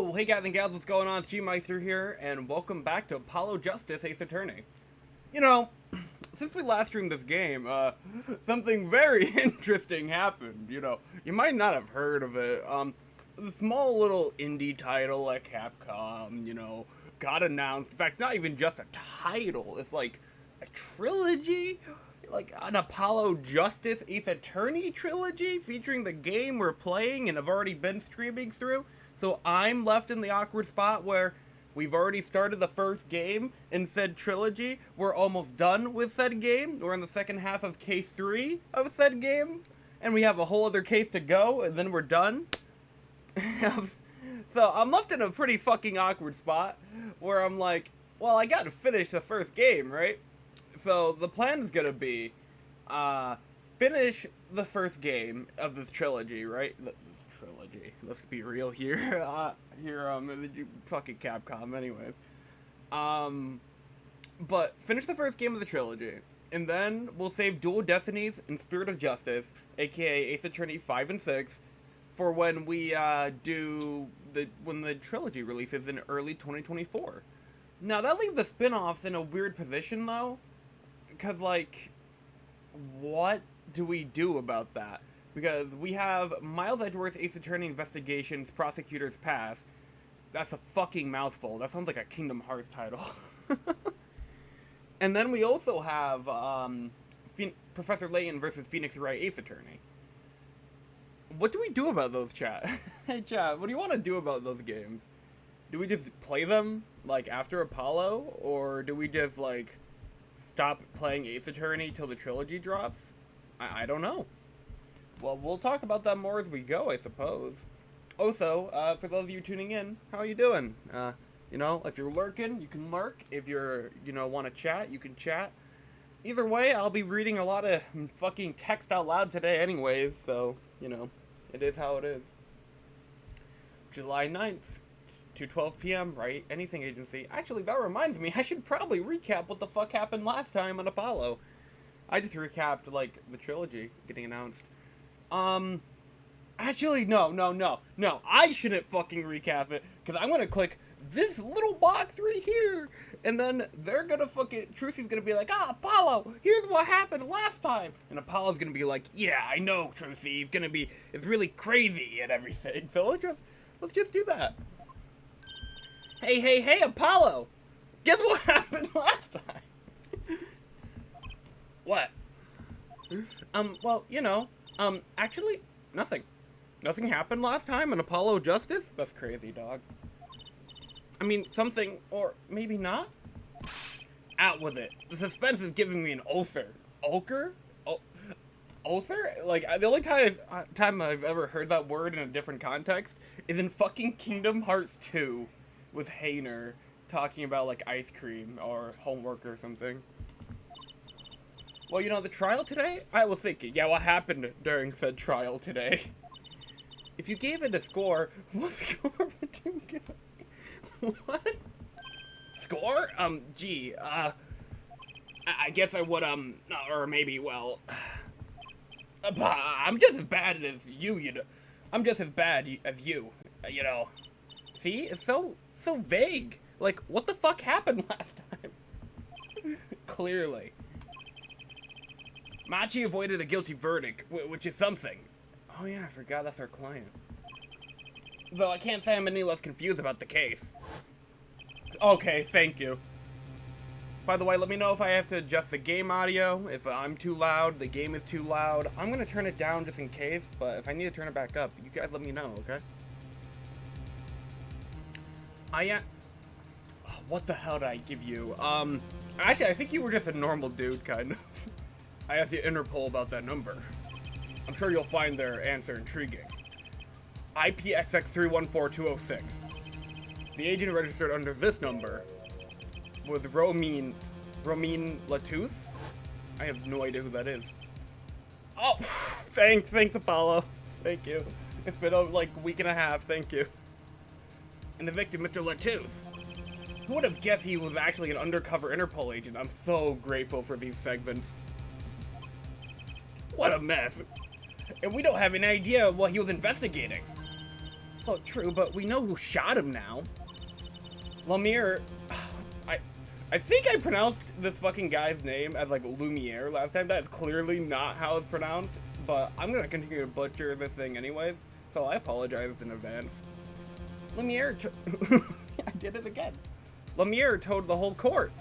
Yo, hey guys and gals, what's going on? It's G-Meister here, and welcome back to Apollo Justice Ace Attorney. You know, since we last streamed this game, something very interesting happened. You know, you might not have heard of it. The small little indie title at Capcom, you know, got announced. In fact, not even just a title, it's like a trilogy? Like an Apollo Justice Ace Attorney trilogy featuring the game we're playing and have already been streaming through. So I'm left in the awkward spot where we've already started the first game in said trilogy. We're almost done with said game. We're in the second half of case 3 of said game. And we have a whole other case to go, and then we're done. So I'm left in a pretty fucking awkward spot where I'm like, well, I gotta finish the first game, right? So the plan is gonna be, finish the first game of this trilogy, right? This trilogy. Let's be real here. Fucking Capcom, anyways. But finish the first game of the trilogy, and then we'll save Dual Destinies and Spirit of Justice, aka Ace Attorney 5 and 6, for when we when the trilogy releases in early 2024. Now that leaves the spin-offs in a weird position though. Because, like, what do we do about that? Because we have Miles Edgeworth's Ace Attorney Investigations Prosecutor's Pass. That's a fucking mouthful. That sounds like a Kingdom Hearts title. And then we also have Professor Layton versus Phoenix Wright Ace Attorney. What do we do about those, chat? Hey, chat, what do you want to do about those games? Do we just play them, like, after Apollo? Or do we just, like, stop playing Ace Attorney till the trilogy drops? I don't know. Well, we'll talk about that more as we go, I suppose. Also, for those of you tuning in, how are you doing? You know, if you're lurking, you can lurk. If you're, you know, want to chat, you can chat. Either way, I'll be reading a lot of fucking text out loud today anyways, so, you know, it is how it is. July 9th. 2:12 p.m., right? Anything agency. Actually, that reminds me, I should probably recap what the fuck happened last time on Apollo. I just recapped, like, the trilogy getting announced. Actually, no. I shouldn't fucking recap it, because I'm gonna click this little box right here, and then they're gonna fucking, Trucy's gonna be like, Apollo, here's what happened last time. And Apollo's gonna be like, yeah, I know, Trucy, it's really crazy and everything. So let's just do that. Hey, Apollo! Guess what happened last time? What? Well, you know, actually, nothing. Nothing happened last time in Apollo Justice? That's crazy, dog. I mean, something, or maybe not? Out with it. The suspense is giving me an ulcer. Ulcer? Ulcer? Like, the only time I've ever heard that word in a different context is in fucking Kingdom Hearts 2. With Hayner talking about, like, ice cream or homework or something. Well, you know, the trial today? I was thinking, yeah, what happened during said trial today? If you gave it a score, what score would you give? What? Score? Gee, I guess I would, or maybe, well... I'm just as bad as you, you know. I'm just as bad as you, you know. See? It's so vague. Like, what the fuck happened last time? Clearly. Machi avoided a guilty verdict, which is something. Oh yeah, I forgot that's our client. Though I can't say I'm any less confused about the case. Okay, thank you. By the way, let me know if I have to adjust the game audio, if I'm too loud, the game is too loud. I'm gonna turn it down just in case, but if I need to turn it back up, you guys let me know, okay? What the hell did I give you? Actually, I think you were just a normal dude, kind of. I asked the Interpol about that number. I'm sure you'll find their answer intriguing. IPXX314206. The agent registered under this number was Romine Latouth? I have no idea who that is. Oh, thanks, Apollo. Thank you. It's been, like, a week and a half, thank you. And the victim, Mr. Latouth. Who would have guessed he was actually an undercover Interpol agent? I'm so grateful for these segments. What a mess. And we don't have any idea what he was investigating. Well, true, but we know who shot him now. Lumiere... I think I pronounced this fucking guy's name as, like, Lumiere last time. That's clearly not how it's pronounced, but I'm gonna continue to butcher this thing anyways, so I apologize in advance. Lumiere I did it again. Lumiere told the whole court.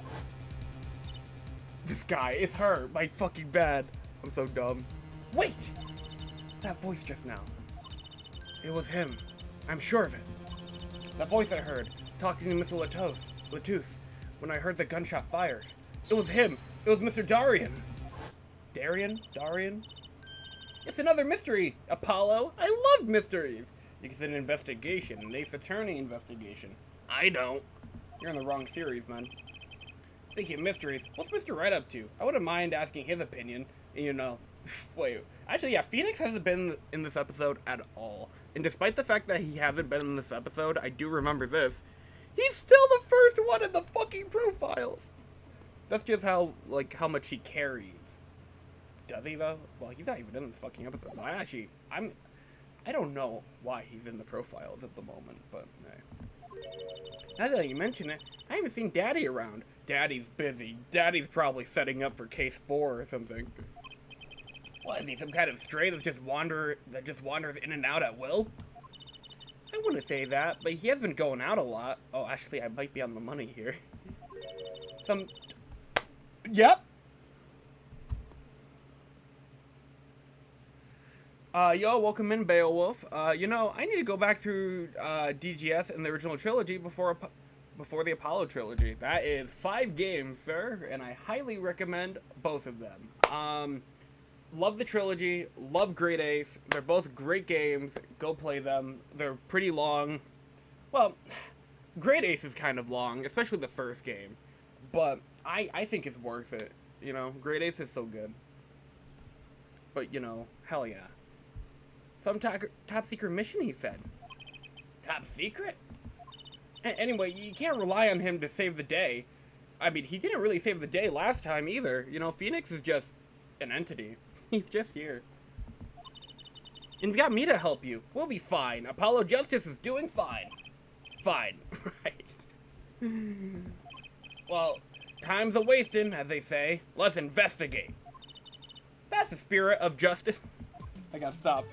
This guy is her. My fucking bad. I'm so dumb. Wait! That voice just now. It was him. I'm sure of it. That voice I heard, talking to Mr. Latouche, when I heard the gunshot fired. It was him. It was Mr. Darian. Darian? It's another mystery, Apollo. I love mysteries. It's an investigation, an Ace Attorney investigation. I don't. You're in the wrong series, man. Speaking of mysteries, what's Mr. Wright up to? I wouldn't mind asking his opinion. You know, wait. Actually, yeah, Phoenix hasn't been in this episode at all. And despite the fact that he hasn't been in this episode, I do remember this. He's still the first one in the fucking profiles. That's just how much he carries. Does he, though? Well, he's not even in this fucking episode. So I don't know why he's in the profiles at the moment, but now that you mention it, I haven't seen Daddy around. Daddy's busy. Daddy's probably setting up for case 4 or something. What, is he some kind of stray that just wanders in and out at will? I wouldn't say that, but he has been going out a lot. Oh, actually, I might be on the money here. Yep. Yo, welcome in, Beowulf. You know, I need to go back through, DGS and the original trilogy before the Apollo trilogy. That is 5 games, sir, and I highly recommend both of them. Love the trilogy, love Great Ace. They're both great games. Go play them. They're pretty long. Well, Great Ace is kind of long, especially the first game. But I think it's worth it. You know, Great Ace is so good. But, you know, hell yeah. Some top secret mission, he said. Top secret? Anyway, you can't rely on him to save the day. I mean, he didn't really save the day last time either. You know, Phoenix is just an entity. He's just here. And you've got me to help you. We'll be fine. Apollo Justice is doing fine. Fine. Right. Well, time's a-wasting, as they say. Let's investigate. That's the spirit of justice. I gotta stop.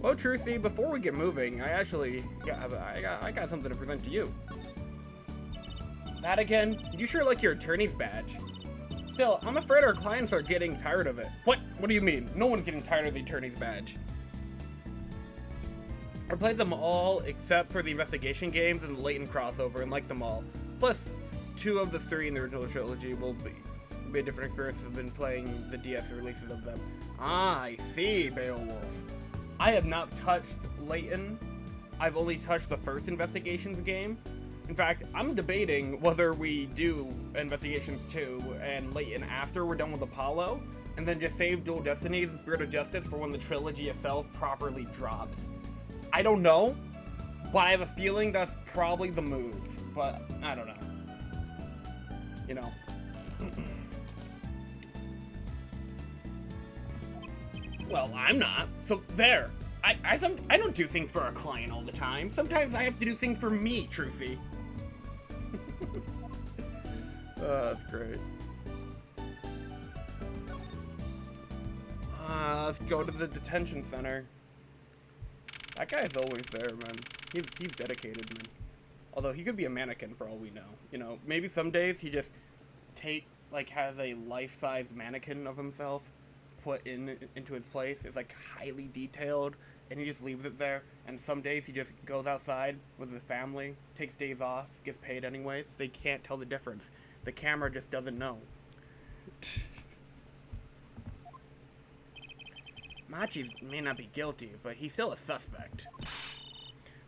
Well, Truthy, before we get moving, I got something to present to you. That again? You sure like your attorney's badge. Still, I'm afraid our clients are getting tired of it. What? What do you mean? No one's getting tired of the attorney's badge. I played them all except for the investigation games and the Layton crossover and like them all. Plus, 2 of the 3 in the original trilogy will be a different experience than playing the DS releases of them. Ah, I see, Beowulf. I have not touched Layton. I've only touched the first Investigations game. In fact, I'm debating whether we do Investigations 2 and Layton after we're done with Apollo, and then just save Dual Destinies and Spirit of Justice for when the trilogy itself properly drops. I don't know, but I have a feeling that's probably the move, but I don't know. You know. Well, I'm not, so there. I don't do things for a client all the time. Sometimes I have to do things for me, Truthy. That's great. Let's go to the detention center. That guy's always there, man. He's dedicated, man. Although he could be a mannequin for all we know. You know, maybe some days he just has a life-sized mannequin of himself put into his place. It's like highly detailed, and he just leaves it there. And some days he just goes outside with his family, takes days off, gets paid anyways. They can't tell the difference. The camera just doesn't know. Machi may not be guilty, but he's still a suspect.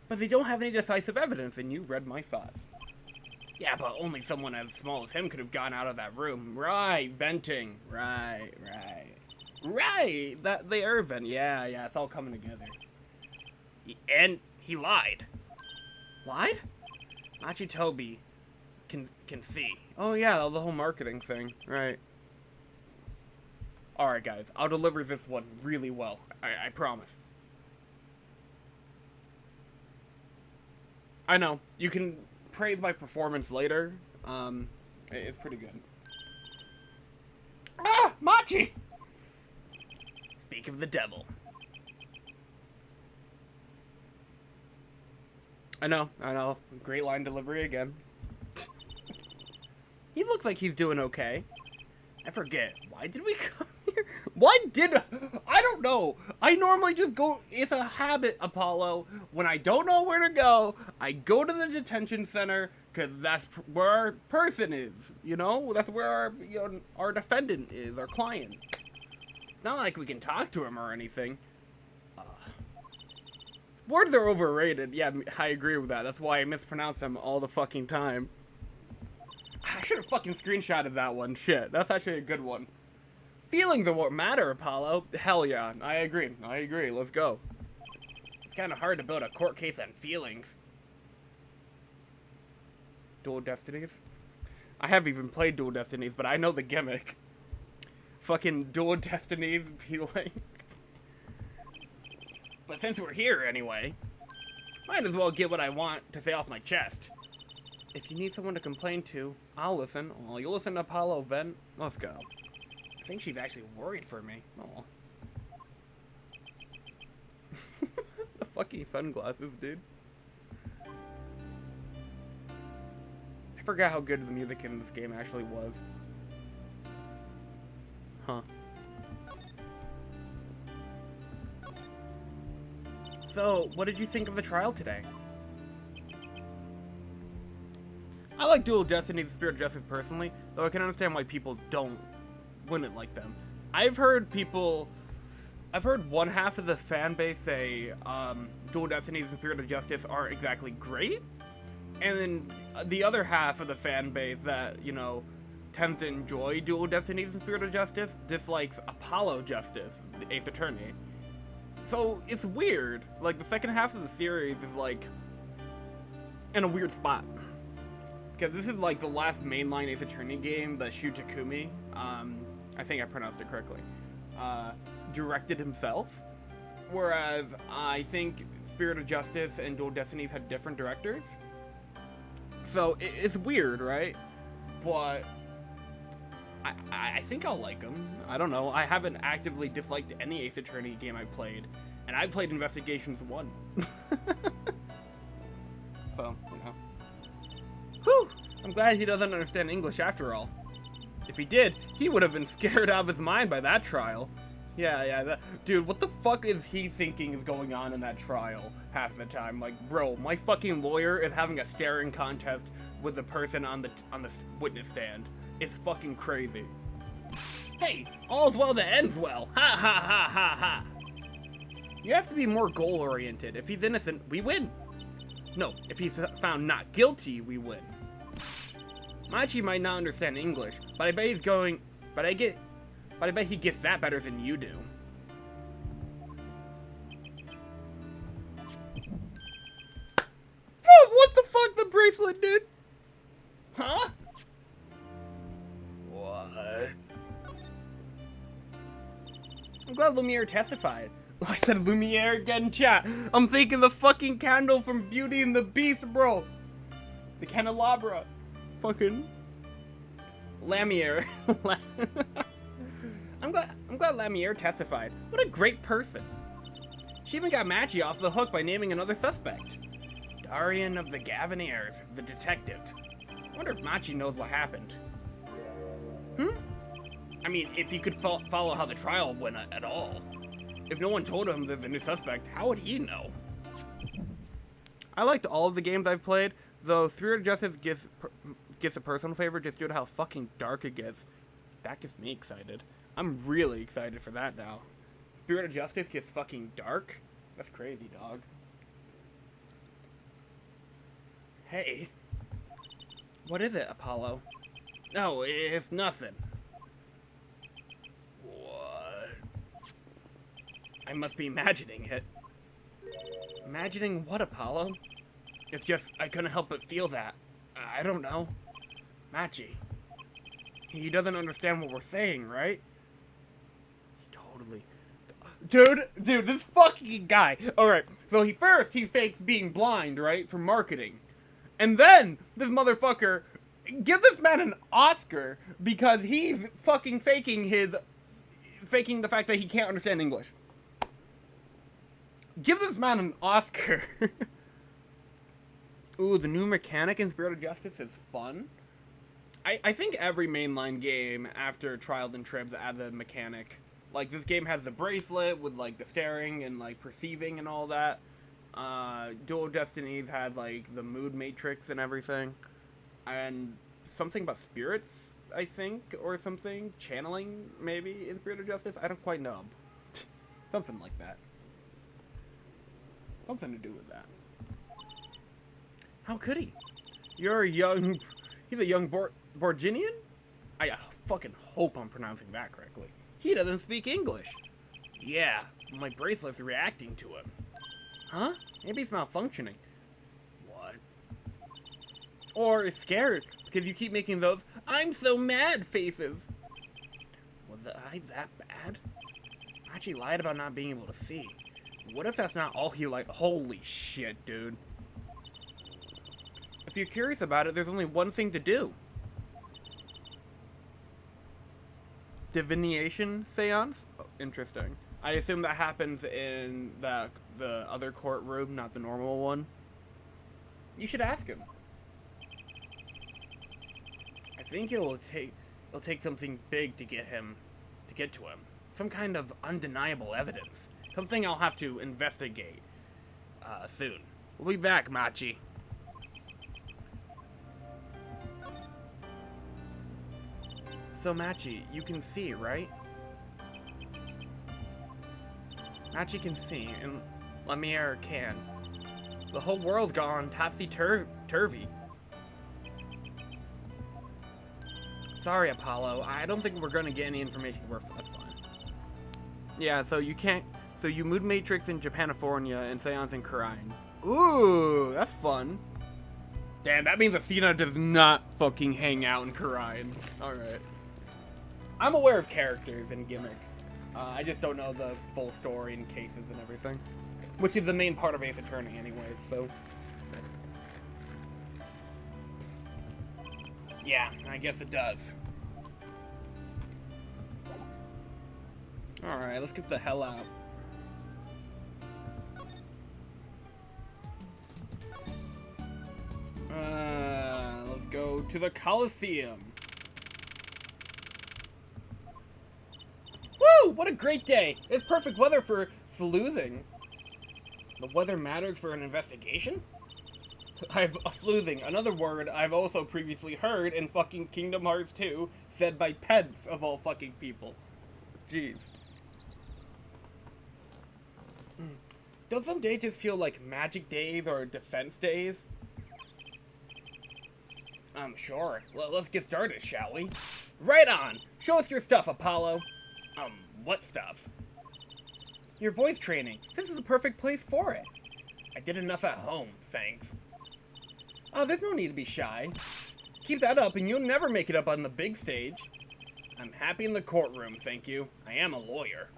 But they don't have any decisive evidence, and you read my thoughts. Yeah, but only someone as small as him could have gone out of that room. Right, venting. Right. That they are venting. Yeah, it's all coming together. And he lied. Lied? Machi Toby can see. Oh yeah, the whole marketing thing. Right. Alright guys, I'll deliver this one really well. I promise. I know. You can praise my performance later. It's pretty good. Ah! Machi! Speak of the devil. I know. Great line delivery again. He looks like he's doing okay. I forget. Why did we come here? I don't know. I normally just go. It's a habit, Apollo. When I don't know where to go, I go to the detention center because that's where our person is. You know, that's where our defendant is, our client. It's not like we can talk to him or anything. Words are overrated. Yeah, I agree with that. That's why I mispronounce them all the fucking time. I should have fucking screenshotted that one. Shit, that's actually a good one. Feelings are what matter, Apollo. Hell yeah, I agree. Let's go. It's kind of hard to build a court case on feelings. Dual Destinies? I haven't even played Dual Destinies, but I know the gimmick. Fucking Dual Destinies feeling. But since we're here anyway, might as well get what I want to say off my chest. If you need someone to complain to, I'll listen. Oh, you'll listen to Apollo vent? Let's go. I think she's actually worried for me. Oh. The fucking sunglasses, dude. I forgot how good the music in this game actually was. Huh. So, what did you think of the trial today? I like Dual Destiny, the Spirit of Justice personally, though I can understand why people wouldn't like them. I've heard one half of the fan base say Dual Destiny, the Spirit of Justice aren't exactly great, and then the other half of the fan base that, you know, tends to enjoy Dual Destiny, the Spirit of Justice, dislikes Apollo Justice, the Ace Attorney. So, it's weird. Like, the second half of the series is, like, in a weird spot. Because this is, like, the last mainline Ace Attorney game that Shu Takumi, I think I pronounced it correctly, directed himself. Whereas, I think Spirit of Justice and Dual Destinies had different directors. So, it's weird, right? But I think I'll like them. I don't know. I haven't actively disliked any Ace Attorney game I've played. And I played Investigations 1. So, you know. Whew! I'm glad he doesn't understand English after all. If he did, he would have been scared out of his mind by that trial. Yeah, dude, what the fuck is he thinking is going on in that trial half the time? Like, bro, my fucking lawyer is having a staring contest with the person on the witness stand. It's fucking crazy. Hey, all's well that ends well. Ha ha ha ha ha. You have to be more goal-oriented. If he's innocent, we win. No, if he's found not guilty, we win. Machi might not understand English, but I bet he's going. But I bet he gets that better than you do. Oh, what the fuck? The bracelet did? Huh? What? I'm glad Lumiere testified. I said Lumiere again, chat. I'm thinking the fucking candle from Beauty and the Beast, bro. The candelabra. Fucking Lamiere. I'm glad Lamiere testified. What a great person. She even got Machi off the hook by naming another suspect. Darian of the Gaviniers, the detective. I wonder if Machi knows what happened. I mean, if he could follow how the trial went at all. If no one told him there's a new suspect, how would he know? I liked all of the games I've played, though Spirit of Justice gets a personal favor just due to how fucking dark it gets. That gets me excited. I'm really excited for that now. Spirit of Justice gets fucking dark? That's crazy, dog. Hey. What is it, Apollo? No, it's nothing. What? I must be imagining it. Imagining what, Apollo? It's just, I couldn't help but feel that. I don't know. Machi. He doesn't understand what we're saying, right? Totally. Dude, this fucking guy. Alright, so he fakes being blind, right? For marketing. And then, this motherfucker, give this man an Oscar because he's fucking faking the fact that he can't understand English. Give this man an Oscar. Ooh, the new mechanic in Spirit of Justice is fun. I think every mainline game after Trials and Tribs adds a mechanic. Like, this game has the bracelet with, like, the staring and, like, perceiving and all that. Dual Destinies has, like, the mood matrix and everything. And something about spirits, I think, or something. Channeling, maybe, in Spirit of Justice. I don't quite know. Something like that. Something to do with that. How could he? He's a young Borginian? I fucking hope I'm pronouncing that correctly. He doesn't speak English. Yeah, my bracelet's reacting to him. Huh? Maybe it's malfunctioning. What? Or is scared because you keep making those "I'm so mad" faces. Was the eye that bad? Hachi lied about not being able to see. What if that's not all he like? Holy shit, dude. If you're curious about it, there's only one thing to do. Divination seance? Oh, interesting. I assume that happens in the other courtroom, not the normal one. You should ask him. I think it'll take something big to get to him. Some kind of undeniable evidence. Something I'll have to investigate soon. We'll be back, Machi. So, Machi, you can see, right? Machi can see, and Lemire can. The whole world's gone topsy-turvy. Sorry, Apollo. I don't think we're gonna get any information. That's fine. Yeah, so you can't... So you Mood Matrix in Japanifornia and Seance in Khura'in. Ooh, that's fun. Damn, that means Athena does not fucking hang out in Khura'in. Alright. I'm aware of characters and gimmicks. I just don't know the full story and cases and everything. Which is the main part of Ace Attorney anyways, so... Yeah, I guess it does. Alright, let's get the hell out. Let's go to the Coliseum. Woo! What a great day! It's perfect weather for sleuthing. The weather matters for an investigation? Sleuthing, another word I've also previously heard in fucking Kingdom Hearts 2, said by Pence of all fucking people. Jeez. Don't some days just feel like magic days or defense days? Sure. Let's get started, shall we? Right on! Show us your stuff, Apollo. What stuff? Your voice training. This is the perfect place for it. I did enough at home, thanks. Oh, there's no need to be shy. Keep that up and you'll never make it up on the big stage. I'm happy in the courtroom, thank you. I am a lawyer.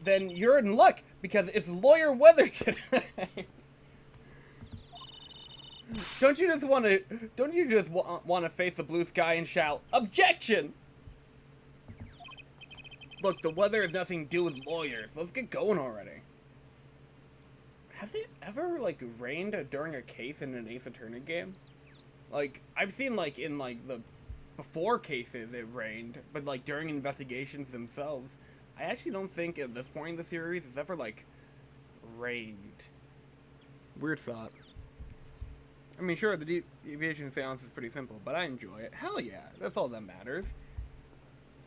Then you're in luck, because it's lawyer weather today. Don't you just want to face the blue sky and shout, "Objection!" Look, the weather has nothing to do with lawyers. Let's get going already. Has it ever, like, rained during a case in an Ace Attorney game? Like, I've seen, like, in, like, the before cases it rained, but, like, during investigations themselves, I actually don't think at this point in the series it's ever, like, rained. Weird thought. I mean, sure, the deviation seance is pretty simple, but I enjoy it. Hell yeah, that's all that matters.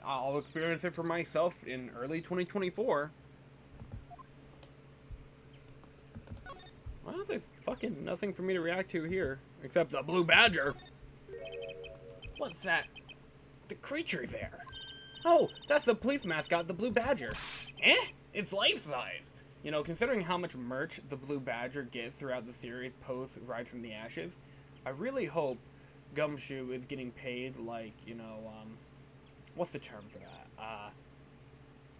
I'll experience it for myself in early 2024. Well, there's fucking nothing for me to react to here, except the blue badger. What's that? The creature there. Oh, that's the police mascot, the blue badger. Eh? It's life-size. You know, considering how much merch the blue badger gets throughout the series post Rise from the Ashes, I really hope Gumshoe is getting paid, like, you know, what's the term for that?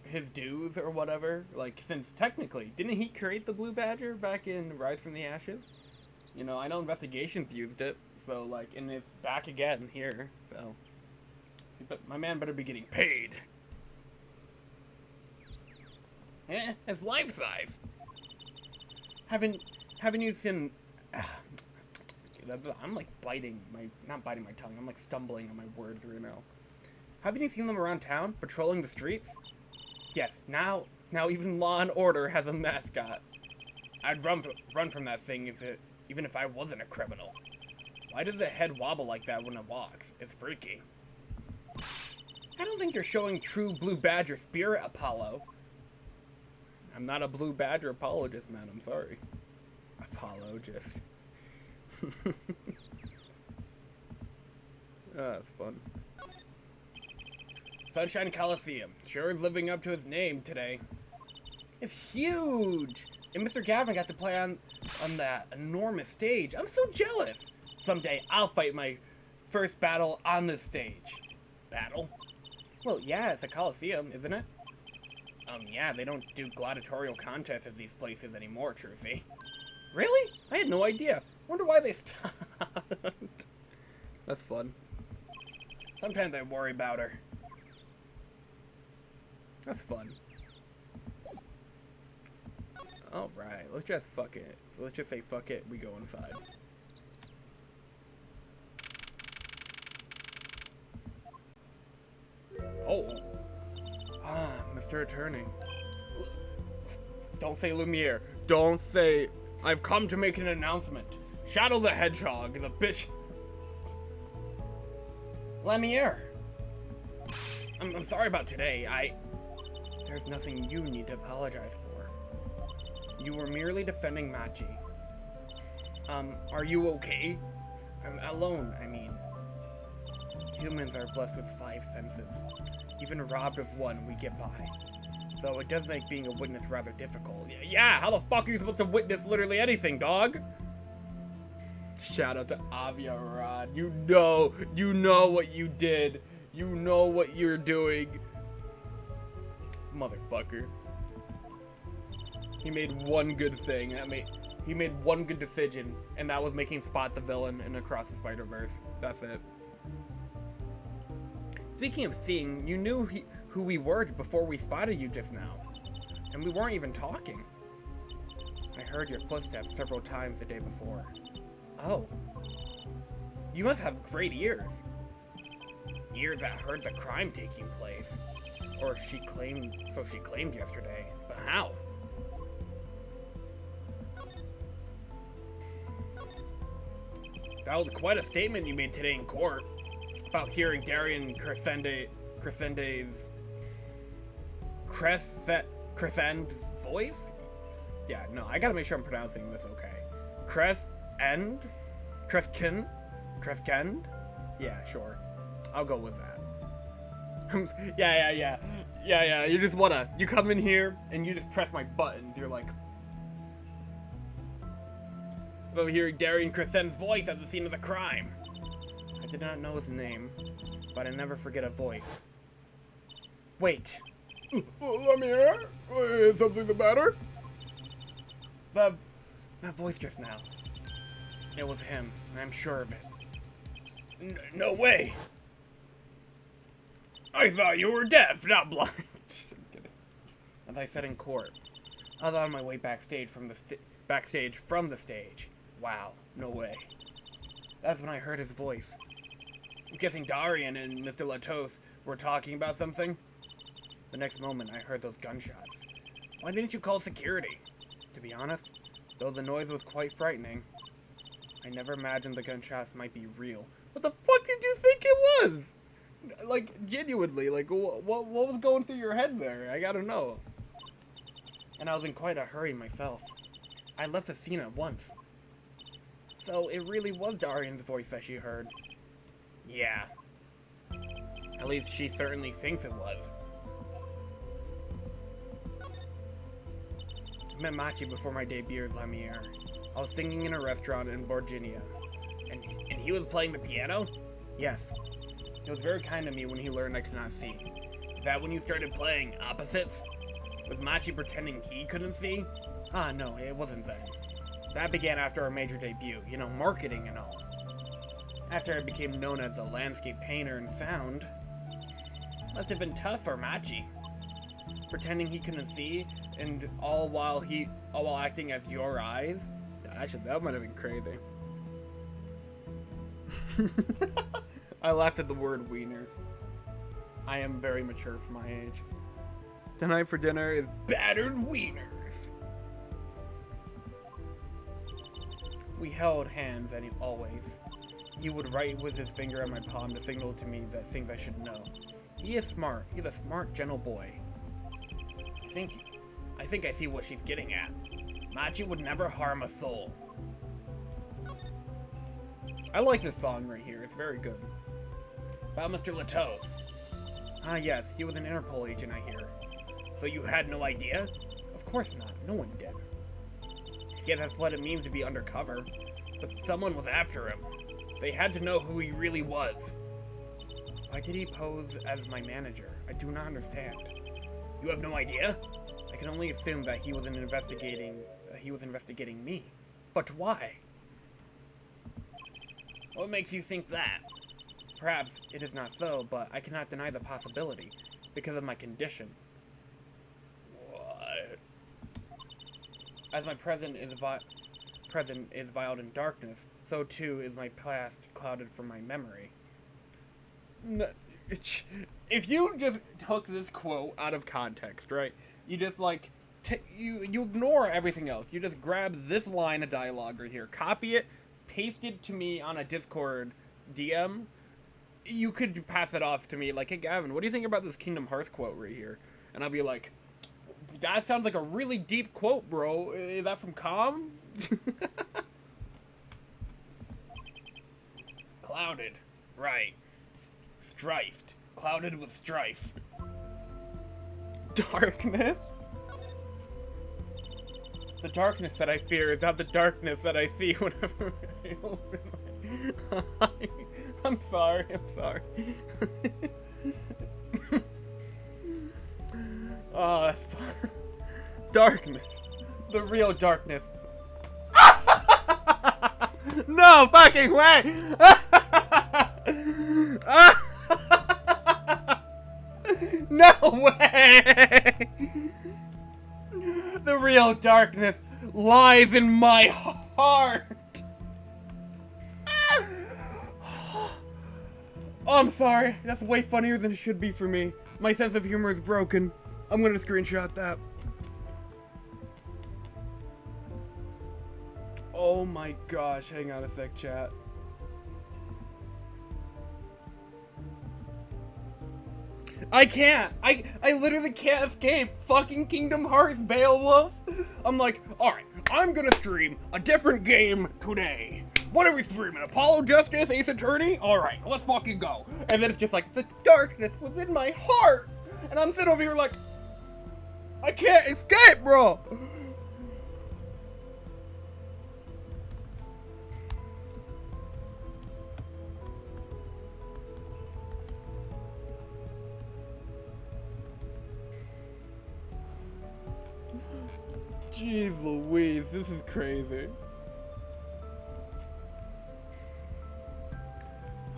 his dues or whatever. Like, since technically, didn't he create the Blue Badger back in Rise from the Ashes? You know, I know Investigations used it, so, like, and it's back again here, so. But my man better be getting paid. Eh, it's life size. Haven't you seen... I'm like biting my... Not biting my tongue, I'm like stumbling on my words right now. Haven't you seen them around town, patrolling the streets? Yes, now even Law and Order has a mascot. I'd run from that thing even if I wasn't a criminal. Why does the head wobble like that when it walks? It's freaky. I don't think you're showing true Blue Badger spirit, Apollo. I'm not a Blue Badger apologist, man. I'm sorry. Apologist. That's fun. Sunshine Coliseum. Sure is living up to its name today. It's huge! And Mr. Gavin got to play on that enormous stage. I'm so jealous! Someday I'll fight my first battle on this stage. Battle? Well, yeah, it's a Coliseum, isn't it? Yeah, they don't do gladiatorial contests at these places anymore, Trucy. Really? I had no idea. Wonder why they stopped. That's fun. Sometimes I worry about her. That's fun. Alright, let's just fuck it. So let's just say fuck it, we go inside. Oh. Mr. Attorney. Don't say Lumiere. Don't say... I've come to make an announcement. Shadow the Hedgehog is a bitch... Lumiere. I'm sorry about today. There's nothing you need to apologize for. You were merely defending Machi. Are you okay? I'm alone, I mean. Humans are blessed with 5 senses. Even robbed of one, we get by. Though it does make being a witness rather difficult. Yeah, how the fuck are you supposed to witness literally anything, dog? Shout out to Aviarad. You know what you did. You know what you're doing. Motherfucker. He made one good thing. He made one good decision, and that was making Spot the villain in Across the Spider-Verse. That's it. Speaking of seeing, you knew who we were before we spotted you just now. And we weren't even talking. I heard your footsteps several times the day before. Oh. You must have great ears. Ears that heard the crime taking place. Or she claimed yesterday. But how? That was quite a statement you made today in court. About hearing Darian Crescende's voice? Yeah, no, I gotta make sure I'm pronouncing this okay. Crescend? Yeah, sure. I'll go with that. Yeah, you come in here and you just press my buttons. You're like, about hearing Darian Crescent's voice at the scene of the crime. I did not know his name, but I never forget a voice. Wait. Let me hear. Is something the matter? That voice just now. It was him. I'm sure of it. No way. I thought you were deaf, not blind. I'm kidding. As I said in court, I was on my way backstage from the stage. Wow, no way. That's when I heard his voice. I'm guessing Darian and Mr. Latos were talking about something. The next moment, I heard those gunshots. Why didn't you call security? To be honest, though the noise was quite frightening, I never imagined the gunshots might be real. What the fuck did you think it was? Like, genuinely, like, what was going through your head there? I gotta know. And I was in quite a hurry myself. I left the scene at once. So, it really was Darian's voice that she heard. Yeah. At least she certainly thinks it was. I met Machi before my debut at Lumiere. I was singing in a restaurant in Virginia. And he was playing the piano? Yes. He was very kind to me when he learned I could not see. Is that when you started playing opposites? Was Machi pretending he couldn't see? Ah, no, it wasn't then. That began after our major debut, you know, marketing and all. After I became known as a landscape painter and sound. Must have been tough for Machi. Pretending he couldn't see, and all while acting as your eyes. Actually, that might have been crazy. I laughed at the word wieners. I am very mature for my age. Tonight for dinner is battered wieners. We held hands, and he would write with his finger on my palm to signal to me the things I should know. He is smart. He's a smart, gentle boy. I think I see what she's getting at. Machi would never harm a soul. I like this song right here. It's very good. About Mr. Latos. Ah, yes. He was an Interpol agent, I hear. So you had no idea? Of course not. No one did. I guess that's what it means to be undercover. But someone was after him. They had to know who he really was. Why did he pose as my manager? I do not understand. You have no idea? I can only assume that he was investigating me. But why? What makes you think that? Perhaps it is not so, but I cannot deny the possibility because of my condition. What? As my present is veiled in darkness, so too is my past clouded from my memory. If you just took this quote out of context, right? You just like you ignore everything else. You just grab this line of dialogue right here, copy it, paste it to me on a Discord DM. You could pass it off to me like, hey Gavin, what do you think about this Kingdom Hearts quote right here? And I'll be like, that sounds like a really deep quote, bro. Is that from Calm? Clouded, right. Strifed. Clouded with strife. Darkness? The darkness that I fear is not the darkness that I see whenever I open my eyes. I'm sorry. Oh, that's fun. Darkness. The real darkness. No fucking way! No way! The real darkness lies in my heart! Oh, I'm sorry. That's way funnier than it should be for me. My sense of humor is broken. I'm gonna screenshot that. Oh my gosh, hang on a sec, chat. I can't! I literally can't escape fucking Kingdom Hearts, Beowulf! I'm like, alright, I'm gonna stream a different game today. What are we streaming? Apollo Justice, Ace Attorney? Alright, let's fucking go. And then it's just like, the darkness was in my heart! And I'm sitting over here like, I can't escape, bro! Jeez Louise, this is crazy.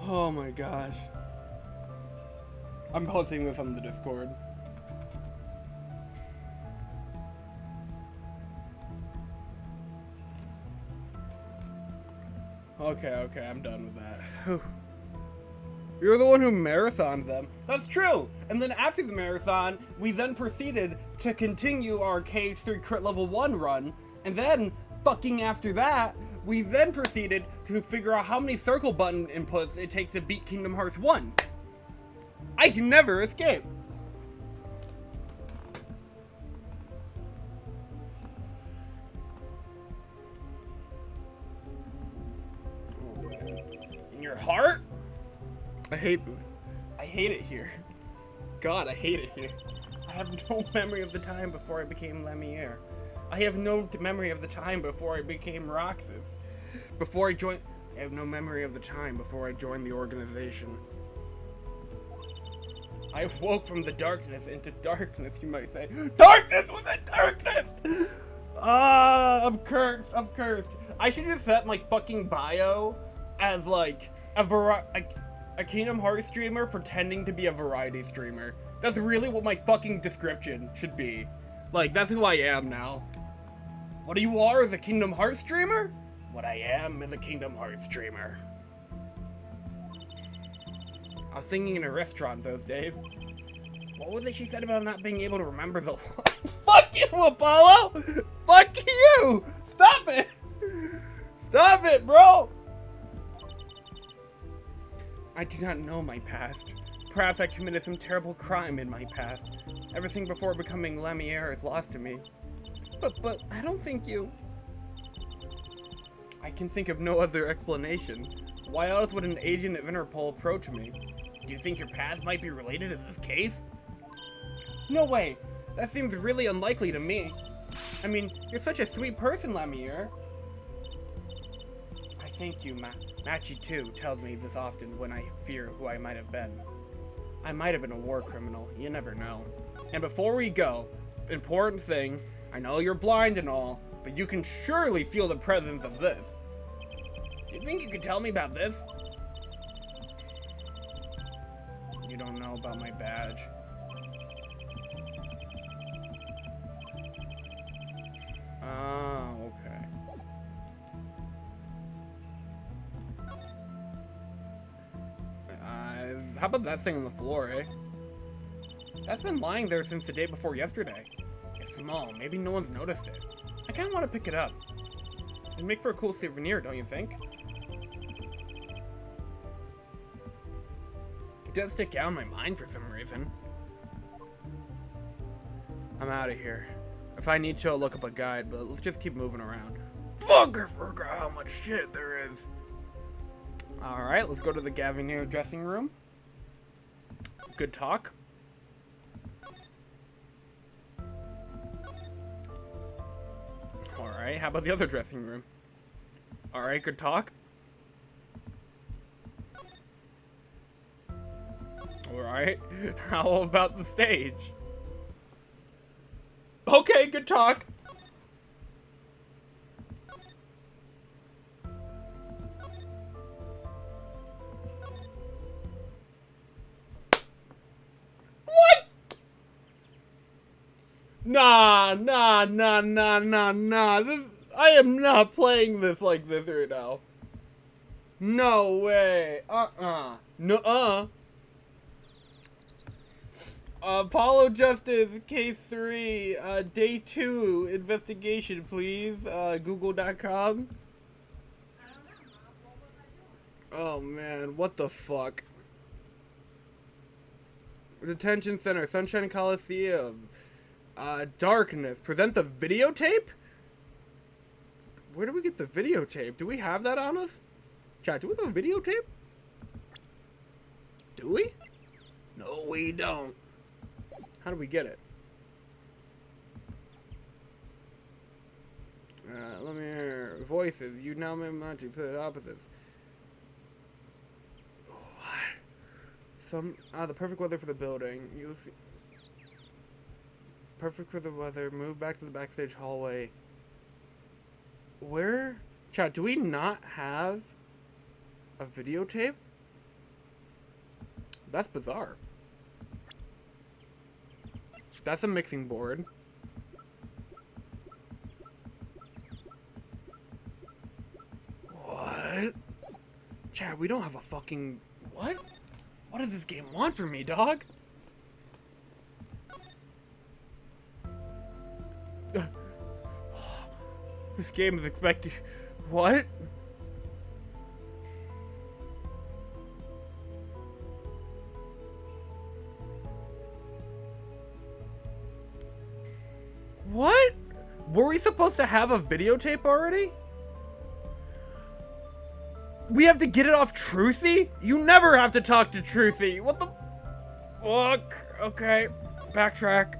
Oh my gosh. I'm posting this on the Discord. Okay, I'm done with that. Whew. You're the one who marathoned them. That's true! And then after the marathon, we then proceeded to continue our KH3 Crit Level 1 run, and then, fucking after that, we then proceeded to figure out how many circle button inputs it takes to beat Kingdom Hearts 1. I can never escape! Oh, man. In your heart? I hate this. I hate it here. God, I hate it here. I have no memory of the time before I became Lemire. I have no memory of the time before I became Roxas. I have no memory of the time before I joined the organization. I woke from the darkness into darkness, you might say. Darkness within darkness! I'm cursed. I'm cursed. I should just set my fucking bio as like a Kingdom Hearts streamer pretending to be a variety streamer. That's really what my fucking description should be. Like, that's who I am now. What you are is a Kingdom Hearts streamer? What I am is a Kingdom Hearts streamer. I was singing in a restaurant those days. What was it she said about not being able to remember the Fuck you, Apollo! Fuck you! Stop it! Stop it, bro! I do not know my past. Perhaps I committed some terrible crime in my past. Everything before becoming Lemierre is lost to me. But I don't think you... I can think of no other explanation. Why else would an agent of Interpol approach me? Do you think your past might be related to this case? No way! That seems really unlikely to me. I mean, you're such a sweet person, Lemierre. I thank you, Machi too tells me this often when I fear who I might have been. I might have been a war criminal, you never know. And before we go, important thing, I know you're blind and all, but you can surely feel the presence of this. Do you think you could tell me about this? You don't know about my badge. Oh, okay. How about that thing on the floor, eh? That's been lying there since the day before yesterday. It's small, maybe no one's noticed it. I kinda wanna pick it up. It'd make for a cool souvenir, don't you think? It does stick out in my mind for some reason. I'm out of here. If I need to, I'll look up a guide, but let's just keep moving around. Fuck, I forgot how much shit there is. Alright, let's go to the Gavinier dressing room. Good talk. Alright, how about the other dressing room? Alright, good talk. Alright, how about the stage? Okay, good talk. What? Nah. This, I am not playing this like this right now. No way. Nuh-uh. Apollo Justice, Case 3, Day 2, investigation, please. Google.com. Oh, man, what the fuck? Detention Center, Sunshine Coliseum. Darkness. Present the videotape? Where do we get the videotape? Do we have that on us? Chat, do we have a videotape? Do we? No, we don't. How do we get it? Let me hear. Voices. You now may want to put opposites. What? The perfect weather for the building. You'll see. Perfect for the weather. Move back to the backstage hallway. Where? Chat, do we not have a videotape? That's bizarre. That's a mixing board. What? Chad, we don't have a fucking... What? What does this game want from me, dog? This game is expecting... What? What? Were we supposed to have a videotape already? We have to get it off Truthy? You never have to talk to Truthy. What the fuck? Okay, backtrack.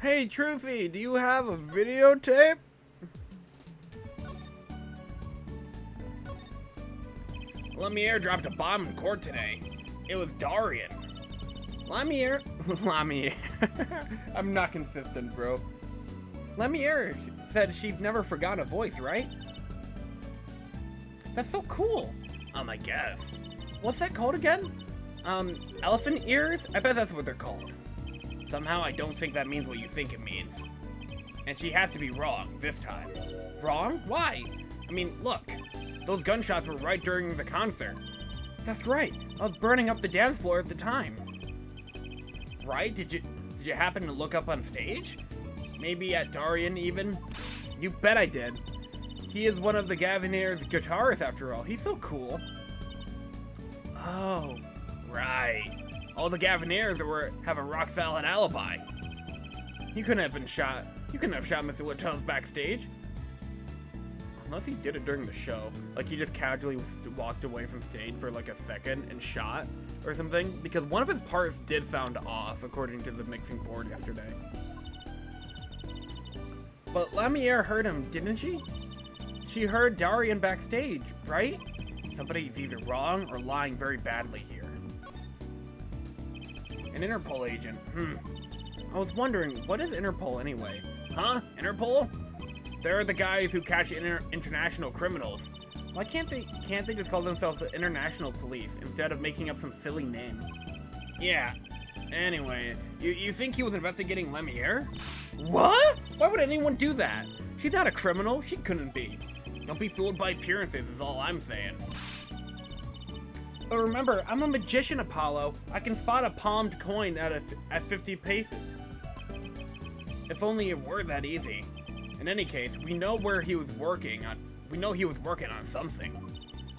Hey, Truthy, do you have a videotape? Lemierre dropped a bomb in court today. It was Darian. Lemire. Lemire. I'm not consistent, bro. Lemire said she's never forgotten a voice, right? That's so cool. I guess. What's that called again? Elephant ears? I bet that's what they're called. Somehow I don't think that means what you think it means. And she has to be wrong, this time. Wrong? Why? I mean, look. Those gunshots were right during the concert. That's right. I was burning up the dance floor at the time. Right? Did you happen to look up on stage? Maybe at Darian, even? You bet I did. He is one of the Gaviniers' guitarists, after all. He's so cool. Oh, right. All the Gaviniers have a rock-solid alibi. You couldn't have been shot. You couldn't have shot Mr. Lato's backstage. Unless he did it during the show. Like, he just casually walked away from stage for like a second and shot or something. Because one of his parts did sound off, according to the mixing board yesterday. But Lemire heard him, didn't she? She heard Darian backstage, right? Somebody's either wrong or lying very badly here. An Interpol agent. I was wondering, what is Interpol anyway? Huh? Interpol? They're the guys who catch international criminals. Why can't they just call themselves the International Police instead of making up some silly name? Yeah. Anyway, you think he was investigating Lemire? What? Why would anyone do that? She's not a criminal. She couldn't be. Don't be fooled by appearances is all I'm saying. But remember, I'm a magician, Apollo. I can spot a palmed coin at 50 paces. If only it were that easy. In any case, we know where he was working on. We know he was working on something.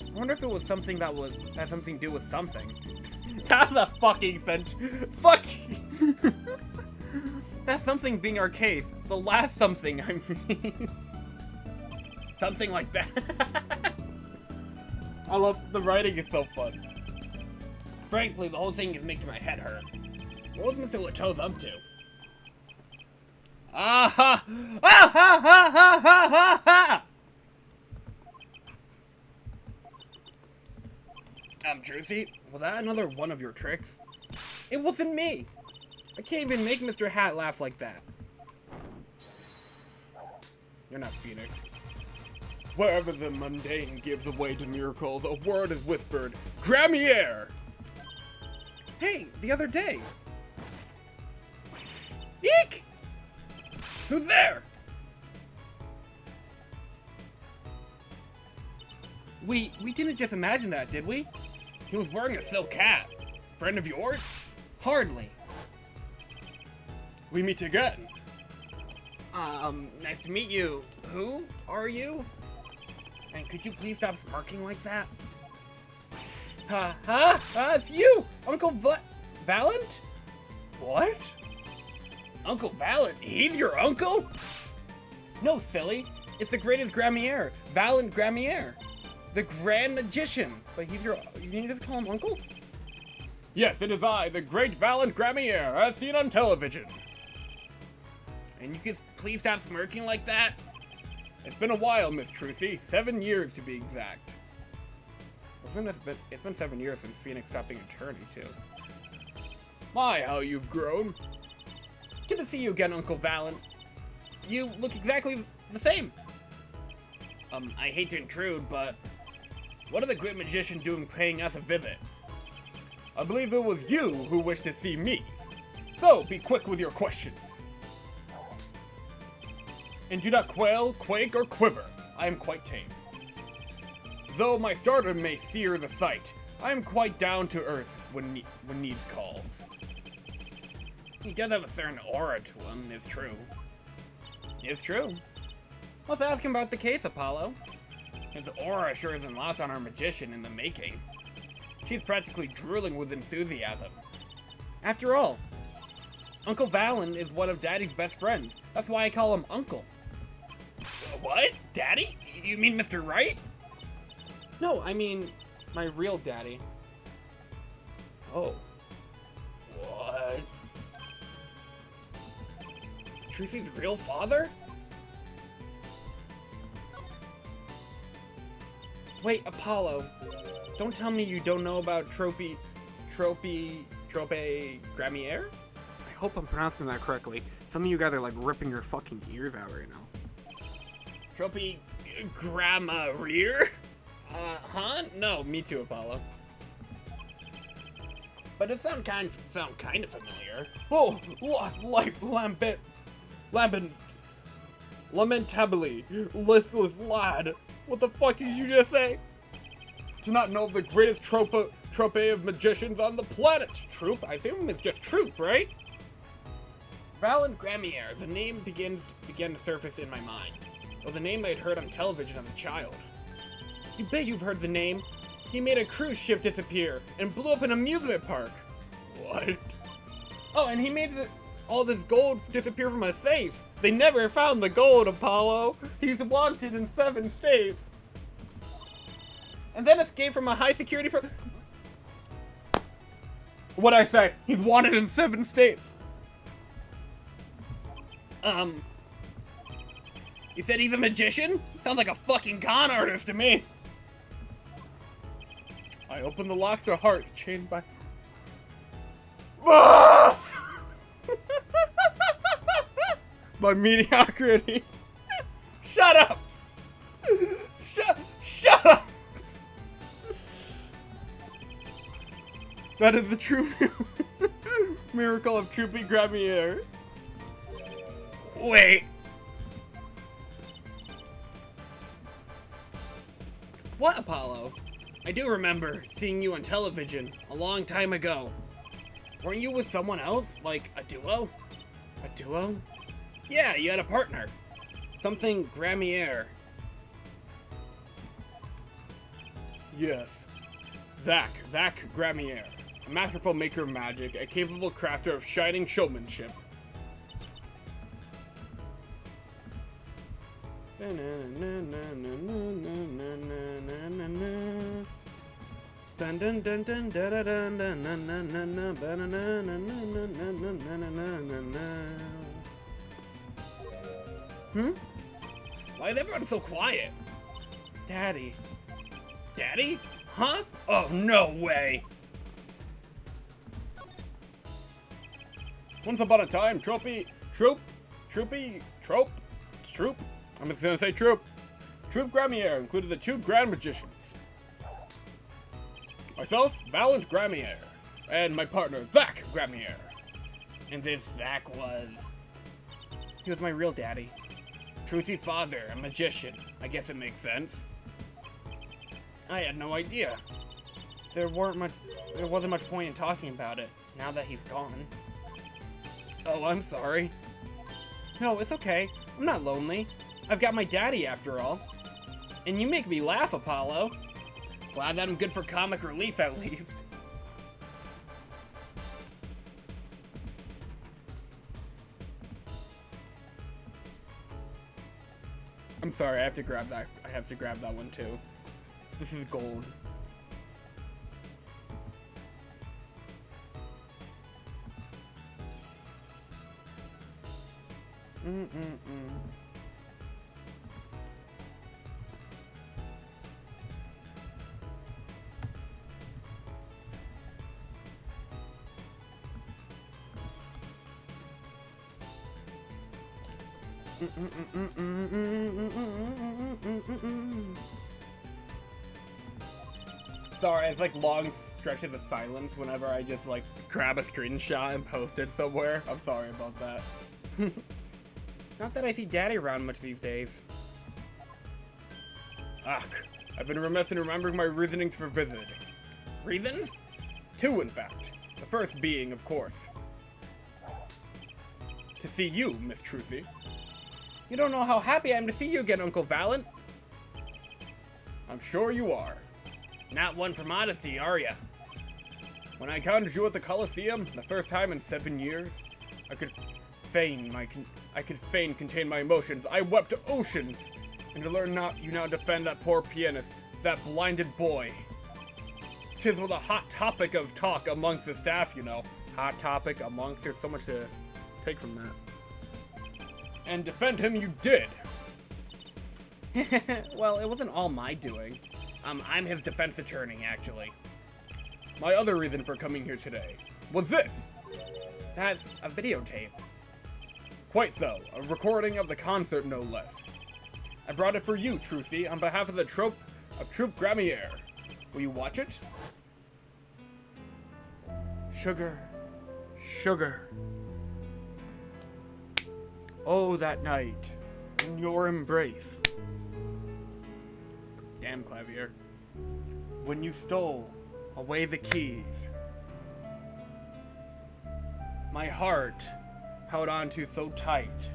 I wonder if it was something that had something to do with something. That's a fucking sentence. Fuck. That's something being our case. The last something, I mean. Something like that. I love the writing is so fun. Frankly, the whole thing is making my head hurt. What was Mr. Lato's up to? Ah ha! Ah ha ha ha ha ha ha! Trucy, was that another one of your tricks? It wasn't me! I can't even make Mr. Hat laugh like that. You're not Phoenix. Wherever the mundane gives way to miracles, a word is whispered. Gramier! Hey, the other day. Eek! Who's there? We didn't just imagine that, did we? He was wearing a silk hat. Friend of yours? Hardly. We meet again. Nice to meet you. Who are you? And could you please stop smirking like that? It's you! Uncle Valent? What? Uncle Valent? He's your uncle? No, silly. It's the greatest Gramier, Valent Gramier. The Grand Magician. But he's your... You just call him uncle? Yes, it is I, the great Valent Gramier, as seen on television. And you could please stop smirking like that? It's been a while, Miss Trucy. 7 years to be exact. It's been 7 years since Phoenix stopped being attorney, too. My, how you've grown. Good to see you again, Uncle Valent. You look exactly the same. I hate to intrude, but what are the great magicians doing paying us a visit? I believe it was you who wished to see me. So, be quick with your questions. And do not quail, quake, or quiver. I am quite tame. Though my starter may sear the sight, I am quite down to earth when needs calls. He does have a certain aura to him, it's true. It's true. Let's ask him about the case, Apollo. His aura sure isn't lost on our magician in the making. She's practically drooling with enthusiasm. After all, Uncle Valent is one of Daddy's best friends. That's why I call him Uncle. What? Daddy? You mean Mr. Wright? No, I mean my real daddy. Oh. What? Trucy's real father? Wait, Apollo. Don't tell me you don't know about Tropy Trope Gramier? I hope I'm pronouncing that correctly. Some of you guys are like ripping your fucking ears out right now. Trope Gramier? Huh? No, me too, Apollo. But it sound kind of familiar. Oh, lamentably, listless lad. What the fuck did you just say? Do not know of the greatest trope of magicians on the planet. Troop? I assume it's just troop, right? Valent Gramier. The name began to surface in my mind. It was a name I'd heard on television as a child. You bet you've heard the name. He made a cruise ship disappear and blew up an amusement park. What? Oh, and he made all this gold disappear from a safe. They never found the gold, Apollo. He's wanted in 7 states. And then escaped from a high security What'd I say? He's wanted in 7 states. You said he's a magician? Sounds like a fucking con artist to me. I open the locks to hearts chained by... by mediocrity. Shut up! Shut up! That is the true miracle of Troopy Gramier. Wait. What, Apollo? I do remember seeing you on television a long time ago. Weren't you with someone else? Like a duo? A duo? Yeah, you had a partner. Something Gramier. Yes. Zach Gramier. A masterful maker of magic, a capable crafter of shining showmanship. Why is everyone so quiet? Daddy. Daddy? Huh? Oh, no way! Once upon a time, Troop. I'm just gonna say Troop. Troop Gramier included the 2 Grand Magicians. Myself, Valent Gramier, and my partner, Zach Gramier. And this Zach was... He was my real daddy. Truthy father, a magician. I guess it makes sense. I had no idea. There wasn't much point in talking about it, now that he's gone. Oh, I'm sorry. No, it's okay. I'm not lonely. I've got my daddy, after all. And you make me laugh, Apollo. Glad that I'm good for comic relief, at least. I'm sorry, I have to grab that. I have to grab that one, too. This is gold. Sorry, it's like long stretches of silence whenever I just like grab a screenshot and post it somewhere. I'm sorry about that. Not that I see Daddy around much these days. Ugh, I've been remiss in remembering my reasonings for visiting. Reasons? 2, in fact. The first being, of course, to see you, Miss Truthy. You don't know how happy I am to see you again, Uncle Valent. I'm sure you are. Not one for modesty, are ya? When I encountered you at the Coliseum, the first time in 7 years, I could fain contain my emotions. I wept oceans, and to learn you now defend that poor pianist, that blinded boy. 'Tis was a hot topic of talk amongst the staff, you know. Hot topic amongst, there's so much to take from that. And defend him you did. Well, it wasn't all my doing. I'm his defense attorney, actually. My other reason for coming here today was this. That's a videotape. Quite so, a recording of the concert no less. I brought it for you, Trucy, on behalf of the Troupe Gramier. Will you watch it? Sugar, sugar. Oh, that night, in your embrace. Damn, Clavier. When you stole away the keys, my heart held on to so tight.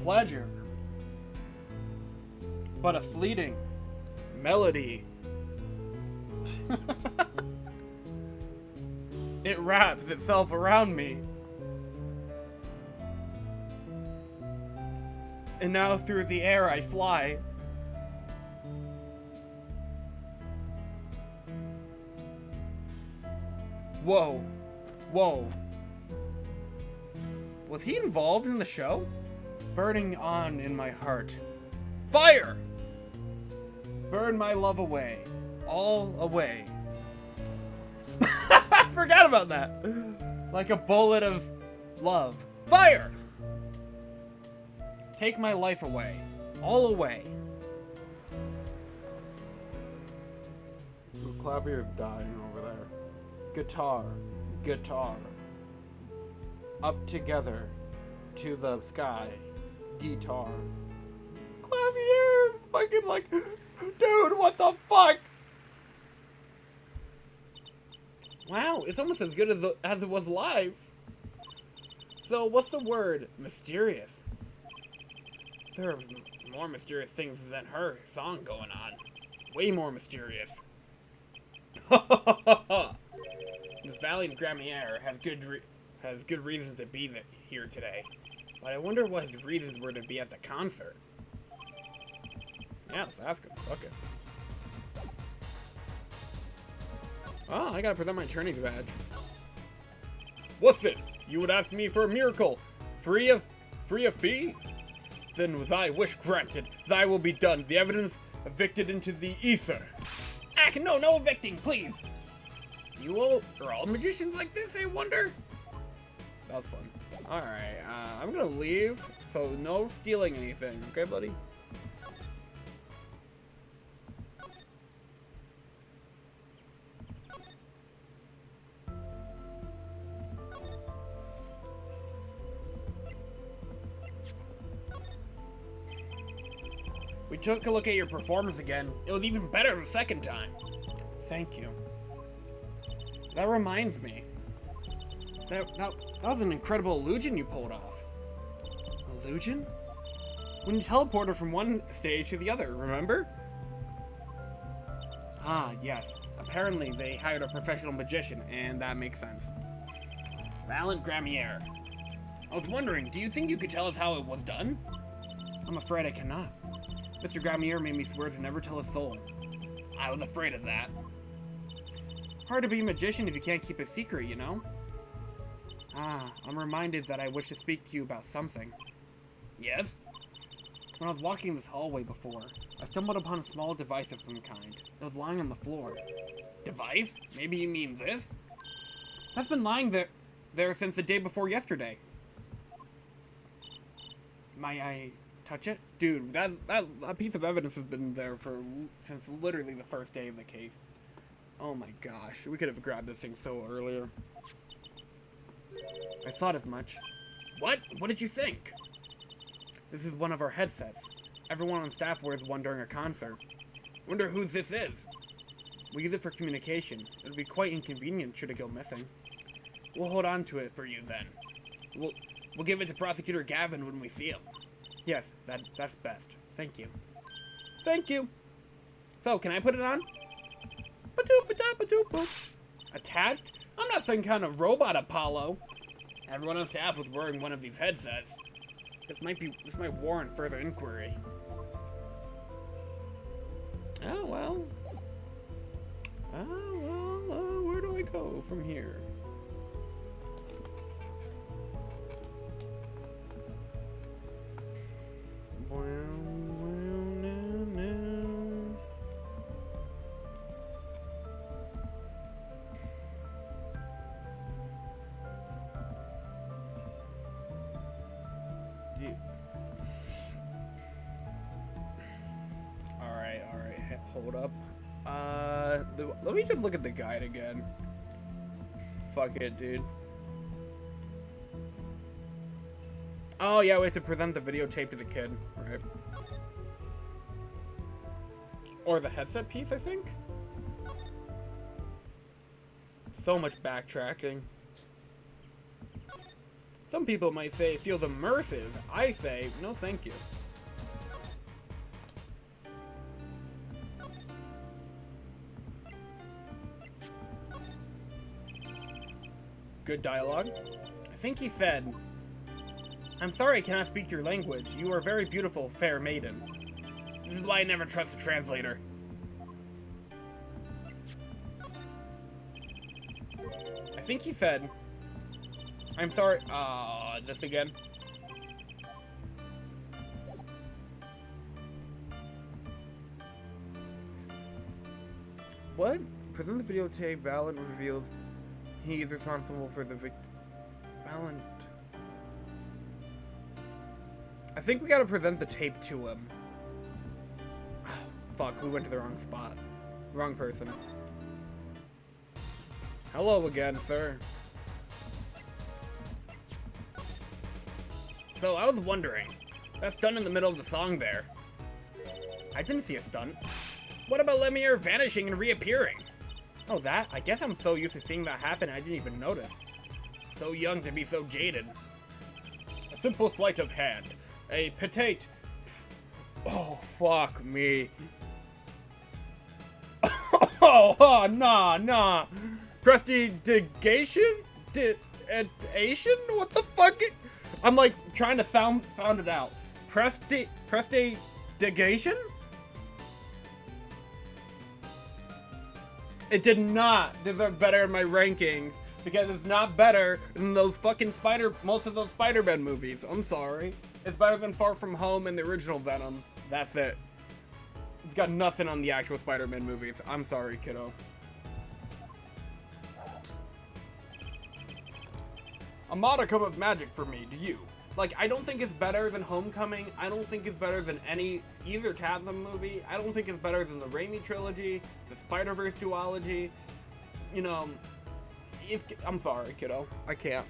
Pleasure, but a fleeting melody. It wraps itself around me. And now through the air I fly. Whoa. Whoa. Was he involved in the show? Burning on in my heart. Fire! Burn my love away. All away. I forgot about that. Like a bullet of love. Fire! Take my life away. All away. The Clavier's dying over there. Guitar. Guitar. Up together. To the sky. Guitar. Clavier's fucking like, dude, what the fuck? Wow, it's almost as good as it was live. So, what's the word? Mysterious. There are more mysterious things than her song going on. Way more mysterious. This valiant Gramier has good reasons to be here today. But I wonder what his reasons were to be at the concert. Yeah, let's ask him. Fuck it. Oh, I gotta present my attorney's badge. What's this? You would ask me for a miracle, free of fee? Then thy wish granted, thy will be done. The evidence evicted into the ether. No evicting, please. You all are all magicians like this, I wonder? That was fun. Alright, I'm gonna leave, so no stealing anything, okay, buddy? We took a look at your performance again. It was even better the second time. Thank you. That reminds me. That was an incredible illusion you pulled off. Illusion? When you teleported from one stage to the other, remember? Ah, yes. Apparently they hired a professional magician, and that makes sense. Valiant Gramier. I was wondering, do you think you could tell us how it was done? I'm afraid I cannot. Mr. Gramier made me swear to never tell a soul. I was afraid of that. Hard to be a magician if you can't keep a secret, you know? Ah, I'm reminded that I wish to speak to you about something. Yes? When I was walking this hallway before, I stumbled upon a small device of some kind. It was lying on the floor. Device? Maybe you mean this? That's been lying there since the day before yesterday. May I touch it? Dude, that piece of evidence has been there since literally the first day of the case. Oh my gosh, we could have grabbed this thing so earlier. I thought as much. What? What did you think? This is one of our headsets. Everyone on staff wears one during a concert. Wonder whose this is. We use it for communication. It would be quite inconvenient should it go missing. We'll hold on to it for you then. We'll give it to Prosecutor Gavin when we see him. Yes, that's best. Thank you. Thank you. So, can I put it on? Ba-doop-ba-da-ba-doop-boop. Attached? I'm not some kind of robot, Apollo. Everyone on staff was wearing one of these headsets. This might warrant further inquiry. Oh well. Where do I go from here? Well, Let me just look at the guide again. Fuck it, dude. Oh, yeah, we have to present the videotape to the kid, right? Or the headset piece, I think? So much backtracking. Some people might say it feels immersive. I say, no thank you. Good dialogue. I think he said, "I'm sorry I cannot speak your language. You are very beautiful, fair maiden. This is why I never trust a translator." I think he said, "I'm sorry." This again. What? Present the videotape. Valent reveals he is responsible for the Valent. I think we gotta present the tape to him. Oh, fuck, we went to the wrong spot. Wrong person. Hello again, sir. So, I was wondering, that stunt in the middle of the song there. I didn't see a stunt. What about Lemire vanishing and reappearing? Oh, that? I guess I'm so used to seeing that happen I didn't even notice. So young to be so jaded. A simple sleight of hand. A petite... Oh, fuck me. Nah. Prestidigation? Diation? What the fuck? I'm like trying to sound it out. Prestidigation? It did not deserve better in my rankings because it's not better than those fucking most of those Spider-Man movies. I'm sorry. It's better than Far From Home and the original Venom. That's it. It's got nothing on the actual Spider-Man movies. I'm sorry, kiddo. A modicum of magic for me, do you? Like, I don't think it's better than Homecoming. I don't think it's better than either Chasm movie. I don't think it's better than the Raimi trilogy, the Spider-Verse duology. You know, I'm sorry, kiddo. I can't.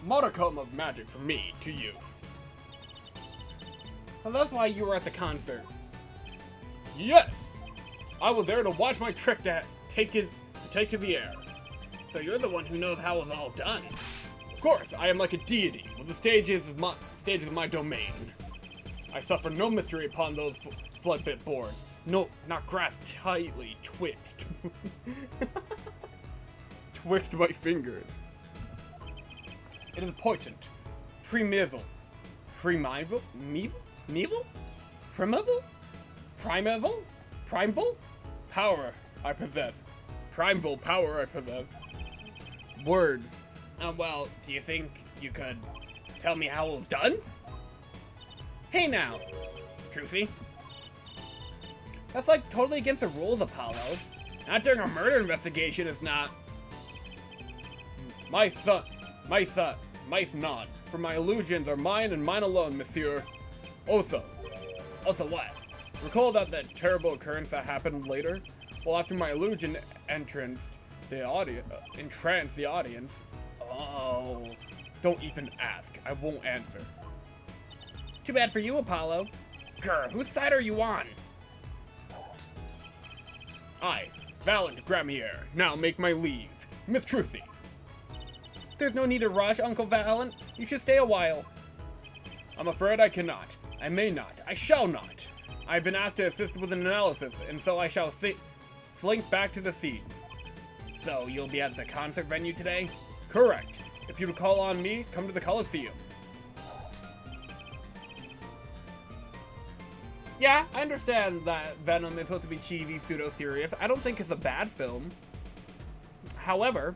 Modicum of magic from me to you. Well, that's why you were at the concert. Yes! I was there to watch my trick to take to the air. So you're the one who knows how it was all done. Of course, I am like a deity, but the stage is my domain. I suffer no mystery upon those flood-bit boards. No, not grasped tightly, twixt. Twist my fingers. It is potent, primeval, meval, primeval, power I possess, primeval power I possess. Words. Well, do you think you could tell me how it was done? Hey now, Truthy. That's like totally against the rules, Apollo. Not during a murder investigation is not. Mice not. For my illusions are mine and mine alone, monsieur. Also what? Recall that terrible occurrence that happened later? Well, after my illusion entranced the audience. Oh, don't even ask. I won't answer. Too bad for you, Apollo. Grr, whose side are you on? I, Valent Gramier, now make my leave. Miss Truthy. There's no need to rush, Uncle Valent. You should stay a while. I'm afraid I cannot. I may not. I shall not. I've been asked to assist with an analysis, and so I shall slink back to the scene. So, you'll be at the concert venue today? Correct. If you call on me, come to the Coliseum. Yeah, I understand that Venom is supposed to be cheesy, pseudo-serious. I don't think it's a bad film. However,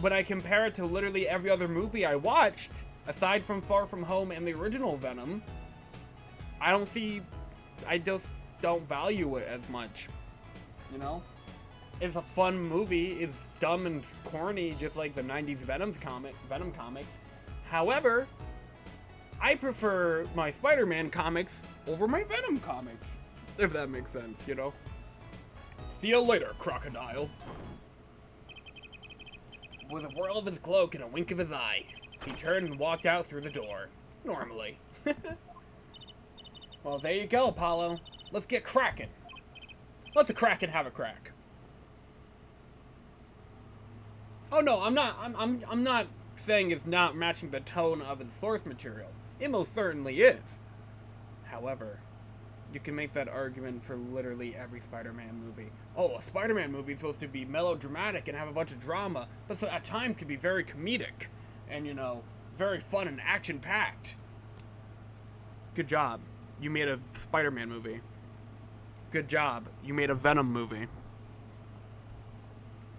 when I compare it to literally every other movie I watched, aside from Far From Home and the original Venom, I just don't value it as much. You know? It's a fun movie. It's dumb and corny, just like the 90s Venom comics. However, I prefer my Spider-Man comics over my Venom comics, if that makes sense, you know? See you later, crocodile. With a whirl of his cloak and a wink of his eye, he turned and walked out through the door. Normally. Well, there you go, Apollo. Let's get cracking. Let's a crack and have a crack. Oh no, I'm not saying it's not matching the tone of its source material. It most certainly is. However, you can make that argument for literally every Spider-Man movie. Oh, a Spider-Man movie is supposed to be melodramatic and have a bunch of drama, but at times can be very comedic and, you know, very fun and action-packed. Good job. You made a Spider-Man movie. Good job. You made a Venom movie.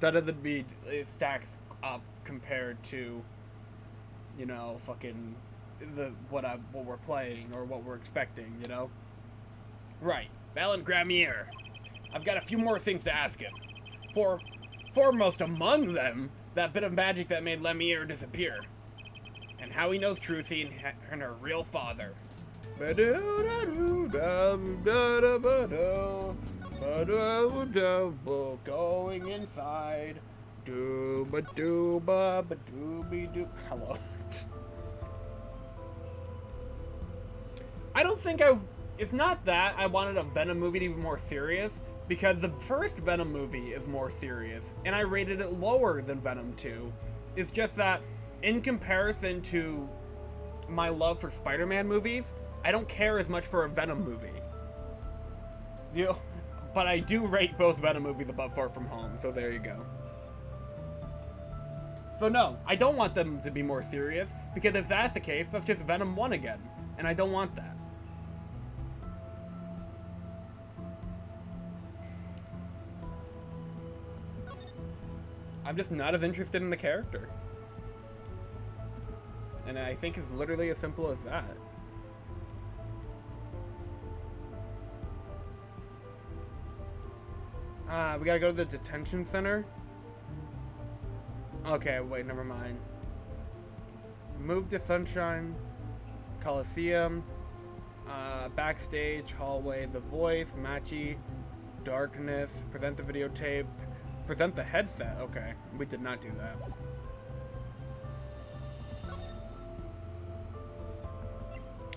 That doesn't mean it stacks up compared to, you know, fucking what we're playing or what we're expecting, you know? Right. Valen Gramier. I've got a few more things to ask him. Foremost among them, that bit of magic that made Lemire disappear. And how he knows Trucy and her real father. Going inside. Dooba dooba ba dooby doo. Hello. I don't think it's not that I wanted a Venom movie to be more serious, because the first Venom movie is more serious, and I rated it lower than Venom 2. It's just that, in comparison to my love for Spider-Man movies, I don't care as much for a Venom movie. You know, but I do rate both Venom movies above Far From Home, so there you go. So no, I don't want them to be more serious, because if that's the case, that's just Venom 1 again, and I don't want that. I'm just not as interested in the character. And I think it's literally as simple as that. We gotta go to the detention center. Okay, wait, never mind. Move to Sunshine, Coliseum, backstage, hallway, The Voice, Matchy, Darkness, present the videotape, present the headset. Okay, we did not do that.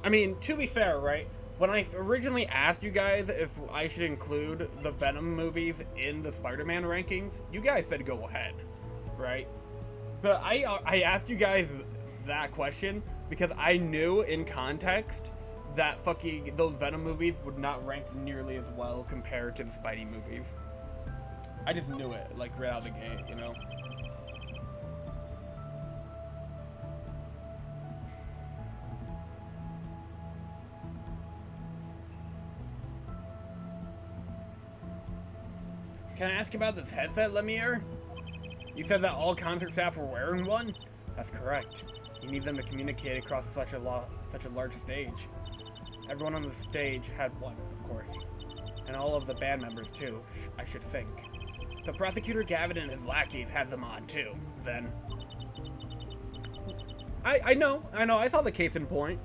I mean, to be fair, right? When I originally asked you guys if I should include the Venom movies in the Spider-Man rankings, you guys said go ahead, right? But I asked you guys that question because I knew in context that fucking those Venom movies would not rank nearly as well compared to the Spidey movies. I just knew it, like, right out of the gate, you know? Can I ask about this headset, Lemire? You said that all concert staff were wearing one? That's correct. You need them to communicate across such a large stage. Everyone on the stage had one, of course. And all of the band members, too, I should think. The prosecutor Gavin and his lackeys had them on, too, then. I know, I saw the case in point.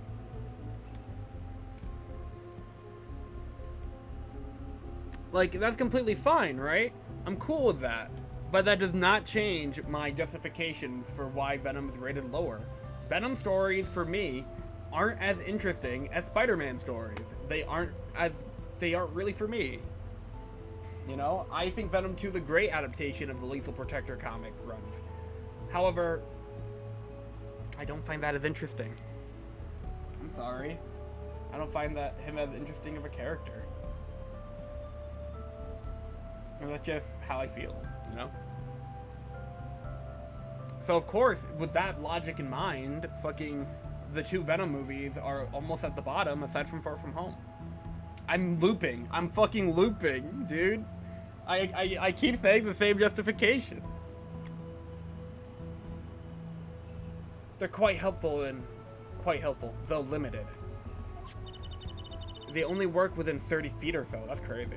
Like, that's completely fine, right? I'm cool with that. But that does not change my justifications for why Venom is rated lower. Venom stories, for me, aren't as interesting as Spider-Man stories. They aren't really for me. You know, I think Venom 2 is a great adaptation of the Lethal Protector comic runs. However, I don't find that as interesting. I'm sorry. I don't find him as interesting of a character. And that's just how I feel, you know? So of course, with that logic in mind, fucking the two Venom movies are almost at the bottom, aside from Far From Home. I'm looping. I'm fucking looping, dude. I keep saying the same justification. They're quite helpful, though limited. They only work within 30 feet or so. That's crazy.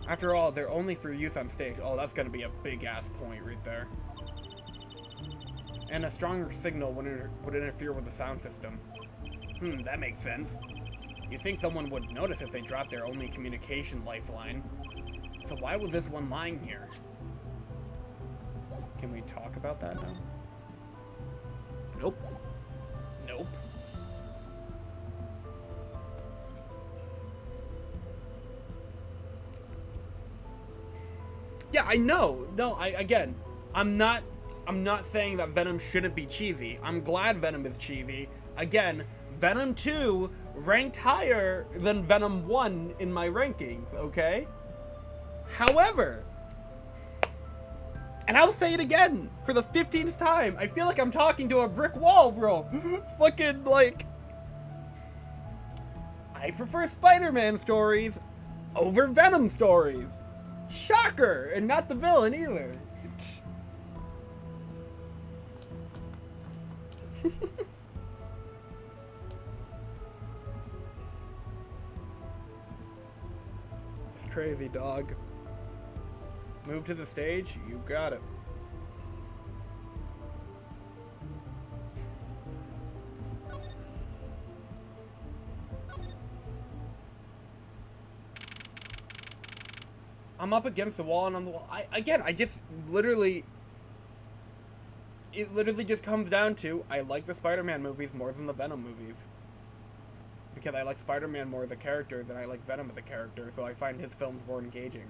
After all, they're only for use on stage. Oh, that's gonna be a big-ass point right there. And a stronger signal would interfere with the sound system. That makes sense. You'd think someone would notice if they dropped their only communication lifeline. So why was this one lying here? Can we talk about that now? Nope. Nope. Yeah, I know. No, again, I'm not saying that Venom shouldn't be cheesy. I'm glad Venom is cheesy. Again, Venom 2 ranked higher than Venom 1 in my rankings, okay? However, and I'll say it again for the 15th time, I feel like I'm talking to a brick wall, bro. Fucking, like, I prefer Spider-Man stories over Venom stories. Shocker! And not the villain either. It's crazy, dog. Move to the stage, you got it. I'm up against the wall and on the wall. I just literally... It literally just comes down to, I like the Spider-Man movies more than the Venom movies. Because I like Spider-Man more as a character than I like Venom as a character, so I find his films more engaging.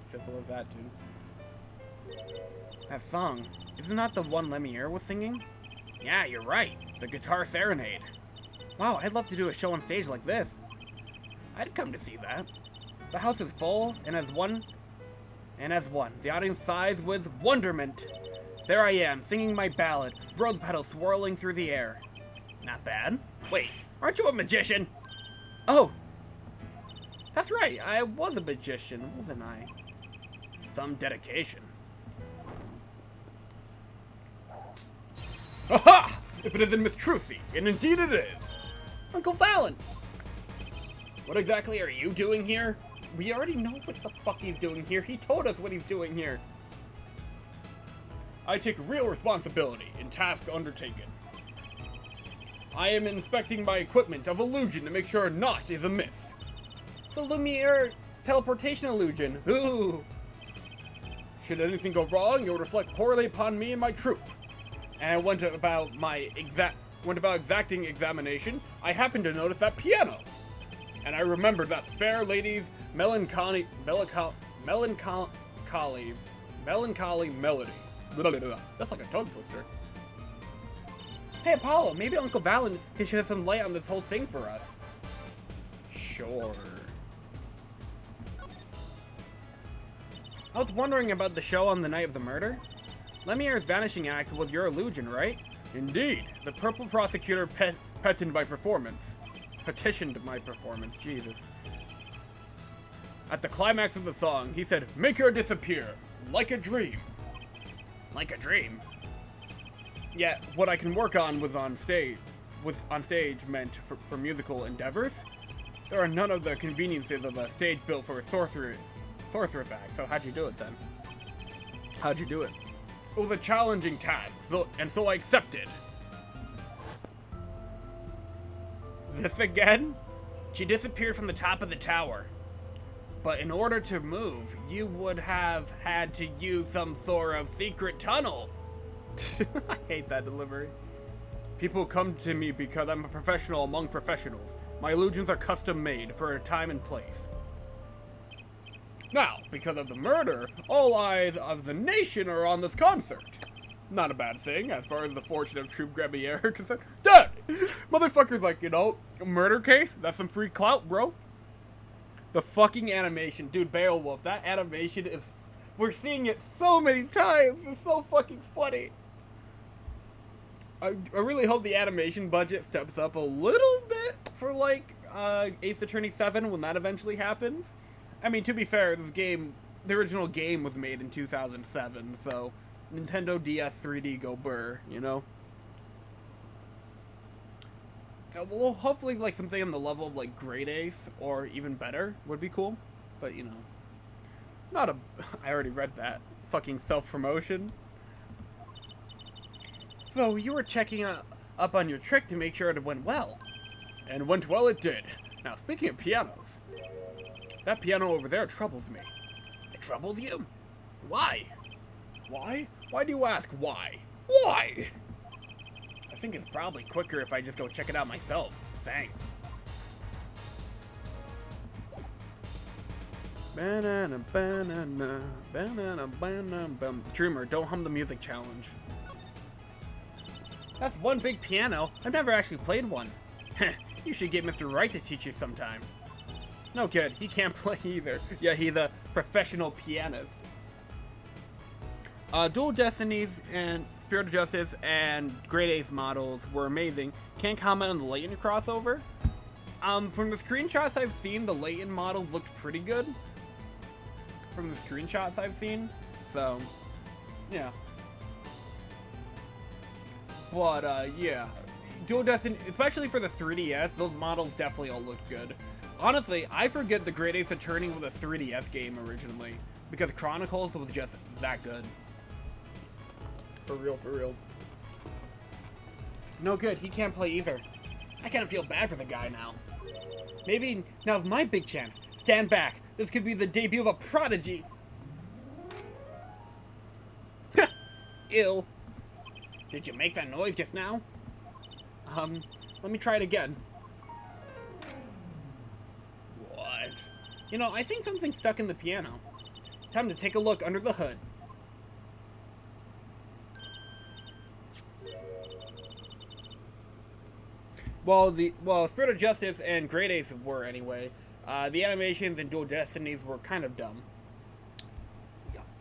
Simple as that, dude. That song, isn't that the one Lemire was singing? Yeah, you're right. The Guitar Serenade. Wow, I'd love to do a show on stage like this. I'd come to see that. The house is full, and as one, the audience sighs with wonderment. There I am, singing my ballad, rose petals swirling through the air. Not bad. Wait, aren't you a magician? Oh, that's right, I was a magician, wasn't I? Some dedication. Aha! If it isn't Miss Trucy, and indeed it is. Uncle Fallon! What exactly are you doing here? We already know what the fuck he's doing here. He told us what he's doing here. I take real responsibility in task undertaken. I am inspecting my equipment of illusion to make sure naught is amiss. The Lumiere teleportation illusion. Ooh. Should anything go wrong, it will reflect poorly upon me and my troop. And I went about exacting examination. I happened to notice that piano. And I remembered that fair lady's melancholy melody. That's like a tongue twister. Hey Apollo, maybe Uncle Valen can shed some light on this whole thing for us. Sure. I was wondering about the show on the night of the murder. Lemiere's vanishing act was your illusion, right? Indeed. The purple prosecutor petitioned my performance, Jesus. At the climax of the song, he said, "Make her disappear, like a dream." Like a dream? Yeah, what I can work on was on stage meant for musical endeavors. There are none of the conveniences of a stage built for a sorceress act, so how'd you do it then? How'd you do it? It was a challenging task, so I accepted. This again? She disappeared from the top of the tower. But in order to move, you would have had to use some sort of secret tunnel. I hate that delivery. People come to me because I'm a professional among professionals. My illusions are custom made for a time and place. Now, because of the murder, all eyes of the nation are on this concert. Not a bad thing, as far as the fortune of Troop Grabbier are concerned. Dad! Motherfucker's like, a murder case? That's some free clout, bro. The fucking animation. Dude, Beowulf, that animation is... We're seeing it so many times. It's so fucking funny. I really hope the animation budget steps up a little bit for, like, Ace Attorney 7 when that eventually happens. I mean, to be fair, the original game was made in 2007, so Nintendo DS 3D go burr, you know? Well, hopefully, like, something on the level of, like, Great Ace, or even better, would be cool. But, you know, I already read that. Fucking self-promotion. So, you were checking up on your trick to make sure it went well. And went well it did. Now, speaking of pianos, That piano over there troubles me. It troubles you? Why? Why? Why do you ask why? Why? I think it's probably quicker if I just go check it out myself. Thanks. Banana, banana, banana, banana, bam. Dreamer, don't hum the music challenge. That's one big piano. I've never actually played one. You should get Mr. Wright to teach you sometime. No good, he can't play either. Yeah, he's a professional pianist. Dual Destinies and Spirit of Justice and Great Ace models were amazing. Can't comment on the Layton crossover. From the screenshots I've seen, the Layton models looked pretty good. From the screenshots I've seen. So, yeah. But, yeah. Dual Destiny, especially for the 3DS, those models definitely all looked good. Honestly, I forget the Great Ace Attorney was a 3DS game originally, because Chronicles was just that good. For real, for real. No good, he can't play either. I kind of feel bad for the guy now. Maybe now's my big chance. Stand back, this could be the debut of a prodigy. Ew. Did you make that noise just now? Let me try it again. What? You know, I think something's stuck in the piano. Time to take a look under the hood. Well, Spirit of Justice and Great Ace were anyway. The animations in Dual Destinies were kind of dumb.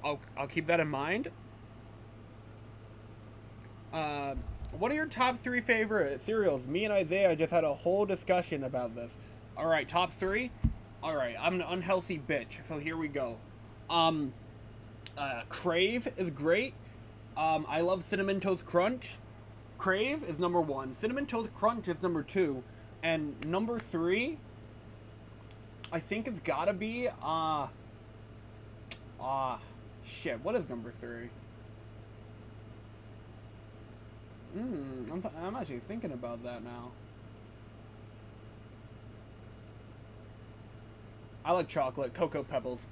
I'll keep that in mind. What are your top 3 favorite cereals? Me and Isaiah just had a whole discussion about this. Alright, top 3? Alright, I'm an unhealthy bitch, so here we go. Crave is great. I love Cinnamon Toast Crunch. Crave is number 1. Cinnamon Toast Crunch is number 2. And number 3, I think it's gotta be, shit, what is number 3? I'm actually thinking about that now. I like chocolate, Cocoa Pebbles.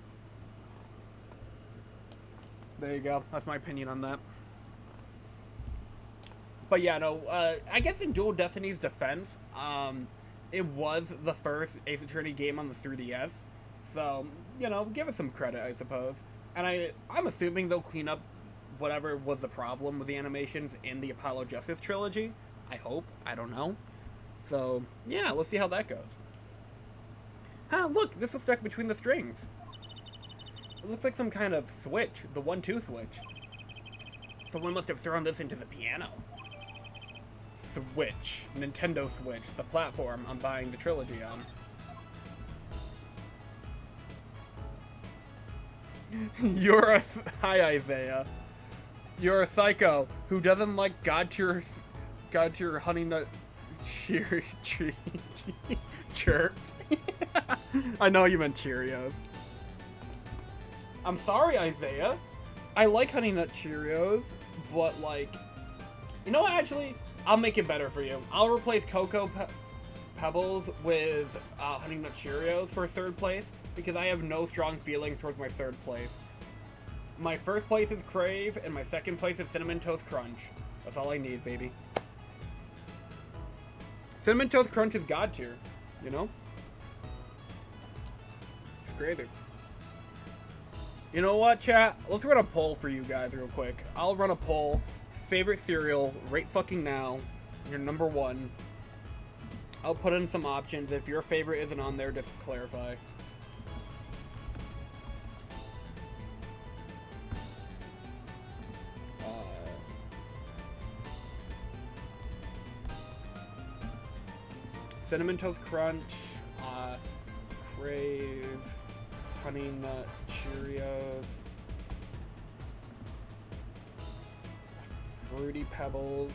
There you go. That's my opinion on that. But yeah, no, I guess in Dual Destiny's defense, it was the first Ace Attorney game on the 3DS. So, you know, give it some credit, I suppose. And I'm assuming they'll clean up whatever was the problem with the animations in the Apollo Justice trilogy. I hope. I don't know. So, yeah, let's see how that goes. Look, this was stuck between the strings. It looks like some kind of switch, the 1-2 switch. Someone must have thrown this into the piano. Switch. Nintendo Switch, the platform I'm buying the trilogy on. Hi, Isaiah. You're a psycho who doesn't like God tier honey nut chirps. I know you meant Cheerios. I'm sorry, Isaiah. I like Honey Nut Cheerios, but like, you know what, actually, I'll make it better for you. I'll replace Cocoa Pebbles with Honey Nut Cheerios for 3rd place, because I have no strong feelings towards my 3rd place. My 1st place is Crave, and my 2nd place is Cinnamon Toast Crunch. That's all I need, baby. Cinnamon Toast Crunch is God tier, you know? It's crazy. You know what, chat? Let's run a poll for you guys real quick. I'll run a poll. Favorite cereal, right fucking now. Your number 1. I'll put in some options. If your favorite isn't on there, just clarify. Cinnamon Toast Crunch, Crave, Honey Nut Cheerios, Fruity Pebbles,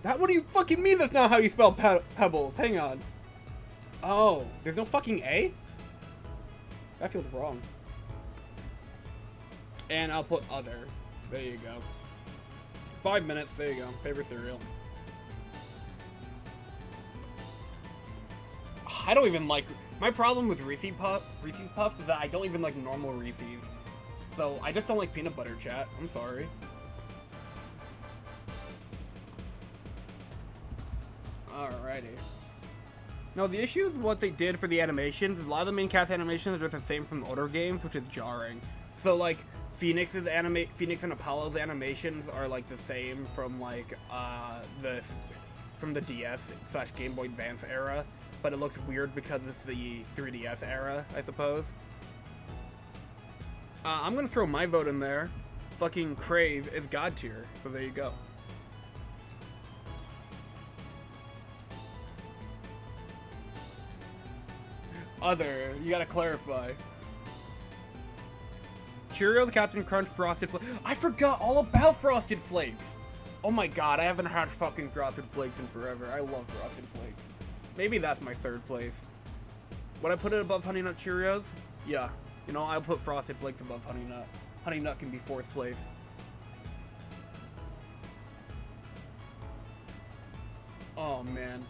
Pet. What do you fucking mean that's not how you spell Pebbles? Hang on. Oh, there's no fucking A? That feels wrong. And I'll put other. There you go. 5 minutes, there you go. Favorite cereal. I don't even like... My problem with Reese's Puffs is that I don't even like normal Reese's. So, I just don't like peanut butter, chat. I'm sorry. Alrighty. No, the issue with what they did for the animations is a lot of the main cast animations are the same from older games, which is jarring. So, like, Phoenix and Apollo's animations are, like, the same from, like, from the DS/Game Boy Advance era, but it looks weird because it's the 3DS era, I suppose. I'm gonna throw my vote in there. Fucking Crave is God tier, so there you go. Other, you gotta clarify. Cheerios, Captain Crunch, Frosted Flakes. I forgot all about Frosted Flakes! Oh my god, I haven't had fucking Frosted Flakes in forever. I love Frosted Flakes. Maybe that's my third place. Would I put it above Honey Nut Cheerios? Yeah. You know, I'll put Frosted Flakes above Honey Nut. Honey Nut can be fourth place. Oh man.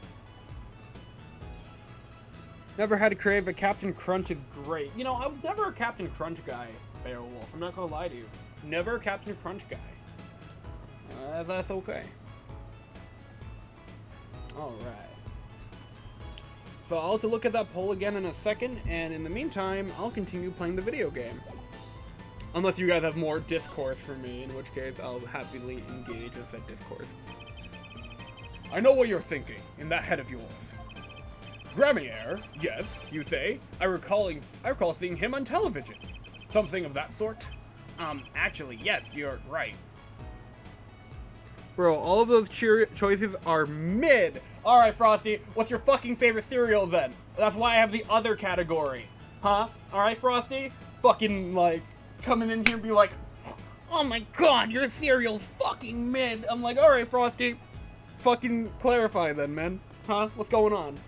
Never had a Crave, but Captain Crunch is great. You know, I was never a Captain Crunch guy, Beowulf. I'm not gonna lie to you. Never a Captain Crunch guy. That's okay. Alright. So I'll have to look at that poll again in a second, and in the meantime, I'll continue playing the video game. Unless you guys have more discourse for me, in which case I'll happily engage with that discourse. I know what you're thinking, in that head of yours. Gramier, yes, you say. I recall seeing him on television. Something of that sort? Actually, yes, you're right. Bro, all of those choices are mid. Alright, Frosty, what's your fucking favorite cereal then? That's why I have the other category. Huh? Alright, Frosty? Fucking, like, coming in here and be like, oh my god, your cereal's fucking mid. I'm like, alright, Frosty. Fucking clarify then, man. Huh? What's going on?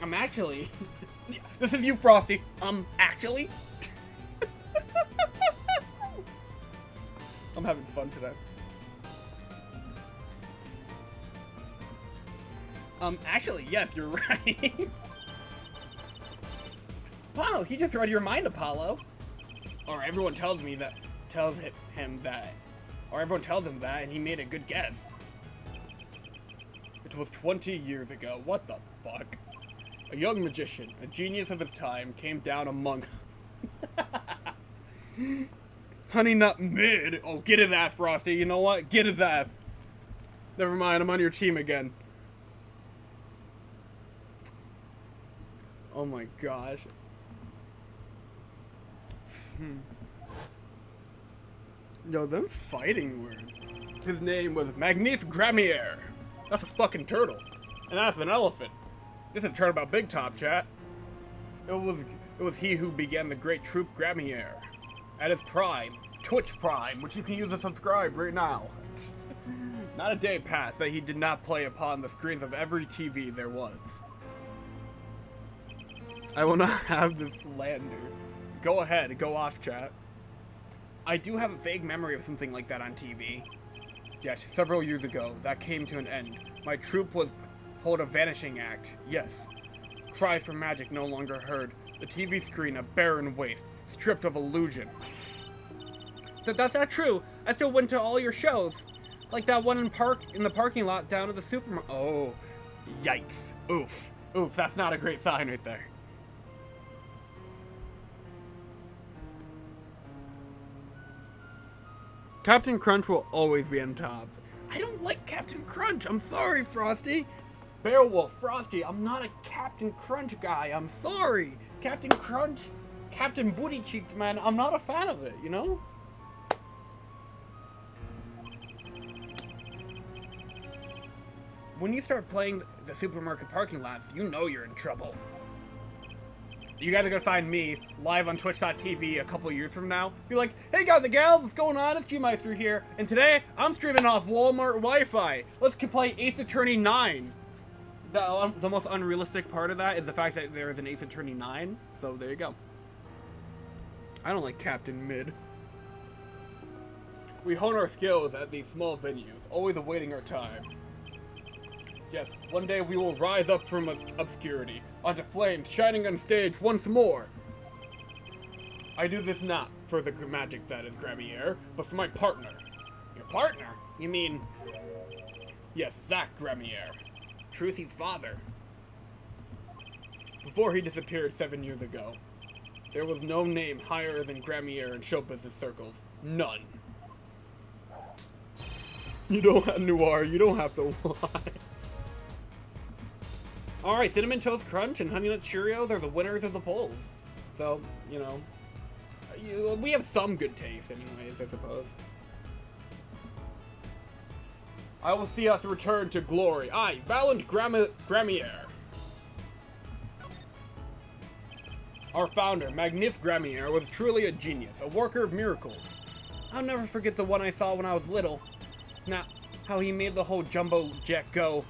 I'm actually... This is you, Frosty. Actually? I'm having fun today. Actually, yes, you're right. Wow, he just read your mind, Apollo. Or everyone tells him that, or everyone tells him that, and he made a good guess. It was 20 years ago. What the fuck? A young magician, a genius of his time, came down among... Honey Nut mid. Oh, get his ass, Frosty. You know what? Get his ass. Never mind, I'm on your team again. Oh my gosh. Yo, them fighting words. His name was Magnif Gramier. That's a fucking turtle. And that's an elephant. This is a turn about Big Top, chat. It was he who began the great troupe Gramier. At his prime, Twitch Prime, which you can use to subscribe right now. Not a day passed that he did not play upon the screens of every TV there was. I will not have this slander. Go ahead, go off, chat. I do have a vague memory of something like that on TV. Yes, several years ago, that came to an end. My troupe was pulled a vanishing act, yes. Cries for magic no longer heard. The TV screen a barren waste, stripped of illusion. That's not true. I still went to all your shows. Like that one in the parking lot down at the supermarket. Oh, yikes. Oof. Oof, that's not a great sign right there. Captain Crunch will always be on top. I don't like Captain Crunch. I'm sorry, Frosty. Beowulf, Frosty, I'm not a Captain Crunch guy. I'm sorry. Captain Crunch, Captain Booty Cheeks, man, I'm not a fan of it, you know? When you start playing the supermarket parking lots, you know you're in trouble. You guys are gonna find me live on Twitch.tv a couple years from now. Be like, hey guys and gals, what's going on? It's G-Meister here, and today I'm streaming off Walmart Wi-Fi. Let's play Ace Attorney 9. The most unrealistic part of that is the fact that there is an Ace Attorney 9, so there you go. I don't like Captain Mid. We hone our skills at these small venues, always awaiting our time. Yes, one day we will rise up from obscurity, onto flames shining on stage once more. I do this not for the magic that is Gramier, but for my partner. Your partner? You mean... Yes, Zach Gramier. Truthy's father. Before he disappeared 7 years ago, there was no name higher than Gramier in show business circles. None. You don't have Noir, you don't have to lie. Alright, Cinnamon Toast Crunch and Honey Nut Cheerios are the winners of the polls. So, you know, we have some good taste anyways, I suppose. I will see us return to glory. I, Valiant Gramier. Our founder, Magnif Gramier, was truly a genius, a worker of miracles. I'll never forget the one I saw when I was little. Now, how he made the whole jumbo jet go.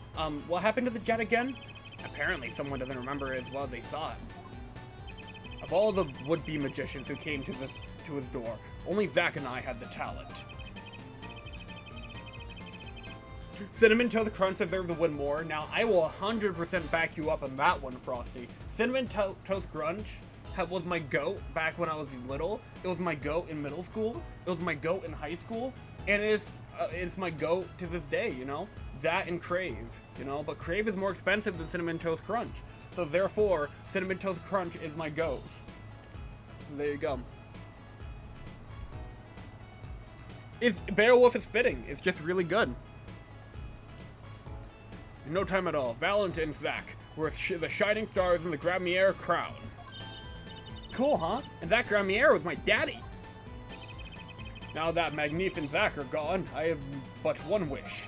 What happened to the jet again? Apparently someone doesn't remember it as well as they saw it. Of all the would-be magicians who came to his door, only Zach and I had the talent. Cinnamon Toast Crunch deserves to win more. Now, I will 100% back you up on that one, Frosty. Cinnamon Toast Crunch was my GOAT back when I was little. It was my GOAT in middle school. It was my GOAT in high school. And it's my GOAT to this day, you know? That and Crave, you know? But Crave is more expensive than Cinnamon Toast Crunch. So therefore, Cinnamon Toast Crunch is my GOAT. So there you go. Beowulf is spitting. It's just really good. In no time at all, Valent and Zach were the shining stars in the Gramier crown. Cool, huh? And Zach Gramier was my daddy. Now that Magnif and Zach are gone, I have but one wish.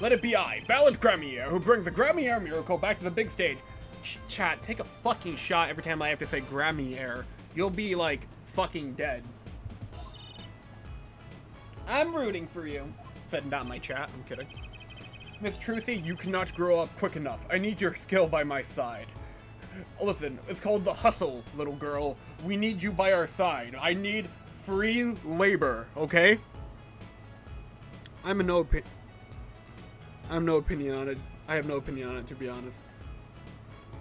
Let it be I, Valent Gramier, who brings the Gramier miracle back to the big stage. Chat, take a fucking shot every time I have to say Gramier. You'll be, like, fucking dead. I'm rooting for you. Said not my chat, I'm kidding. Miss Truthy, you cannot grow up quick enough. I need your skill by my side. Listen, it's called the hustle, little girl. We need you by our side. I need free labor, okay? I have no opinion on it. I have no opinion on it, to be honest.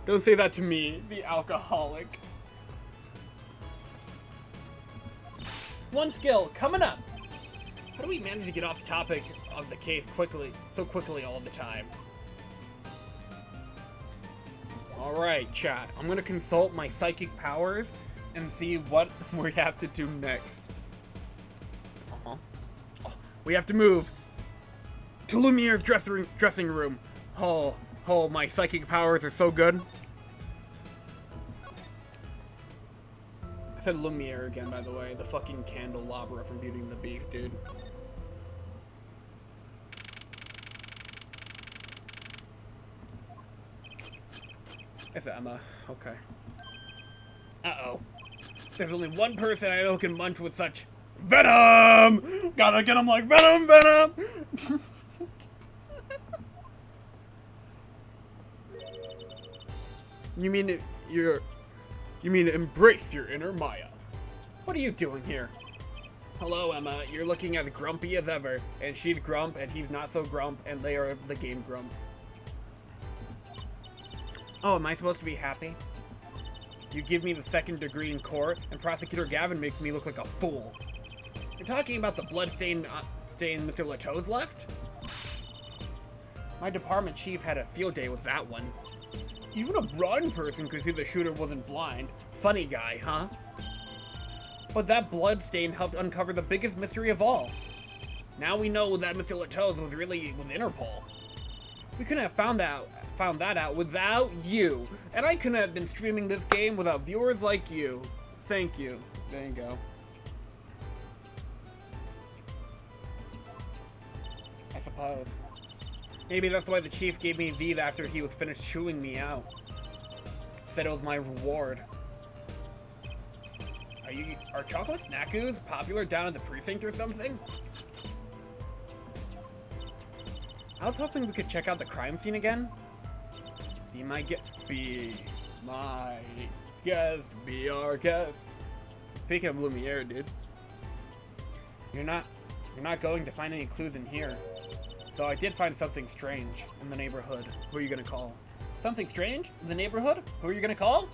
Don't say that to me, the alcoholic. One skill, coming up. How do we manage to get off the topic of the case so quickly all the time? Alright, chat. I'm gonna consult my psychic powers and see what we have to do next. Oh, we have to move to Lumiere's dressing room. Oh, my psychic powers are so good. I said Lumiere again, by the way. The fucking candelabra from Beauty and the Beast, dude. It's Emma. Okay. Uh-oh. There's only one person I know who can munch with such venom! Gotta get him like venom, venom! You mean embrace your inner Maya. What are you doing here? Hello, Emma. You're looking as grumpy as ever, and she's grump, and he's not so grump, and they are the game grumps. Oh, am I supposed to be happy? You give me the 2nd degree in court, and Prosecutor Gavin makes me look like a fool. You're talking about the blood-stained stain Mr. Lato's left? My department chief had a field day with that one. Even a blind person could see the shooter wasn't blind. Funny guy, huh? But that blood stain helped uncover the biggest mystery of all. Now we know that Mr. Lato's was really with Interpol. We couldn't have found that out without you. And I couldn't have been streaming this game without viewers like you. Thank you. There you go. I suppose. Maybe that's why the chief gave me V after he was finished chewing me out. Said it was my reward. Are chocolate snackoos popular down at the precinct or something? I was hoping we could check out the crime scene again. Be my guest. Be our guest. Speaking of Lumiere, dude. You're not going to find any clues in here. Though I did find something strange in the neighborhood. Who are you gonna call? Something strange in the neighborhood? Who are you gonna call?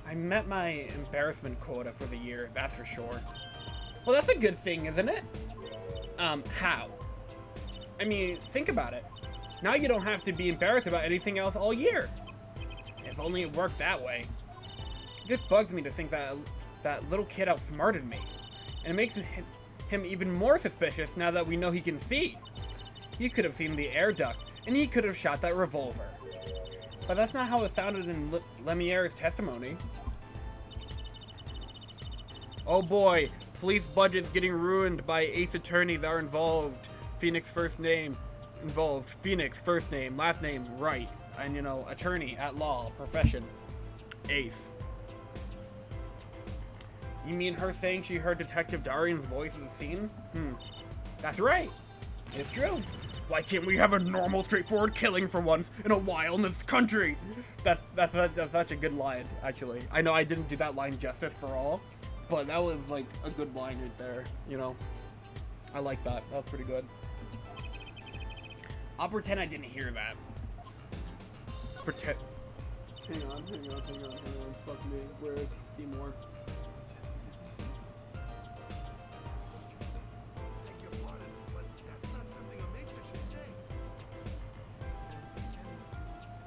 I met my embarrassment quota for the year, that's for sure. Well, that's a good thing, isn't it? How? I mean, think about it. Now you don't have to be embarrassed about anything else all year. If only it worked that way. It just bugs me to think that that little kid outsmarted me. And it makes him even more suspicious now that we know he can see. He could have seen the air duct, and he could have shot that revolver. But that's not how it sounded in Lemiere's testimony. Oh boy, police budget's getting ruined by ace attorneys are involved. Phoenix first name involved. Phoenix first name, last name Wright. And you know, attorney at law, profession. Ace. You mean her saying she heard Detective Darian's voice at the scene? That's right. It's true. Why can't we have a normal, straightforward killing for once in a while in this country? That's such a good line, actually. I know I didn't do that line justice for all, but that was like a good line right there, you know? I like that. That was pretty good. I'll pretend I didn't hear that. Pretend. Hang on. Fuck me. Where's Seymour?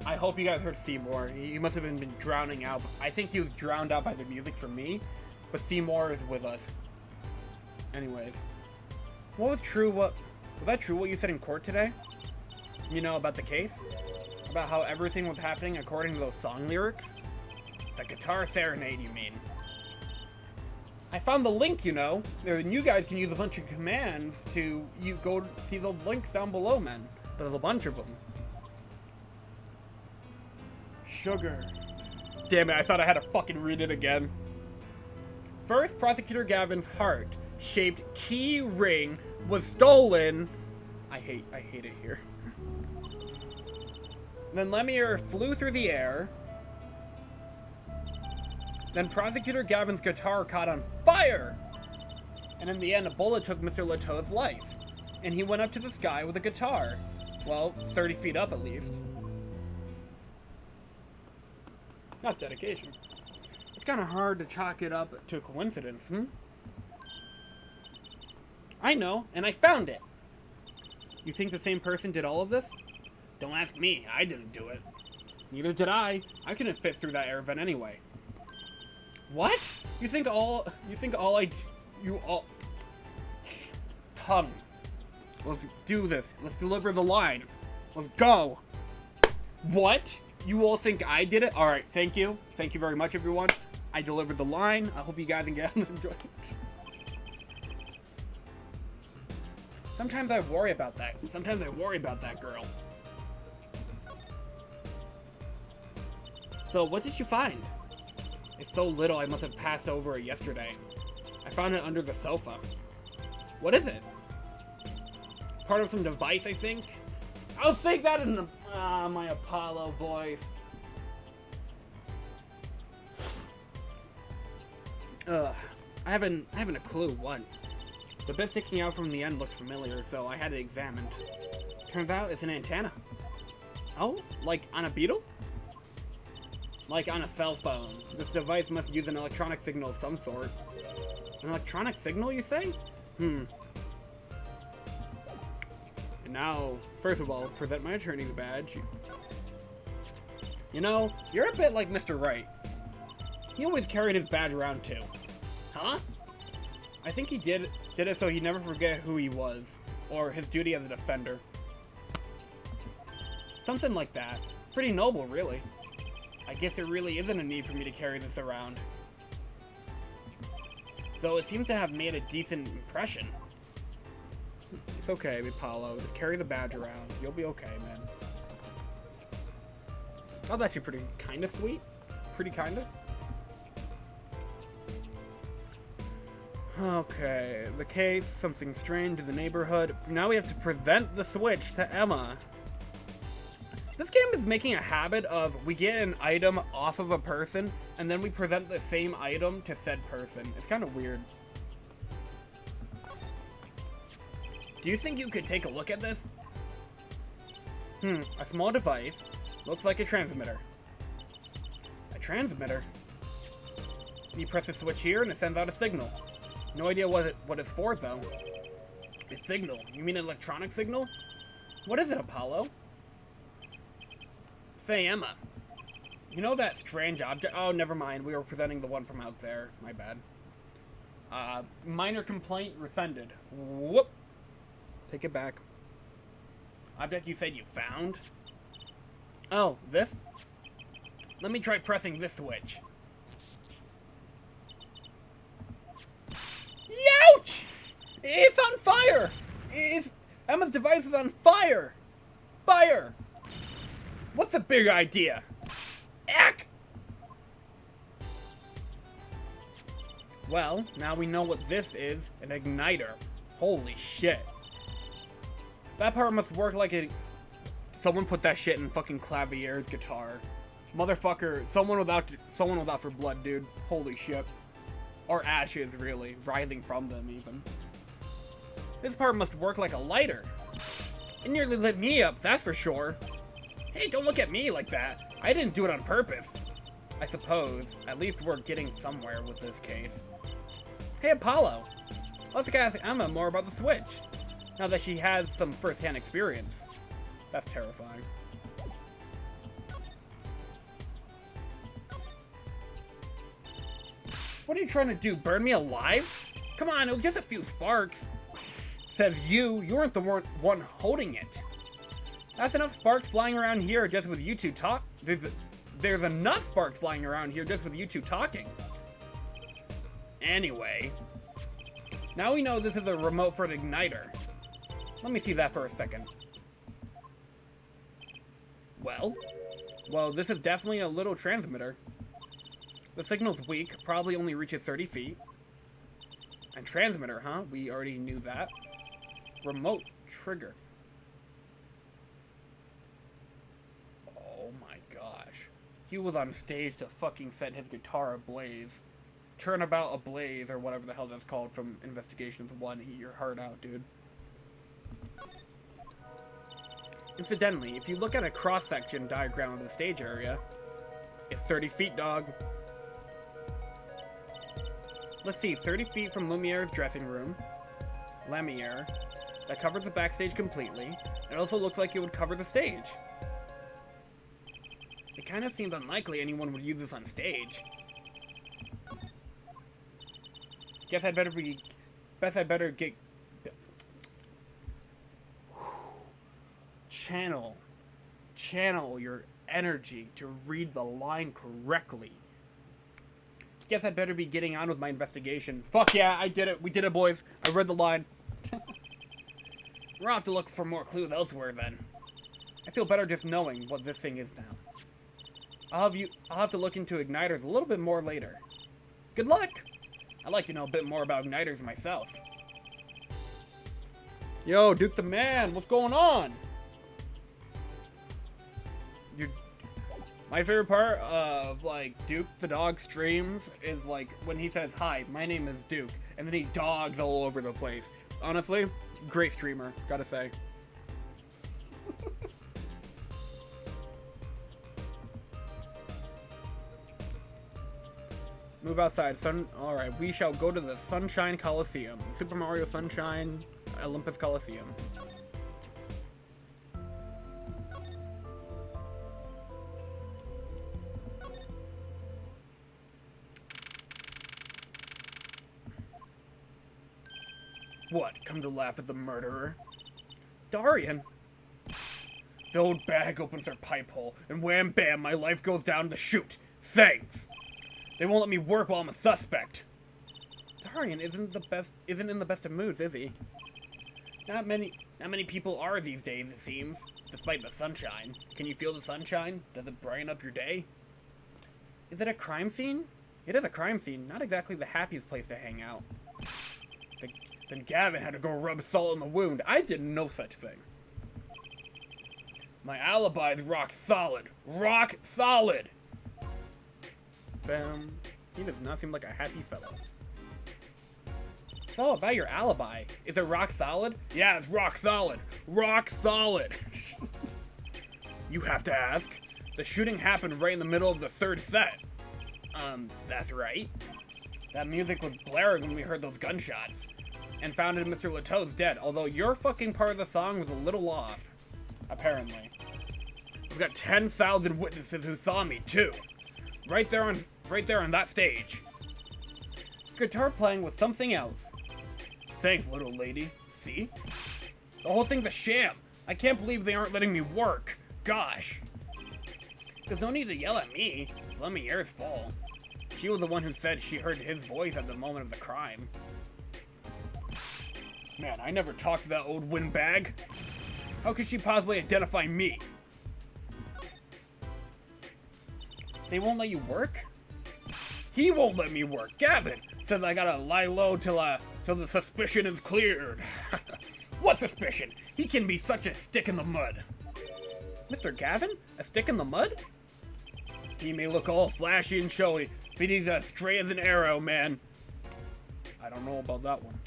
I hope you guys heard Seymour. He must have been drowning out. I think he was drowned out by the music for me, but Seymour is with us. Anyways, was that true what you said in court today? You know, about the case? About how everything was happening according to those song lyrics? The guitar serenade, you mean? I found the link, you know. And you guys can use a bunch of commands to go see those links down below, man. There's a bunch of them. Sugar. Damn it, I thought I had to fucking read it again. First, Prosecutor Gavin's heart-shaped key ring was stolen. I hate it here. Then Lemire flew through the air. Then Prosecutor Gavin's guitar caught on fire. And in the end, a bullet took Mr. Lato's life. And he went up to the sky with a guitar. Well, 30 feet up at least. That's dedication. It's kind of hard to chalk it up to a coincidence, I know, and I found it. You think the same person did all of this? Don't ask me, I didn't do it. Neither did I. I couldn't fit through that air vent anyway. What? Tongue. Let's do this. Let's deliver the line. Let's go. What? You all think I did it? Alright, thank you. Thank you very much, everyone. I delivered the line. I hope you guys and gals enjoy it. Sometimes I worry about that. Sometimes I worry about that girl. So, what did you find? It's so little I must have passed over it yesterday. I found it under the sofa. What is it? Part of some device, I think? I'll say that in my Apollo voice. I haven't a clue what. The bit sticking out from the end looks familiar, so I had it examined. Turns out it's an antenna. Oh, like on a Beetle? Like on a cell phone. This device must use an electronic signal of some sort. An electronic signal, you say? And now, first of all, present my attorney's badge. You know, you're a bit like Mr. Wright. He always carried his badge around too. Huh? I think he did it so he'd never forget who he was, or his duty as a defender. Something like that. Pretty noble, really. I guess there really isn't a need for me to carry this around. Though it seems to have made a decent impression. It's okay, Apollo. Just carry the badge around. You'll be okay, man. Oh, that's actually pretty kinda sweet. Pretty kinda. Okay, the case, something strange in the neighborhood. Now we have to present the switch to Emma. This game is making a habit of we get an item off of a person, and then we present the same item to said person. It's kind of weird. Do you think you could take a look at this? A small device. Looks like a transmitter. A transmitter? You press a switch here and it sends out a signal. No idea what it's for, though. A signal? You mean an electronic signal? What is it, Apollo? Say, Emma. You know that strange object? Oh, never mind. We were presenting the one from out there. My bad. Minor complaint rescinded. Whoop. Take it back. Object you said you found? Oh, this? Let me try pressing this switch. Youch! It's on fire! Emma's device is on fire! Fire! What's the big idea? Eck! Well, now we know what this is, an igniter. Holy shit. That part must work like a... Someone put that shit in fucking Clavier's guitar. Motherfucker, someone was out for blood, dude. Holy shit. Or ashes, really. Rising from them, even. This part must work like a lighter. It nearly lit me up, that's for sure. Hey, don't look at me like that. I didn't do it on purpose. I suppose. At least we're getting somewhere with this case. Hey, Apollo. Let's ask Emma more about the Switch. Now that she has some first-hand experience. That's terrifying. What are you trying to do? Burn me alive? Come on, it was just a few sparks. Says you weren't the one holding it. That's enough sparks flying around here just with you two talk. There's enough sparks flying around here just with you two talking. Anyway. Now we know this is a remote for an igniter. Let me see that for a second. Well, this is definitely a little transmitter. The signal's weak, probably only reaches 30 feet. And transmitter, huh? We already knew that. Remote trigger. Oh my gosh. He was on stage to fucking set his guitar ablaze. Turnabout ablaze, or whatever the hell that's called from Investigations 1. Eat your heart out, dude. Incidentally, if you look at a cross-section diagram of the stage area, it's 30 feet, dog. Let's see, 30 feet from Lumiere's dressing room. Lumiere. That covers the backstage completely. It also looks like it would cover the stage. It kind of seems unlikely anyone would use this on stage. Guess I'd better get... Channel your energy to read the line correctly. Guess I'd better be getting on with my investigation. Fuck yeah, I did it. We did it, boys. I read the line. We'll have to look for more clues elsewhere, then. I feel better just knowing what this thing is now. I'll have to look into igniters a little bit more later. Good luck! I'd like to know a bit more about igniters myself. Yo, Duke the Man, what's going on? My favorite part of, like, Duke the Dog streams is, like, when he says, "Hi, my name is Duke," and then he dogs all over the place. Honestly, great streamer, gotta say. Move outside, Alright, we shall go to the Sunshine Coliseum. Super Mario Sunshine Olympus Coliseum. What, come to laugh at the murderer? Darian! The old bag opens their pipe hole, and wham bam, my life goes down the chute. Thanks! They won't let me work while I'm a suspect. Darian isn't in the best of moods, is he? Not many people are these days, it seems. Despite the sunshine. Can you feel the sunshine? Does it brighten up your day? Is it a crime scene? It is a crime scene, not exactly the happiest place to hang out. Then Gavin had to go rub salt in the wound. I did no such thing. My alibi is rock solid. Rock solid! Bam. He does not seem like a happy fellow. It's all about your alibi. Is it rock solid? Yeah, it's rock solid. Rock solid! You have to ask. The shooting happened right in the middle of the third set. That's right. That music was blaring when we heard those gunshots. And found Mr. Leteau's dead, although your fucking part of the song was a little off. Apparently. We've got 10,000 witnesses who saw me, too. Right there on that stage. Guitar playing was something else. Thanks, little lady. See? The whole thing's a sham. I can't believe they aren't letting me work. Gosh. There's no need to yell at me. Let me ears fall. She was the one who said she heard his voice at the moment of the crime. Man, I never talked to that old windbag. How could she possibly identify me? They won't let you work? He won't let me work. Gavin says I gotta lie low till the suspicion is cleared. What suspicion? He can be such a stick in the mud. Mr. Gavin? A stick in the mud? He may look all flashy and showy, but he's as straight as an arrow, man. I don't know about that one.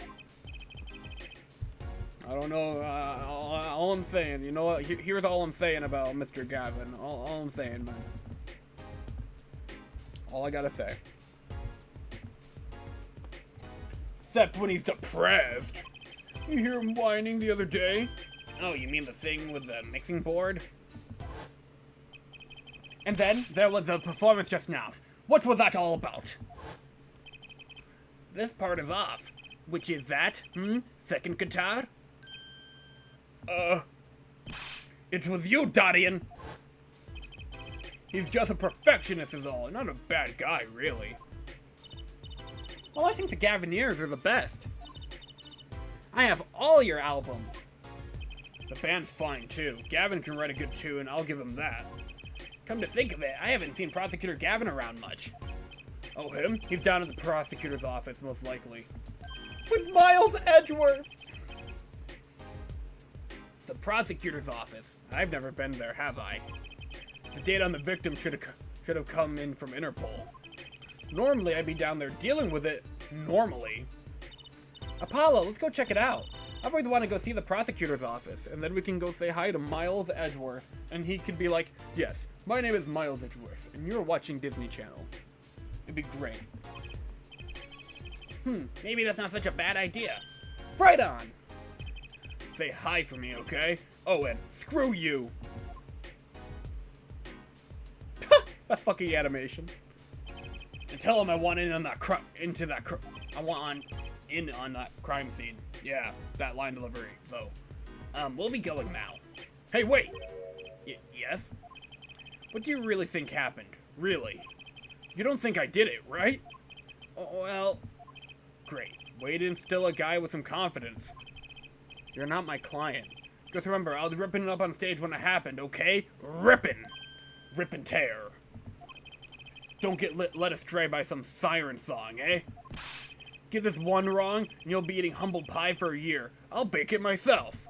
I don't know, all I'm saying, you know what, here's all I'm saying about Mr. Gavin, all I'm saying, man. All I gotta say. Except when he's depressed. You hear him whining the other day? Oh, you mean the thing with the mixing board? And then, there was a performance just now. What was that all about? This part is off. Which is that, Second guitar? It was you, Darian! He's just a perfectionist is all, not a bad guy, really. Well, I think the Gavineers are the best. I have all your albums. The band's fine, too. Gavin can write a good tune, I'll give him that. Come to think of it, I haven't seen Prosecutor Gavin around much. Oh, him? He's down at the prosecutor's office, most likely. With Miles Edgeworth! The prosecutor's office. I've never been there, have I? The data on the victim should have come in from Interpol. Normally, I'd be down there dealing with it. Normally. Apollo, let's go check it out. I always want to go see the prosecutor's office, and then we can go say hi to Miles Edgeworth, and he could be like, yes, my name is Miles Edgeworth, and you're watching Disney Channel. It'd be great. Maybe that's not such a bad idea. Right on! Say hi for me, okay? Oh, and screw you! That fucking animation. And tell him I want in on that on that crime scene. Yeah, that line delivery, though. We'll be going now. Hey, wait! Yes? What do you really think happened? Really? You don't think I did it, right? Oh, well... Great. Way to instill a guy with some confidence. You're not my client. Just remember, I was ripping it up on stage when it happened, okay? Rippin'! Rip and tear. Don't get led astray by some siren song, eh? Get this one wrong, and you'll be eating humble pie for a year. I'll bake it myself.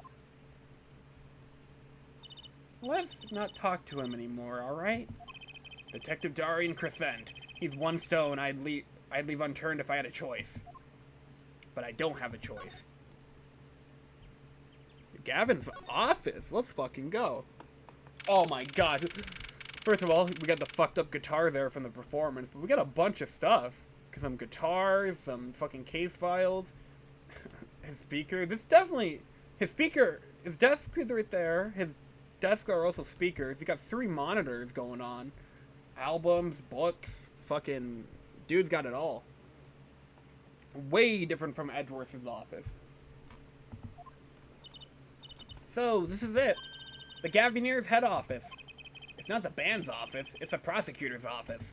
Let's not talk to him anymore, alright? Detective Darian Crescent. He's one stone I'd leave unturned if I had a choice. But I don't have a choice. Gavin's office. Let's fucking go. Oh my god. First of all, we got the fucked up guitar there from the performance, but we got a bunch of stuff. Some guitars, some fucking case files, his speaker. This definitely, his speaker, his desk is right there. His desks are also speakers. He got 3 monitors going on. Albums, books, fucking, dude's got it all. Way different from Edgeworth's office. So, this is it. The Gavineers' head office. It's not the band's office, it's the prosecutor's office.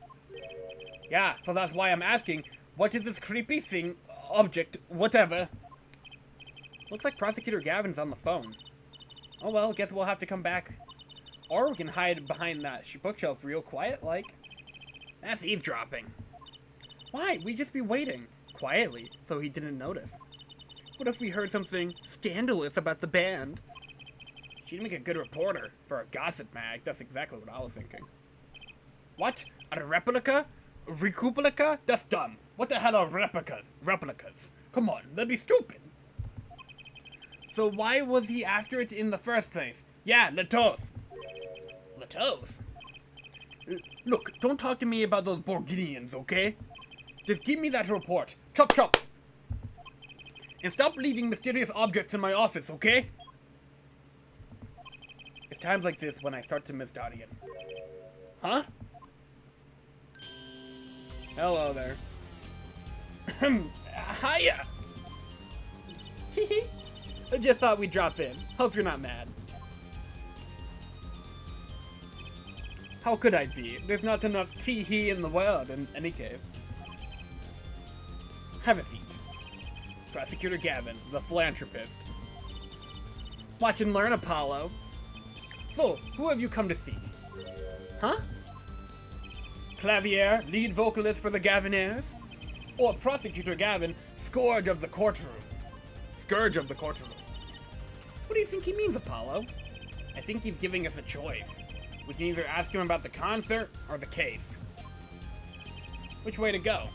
Yeah, so that's why I'm asking, what is this creepy thing, object, whatever? Looks like Prosecutor Gavin's on the phone. Oh well, guess we'll have to come back. Or we can hide behind that bookshelf real quiet, like. That's eavesdropping. Why? We'd just be waiting, quietly, so he didn't notice. What if we heard something scandalous about the band? She'd make a good reporter for a gossip mag. That's exactly what I was thinking. What? A replica? A recuplica? That's dumb. What the hell are replicas? Replicas. Come on, that'd be stupid. So why was he after it in the first place? Yeah, Latos. Latos? Look, don't talk to me about those Borginians, okay? Just give me that report. Chop chop. And stop leaving mysterious objects in my office, okay? It's times like this when I start to miss Dadian. Huh? Hello there. Hiya! I just thought we'd drop in. Hope you're not mad. How could I be? There's not enough tee-hee in the world in any case. Have a seat. Prosecutor Gavin, the philanthropist. Watch and learn, Apollo. So, who have you come to see? Huh? Clavier, lead vocalist for the Gavinaires? Or Prosecutor Gavin, scourge of the courtroom? Scourge of the courtroom. What do you think he means, Apollo? I think he's giving us a choice. We can either ask him about the concert or the case. Which way to go?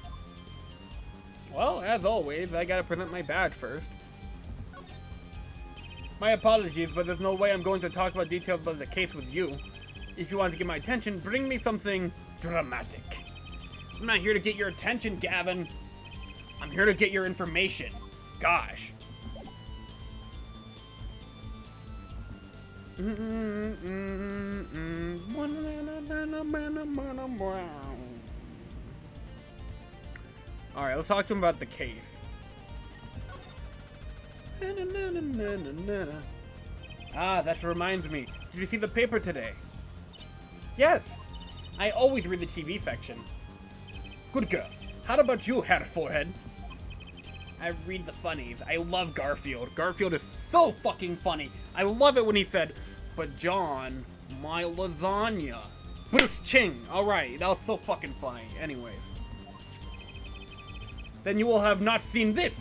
Well, as always, I gotta present my badge first. My apologies, but there's no way I'm going to talk about details about the case with you. If you want to get my attention, bring me something dramatic. I'm not here to get your attention, Gavin. I'm here to get your information. Gosh. Alright, let's talk to him about the case. Ah, that reminds me. Did you see the paper today? Yes. I always read the TV section. Good girl. How about you, Herr Forehead? I read the funnies. I love Garfield. Garfield is so fucking funny. I love it when he said, but John, my lasagna. Bruce Ching. Alright, that was so fucking funny. Anyways. Then you will have not seen this.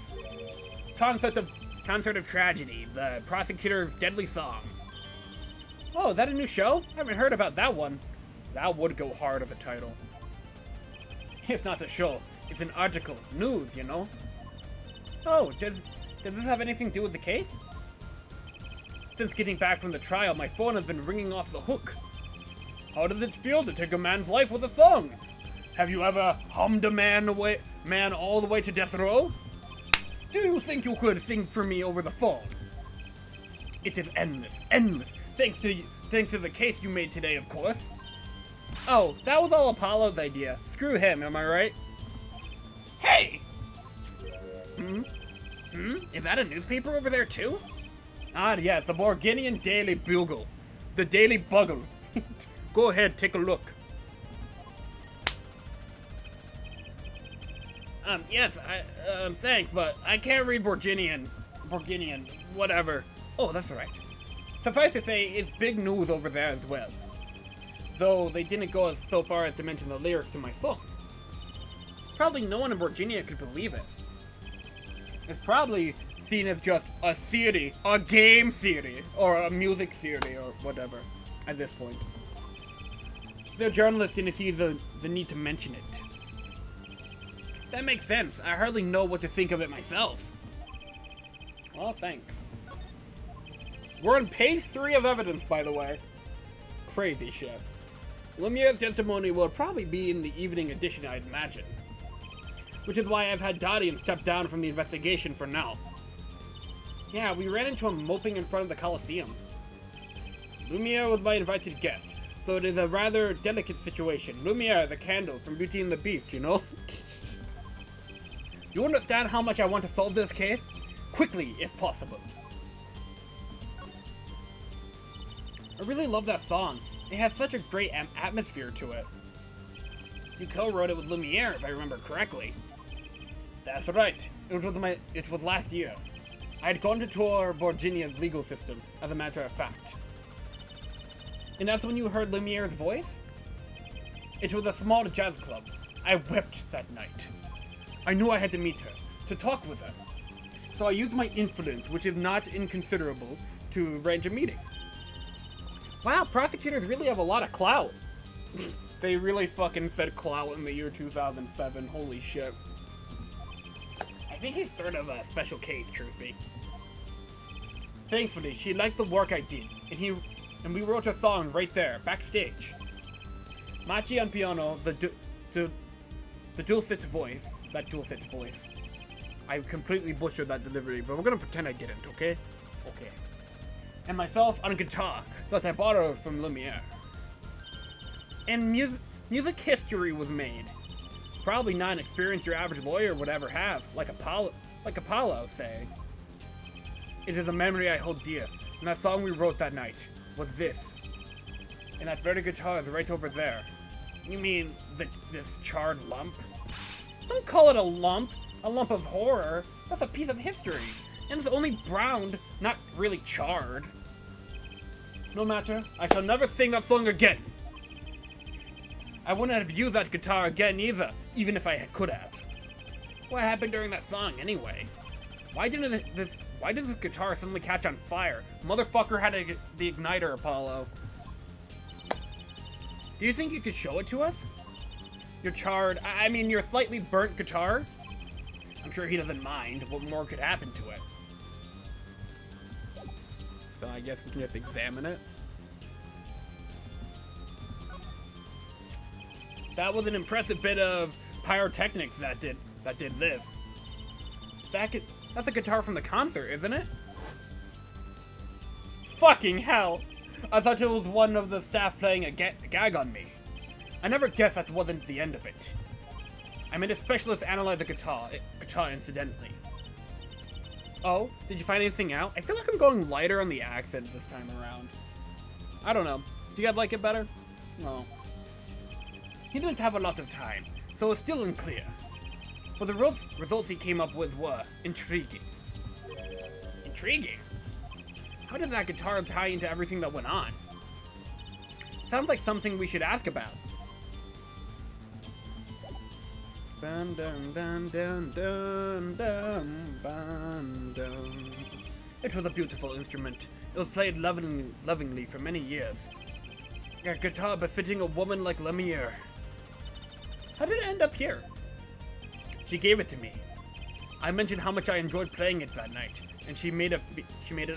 Concert of Tragedy, the prosecutor's deadly song. Oh, is that a new show? I haven't heard about that one. That would go hard as a title. It's not a show. It's an article. News, you know? Oh, does this have anything to do with the case? Since getting back from the trial, my phone has been ringing off the hook. How does it feel to take a man's life with a song? Have you ever hummed a man all the way to death row? Do you think you could sing for me over the phone? It is endless, endless. Thanks to the case you made today, of course. Oh, that was all Apollo's idea. Screw him, am I right? Hey! Is that a newspaper over there too? Ah, yes, the Borginian Daily Bugle. The Daily Bugle. Go ahead, take a look. Yes, thanks, but I can't read Borginian, whatever. Oh, that's right. Suffice to say, it's big news over there as well. Though they didn't go so far as to mention the lyrics to my song. Probably no one in Borginia could believe it. It's probably seen as just a theory, a game theory, or a music theory, or whatever, at this point. The journalist didn't see the need to mention it. That makes sense. I hardly know what to think of it myself. Well, thanks. We're on page 3 of evidence, by the way. Crazy shit. Lumiere's testimony will probably be in the evening edition, I'd imagine. Which is why I've had Dadian step down from the investigation for now. Yeah, we ran into him moping in front of the Coliseum. Lumiere was my invited guest, so it is a rather delicate situation. Lumiere, the candle from Beauty and the Beast, you know? You understand how much I want to solve this case? Quickly, if possible. I really love that song. It has such a great atmosphere to it. You co-wrote it with Lumiere, if I remember correctly. That's right. It was last year. I had gone to tour Borginia's legal system, as a matter of fact. And that's when you heard Lumiere's voice? It was a small jazz club. I wept that night. I knew I had to meet her, to talk with her. So I used my influence, which is not inconsiderable, to arrange a meeting. Wow, prosecutors really have a lot of clout. They really fucking said clout in the year 2007. Holy shit. I think he's sort of a special case, Trucy. Thankfully, she liked the work I did, and we wrote a song right there, backstage. Machi on piano, the dulcet voice, that dulcet voice. I completely butchered that delivery, but we're gonna pretend I didn't, okay? Okay. And myself on guitar that I borrowed from Lumiere. And music history was made. Probably not an experience your average lawyer would ever have, like Apollo, say. It is a memory I hold dear, and that song we wrote that night was this. And that very guitar is right over there. You mean this charred lump? Don't call it a lump of horror. That's a piece of history. And it's only browned, not really charred. No matter, I shall never sing that song again. I wouldn't have used that guitar again either, even if I could have. What happened during that song anyway? Why did this guitar suddenly catch on fire? Motherfucker had the igniter, Apollo. Do you think you could show it to us? Your charred, your slightly burnt guitar? I'm sure he doesn't mind. What more could happen to it? So I guess we can just examine it. That was an impressive bit of pyrotechnics that did this. That's a guitar from the concert, isn't it? Fucking hell! I thought it was one of the staff playing a gag on me. I never guessed that wasn't the end of it. I made a specialist analyze the guitar incidentally. Oh, did you find anything out? I feel like I'm going lighter on the accent this time around. I don't know. Do you guys like it better? No. He didn't have a lot of time, so it's still unclear. But the results he came up with were intriguing. Intriguing? How does that guitar tie into everything that went on? Sounds like something we should ask about. Dun, dun, dun, dun, dun, dun, dun, dun. It was a beautiful instrument. It was played lovingly for many years. A guitar befitting a woman like Lumiere. How did it end up here? She gave it to me. I mentioned how much I enjoyed playing it that night, and she made it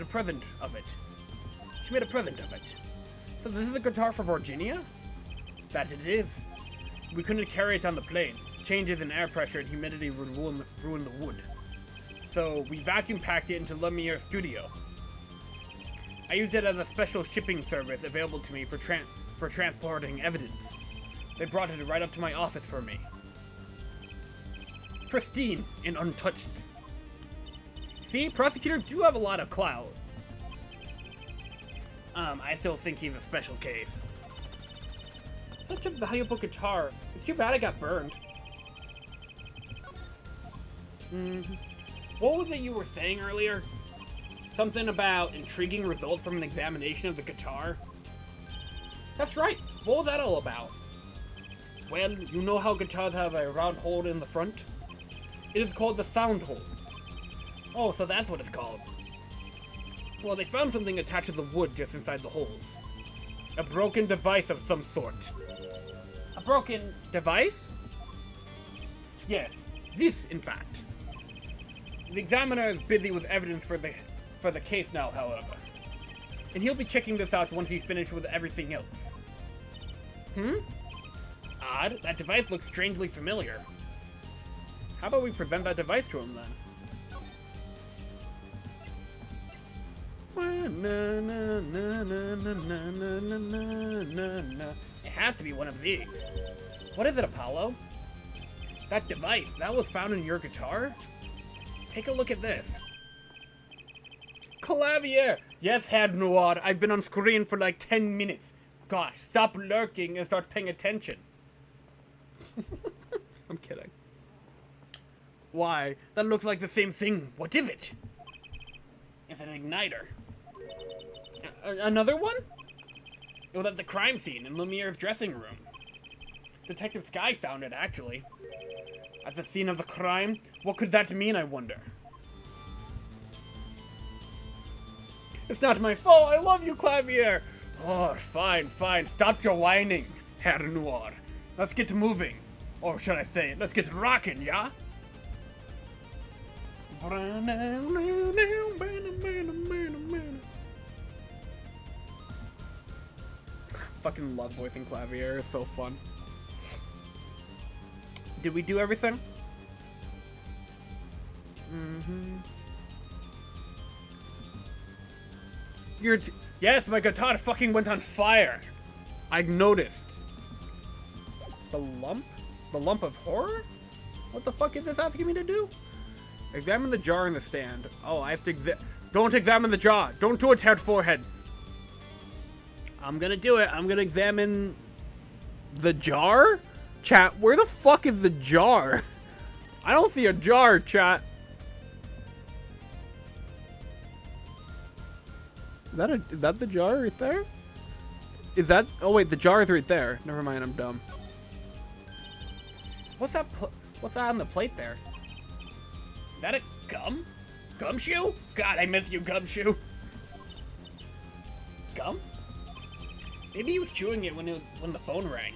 a present of it. She made a present of it. So this is a guitar for Virginia? That it is. We couldn't carry it on the plane. Changes in air pressure and humidity would ruin the wood. So we vacuum packed it into Lumiere's studio. I used it as a special shipping service available to me for transporting evidence. They brought it right up to my office for me. Pristine and untouched. See, prosecutors do have a lot of clout. I still think he's a special case. Such a valuable guitar. It's too bad it got burned. What was it you were saying earlier? Something about intriguing results from an examination of the guitar? That's right. What was that all about? Well, you know how guitars have a round hole in the front? It is called the sound hole. Oh, so that's what it's called. Well, they found something attached to the wood just inside the holes. A broken device of some sort. A broken device? Yes, this, in fact. The examiner is busy with evidence for the case now, however. And he'll be checking this out once he's finished with everything else. Odd, that device looks strangely familiar. How about we present that device to him then? It has to be one of these. What is it, Apollo? That device, that was found in your guitar? Take a look at this. Clavier! Yes, Herr Noir, I've been on screen for like 10 minutes. Gosh, stop lurking and start paying attention. I'm kidding. Why? That looks like the same thing. What is it? It's an igniter. Another one? It was at the crime scene in Lumiere's dressing room. Detective Sky found it, actually. At the scene of the crime? What could that mean, I wonder? It's not my fault. I love you, Clavier. Oh, fine, fine. Stop your whining, Herr Noir. Let's get moving. Or should I say, let's get rocking, yeah? Fucking love voicing Clavier. It's so fun. Did we do everything? Mm-hmm. Yes, my guitar fucking went on fire. I noticed. The lump? The lump of horror? What the fuck is this asking me to do? Examine the jar in the stand. Oh, I have to don't examine the jar. Don't do it, head forehead. I'm gonna do it. I'm gonna examine the jar? Chat, where the fuck is the jar? I don't see a jar, chat. Is that the jar right there? Is that... Oh, wait, the jar is right there. Never mind, I'm dumb. What's that on the plate there? Is that a gum? Gumshoe? God, I miss you, Gumshoe. Gum? Maybe he was chewing it when the phone rang.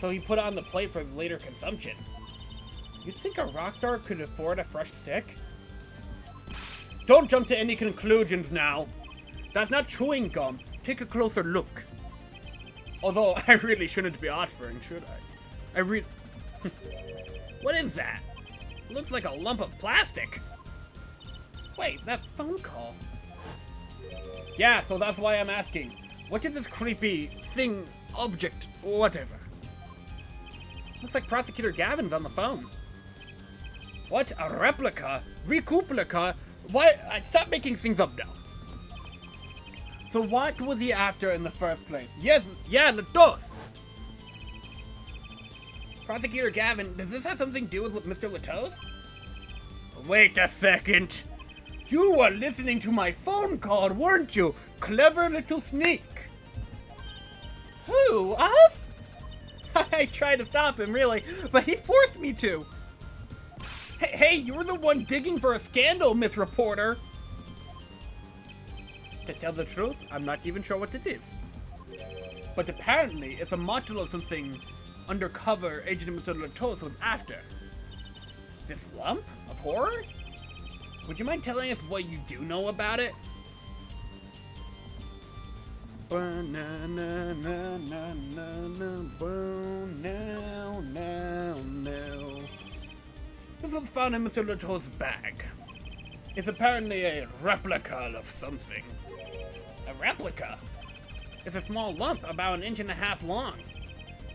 So he put it on the plate for later consumption. You think a rock star could afford a fresh stick? Don't jump to any conclusions now. That's not chewing gum. Take a closer look. Although, I really shouldn't be offering, should I? What is that? Looks like a lump of plastic. Wait, that phone call. Yeah, so that's why I'm asking. What is this creepy thing, object, whatever? Looks like Prosecutor Gavin's on the phone. What? A replica? Recuplica? What? Stop making things up now. So what was he after in the first place? Yes, yeah, Latos. Prosecutor Gavin, does this have something to do with Mr. Latos? Wait a second. You were listening to my phone call, weren't you? Clever little sneak. Who? Us? I tried to stop him, really, but he forced me to. Hey, you're the one digging for a scandal, Miss Reporter. To tell the truth, I'm not even sure what it is. But apparently, it's a module of something undercover Agent Mr. Latos was after. This lump of horror? Would you mind telling us what you do know about it? This was found in Mr. Latos' bag. It's apparently a replica of something. A replica? It's a small lump, about 1.5 inches long.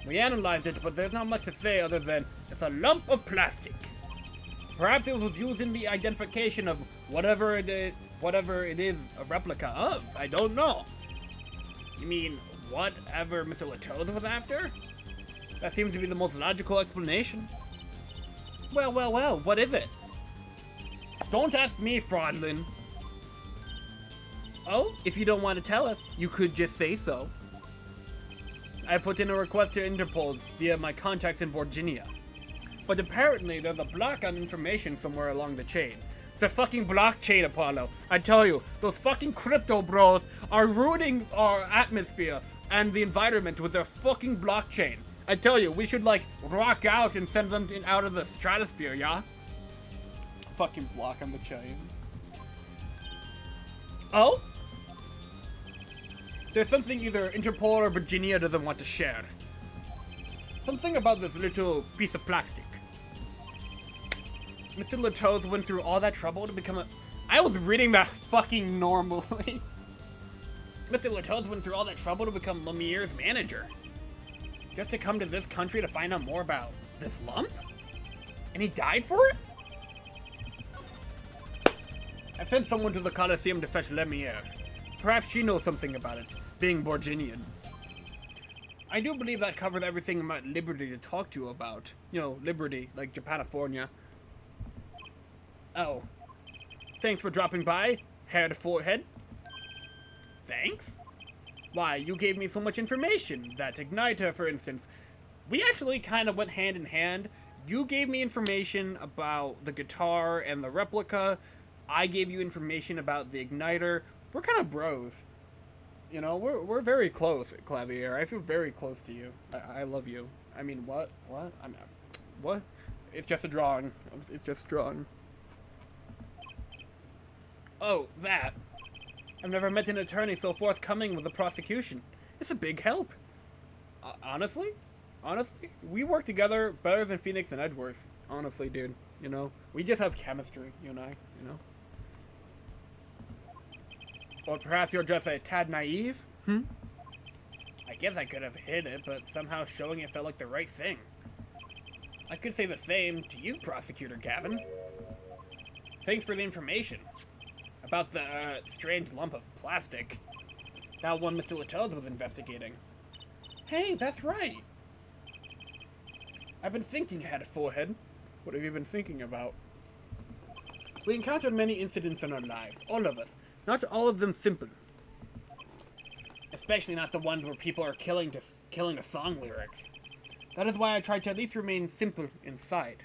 We analyzed it, but there's not much to say other than it's a lump of plastic. Perhaps it was used in the identification of whatever it is a replica of. I don't know. You mean whatever Mr. Latos was after? That seems to be the most logical explanation. Well, what is it? Don't ask me, Fraudlin. Oh, if you don't want to tell us, you could just say so. I put in a request to Interpol via my contacts in Virginia. But apparently there's a block on information somewhere along the chain. The fucking blockchain, Apollo. I tell you, those fucking crypto bros are ruining our atmosphere and the environment with their fucking blockchain. I tell you, we should, like, rock out and send them out of the stratosphere, yeah? Fucking block on the chain. Oh? There's something either Interpol or Virginia doesn't want to share. Something about this little piece of plastic. Mr. Latos went through all that trouble to become a... I was reading that fucking normally. Mr. Latos went through all that trouble to become Lemaire's manager. Just to come to this country to find out more about this lump? And he died for it? I've sent someone to the Coliseum to fetch Lemaitre. Perhaps she knows something about it, being Borginian. I do believe that covers everything about Liberty to talk to you about. You know, Liberty, like Japanifornia. Oh. Thanks for dropping by, Head Forehead. Thanks? Why, you gave me so much information. That igniter, for instance. We actually kind of went hand in hand. You gave me information about the guitar and the replica. I gave you information about the igniter. We're kind of bros. You know, we're very close, Clavier. I feel very close to you. I love you. I mean, what? What? What? It's just a drawing. It's just a drawing. Oh, that. I've never met an attorney so forthcoming with the prosecution. It's a big help. Honestly? Honestly? We work together better than Phoenix and Edgeworth. Honestly, dude. You know? We just have chemistry, you and I, you know? Or perhaps you're just a tad naive? I guess I could have hid it, but somehow showing it felt like the right thing. I could say the same to you, Prosecutor Gavin. Thanks for the information. About the strange lump of plastic. That one Mr. Latote was investigating. Hey, that's right. I've been thinking, Head of Forehead. What have you been thinking about? We encountered many incidents in our lives, all of us. Not all of them simple. Especially not the ones where people are killing the song lyrics. That is why I try to at least remain simple inside.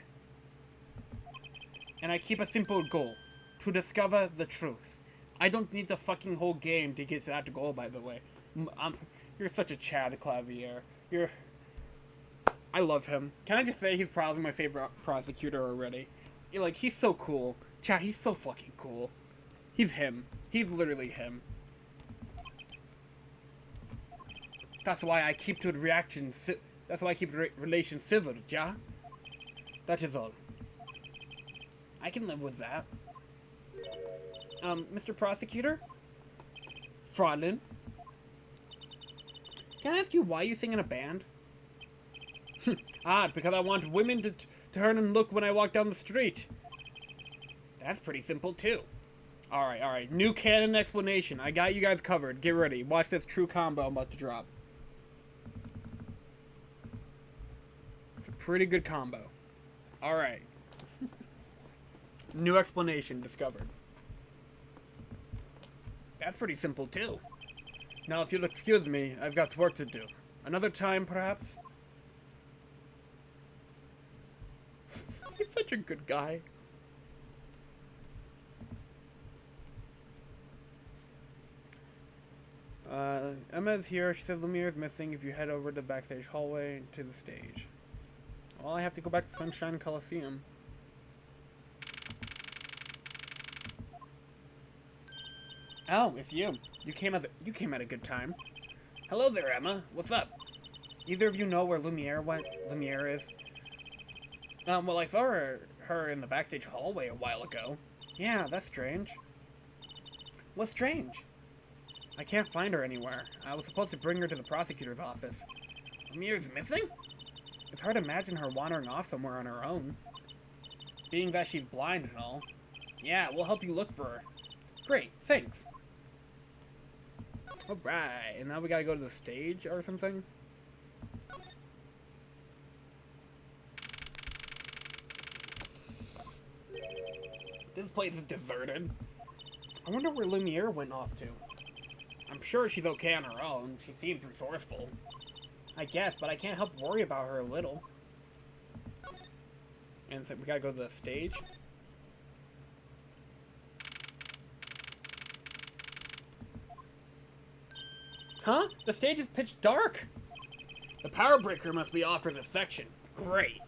And I keep a simple goal. To discover the truth. I don't need the fucking whole game to get to that goal, by the way. You're such a Chad, Clavier. I love him. Can I just say he's probably my favorite prosecutor already? Like, he's so cool. Chad, he's so fucking cool. He's him. He's literally him. That's why I keep to reaction. That's why I keep relation civil, yeah? That is all. I can live with that. Mr. Prosecutor? Fraudulent. Can I ask you why you sing in a band? Because I want women to turn and look when I walk down the street. That's pretty simple, too. Alright. New canon explanation. I got you guys covered. Get ready. Watch this true combo I'm about to drop. It's a pretty good combo. Alright. New explanation discovered. That's pretty simple, too. Now, if you'll excuse me, I've got work to do. Another time, perhaps? He's such a good guy. Emma's here. She says Lumiere's missing. If you head over to the backstage hallway to the stage. Well, I have to go back to Sunshine Coliseum. Oh, it's you. You came at a good time. Hello there, Emma. What's up? Either of you know where Lumiere is? Well, I saw her in the backstage hallway a while ago. Yeah, that's strange. What's strange? I can't find her anywhere. I was supposed to bring her to the prosecutor's office. Lumiere's missing? It's hard to imagine her wandering off somewhere on her own. Being that she's blind and all. Yeah, we'll help you look for her. Great, thanks. Alright, and now we gotta go to the stage or something? This place is deserted. I wonder where Lumiere went off to. I'm sure she's okay on her own. She seems resourceful. I guess, but I can't help worry about her a little. And so we gotta go to the stage. Huh? The stage is pitch dark! The power breaker must be off for this section. Great.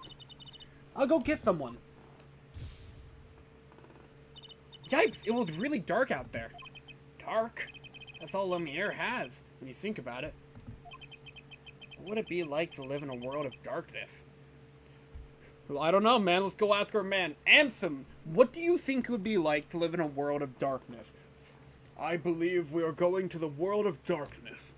I'll go get someone. Yikes, it was really dark out there. Dark? That's all Lumiere has, when you think about it. What would it be like to live in a world of darkness? Well, I don't know, man. Let's go ask our man, Ansem. What do you think it would be like to live in a world of darkness? I believe we are going to the world of darkness.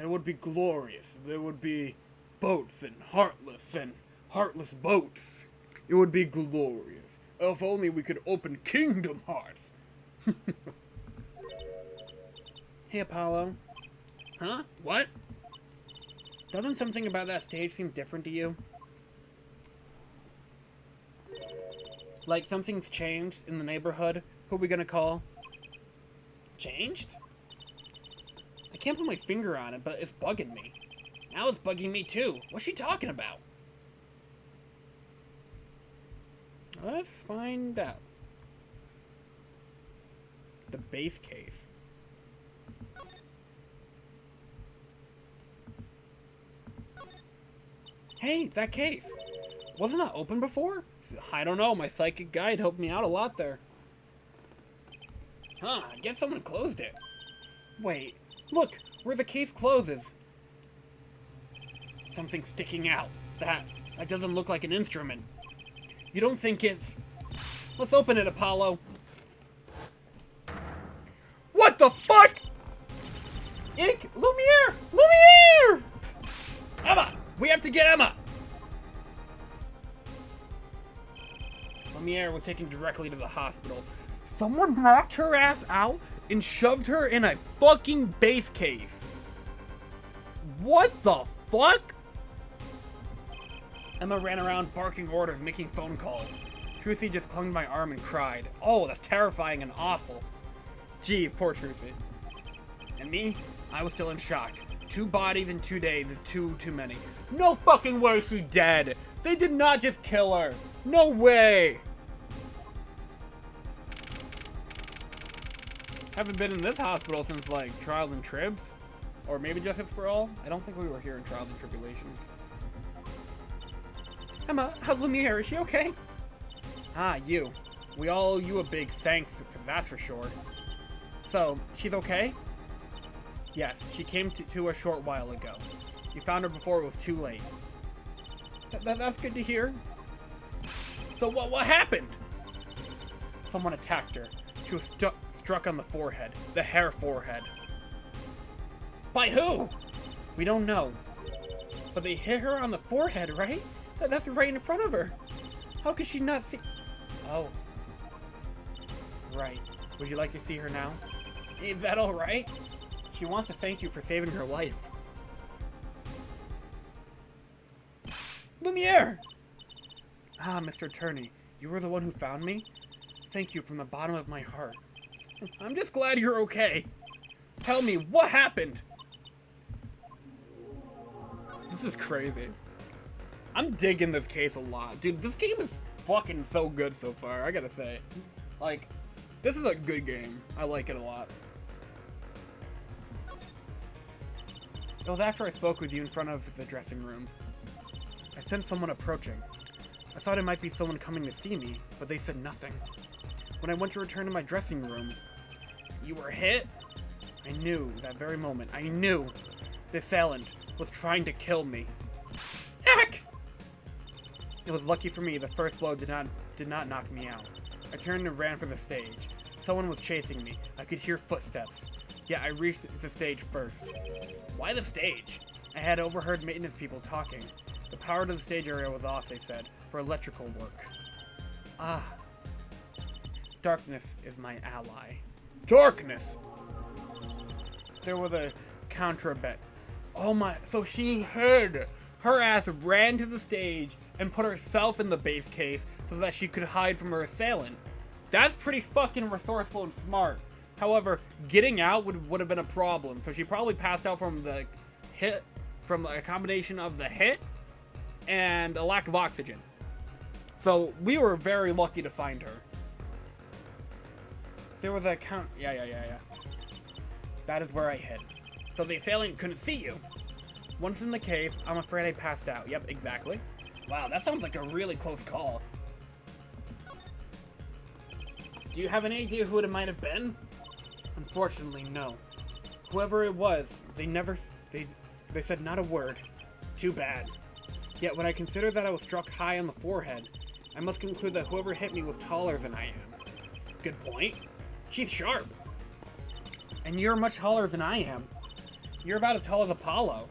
It would be glorious. There would be boats and heartless boats. It would be glorious. If only we could open Kingdom Hearts. Hey, Apollo. Huh? What? Doesn't something about that stage seem different to you? Like something's changed in the neighborhood? Who are we gonna call? Changed? I can't put my finger on it, but it's bugging me. Now it's bugging me too. What's she talking about? Let's find out. The base case. Hey, that case. Wasn't that open before? I don't know. My psychic guide helped me out a lot there. Huh, I guess someone closed it. Wait, look, where the case closes. Something sticking out. That doesn't look like an instrument. You don't think it's... Let's open it, Apollo. What the fuck? Ink, Lumiere! Lumiere! Emma! We have to get Emma! Lumiere was taken directly to the hospital. Someone knocked her ass out and shoved her in a fucking base case. What the fuck? Emma ran around barking orders, making phone calls. Trucy just clung to my arm and cried. Oh, that's terrifying and awful. Gee, poor Trucy. And me? I was still in shock. 2 bodies in 2 days is too many. No fucking way she's dead! They did not just kill her! No way! Haven't been in this hospital since, like, Trials and Tribs. Or maybe Justice for All. I don't think we were here in Trials and Tribulations. Emma, how's Lumiere? Is she okay? Ah, you. We all owe you a big thanks, that's for sure. So, she's okay? Yes, she came to a short while ago. You found her before it was too late. That's good to hear. So what happened? Someone attacked her. She was struck on the forehead. The hair forehead. By who? We don't know. But they hit her on the forehead, right? That's right in front of her. How could she not see? Oh. Right. Would you like to see her now? Is that alright? She wants to thank you for saving her life. Lumiere! Ah, Mr. Attorney, you were the one who found me? Thank you from the bottom of my heart. I'm just glad you're okay. Tell me, what happened? This is crazy. I'm digging this case a lot. Dude, this game is fucking so good so far, I gotta say. Like, this is a good game. I like it a lot. It was after I spoke with you in front of the dressing room. I sensed someone approaching. I thought it might be someone coming to see me, but they said nothing. When I went to return to my dressing room, you were hit? I knew, that very moment, I knew the assailant was trying to kill me. Heck! It was lucky for me the first blow did not knock me out. I turned and ran for the stage. Someone was chasing me. I could hear footsteps. Yeah, I reached the stage first. Why the stage? I had overheard maintenance people talking. The power to the stage area was off, they said, for electrical work. Ah. Darkness is my ally. Darkness! There was a counter bet. Oh my, so she hid! Her ass ran to the stage and put herself in the base case so that she could hide from her assailant. That's pretty fucking resourceful and smart. However, getting out would have been a problem, so she probably passed out from the hit, from a combination of the hit and a lack of oxygen. So we were very lucky to find her. There was a count. Yeah. That is where I hid. So the assailant couldn't see you. Once in the case, I'm afraid I passed out. Yep, exactly. Wow, that sounds like a really close call. Do you have any idea who it might have been? Unfortunately, no. Whoever it was, they said not a word. Too bad. Yet when I consider that I was struck high on the forehead, I must conclude that whoever hit me was taller than I am. Good point. She's sharp. And you're much taller than I am. You're about as tall as Apollo.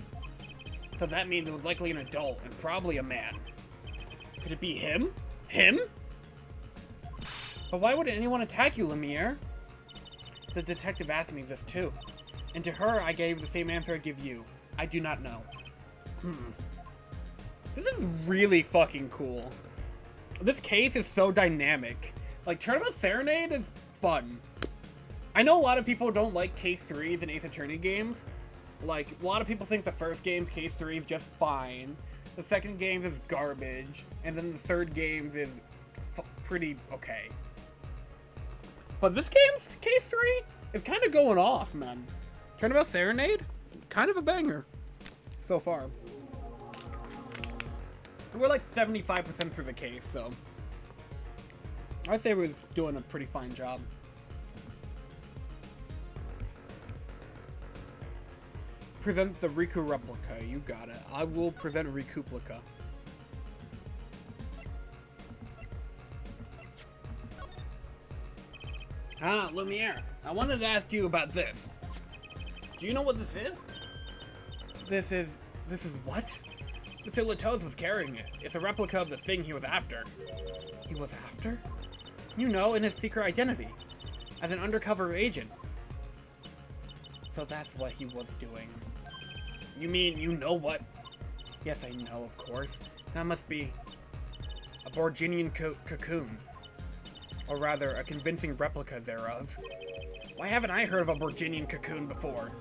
So that means it was likely an adult, and probably a man. Could it be him? Him? But why would anyone attack you, Lumiere? The detective asked me this too. And to her, I gave the same answer I give you. I do not know. This is really fucking cool. This case is so dynamic. Like, Tournament Serenade is fun. I know a lot of people don't like Case 3s and Ace Attorney games. Like, a lot of people think the first game's Case 3 is just fine. The second game is garbage. And then the third game is pretty okay. But this game's Case 3 is kind of going off, man. Tournament Serenade, kind of a banger so far. We're like 75% through the case, so I'd say we're doing a pretty fine job. Present the Riku replica. You got it. I will present Rikuplica. Ah, Lumiere. I wanted to ask you about this. Do you know what this is? This is what? Mr. Latoz was carrying it. It's a replica of the thing he was after. He was after? You know, in his secret identity. As an undercover agent. So that's what he was doing. You mean you know what? Yes, I know, of course. That must be a Borginian cocoon. Or rather, a convincing replica thereof. Why haven't I heard of a Borginian cocoon before?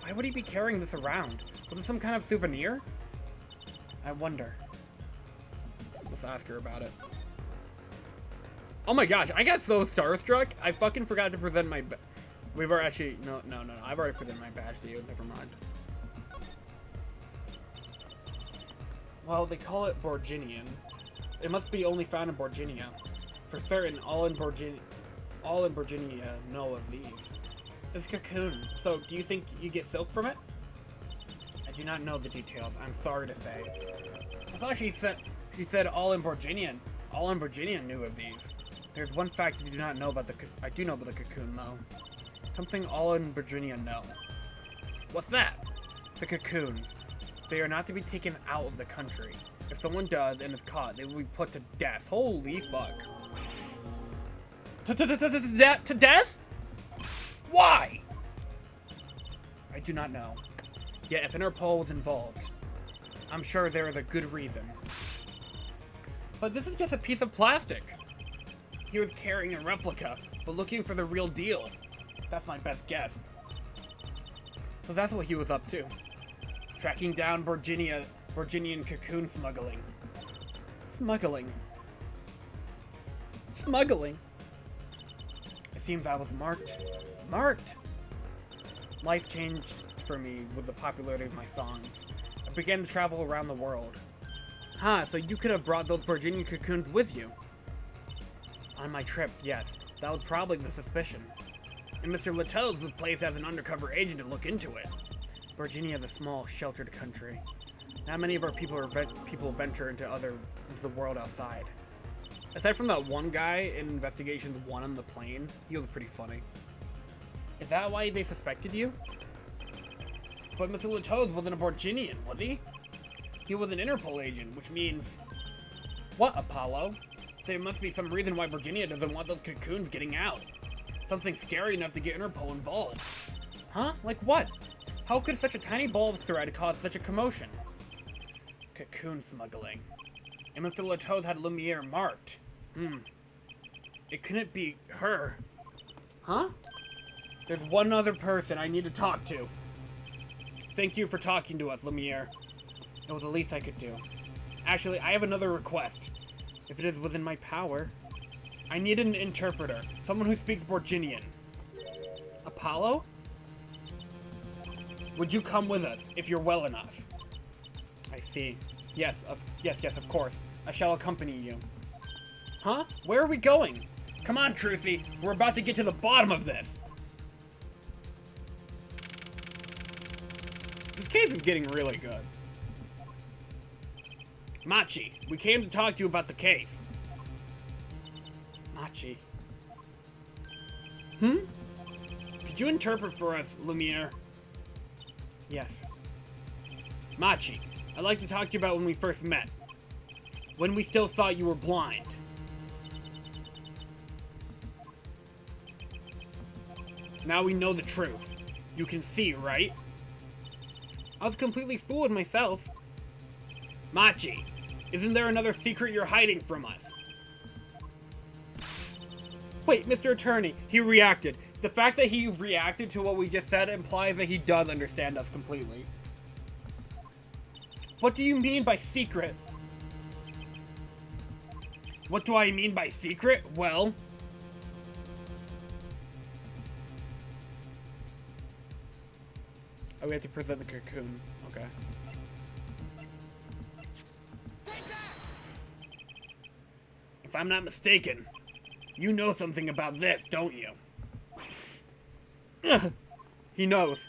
Why would he be carrying this around? Was it some kind of souvenir? I wonder. Let's ask her about it. Oh my gosh, I got so starstruck. I fucking forgot to present my... We've already actually... No. I've already presented my badge to you. Never mind. Well, they call it Borginian. It must be only found in Borginia. For certain, all in Borginia know of these. It's cocoon. So, do you think you get silk from it? I do not know the details. I'm sorry to say. I thought she said all in Borginia knew of these. There's one fact I do not know about I do know about the cocoon, though. Something all in Virginia know. What's that? The cocoons. They are not to be taken out of the country. If someone does and is caught, they will be put to death. Holy fuck. To death? Why? I do not know. Yet if Interpol was involved, I'm sure there is a good reason. But this is just a piece of plastic. He was carrying a replica, but looking for the real deal. That's my best guess. So that's what he was up to. Tracking down Borginian cocoon smuggling. Smuggling. It seems I was marked. Marked! Life changed for me with the popularity of my songs. I began to travel around the world. Huh, so you could have brought those Borginian cocoons with you. On my trips, yes. That was probably the suspicion. And Mr. Latoz was placed as an undercover agent to look into it. Virginia is a small, sheltered country. Not many of our people venture into the world outside. Aside from that one guy in Investigations 1 on the plane, he was pretty funny. Is that why they suspected you? But Mr. Latoz wasn't a Borginian, was he? He was an Interpol agent, which means... What, Apollo? There must be some reason why Virginia doesn't want those cocoons getting out. Something scary enough to get Interpol involved. Huh? Like what? How could such a tiny ball of thread cause such a commotion? Cocoon smuggling. And Mr. Latoz had Lumiere marked. It couldn't be her. Huh? There's one other person I need to talk to. Thank you for talking to us, Lumiere. It was the least I could do. Actually, I have another request. If it is within my power. I need an interpreter. Someone who speaks Borginian. Apollo? Would you come with us, if you're well enough? I see. Yes, of course. I shall accompany you. Huh? Where are we going? Come on, Truthy. We're about to get to the bottom of this. This case is getting really good. Machi, we came to talk to you about the case. Machi. Could you interpret for us, Lumiere? Yes. Machi, I'd like to talk to you about when we first met. When we still thought you were blind. Now we know the truth. You can see, right? I was completely fooled myself. Machi, isn't there another secret you're hiding from us? Wait, Mr. Attorney, he reacted. The fact that he reacted to what we just said implies that he does understand us completely. What do you mean by secret? What do I mean by secret? Well... Oh, we have to present the cocoon. Okay. If I'm not mistaken, you know something about this, don't you? Ugh. He knows.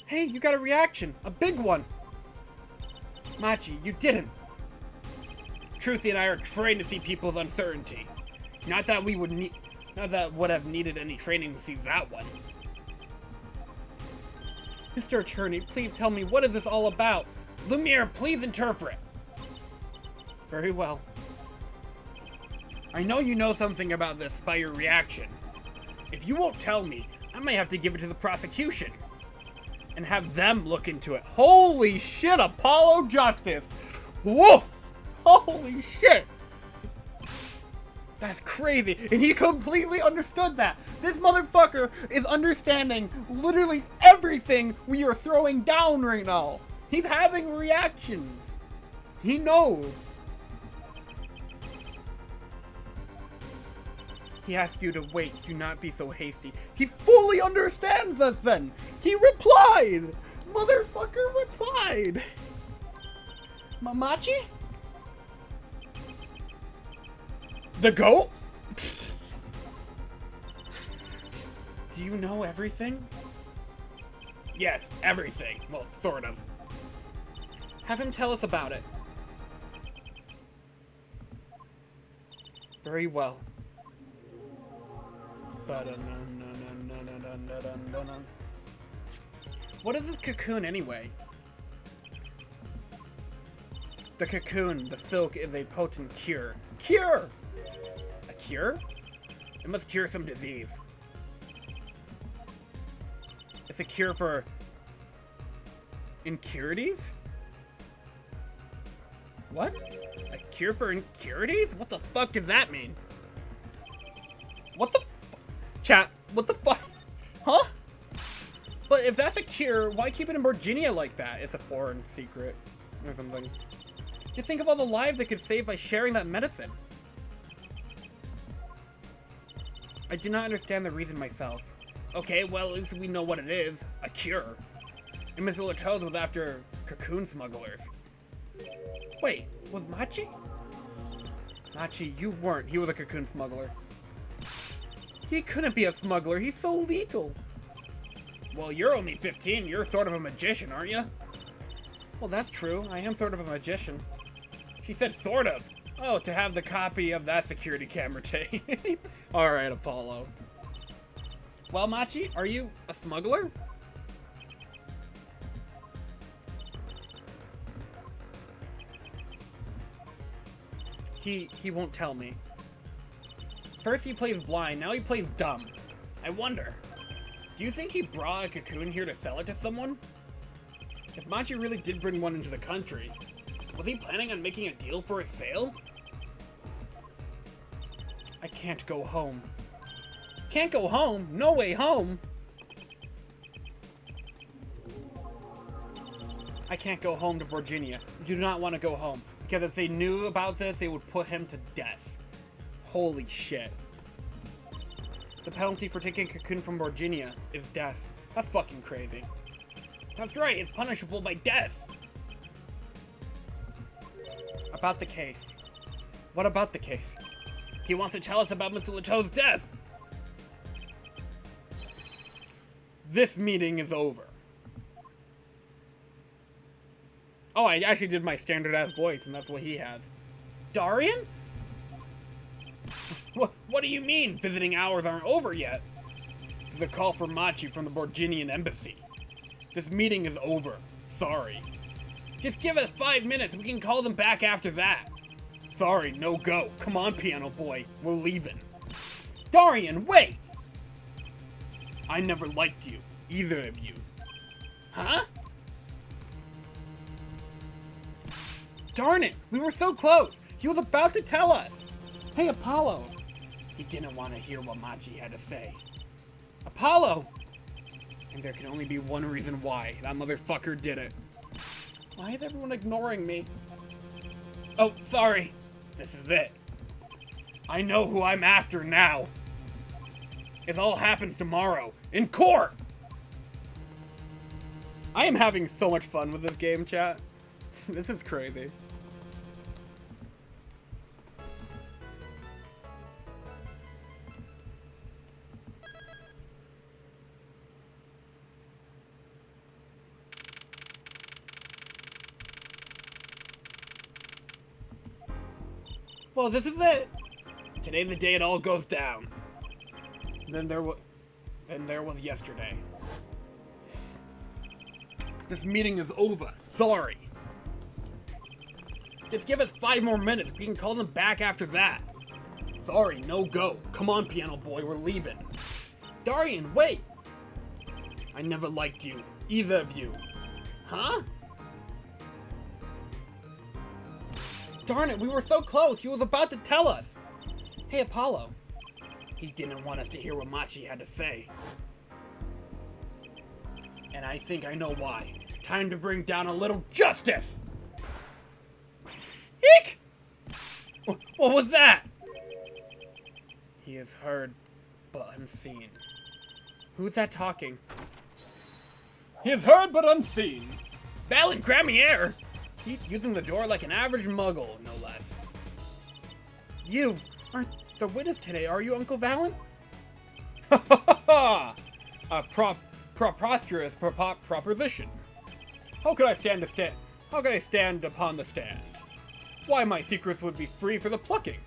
Hey, you got a reaction. A big one. Machi, you didn't. Truthy and I are trained to see people's uncertainty. Not that would have needed any training to see that one. Mr. Attorney, please tell me, what is this all about? Lumiere, please interpret. Very well. I know you know something about this by your reaction. If you won't tell me, I might have to give it to the prosecution. And have them look into it. Holy shit, Apollo Justice! Woof! Holy shit! That's crazy, and he completely understood that. This motherfucker is understanding literally everything we are throwing down right now. He's having reactions. He knows. He asked you to wait, do not be so hasty. He fully understands us then. He replied. Motherfucker replied. Mamachi? The goat? Do you know everything? Yes, everything. Well, sort of. Have him tell us about it. Very well. What is this cocoon anyway? The cocoon, the silk, is a potent cure. Cure! A cure? It must cure some disease. It's a cure for incurities? What? A cure for incurities? What the fuck does that mean? What the Chat, what the fuck? Huh? But if that's a cure, why keep it in Virginia like that? It's a foreign secret or something. Just think of all the lives it could save by sharing that medicine. I do not understand the reason myself. Okay, well, at least we know what it is. A cure. And Miss Willatoes was after cocoon smugglers. Wait, was Machi? Machi, you weren't. He was a cocoon smuggler. He couldn't be a smuggler. He's so lethal. Well, you're only 15. You're sort of a magician, aren't you? Well, that's true. I am sort of a magician. She said sort of. Oh, to have the copy of that security camera tape. Alright, Apollo. Well, Machi, are you a smuggler? He won't tell me. First he plays blind, now he plays dumb. I wonder, do you think he brought a cocoon here to sell it to someone? If Machi really did bring one into the country, was he planning on making a deal for its sale? I can't go home. Can't go home? No way home! I can't go home to Virginia. I do not want to go home. Because if they knew about this, they would put him to death. Holy shit. The penalty for taking a cocoon from Virginia is death. That's fucking crazy. That's right, it's punishable by death. About the case. What about the case? He wants to tell us about Mr. Lato's death. This meeting is over. Oh, I actually did my standard-ass voice, and that's what he has. Darian? What do you mean, visiting hours aren't over yet? There's a call for Machi from the Borginian embassy. This meeting is over. Sorry. Just give us 5 minutes, we can call them back after that. Sorry, no go. Come on, piano boy. We're leaving. Darian, wait! I never liked you. Either of you. Huh? Darn it! We were so close! He was about to tell us! Hey, Apollo! He didn't want to hear what Machi had to say. Apollo! And there can only be one reason why. That motherfucker did it. Why is everyone ignoring me? Oh, sorry. This is it. I know who I'm after now. It all happens tomorrow. In court! I am having so much fun with this game, chat. This is crazy. Well, this is it. Today's the day it all goes down. Then there was yesterday. This meeting is over. Sorry. Just give us 5 more minutes. We can call them back after that. Sorry, no go. Come on, piano boy, we're leaving. Darian, wait! I never liked you. Either of you. Huh? Darn it, we were so close. He was about to tell us. Hey, Apollo. He didn't want us to hear what Machi had to say. And I think I know why. Time to bring down a little justice! Eek! What was that? He is heard, but unseen. Who's that talking? He is heard, but unseen. Valen, grab me air! He's using the door like an average muggle, no less. You aren't the witness today, are you, Uncle Valen? Ha ha ha ha! A preposterous proposition. How could I stand upon the stand? Why, my secrets would be free for the plucking.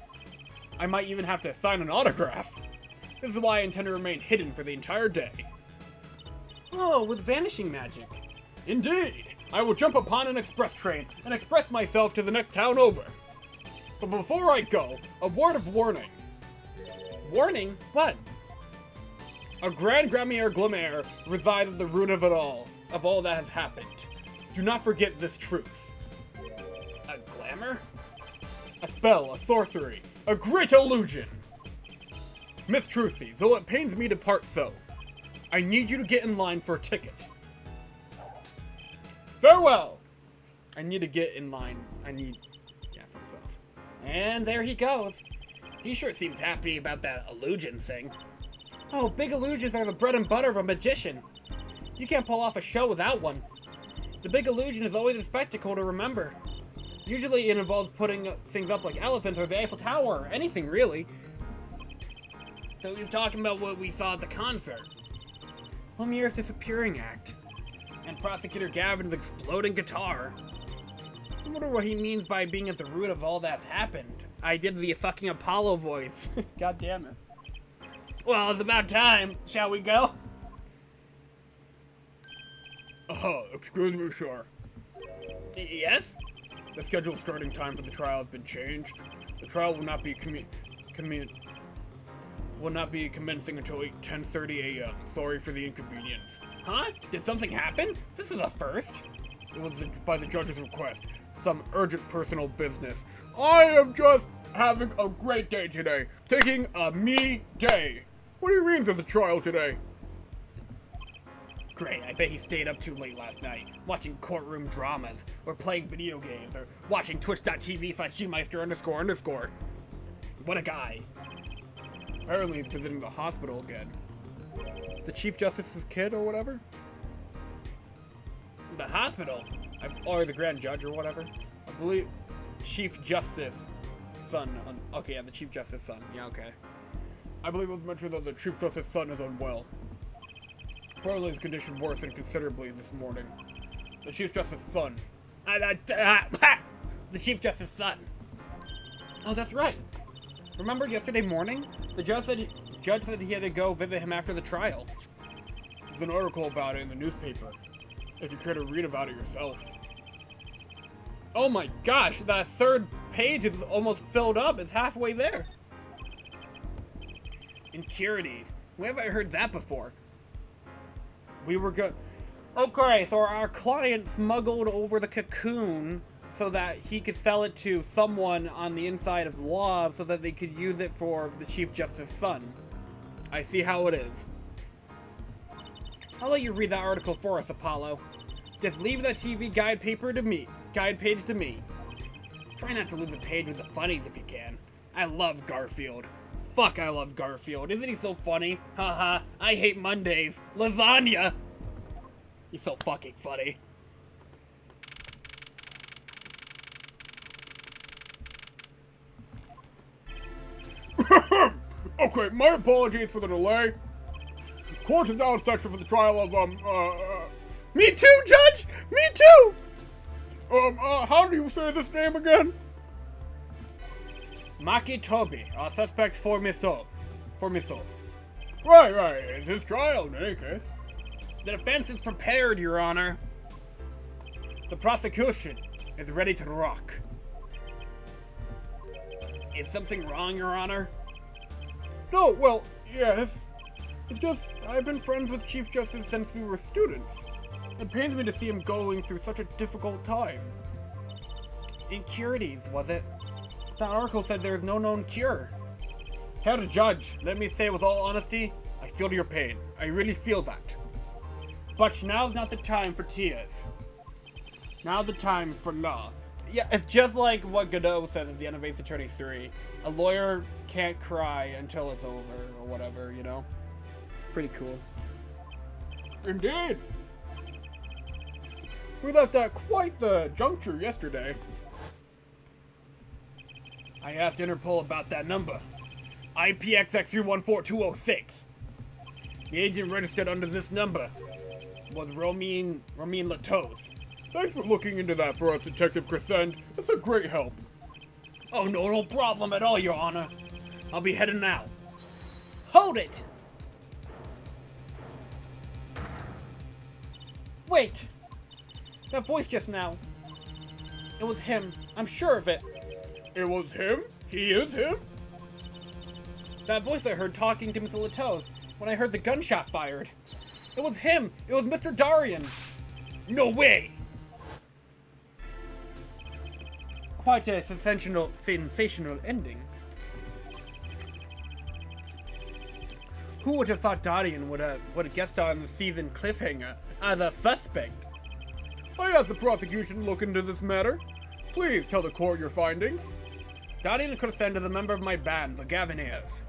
I might even have to sign an autograph. This is why I intend to remain hidden for the entire day. Oh, with vanishing magic. Indeed! I will jump upon an express train and express myself to the next town over. But before I go, a word of warning. Warning? What? A Grand Gramier Glimmer resides at the root of it all, of all that has happened. Do not forget this truth. A glamour? A spell, a sorcery, a great illusion! Miss Trucy, though it pains me to part so, I need you to get in line for a ticket. Farewell! I need to get in line. For himself. And there he goes. He sure seems happy about that illusion thing. Oh, big illusions are the bread and butter of a magician. You can't pull off a show without one. The big illusion is always a spectacle to remember. Usually it involves putting things up like elephants or the Eiffel Tower, or anything really. So he's talking about what we saw at the concert. Lumiere's disappearing act. And Prosecutor Gavin's exploding guitar. I wonder what he means by being at the root of all that's happened. I did the fucking Apollo voice. God damn it. Well, it's about time. Shall we go? Excuse me, sir. Yes? The scheduled starting time for the trial has been changed. The trial will not be commencing until 10:30 a.m. Sorry for the inconvenience. Huh? Did something happen? This is a first. It was by the judge's request. Some urgent personal business. I am just having a great day today. Taking a me day. What do you mean there's a trial today? Great, I bet he stayed up too late last night, watching courtroom dramas, or playing video games, or watching twitch.tv/gmeister__. What a guy. Apparently he's visiting the hospital again. The Chief Justice's kid or whatever? The hospital? Or the Grand Judge or whatever? I believe Chief Justice's son. Okay, yeah, the Chief Justice's son. Yeah, okay. I believe it was mentioned that the Chief Justice's son is unwell. Apparently his condition worsened considerably this morning. The Chief Justice's son. The Chief Justice's son. Oh, that's right. Remember yesterday morning? The judge said he had to go visit him after the trial. There's an article about it in the newspaper, if you care to read about it yourself. Oh my gosh, that third page is almost filled up. It's halfway there. Incurities. We haven't heard that before. We were good. Okay, so our client smuggled over the cocoon so that he could sell it to someone on the inside of the law so that they could use it for the Chief Justice's son. I see how it is. I'll let you read that article for us, Apollo. Just leave that TV guide page to me. Try not to lose a page with the funnies if you can. I love Garfield. Fuck, I love Garfield. Isn't he so funny? Haha, I hate Mondays. Lasagna! He's so fucking funny. Okay, my apologies for the delay. Court is now in session for the trial of, Me too, Judge! Me too! How do you say this name again? Maki Toby, our suspect for missile. Right. It's his trial in any case. The defense is prepared, Your Honor. The prosecution is ready to rock. Is something wrong, Your Honor? No, well, yes. It's just, I've been friends with Chief Justice since we were students. It pains me to see him going through such a difficult time. Incurities, was it? That article said there is no known cure. Herr Judge, let me say with all honesty, I feel your pain. I really feel that. But now's not the time for tears. Now's the time for law. Yeah, it's just like what Godot says at the end of Ace Attorney 3. A lawyer can't cry until it's over, or whatever, you know? Pretty cool. Indeed. We left at quite the juncture yesterday. I asked Interpol about that number. IPXX314206. The agent registered under this number was Romine Latos. Thanks for looking into that for us, Detective Crescent. That's a great help. Oh, no problem at all, Your Honor. I'll be heading now. Hold it! Wait! That voice just now. It was him. I'm sure of it. It was him? He is him? That voice I heard talking to Mr. Latos when I heard the gunshot fired. It was him! It was Mr. Darian! No way! Quite a sensational ending. Who would have thought Darian would have guest star on the season cliffhanger as a suspect? I asked the prosecution to look into this matter. Please tell the court your findings. Darian Crescent is a member of my band, the Gaviniers.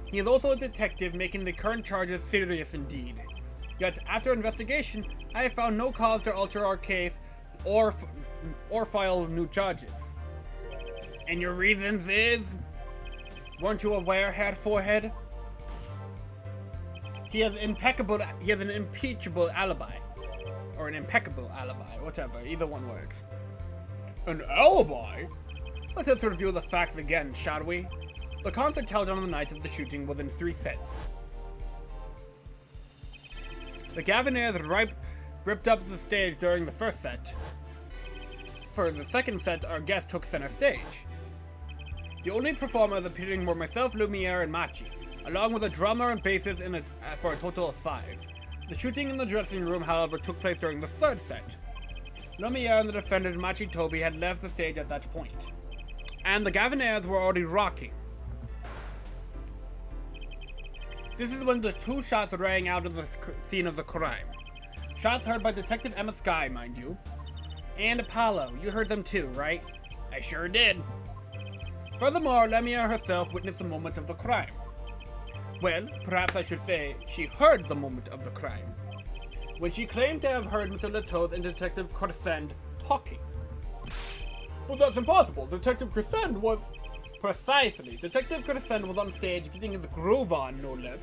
He is also a detective, making the current charges serious indeed. Yet, after investigation, I have found no cause to alter our case or file new charges. And your reasons is? Weren't you aware, Hat Forehead? He has an impeachable alibi. Or an impeccable alibi, whatever, either one works. An alibi? Let us review the facts again, shall we? The concert held on the night of the shooting was in 3 sets. The Gaviniers ripped up the stage during the first set. For the second set, our guest took center stage. The only performers appearing were myself, Lumiere, and Machi, along with a drummer and bassist for a total of 5. The shooting in the dressing room, however, took place during the third set. Lumiere and the defendant, Machi Toby, had left the stage at that point, and the Gaviniers were already rocking. This is when the 2 shots rang out of the scene of the crime. Shots heard by Detective Emma Skye, mind you. And Apollo, you heard them too, right? I sure did. Furthermore, Lemire herself witnessed the moment of the crime. Well, perhaps I should say, she heard the moment of the crime, when she claimed to have heard Mr. Latos and Detective Crescent talking. But that's impossible. Detective Crescent was... Precisely. Detective Crescent was on stage getting his groove on, no less.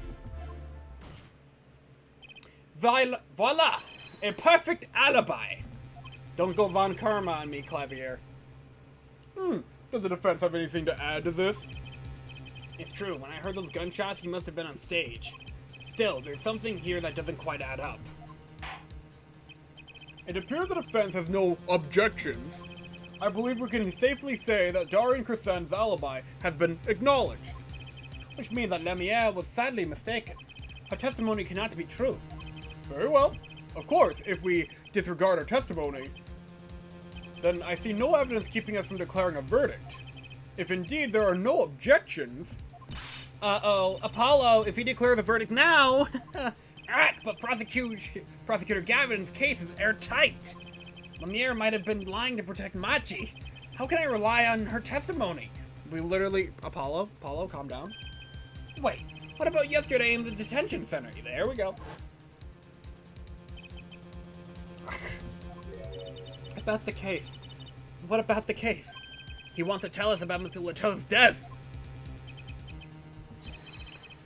Voila! A perfect alibi! Don't go Von Karma on me, Clavier. Does the defense have anything to add to this? It's true, when I heard those gunshots, he must have been on stage. Still, there's something here that doesn't quite add up. It appears the defense has no objections. I believe we can safely say that Darian Crescent's alibi has been acknowledged. Which means that Lemire was sadly mistaken. Her testimony cannot be true. Very well. Of course, if we disregard her testimony, then I see no evidence keeping us from declaring a verdict. If indeed there are no objections... Uh-oh, Apollo, if he declares a verdict now... But Prosecutor Gavin's case is airtight. Lemire might have been lying to protect Machi. How can I rely on her testimony? We literally... Apollo, calm down. Wait, what about yesterday in the detention center? There we go. About the case. What about the case? He wants to tell us about Mr. Latos' death.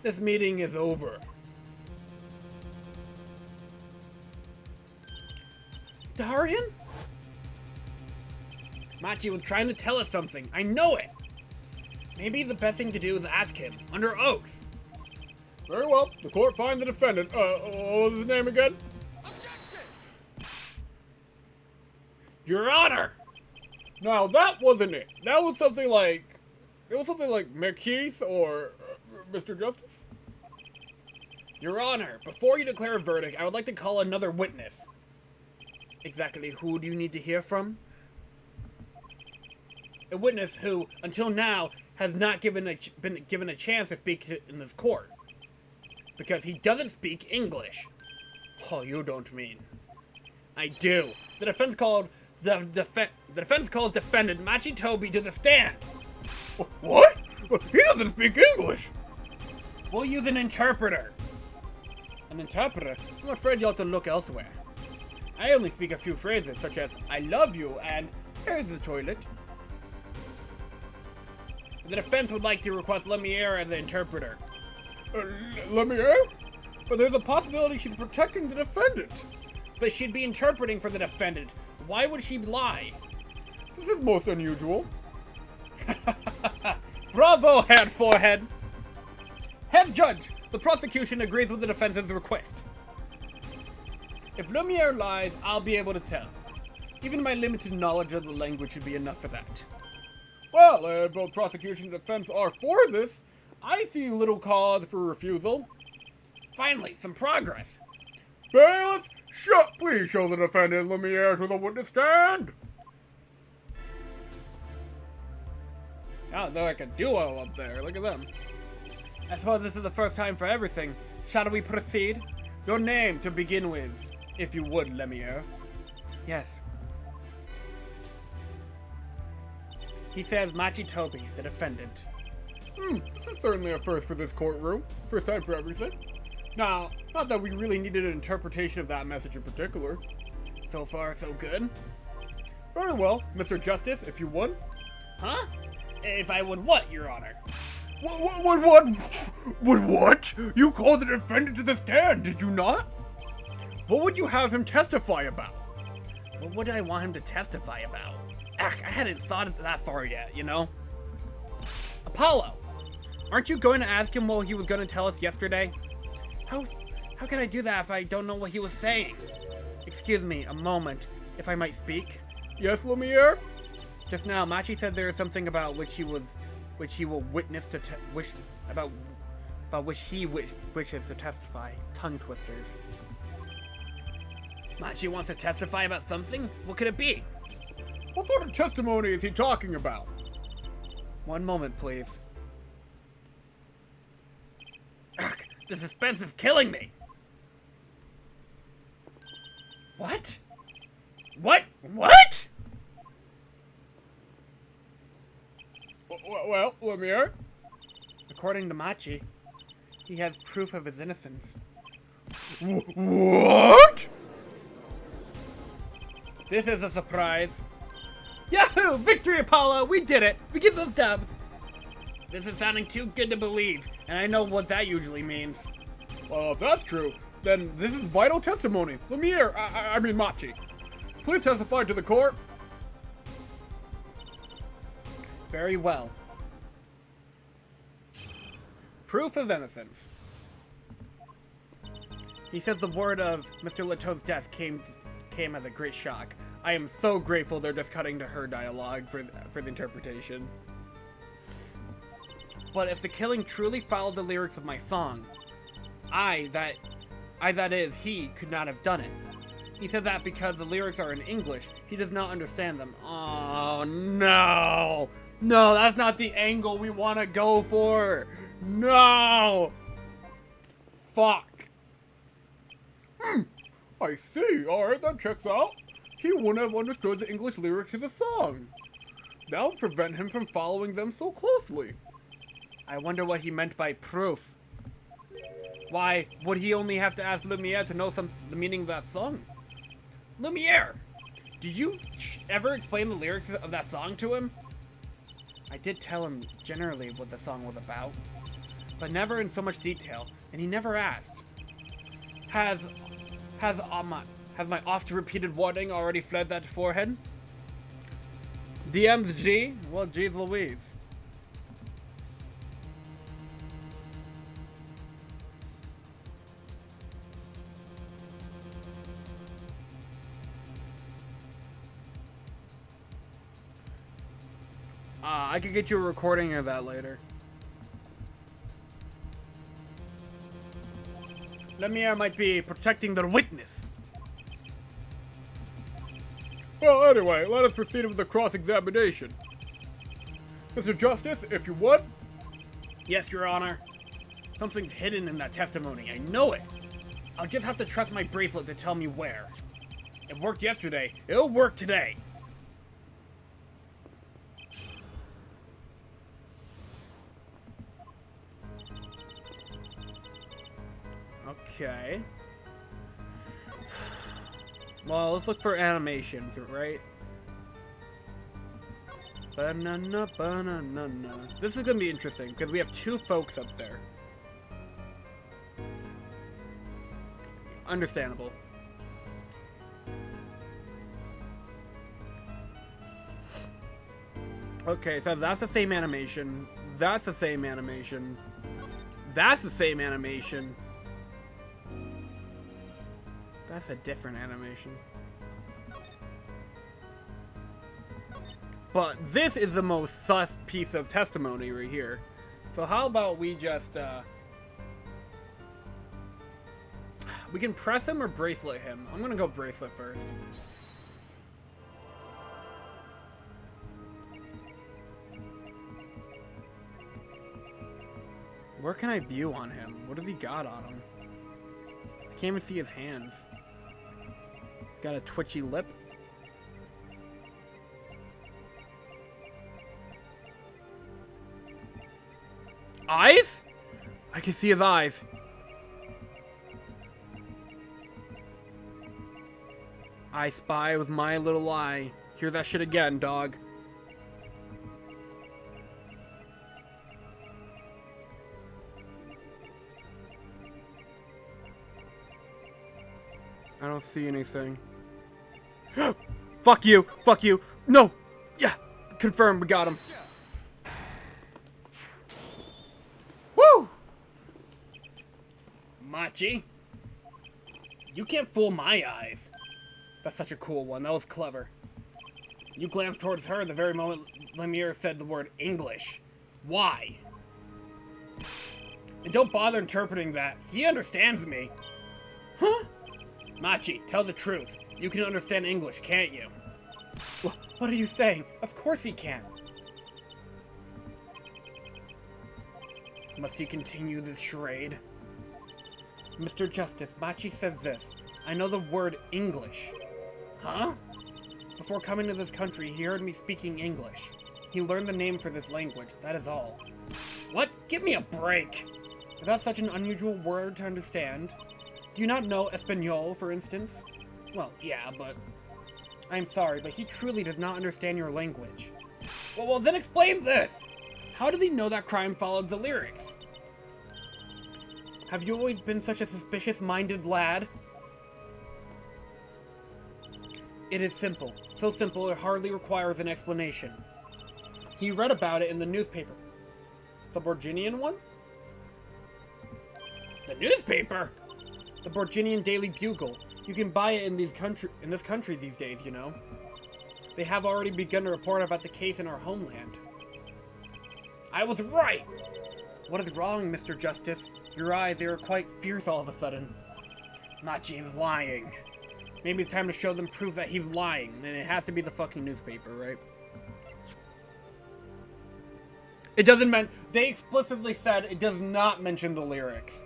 This meeting is over. Darian? Machi was trying to tell us something. I know it. Maybe the best thing to do is ask him, under oath. Very well. The court finds the defendant. What was his name again? Your Honor! Now that wasn't it. That was something like, it was something like McKeith or Mr. Justice. Your Honor, before you declare a verdict, I would like to call another witness. Exactly who do you need to hear from? A witness who, until now, has not been given a chance to speak in this court. Because he doesn't speak English. Oh, you don't mean. I do. The defense calls defendant Machi Toby to the stand. What? He doesn't speak English. We'll use an interpreter. An interpreter? I'm afraid you'll have to look elsewhere. I only speak a few phrases, such as, I love you, and here's the toilet. The defense would like to request Lemire as the interpreter. Lemire? But there's a possibility she's protecting the defendant. But she'd be interpreting for the defendant. Why would she lie? This is most unusual. Bravo, Head Forehead! Head Judge, the prosecution agrees with the defense's request. If Lumiere lies, I'll be able to tell. Even my limited knowledge of the language should be enough for that. Well, both prosecution and defense are for this. I see little cause for refusal. Finally, some progress. Bailiff, please show the defendant Lumiere to the witness stand. Oh, they're like a duo up there. Look at them. I suppose this is the first time for everything. Shall we proceed? Your name to begin with, if you would, Lemire. Yes. He says Machi Toby, the defendant. This is certainly a first for this courtroom. First time for everything. Now, not that we really needed an interpretation of that message in particular. So far, so good. Very well, Mr. Justice, if you would. Huh? If I would what, Your Honor? What? You called the defendant to the stand, did you not? What would you have him testify about? What would I want him to testify about? I hadn't thought it that far yet, you know? Apollo, aren't you going to ask him what he was going to tell us yesterday? How can I do that if I don't know what he was saying? Excuse me, a moment, if I might speak. Yes, Lumiere? Just now, Machi said there is something about which he will witness to which he wishes to testify. Tongue twisters. Machi wants to testify about something? What could it be? What sort of testimony is he talking about? One moment, please. Ugh, the suspense is killing me. What? What? Well, Lumiere? According to Machi, he has proof of his innocence. What? This is a surprise. Yahoo! Victory, Apollo! We did it! We get those dubs! This is sounding too good to believe, and I know what that usually means. Well, if that's true, then this is vital testimony. Lumiere, I mean Machi. Please testify to the court. Very well. Proof of innocence. He said the word of Mr. Leteau's death came as a great shock. I am so grateful they're just cutting to her dialogue for the interpretation. But if the killing truly followed the lyrics of my song, that is, he could not have done it. He said that because the lyrics are in English, he does not understand them. Oh, no! No, that's not the angle we want to go for! No! Fuck. I see. Alright, that checks out. He wouldn't have understood the English lyrics to the song. That would prevent him from following them so closely. I wonder what he meant by proof. Why, would he only have to ask Lumiere to know the meaning of that song? Lumiere! Did you ever explain the lyrics of that song to him? I did tell him generally what the song was about, but never in so much detail, and he never asked. Has my oft-repeated warning already fled that forehead? DM's G? Well, geez Louise. I could get you a recording of that later. Lemire might be protecting the witness. Well, anyway, let us proceed with the cross-examination. Mr. Justice, if you would. Yes, Your Honor. Something's hidden in that testimony. I know it. I'll just have to trust my bracelet to tell me where. It worked yesterday. It'll work today. Okay. Well, let's look for animations, right? Banana, banana. This is gonna be interesting because we have two folks up there. Understandable. Okay, so that's the same animation. That's the same animation. That's the same animation. That's a different animation. But this is the most sus piece of testimony right here. So how about we just, we can press him or bracelet him. I'm gonna go bracelet first. Where can I view on him? What has he got on him? I can't even see his hands. Got a twitchy lip. Eyes? I can see his eyes. I spy with my little eye. Hear that shit again, dog. I don't see anything. Fuck you! Fuck you! No! Yeah! Confirmed, we got him. Woo! Machi, you can't fool my eyes. That's such a cool one. That was clever. You glanced towards her the very moment Lemire said the word English. Why? And don't bother interpreting that. He understands me. Huh? Machi, tell the truth. You can understand English, can't you? What are you saying? Of course he can. Must he continue this charade? Mr. Justice, Machi says this. I know the word English. Huh? Before coming to this country, he heard me speaking English. He learned the name for this language, that is all. What? Give me a break! Is that such an unusual word to understand? Do you not know Espanol, for instance? Well, yeah, but... I'm sorry, but he truly does not understand your language. Well, then explain this! How did he know that crime followed the lyrics? Have you always been such a suspicious-minded lad? It is simple. So simple it hardly requires an explanation. He read about it in the newspaper. The Borginian one? The newspaper? The Borginian Daily Bugle. You can buy it in this country these days, you know. They have already begun to report about the case in our homeland. I was right! What is wrong, Mr. Justice? Your eyes, they are quite fierce all of a sudden. Machi is lying. Maybe it's time to show them proof that he's lying, and it has to be the fucking newspaper, right? It doesn't they explicitly said it does not mention the lyrics.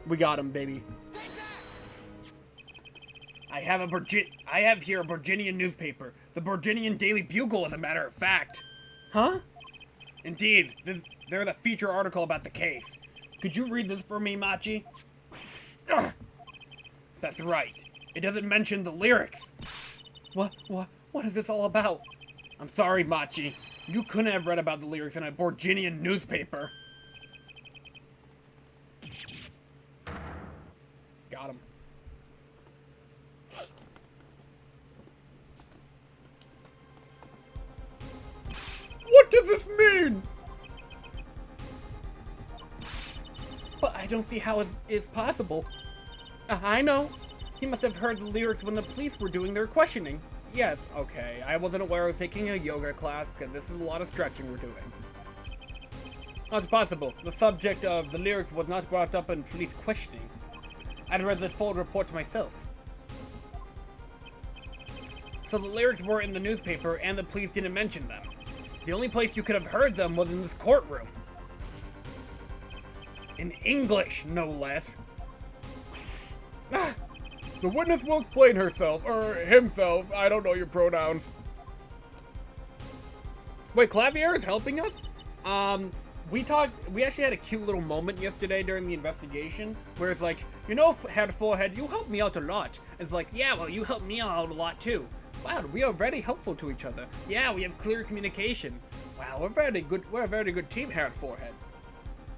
We got him, baby. I have here a Borginian newspaper. The Borginian Daily Bugle, as a matter of fact. Huh? Indeed, they're the feature article about the case. Could you read this for me, Machi? Ugh. That's right. It doesn't mention the lyrics. What is this all about? I'm sorry, Machi. You couldn't have read about the lyrics in a Borginian newspaper. Got him. What does this mean? But I don't see how it is possible. I know. He must have heard the lyrics when the police were doing their questioning. Yes, okay. I wasn't aware I was taking a yoga class because this is a lot of stretching we're doing. That's possible. The subject of the lyrics was not brought up in police questioning. I'd read the full report myself. So the lyrics were in the newspaper and the police didn't mention them. The only place you could have heard them was in this courtroom. In English, no less. The witness will explain herself, or himself, I don't know your pronouns. Wait, Clavier is helping us? We actually had a cute little moment yesterday during the investigation where it's like, you know, Head Forehead, you helped me out a lot. It's like, yeah, well, you helped me out a lot too. Wow, we are very helpful to each other. Yeah, we have clear communication. Wow, we're a very good team, Head Forehead.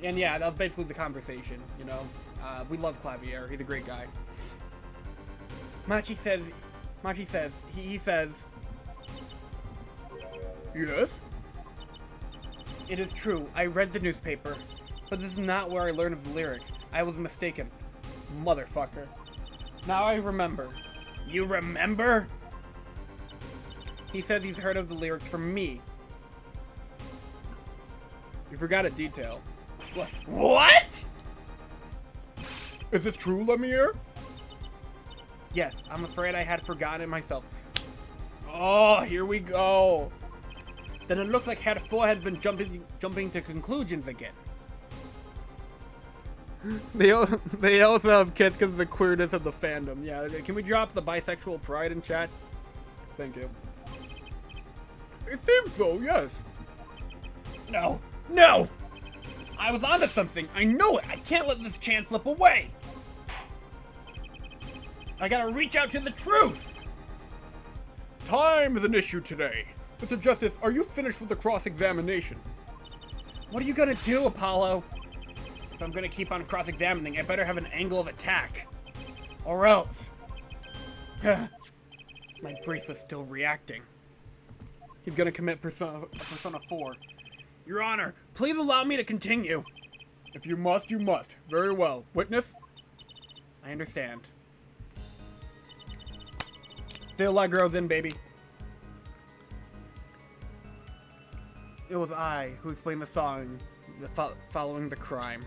And yeah, that was basically the conversation, you know. We love Clavier, he's a great guy. Machi says, he says, Yes? it is true, I read the newspaper, but this is not where I learned of the lyrics. I was mistaken. Motherfucker. Now I remember. You remember? He says he's heard of the lyrics from me. You forgot a detail. What? Is this true, Lemire? Yes, I'm afraid I had forgotten it myself. Oh, here we go. Then it looks like Head Forehead's been jumping to conclusions again. They also have kids because of the queerness of the fandom. Yeah, can we drop the bisexual pride in chat? Thank you. It seems so, yes. No! No! I was onto something. I know it. I can't let this chance slip away. I gotta reach out to the truth. Time is an issue today. Mr. Justice, are you finished with the cross-examination? What are you gonna do, Apollo? If I'm gonna keep on cross-examining, I better have an angle of attack. Or else. My bracelet's still reacting. He's gonna commit Persona 4. Your Honor, please allow me to continue. If you must, you must. Very well. Witness? I understand. The Allegro's in, baby. It was I who explained the song following the crime.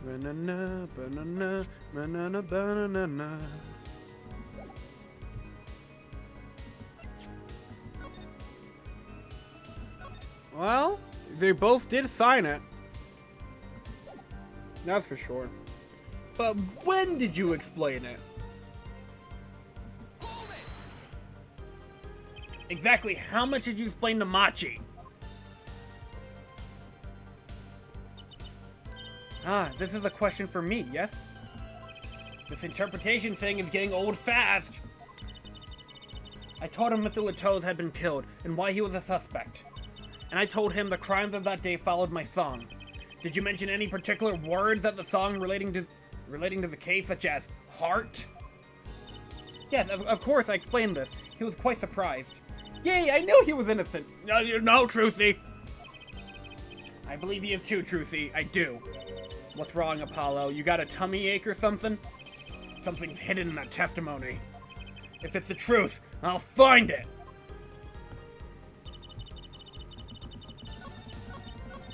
Banana, banana, banana, banana. Well, they both did sign it. That's for sure. But when did you explain it? Exactly how much did you explain to Machi? Ah, this is a question for me, yes? This interpretation thing is getting old fast. I told him Mr. Latoes had been killed and why he was a suspect. And I told him the crimes of that day followed my song. Did you mention any particular words that the song relating to the case, such as heart? Yes, of course I explained this. He was quite surprised. Yay, I knew he was innocent. No, Truthy. I believe he is too, Truthy. I do. What's wrong, Apollo? You got a tummy ache or something? Something's hidden in that testimony. If it's the truth, I'll find it.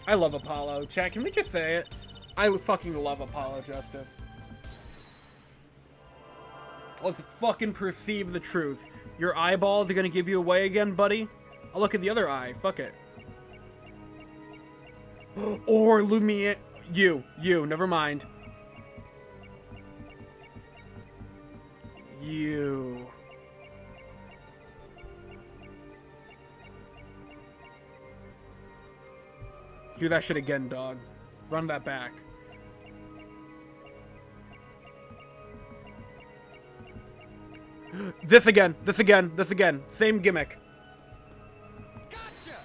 I love Apollo. Chat, can we just say it? I fucking love Apollo Justice. Let's fucking perceive the truth. Your eyeballs are gonna give you away again, buddy? I'll look at the other eye. Fuck it. Or Lumiere. You. Never mind. You. Do that shit again, dog. Run that back. This again. Same gimmick. Gotcha.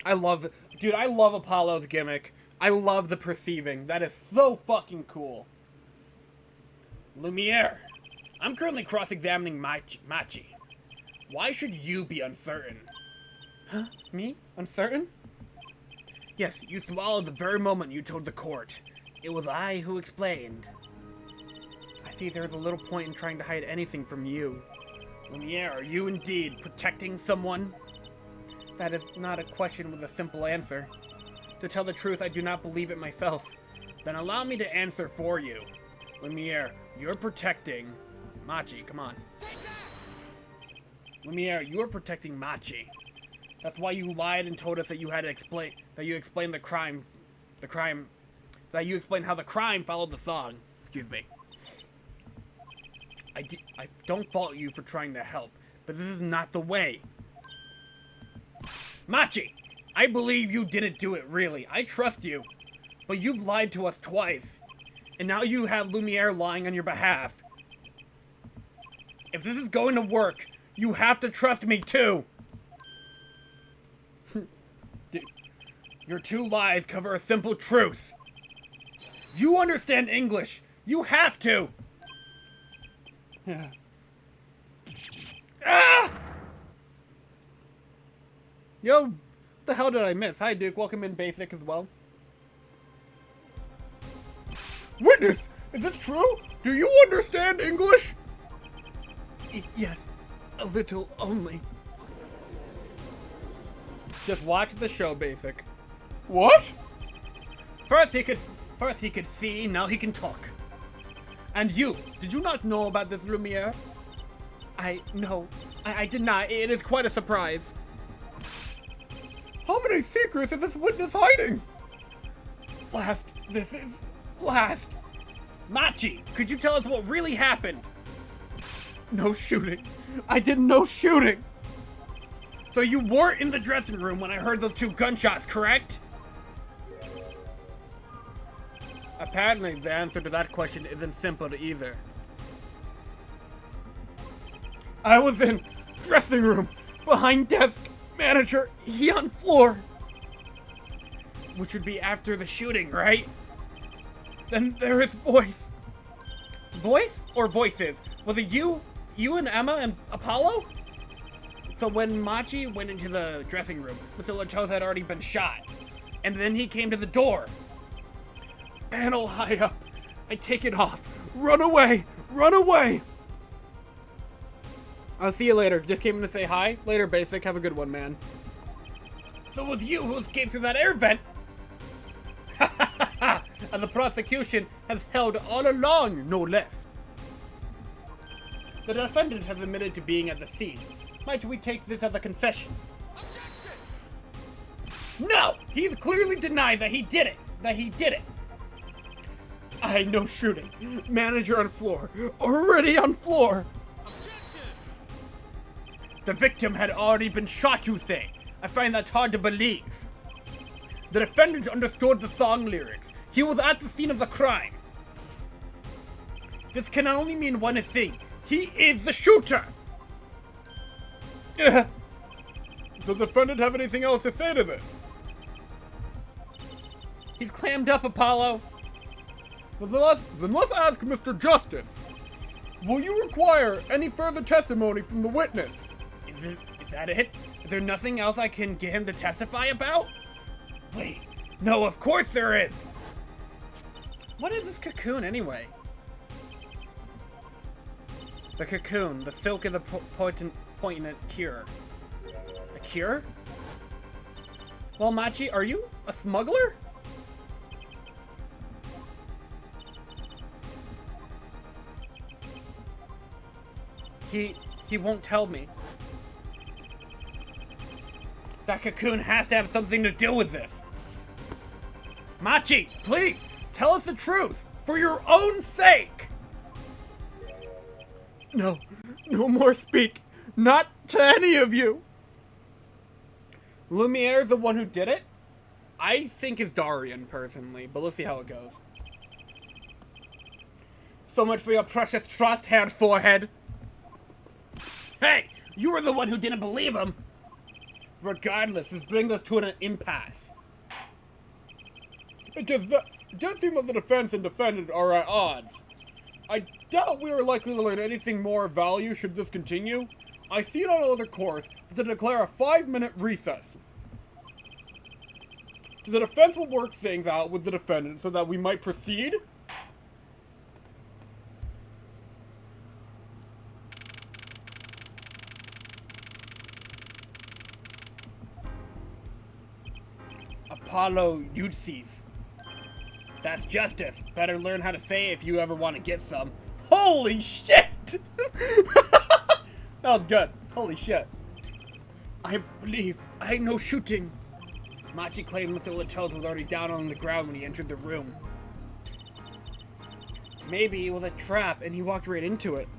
I love Apollo's gimmick. I love the perceiving. That is so fucking cool. Lumiere, I'm currently cross-examining Machi. Why should you be uncertain? Huh? Me? Uncertain? Yes, you swallowed the very moment you told the court. It was I who explained. I see there's a little point in trying to hide anything from you. Lumiere, are you indeed protecting someone? That is not a question with a simple answer. To tell the truth, I do not believe it myself. Then allow me to answer for you. Lumiere, you're protecting... Machi, come on. Lumiere, you're protecting Machi. That's why you lied and told us that you had to explain... That you explained that you explained how the crime followed the song. Excuse me. I don't fault you for trying to help, but this is not the way. Machi, I believe you didn't do it, really. I trust you. But you've lied to us twice. And now you have Lumiere lying on your behalf. If this is going to work, you have to trust me too. Your two lies cover a simple truth. You understand English. You have to. Ah! Yo, what the hell did I miss? Hi, Duke. Welcome in, Basic, as well. Witness, is this true? Do you understand English? Yes, a little only. Just watch the show, Basic. What? First he could see, now he can talk. And you, did you not know about this, Lumiere? No, I did not. It is quite a surprise. How many secrets is this witness hiding? This is last. Machi, could you tell us what really happened? No shooting. I did no shooting. So you weren't in the dressing room when I heard those two gunshots, correct? Apparently, the answer to that question isn't simple either. I was in dressing room, behind desk, manager, he on floor. Which would be after the shooting, right? Then there is voice. Voice or voices? Was it you and Emma and Apollo? So when Machi went into the dressing room, Mr. Latos had already been shot. And then he came to the door. Panel high up. I take it off. Run away! Run away! I'll see you later. Just came in to say hi. Later, Basic. Have a good one, man. So it was you who escaped through that air vent? Ha ha ha ha! And the prosecution has held all along, no less. The defendant has admitted to being at the scene. Might we take this as a confession? Objection! No! He's clearly denied that he did it! I no shooting. Manager on floor. Already on floor! Objection! The victim had already been shot, you say? I find that hard to believe. The defendant understood the song lyrics. He was at the scene of the crime. This can only mean one thing. He is the shooter! Does the defendant have anything else to say to this? He's clammed up, Apollo. Then let's ask Mr. Justice. Will you require any further testimony from the witness? Is that it? Is there nothing else I can get him to testify about? Wait, no, of course there is! What is this cocoon, anyway? The cocoon, the silk is a poignant cure. A cure? Well, Machi, are you a smuggler? He won't tell me. That cocoon has to have something to do with this. Machi, please, tell us the truth, for your own sake! No more speak. Not to any of you. Lumiere's the one who did it? I think it's Darian, personally, but let's see how it goes. So much for your precious trust, Head Forehead. Hey, you were the one who didn't believe him. Regardless, this brings us to an impasse. It does seem that the defense and defendant are at odds. I doubt we are likely to learn anything more of value should this continue. I see no other course but to declare a 5-minute recess. The defense will work things out with the defendant so that we might proceed. Apollo Eutzes. That's justice. Better learn how to say it if you ever want to get some. Holy shit! That was good. Holy shit. I believe I know shooting. Machi claimed Mr. Latote was already down on the ground when he entered the room. Maybe it was a trap and he walked right into it.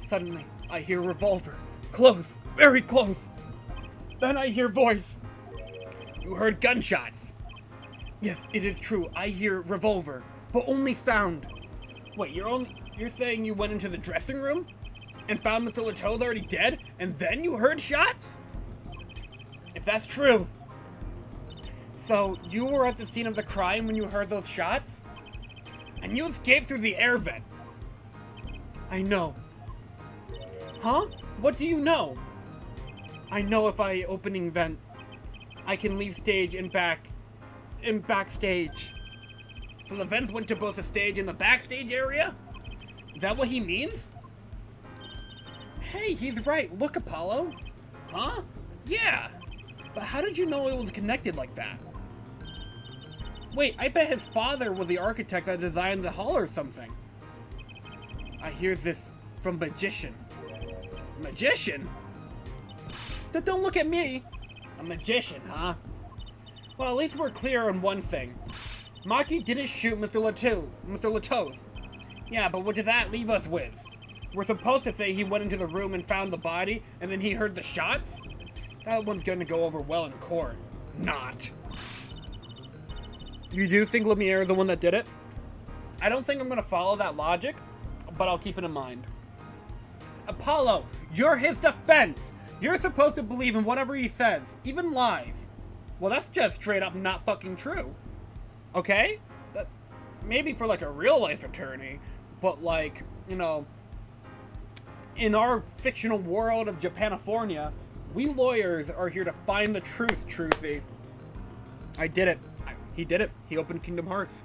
Suddenly, I hear revolver. Close. Very close. Then I hear voice. You heard gunshots. Yes, it is true. I hear revolver, but only sound. Wait, you're saying you went into the dressing room and found Mr. Latote already dead, and then you heard shots? If that's true. So, you were at the scene of the crime when you heard those shots? And you escaped through the air vent. I know. Huh? What do you know? I know if I opening vent, I can leave stage and backstage. So the vents went to both the stage and the backstage area? Is that what he means? Hey, he's right. Look, Apollo. Huh? Yeah. But how did you know it was connected like that? Wait, I bet his father was the architect that designed the hall or something. I hear this from Magician. Magician? Don't look at me. A magician, huh? Well, at least we're clear on one thing. Maki didn't shoot Mr. Latote. Yeah, but what does that leave us with? We're supposed to say he went into the room and found the body, and then he heard the shots? That one's gonna go over well in court. Not. You do think Lumiere is the one that did it? I don't think I'm gonna follow that logic, but I'll keep it in mind. Apollo, you're his defense! You're supposed to believe in whatever he says, even lies. Well, that's just straight up not fucking true. Okay? That, maybe for like a real life attorney, but like, you know, in our fictional world of Japanifornia, we lawyers are here to find the truth, Truthy. I did it. He did it. He opened Kingdom Hearts.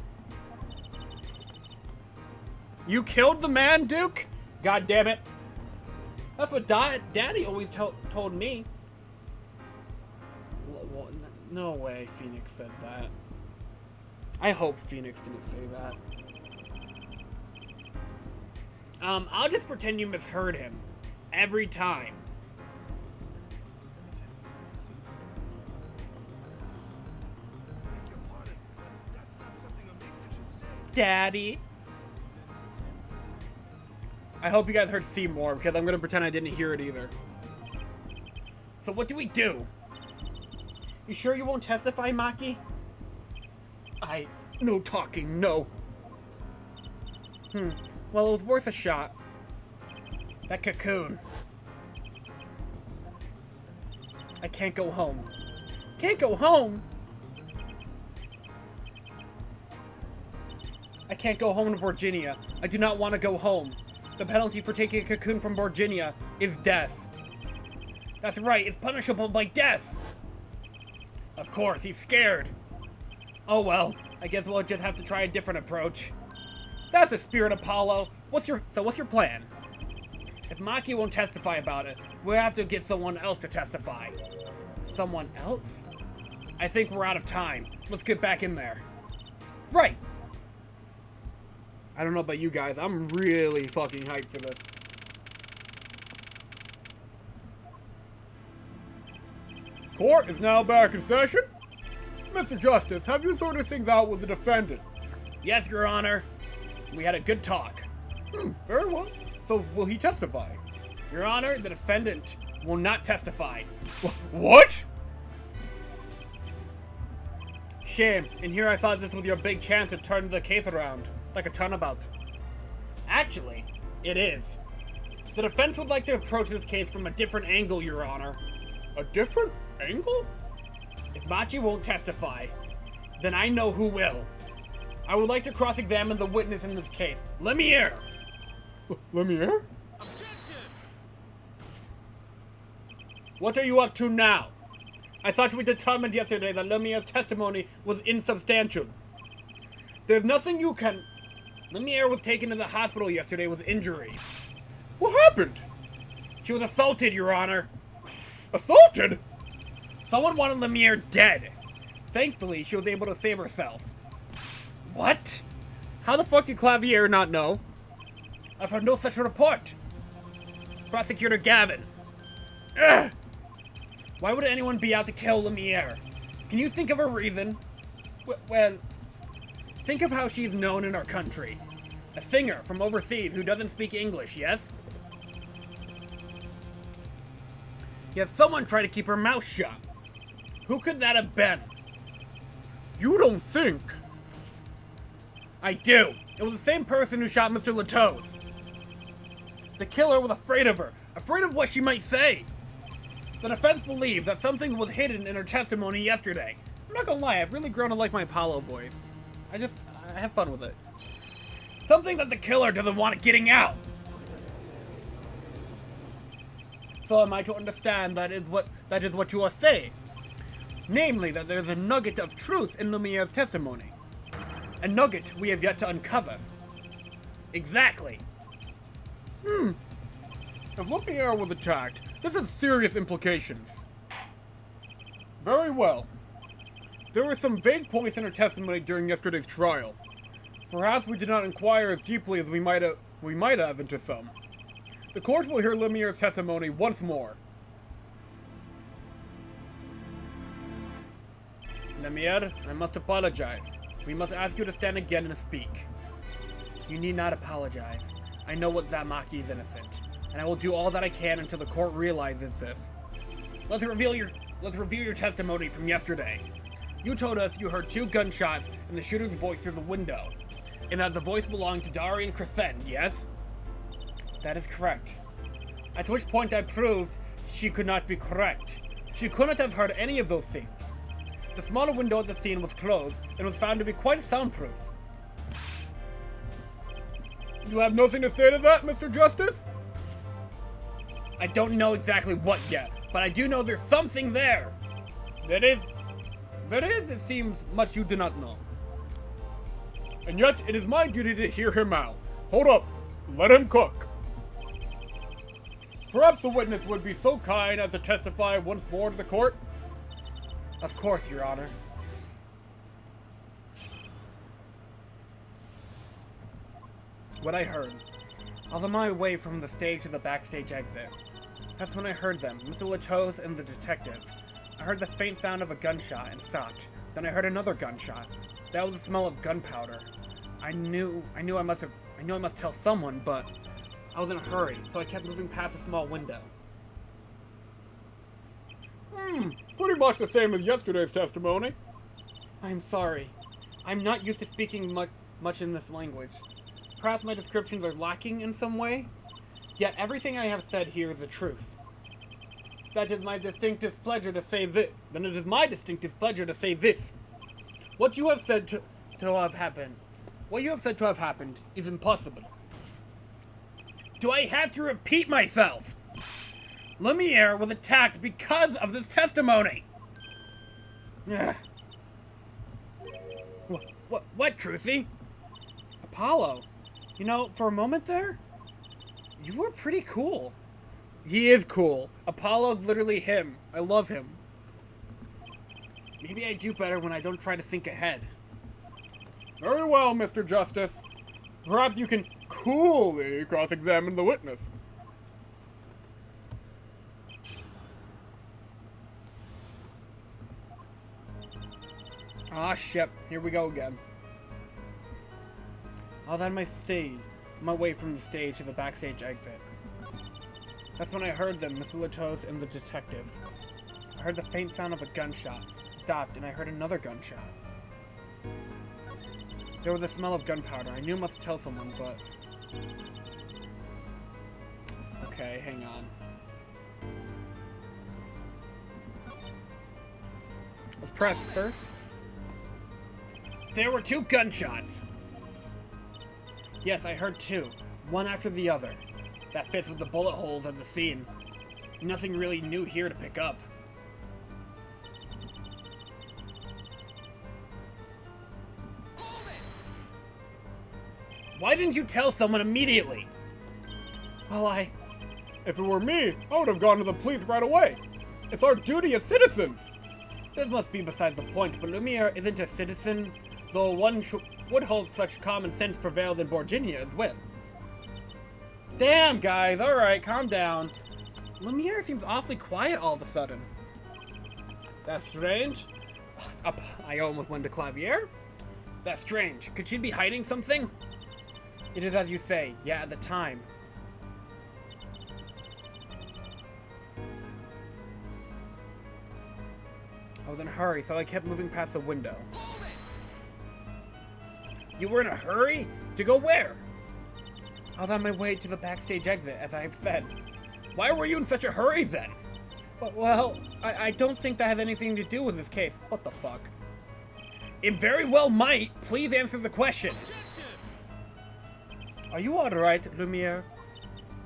You killed the man, Duke? God damn it. That's what Daddy always told me. No way Phoenix said that. I hope Phoenix didn't say that. I'll just pretend you misheard him. Every time. Daddy. I hope you guys heard Seymour, because I'm going to pretend I didn't hear it either. So what do we do? You sure you won't testify, Maki? No talking, no. Well, it was worth a shot. That cocoon. I can't go home. Can't go home? I can't go home to Virginia. I do not want to go home. The penalty for taking a cocoon from Virginia is death. That's right, it's punishable by death. Of course, he's scared. Oh well, I guess we'll just have to try a different approach. That's the spirit, Apollo. What's your plan? If Maki won't testify about it, we'll have to get someone else to testify. Someone else? I think we're out of time. Let's get back in there. Right. I don't know about you guys, I'm really fucking hyped for this. Court is now back in session. Mr. Justice, have you sorted things out with the defendant? Yes, Your Honor. We had a good talk. Very well. So, will he testify? Your Honor, the defendant will not testify. What? Shame. And here I thought this was your big chance to turn the case around. Like a turnabout. Actually, it is. The defense would like to approach this case from a different angle, Your Honor. A different angle? If Machi won't testify, then I know who will. I would like to cross-examine the witness in this case. Lumiere! Lumiere? What are you up to now? I thought we determined yesterday that Lumiere's testimony was insubstantial. There's nothing you can... Lumiere was taken to the hospital yesterday with injuries. What happened? She was assaulted, Your Honor. Assaulted? Someone wanted Lumiere dead. Thankfully, she was able to save herself. What? How the fuck did Clavier not know? I've heard no such report. Prosecutor Gavin. Ugh! Why would anyone be out to kill Lumiere? Can you think of a reason? Well, think of how she's known in our country. A singer from overseas who doesn't speak English, yes? Yet someone tried to keep her mouth shut. Who could that have been? You don't think? I do. It was the same person who shot Mr. Latos. The killer was afraid of her, afraid of what she might say. The defense believes that something was hidden in her testimony yesterday. I'm not gonna lie, I've really grown to like my Apollo voice. I have fun with it. Something that the killer doesn't want getting out. So am I to understand that is what you are saying? Namely, that there's a nugget of truth in Lumiere's testimony. A nugget we have yet to uncover. Exactly. If Lumiere was attacked, this has serious implications. Very well. There were some vague points in her testimony during yesterday's trial. Perhaps we did not inquire as deeply as we might have into some. The court will hear Lumiere's testimony once more. Lumiere, I must apologize. We must ask you to stand again and speak. You need not apologize. I know what that Maki is innocent, and I will do all that I can until the court realizes this. Let's review your testimony from yesterday. You told us you heard 2 gunshots and the shooter's voice through the window, and that the voice belonged to Darian Crescent, yes? That is correct. At which point I proved she could not be correct. She couldn't have heard any of those things. The smaller window at the scene was closed and was found to be quite soundproof. You have nothing to say to that, Mr. Justice? I don't know exactly what yet, but I do know there's something there. There is, it seems, much you do not know. And yet, it is my duty to hear him out. Hold up. Let him cook. Perhaps the witness would be so kind as to testify once more to the court? Of course, Your Honor. What I heard. I was on my way from the stage to the backstage exit. That's when I heard them, Mr. Latos and the detectives. I heard the faint sound of a gunshot and stopped. Then I heard another gunshot. That was the smell of gunpowder. I knew I must tell someone, but I was in a hurry, so I kept moving past a small window. Pretty much the same as yesterday's testimony. I'm sorry. I'm not used to speaking much in this language. Perhaps my descriptions are lacking in some way? Yet everything I have said here is the truth. That is my distinctive pleasure to say this. Then it is my distinctive pleasure to say this. What you have said to have happened. What you have said to have happened is impossible. Do I have to repeat myself? Lumiere was attacked because of this testimony. Ugh. What, Truthy? Apollo, you know, for a moment there, you were pretty cool. He is cool. Apollo's literally him. I love him. Maybe I do better when I don't try to think ahead. Very well, Mr. Justice. Perhaps you can coolly cross-examine the witness. Ah, shit. Here we go again. I was on my way from the stage to the backstage exit. That's when I heard them, Mr. Latos and the detectives. I heard the faint sound of a gunshot. Stopped, and I heard another gunshot. There was a smell of gunpowder. I knew I must tell someone, but... Okay, hang on. Let's press first. There were 2 gunshots! Yes, I heard 2. One after the other. That fits with the bullet holes at the scene. Nothing really new here to pick up. Why didn't you tell someone immediately? Well, If it were me, I would have gone to the police right away. It's our duty as citizens. This must be besides the point, but Lumiere isn't a citizen, though one would hope such common sense prevailed in Borginia as well. Damn, guys, alright, calm down. Lumiere seems awfully quiet all of a sudden. That's strange. I almost went to Clavier. That's strange. Could she be hiding something? It is as you say, yeah, at the time. I was in a hurry, so I kept moving past the window. You were in a hurry? To go where? I was on my way to the backstage exit, as I have said. Why were you in such a hurry, then? Well, I don't think that has anything to do with this case. What the fuck? It very well might. Please answer the question. Are you alright, Lumiere?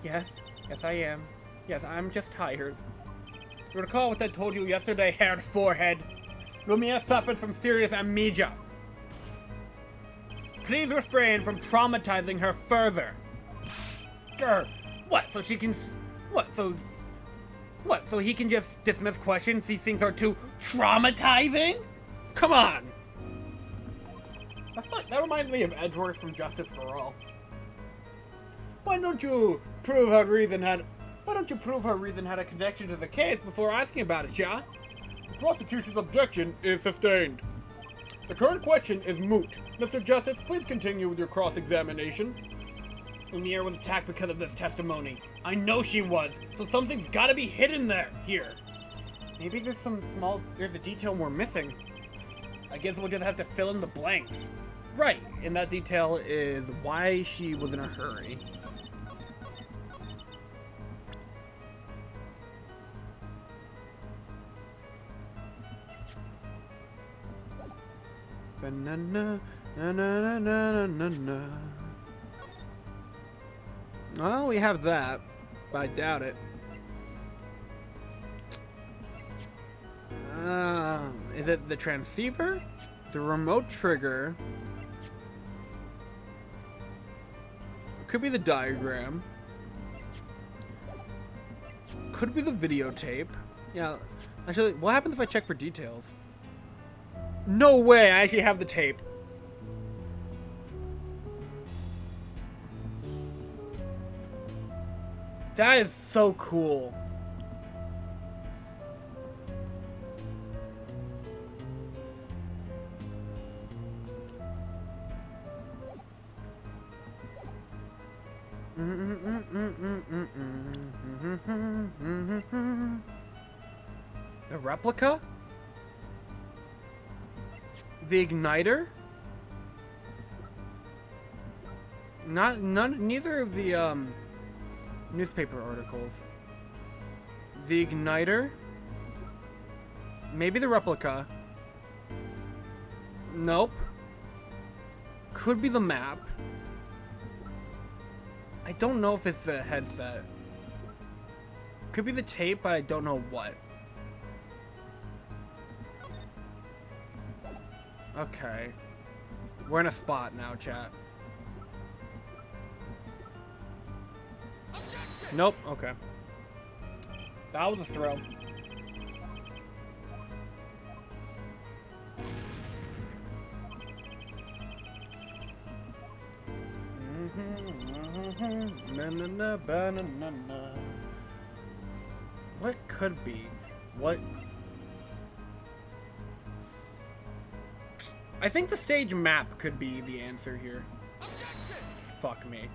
Yes. Yes, I am. Yes, I'm just tired. You recall what I told you yesterday, haired forehead? Lumiere suffered from serious amnesia. Please refrain from traumatizing her further. Grr. What, so she can... What, so he can just dismiss questions these things are too traumatizing? Come on! That reminds me of Edgeworth from Justice for All. Why don't you prove her reason had a connection to the case before asking about it, yeah? The prosecution's objection is sustained. The current question is moot. Mr. Justice, please continue with your cross-examination. Lumiere was attacked because of this testimony. I know she was, so something's gotta be hidden here. Maybe there's a detail we're missing. I guess we'll just have to fill in the blanks. Right, and that detail is why she was in a hurry. Banana, na na na na na na. Well, we have that, but I doubt it. Is it the transceiver? The remote trigger? Could be the diagram. Could be the videotape. Yeah, actually, what happens if I check for details? No way, I actually have the tape. That is so cool. The replica? The igniter? Neither of the newspaper articles. The igniter? Maybe the replica. Nope. Could be the map. I don't know if it's the headset. Could be the tape, but I don't know what. Okay. We're in a spot now, chat. Nope, okay. That was a throw. What could be? What? I think the stage map could be the answer here. Fuck me.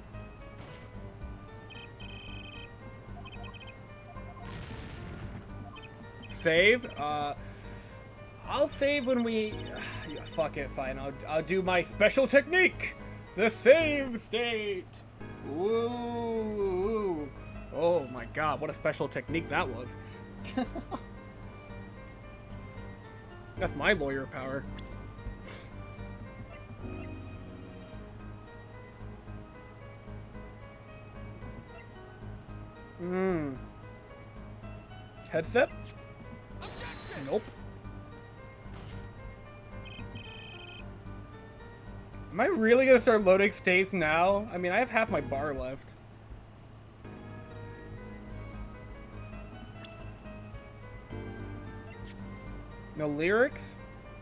Save? I'll save when we... Yeah, fuck it, fine. I'll do my special technique! The save state! Ooh. Oh my god, what a special technique that was. That's my lawyer power. Headset? Nope. Am I really gonna start loading states now? I mean, I have half my bar left. No lyrics?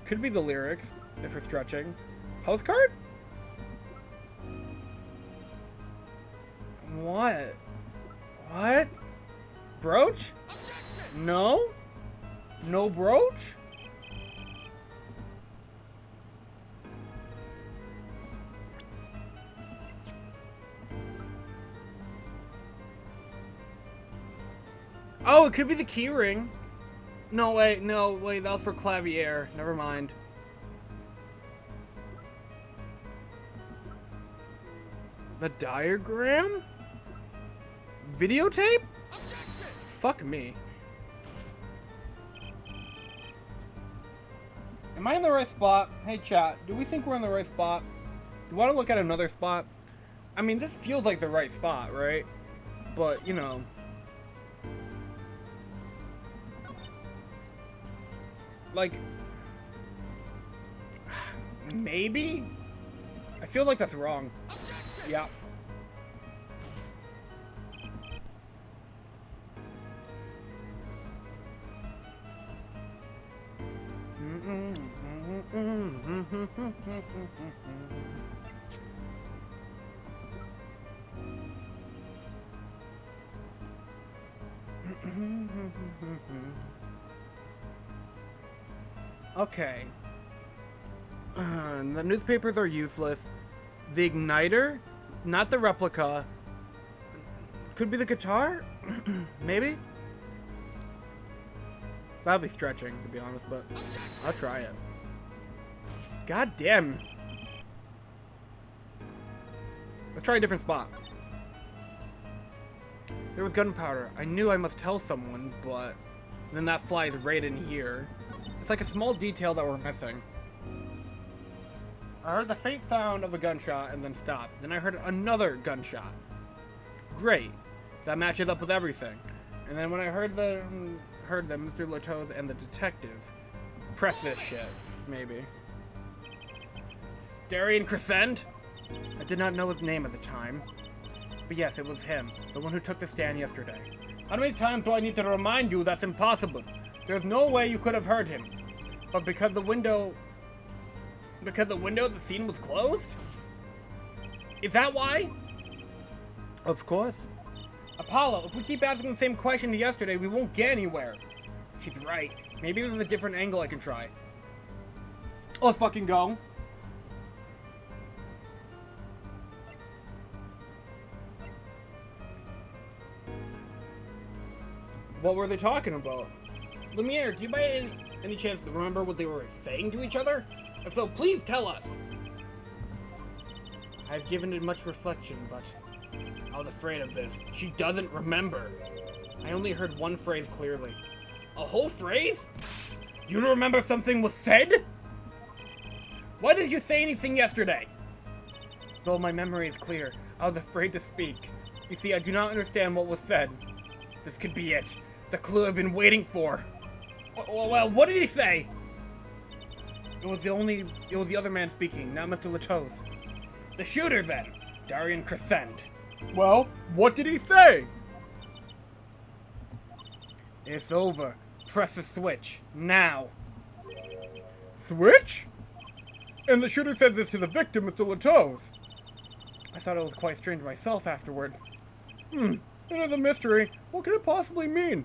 Could be the lyrics, if we're stretching. Postcard? What? What? Brooch? No? No brooch? Oh, it could be the key ring. No, wait, that was for Clavier. Never mind. The diagram? Videotape? Fuck me. Am I in the right spot? Hey chat, do we think we're in the right spot? Do you want to look at another spot? I mean, this feels like the right spot, right? But, you know. Like, maybe? I feel like that's wrong. Yeah. Okay. The newspapers are useless. The igniter? Not the replica. Could be the guitar? Maybe? That'll be stretching, to be honest, but I'll try it. God damn. Let's try a different spot. There was gunpowder. I knew I must tell someone, but then that flies right in here. It's like a small detail that we're missing. I heard the faint sound of a gunshot and then stopped. Then I heard another gunshot. Great. That matches up with everything. And then when I heard them, Mr. Latoz and the detective. Press this shit, maybe. Darian Crescent? I did not know his name at the time. But yes, it was him, the one who took the stand yesterday. How many times do I need to remind you that's impossible? There's no way you could have heard him. But because the window of the scene was closed? Is that why? Of course. Apollo, if we keep asking the same question as yesterday, we won't get anywhere. She's right. Maybe there's a different angle I can try. Let's fucking go. What were they talking about? Lumiere, do you by any chance remember what they were saying to each other? If so, please tell us! I've given it much reflection, but I was afraid of this. She doesn't remember. I only heard one phrase clearly. A whole phrase? You don't remember something was said? Why did you say anything yesterday? Though my memory is clear, I was afraid to speak. You see, I do not understand what was said. This could be it. The clue I've been waiting for. Well, what did he say? It was the other man speaking, not Mr. Latoz. The shooter, then. Darian Crescent. Well, what did he say? It's over. Press the switch. Now. Switch? And the shooter said this to the victim, Mr. Latoz. I thought it was quite strange myself afterward. It is a mystery. What could it possibly mean?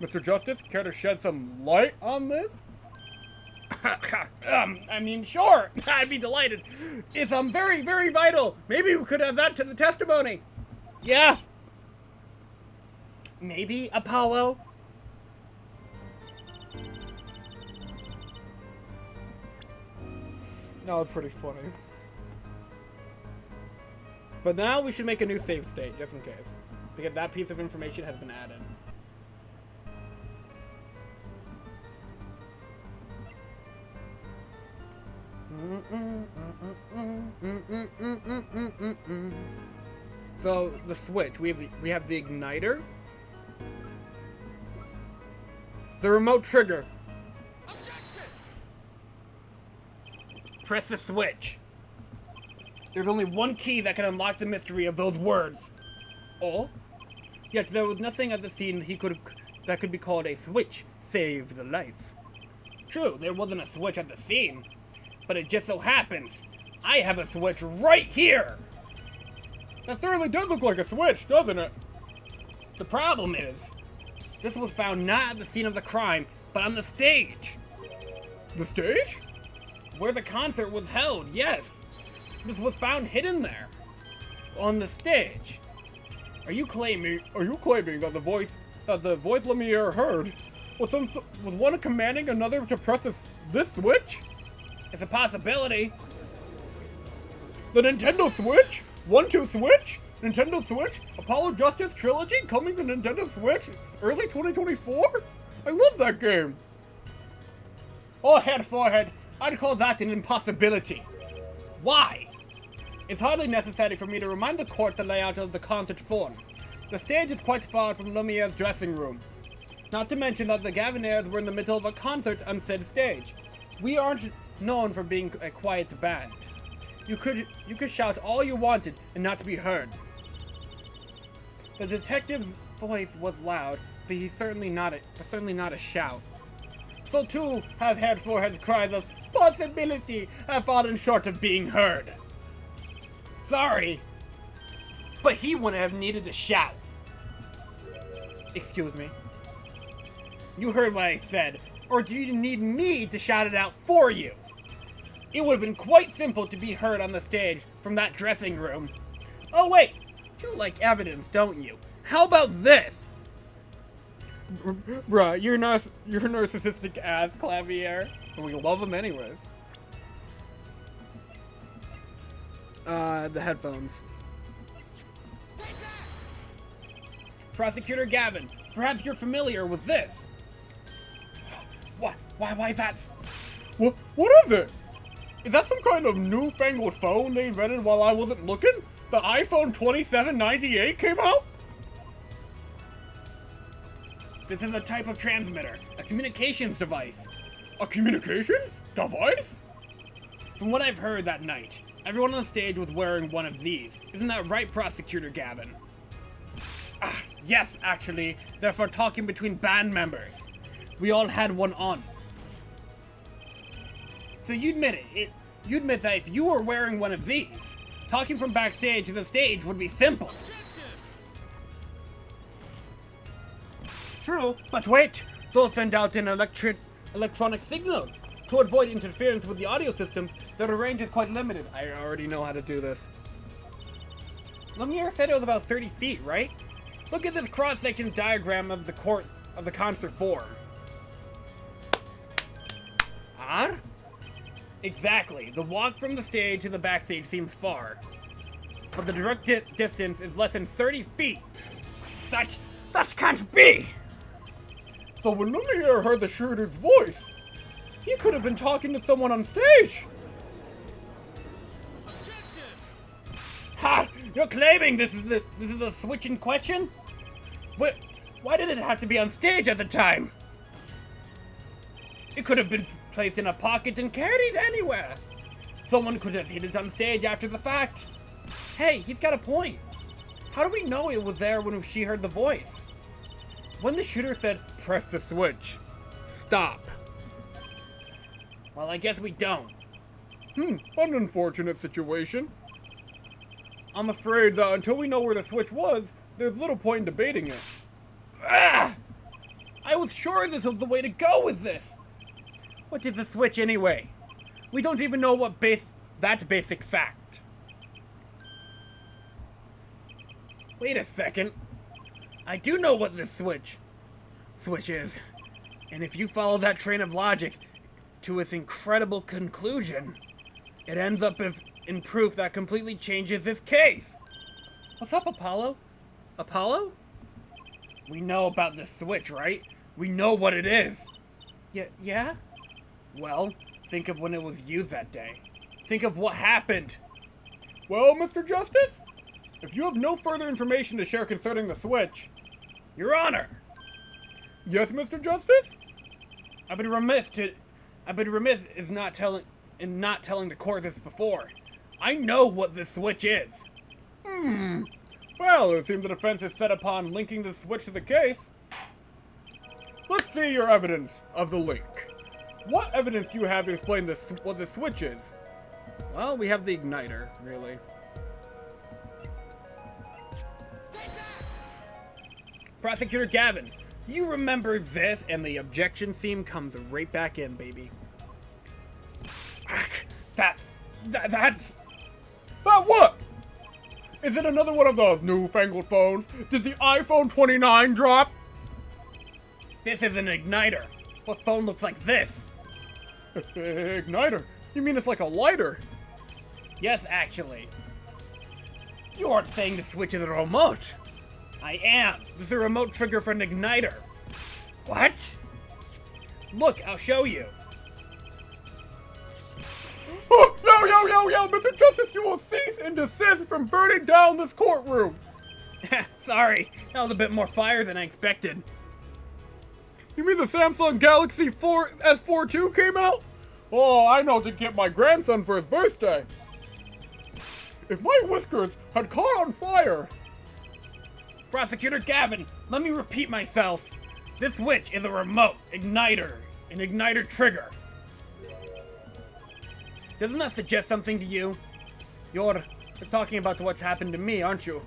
Mr. Justice, care to shed some light on this? I mean, sure. I'd be delighted. It's very, very vital. Maybe we could add that to the testimony. Yeah. Maybe, Apollo? That was pretty funny. But now we should make a new save state, just in case. Because that piece of information has been added. So, the switch. We have the igniter. The remote trigger. Press the switch. There's only one key that can unlock the mystery of those words. Oh? Yet there was nothing at the scene that could be called a switch, save the lights. True, there wasn't a switch at the scene, but it just so happens I have a switch right here! That certainly does look like a switch, doesn't it? The problem is, this was found not at the scene of the crime, but on the stage. The stage? Where the concert was held, yes. This was found hidden there. On the stage. Are you claiming that the voice Lemire heard was one commanding another to press this switch? It's a possibility. The Nintendo Switch? 1-2 Switch? Nintendo Switch? Apollo Justice Trilogy coming to Nintendo Switch early 2024? I love that game! Oh, head forehead, I'd call that an impossibility. Why? It's hardly necessary for me to remind the court the layout of the concert form. The stage is quite far from Lumiere's dressing room. Not to mention that the Gavinaires were in the middle of a concert on said stage. We aren't known for being a quiet band. You could shout all you wanted and not be heard. The detective's voice was loud, but he's certainly not a shout. So too have Head Forehead's cries of possibility have fallen short of being heard. Sorry, but he wouldn't have needed to shout. Excuse me. You heard what I said, or do you need me to shout it out for you? It would have been quite simple to be heard on the stage from that dressing room. Oh wait, you like evidence, don't you? How about this? Bruh, you're narcissistic ass, Clavier. We love them anyways. The headphones. Prosecutor Gavin, perhaps you're familiar with this. Why is that? What is it? Is that some kind of newfangled phone they invented while I wasn't looking? The iPhone 2798 came out? This is a type of transmitter, a communications device. A communications device? From what I've heard that night, everyone on the stage was wearing one of these. Isn't that right, Prosecutor Gavin? Yes, actually, they're for talking between band members. We all had one on. So you admit that if you were wearing one of these, talking from backstage to the stage would be simple. True, but wait! They'll send out an electronic signal. To avoid interference with the audio systems, their range is quite limited. I already know how to do this. Lumiere said it was about 30 feet, right? Look at this cross-section diagram of the concert form. Odd? Exactly. The walk from the stage to the backstage seems far. But the direct distance is less than 30 feet. That can't be! So when Lumiere heard the shooter's voice, he could have been talking to someone on stage. Ha! You're claiming this is the switch in question? Why did it have to be on stage at the time? It could have been placed in a pocket and carried anywhere. Someone could have hid it on stage after the fact. Hey, he's got a point. How do we know it was there when she heard the voice? When the shooter said, "Press the switch. Stop." Well, I guess we don't. An unfortunate situation. I'm afraid that until we know where the switch was, there's little point in debating it. Ah! I was sure this was the way to go with this. What is the switch anyway? We don't even know that basic fact. Wait a second. I do know what this switch is. And if you follow that train of logic to its incredible conclusion, it ends up in proof that completely changes this case. What's up, Apollo? Apollo? We know about this switch, right? We know what it is. Yeah? Well, think of when it was used that day. Think of what happened. Well, Mr. Justice, if you have no further information to share concerning the switch... Your Honor! Yes, Mr. Justice? I've been remiss in not telling the court this before. I know what this switch is. Well, it seems the defense is set upon linking the switch to the case. Let's see your evidence of the link. What evidence do you have to explain this, what the switch is? Well, we have the igniter, really. Prosecutor Gavin, you remember this? And the objection theme comes right back in, baby. That's... That what? Is it another one of those newfangled phones? Did the iPhone 29 drop? This is an igniter. What phone looks like this? Igniter? You mean it's like a lighter? Yes, actually. You aren't saying the switch is a remote. I am. This is a remote trigger for an igniter. What? Look, I'll show you. Oh, yo, Mr. Justice, you will cease and desist from burning down this courtroom. Sorry, that was a bit more fire than I expected. You mean the Samsung Galaxy S4 II came out? Oh, I know to get my grandson for his birthday. If my whiskers had caught on fire. Prosecutor Gavin, let me repeat myself. This switch is a remote igniter, an igniter trigger. Doesn't that suggest something to you? You're talking about what's happened to me, aren't you?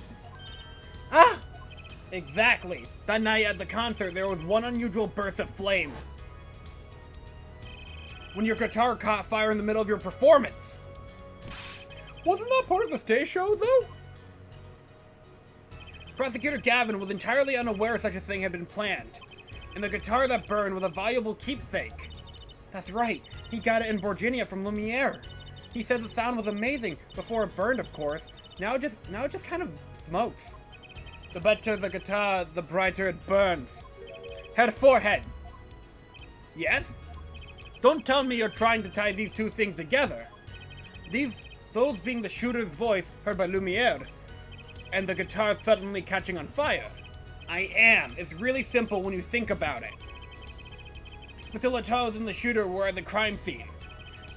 Ah! Exactly. That night at the concert, there was one unusual burst of flame. When your guitar caught fire in the middle of your performance. Wasn't that part of the stage show, though? Prosecutor Gavin was entirely unaware such a thing had been planned, and the guitar that burned was a valuable keepsake. That's right, he got it in Virginia from Lumiere. He said the sound was amazing before it burned, of course. Now it just kind of smokes. The better the guitar, the brighter it burns. Head forehead. Yes? Don't tell me you're trying to tie these two things together. Those being the shooter's voice heard by Lumiere, and the guitar suddenly catching on fire. I am. It's really simple when you think about it. Mr. Latouz and the shooter were at the crime scene.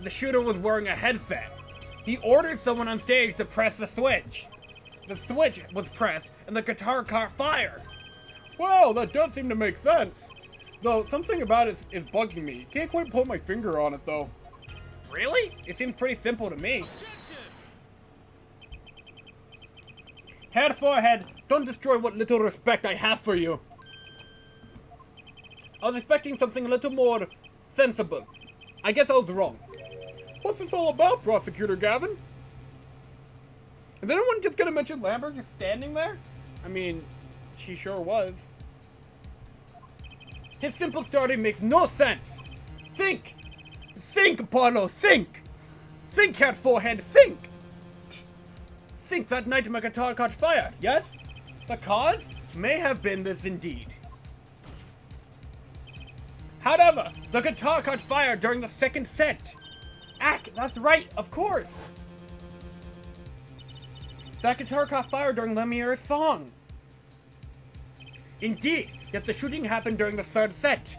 The shooter was wearing a headset. He ordered someone on stage to press the switch. The switch was pressed, and the guitar caught fire. Well, that does seem to make sense. Though, something about it is bugging me. Can't quite put my finger on it, though. Really? It seems pretty simple to me. Head forehead, don't destroy what little respect I have for you. I was expecting something a little more sensible. I guess I was wrong. What's this all about, Prosecutor Gavin? Is anyone just gonna mention Lambert just standing there? I mean, she sure was. His simple story makes no sense. Think! Think, Apollo, think! Think, Head Forehead, think! Think that night my guitar caught fire, yes? The cause may have been this indeed. However, the guitar caught fire during the second set. That's right, of course. That guitar caught fire during Lemiere's song. Indeed, yet the shooting happened during the third set.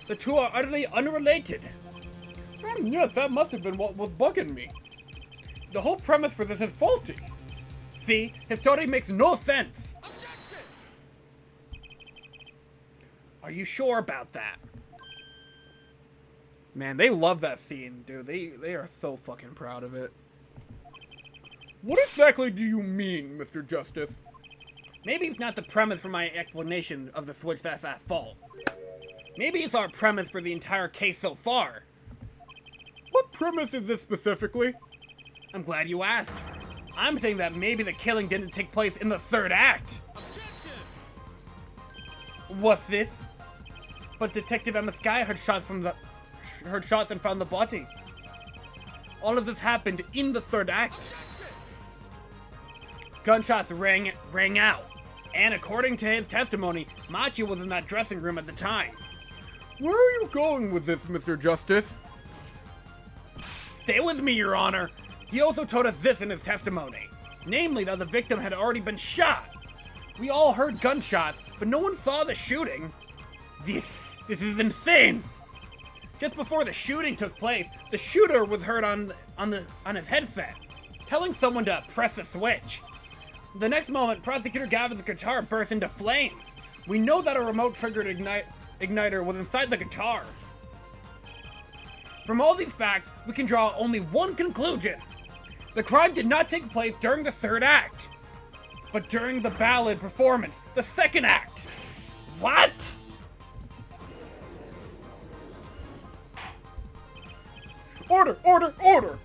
The two are utterly unrelated. Yes, that must have been what was bugging me. The whole premise for this is faulty. See, his story makes no sense. Are you sure about that? Man, they love that scene, dude. They are so fucking proud of it. What exactly do you mean, Mr. Justice? Maybe it's not the premise for my explanation of the switch that's at fault. Maybe it's our premise for the entire case so far. What premise is this specifically? I'm glad you asked. I'm saying that maybe the killing didn't take place in the third act. What's this? But Detective Emma Sky heard shots and found the body. All of this happened in the third act. Gunshots rang out, and according to his testimony, Machi was in that dressing room at the time. Where are you going with this, Mr. Justice? Stay with me, Your Honor. He also told us this in his testimony, namely that the victim had already been shot. We all heard gunshots, but no one saw the shooting. This is insane. Just before the shooting took place, the shooter was heard on his headset, telling someone to press the switch. The next moment, Prosecutor Gavin's guitar burst into flames. We know that a remote-triggered igniter was inside the guitar. From all these facts, we can draw only one conclusion. The crime did not take place during the third act, but during the ballad performance, the second act. What? Order, order, order!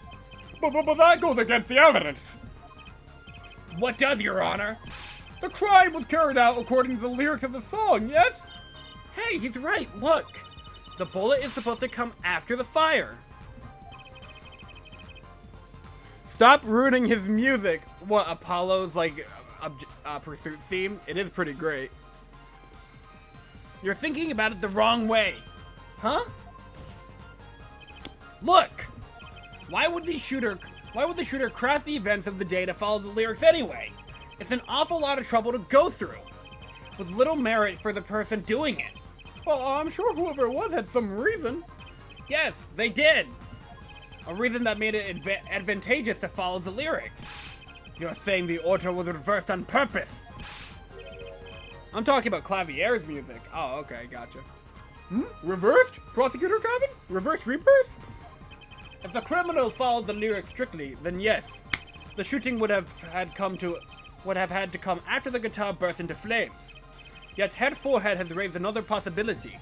But that goes against the evidence. What does, Your Honor? The crime was carried out according to the lyrics of the song, yes? Hey, he's right, look. The bullet is supposed to come after the fire. Stop ruining his music. What, Apollo's, like, pursuit theme? It is pretty great. You're thinking about it the wrong way. Huh? Look! Why would the shooter craft the events of the day to follow the lyrics anyway? It's an awful lot of trouble to go through, with little merit for the person doing it. Well, I'm sure whoever it was had some reason. Yes, they did. A reason that made it advantageous to follow the lyrics. You're saying the order was reversed on purpose. I'm talking about Clavier's music. Oh, okay, gotcha. Reversed? Prosecutor Gavin? Reversed rebirth? If the criminals followed the lyrics strictly, then yes, the shooting would have had to come after the guitar burst into flames. Yet Head Forehead has raised another possibility.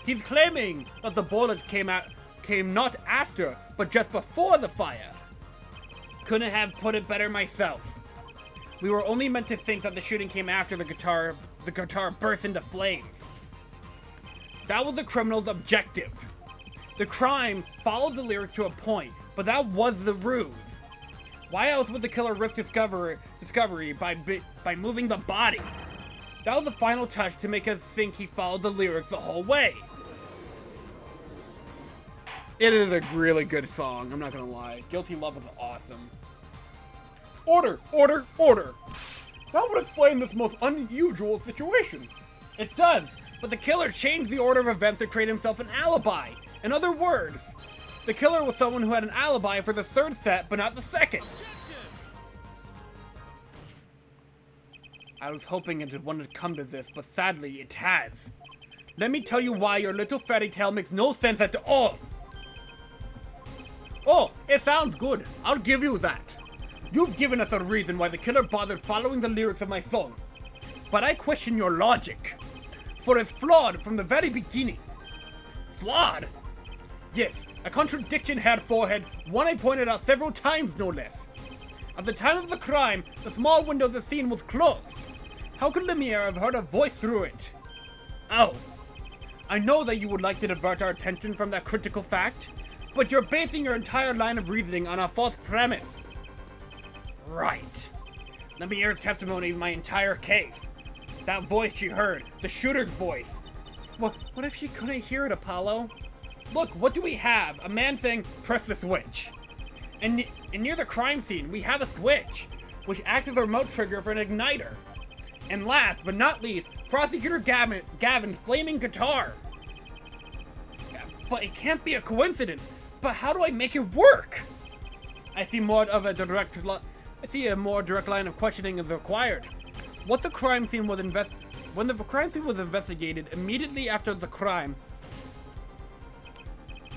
He's claiming that the bullet came not after, but just before the fire. Couldn't have put it better myself. We were only meant to think that the shooting came after the guitar burst into flames. That was the criminal's objective. The crime followed the lyrics to a point, but that was the ruse. Why else would the killer risk discovery by moving the body? That was the final touch to make us think he followed the lyrics the whole way. It is a really good song, I'm not gonna lie. Guilty Love is awesome. Order, order, order! That would explain this most unusual situation. It does, but the killer changed the order of events to create himself an alibi. In other words, the killer was someone who had an alibi for the third set, but not the second. I was hoping it wouldn't come to this, but sadly it has. Let me tell you why your little fairy tale makes no sense at all. Oh, it sounds good. I'll give you that. You've given us a reason why the killer bothered following the lyrics of my song. But I question your logic. For it's flawed from the very beginning. Flawed? Yes, a contradiction Head Forehead, one I pointed out several times, no less. At the time of the crime, the small window of the scene was closed. How could Lemire have heard a voice through it? Oh, I know that you would like to divert our attention from that critical fact, but you're basing your entire line of reasoning on a false premise. Right. Lemire's testimony is my entire case. That voice she heard, the shooter's voice. What if she couldn't hear it, Apollo? Look, what do we have? A man saying, press the switch. And near the crime scene, we have a switch, which acts as a remote trigger for an igniter. And last but not least, Prosecutor Gavin's flaming guitar. But it can't be a coincidence. But how do I make it work? I see a more direct line of questioning is required. When the crime scene was investigated immediately after the crime,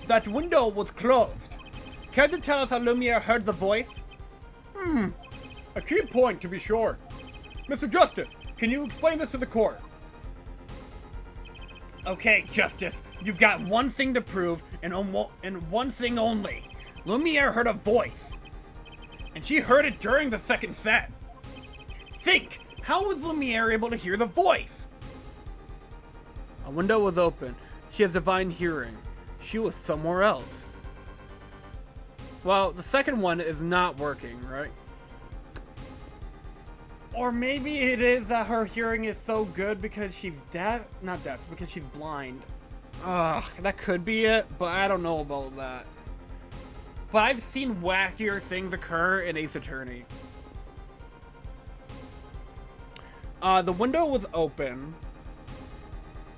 that window was closed. Care to tell us how Lemire heard the voice? A key point, to be sure. Mr. Justice, can you explain this to the court? Okay, Justice, you've got one thing to prove, and one thing only. Lemire heard a voice. And she heard it during the second set. Think! How was Lemire able to hear the voice? A window was open. She has divine hearing. She was somewhere else. Well, the second one is not working, right? Or maybe it is that her hearing is so good because she's deaf? Not deaf, because she's blind. Ugh, that could be it, but I don't know about that. But I've seen wackier things occur in Ace Attorney. The window was open.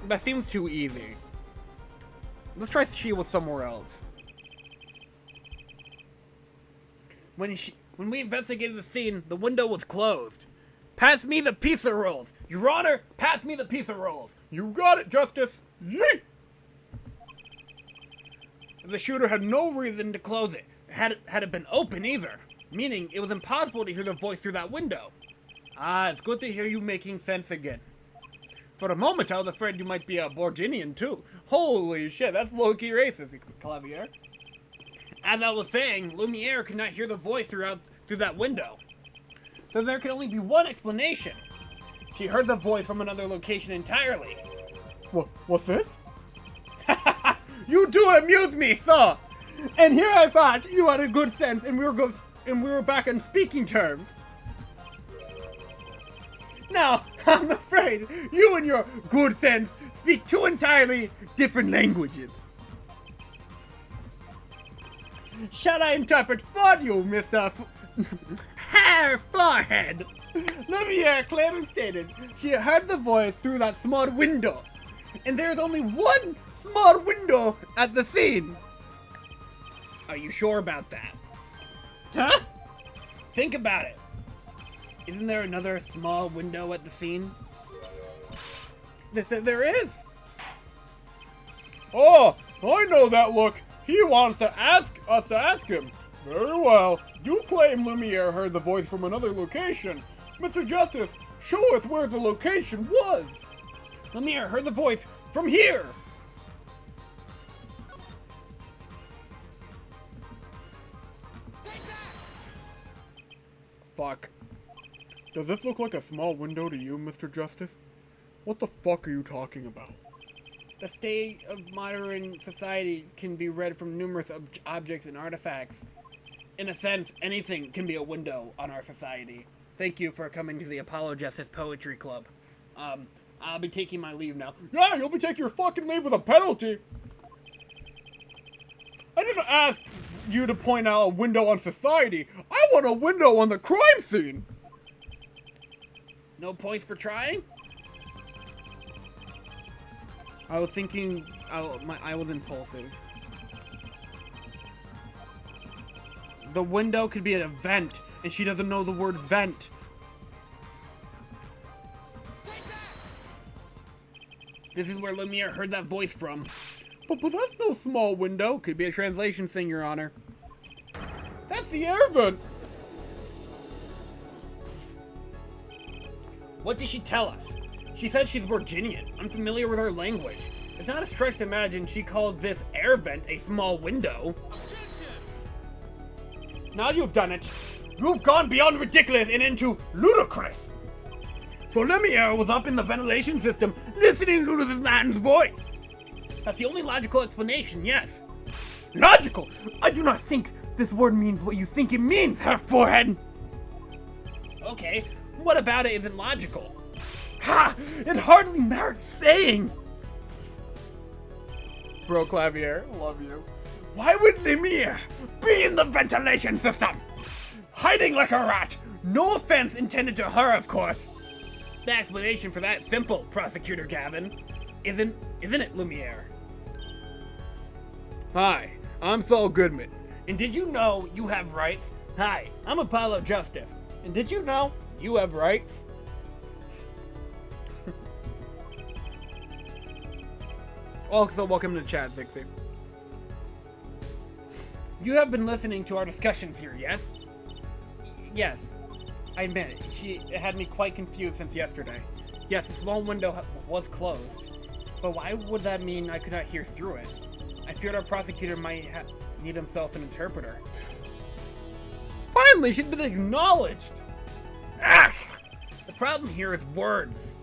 That seems too easy. Let's try she was somewhere else. When we investigated the scene, the window was closed. Pass me the pizza rolls! Your Honor, pass me the pizza rolls! You got it, Justice! Yeet! The shooter had no reason to close it, had it been open either, meaning it was impossible to hear the voice through that window. Ah, it's good to hear you making sense again. For a moment, I was afraid you might be a Borginian, too. Holy shit, that's low-key racist, Clavier. As I was saying, Lumiere could not hear the voice through that window. So there could only be one explanation. She heard the voice from another location entirely. What's this? You do amuse me, sir! And here I thought you had a good sense and we were back on speaking terms. Now, I'm afraid you and your good sense speak two entirely different languages. Shall I interpret for you, Mr. Hair Forehead? Lumiere clearly stated she heard the voice through that small window, and there's only one small window at the scene. Are you sure about that? Huh? Think about it. Isn't there another small window at the scene? There is. Oh, I know that look. He wants to ask us to ask him. Very well. You claim Lumiere heard the voice from another location. Mr. Justice, show us where the location was. Lumiere heard the voice from here. Fuck. Does this look like a small window to you, Mr. Justice? What the fuck are you talking about? The state of modern society can be read from numerous objects and artifacts. In a sense, anything can be a window on our society. Thank you for coming to the Apollo Justice Poetry Club. I'll be taking my leave now. Yeah, you'll be taking your fucking leave with a penalty. I didn't ask you to point out a window on society. I want a window on the crime scene. No points for trying? I was thinking, I was impulsive. The window could be an event, and she doesn't know the word vent. This is where Lumiere heard that voice from. But that's no small window. Could be a translation thing, Your Honor. That's the air vent. What did she tell us? She said she's Virginian. I'm familiar with her language. It's not a stretch to imagine she called this air vent a small window. Now you've done it. You've gone beyond ridiculous and into ludicrous. So Lumiere was up in the ventilation system listening to this man's voice. That's the only logical explanation, yes. Logical? I do not think this word means what you think it means, Hair Forehead. Okay, what about it isn't logical? Ha! It hardly merits saying! Bro, Clavier, love you. Why would Lumiere be in the ventilation system? Hiding like a rat! No offense intended to her, of course. The explanation for that simple, Prosecutor Gavin. Isn't it, Lumiere? Hi, I'm Saul Goodman. And did you know you have rights? Hi, I'm Apollo Justice. And did you know you have rights? Also, welcome to chat, Dixie. You have been listening to our discussions here, yes? Yes. I admit it. It had me quite confused since yesterday. Yes, the small window was closed. But why would that mean I could not hear through it? I feared our prosecutor might need himself an interpreter. Finally, she's been acknowledged! Ah! The problem here is words.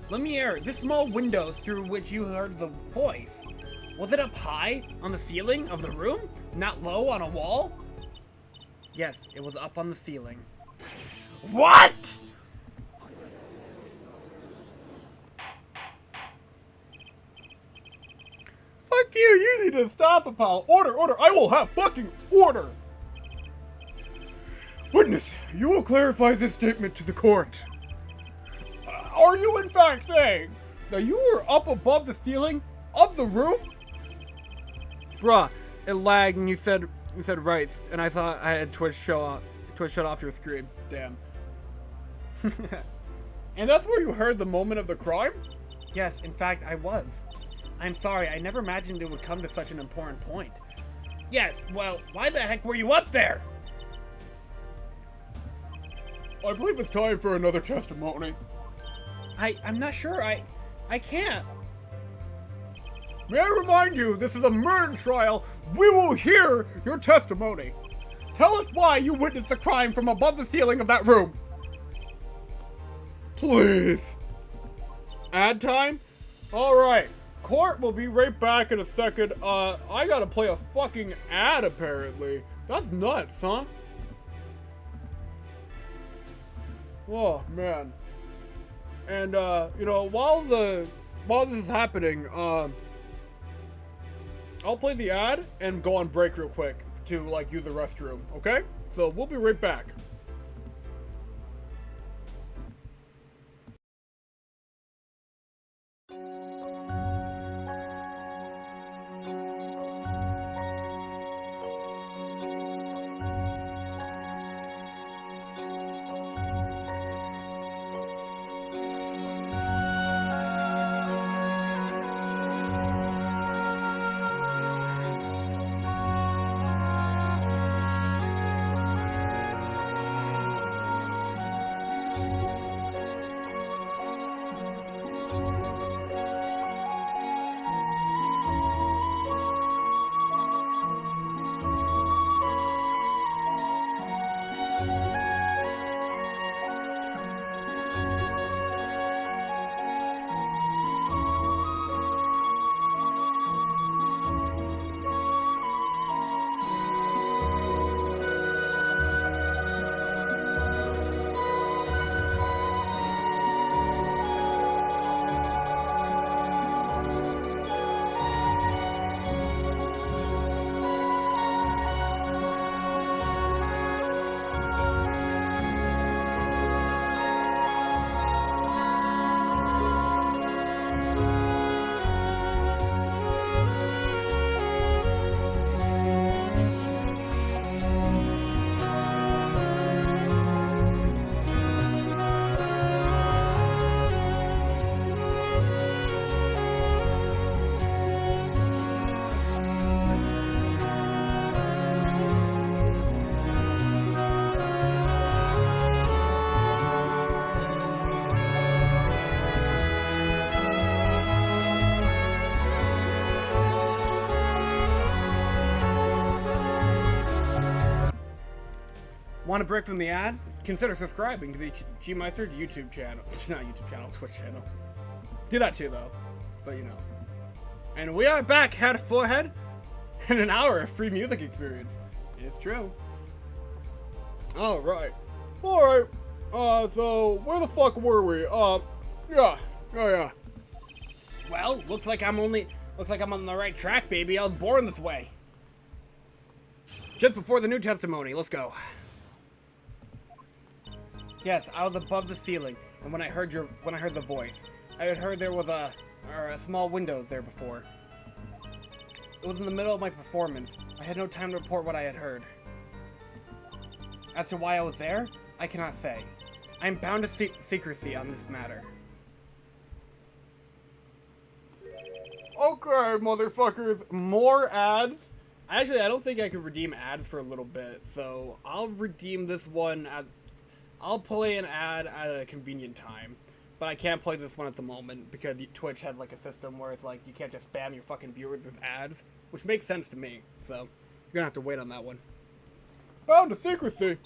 Lumiere, this small window through which you heard the voice, was it up high on the ceiling of the room? Not low on a wall? Yes, it was up on the ceiling. What?! Fuck you, you need to stop, Apollo. Order, I will have fucking order! Witness, you will clarify this statement to the court. Are you in fact saying that you were up above the ceiling of the room? Bruh, it lagged and you said right, and I thought I had Twitch shut off your screen. Damn. And that's where you heard the moment of the crime? Yes, in fact, I was. I'm sorry, I never imagined it would come to such an important point. Yes, well, why the heck were you up there? I believe it's time for another testimony. I'm not sure. I can't. May I remind you, this is a murder trial. We will hear your testimony. Tell us why you witnessed the crime from above the ceiling of that room. Please. Ad time? Alright. Court will be right back in a second. I gotta play a fucking ad apparently. That's nuts, huh? Oh, man. And, you know, while this is happening, I'll play the ad and go on break real quick to, like, use the restroom, okay? So, we'll be right back. Want a break from the ads? Consider subscribing to the G-Meister YouTube channel. Not YouTube channel, Twitch channel. Do that too, though. But you know. And we are back, head forehead, and an hour of free music experience. It's true. Alright. Alright. So, where the fuck were we? Yeah. Oh, yeah. Well, looks like I'm on the right track, baby. I was born this way. Just before the new testimony. Let's go. Yes, I was above the ceiling, and when I heard the voice, I had heard there was a small window there before. It was in the middle of my performance. I had no time to report what I had heard. As to why I was there, I cannot say. I am bound to secrecy on this matter. Okay, motherfuckers. More ads? Actually, I don't think I could redeem ads for a little bit, so I'll redeem this one at... I'll play an ad at a convenient time, but I can't play this one at the moment because Twitch has like a system where it's like you can't just spam your fucking viewers with ads, which makes sense to me, so you're gonna have to wait on that one. Bound to secrecy.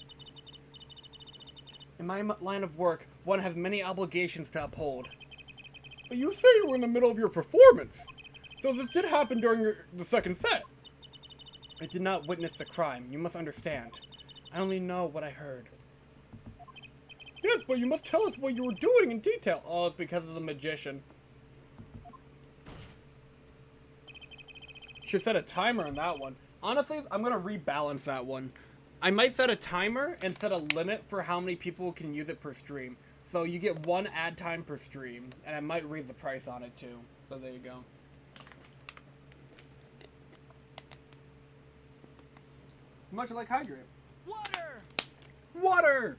In my line of work, one has many obligations to uphold. But you say you were in the middle of your performance, so this did happen during the second set. I did not witness the crime, you must understand. I only know what I heard. Yes, but you must tell us what you were doing in detail. Oh, it's because of the magician. Should set a timer on that one. Honestly, I'm gonna rebalance that one. I might set a timer and set a limit for how many people can use it per stream. So you get one ad time per stream, and I might raise the price on it too. So there you go. Much like hydrate. Water! Water!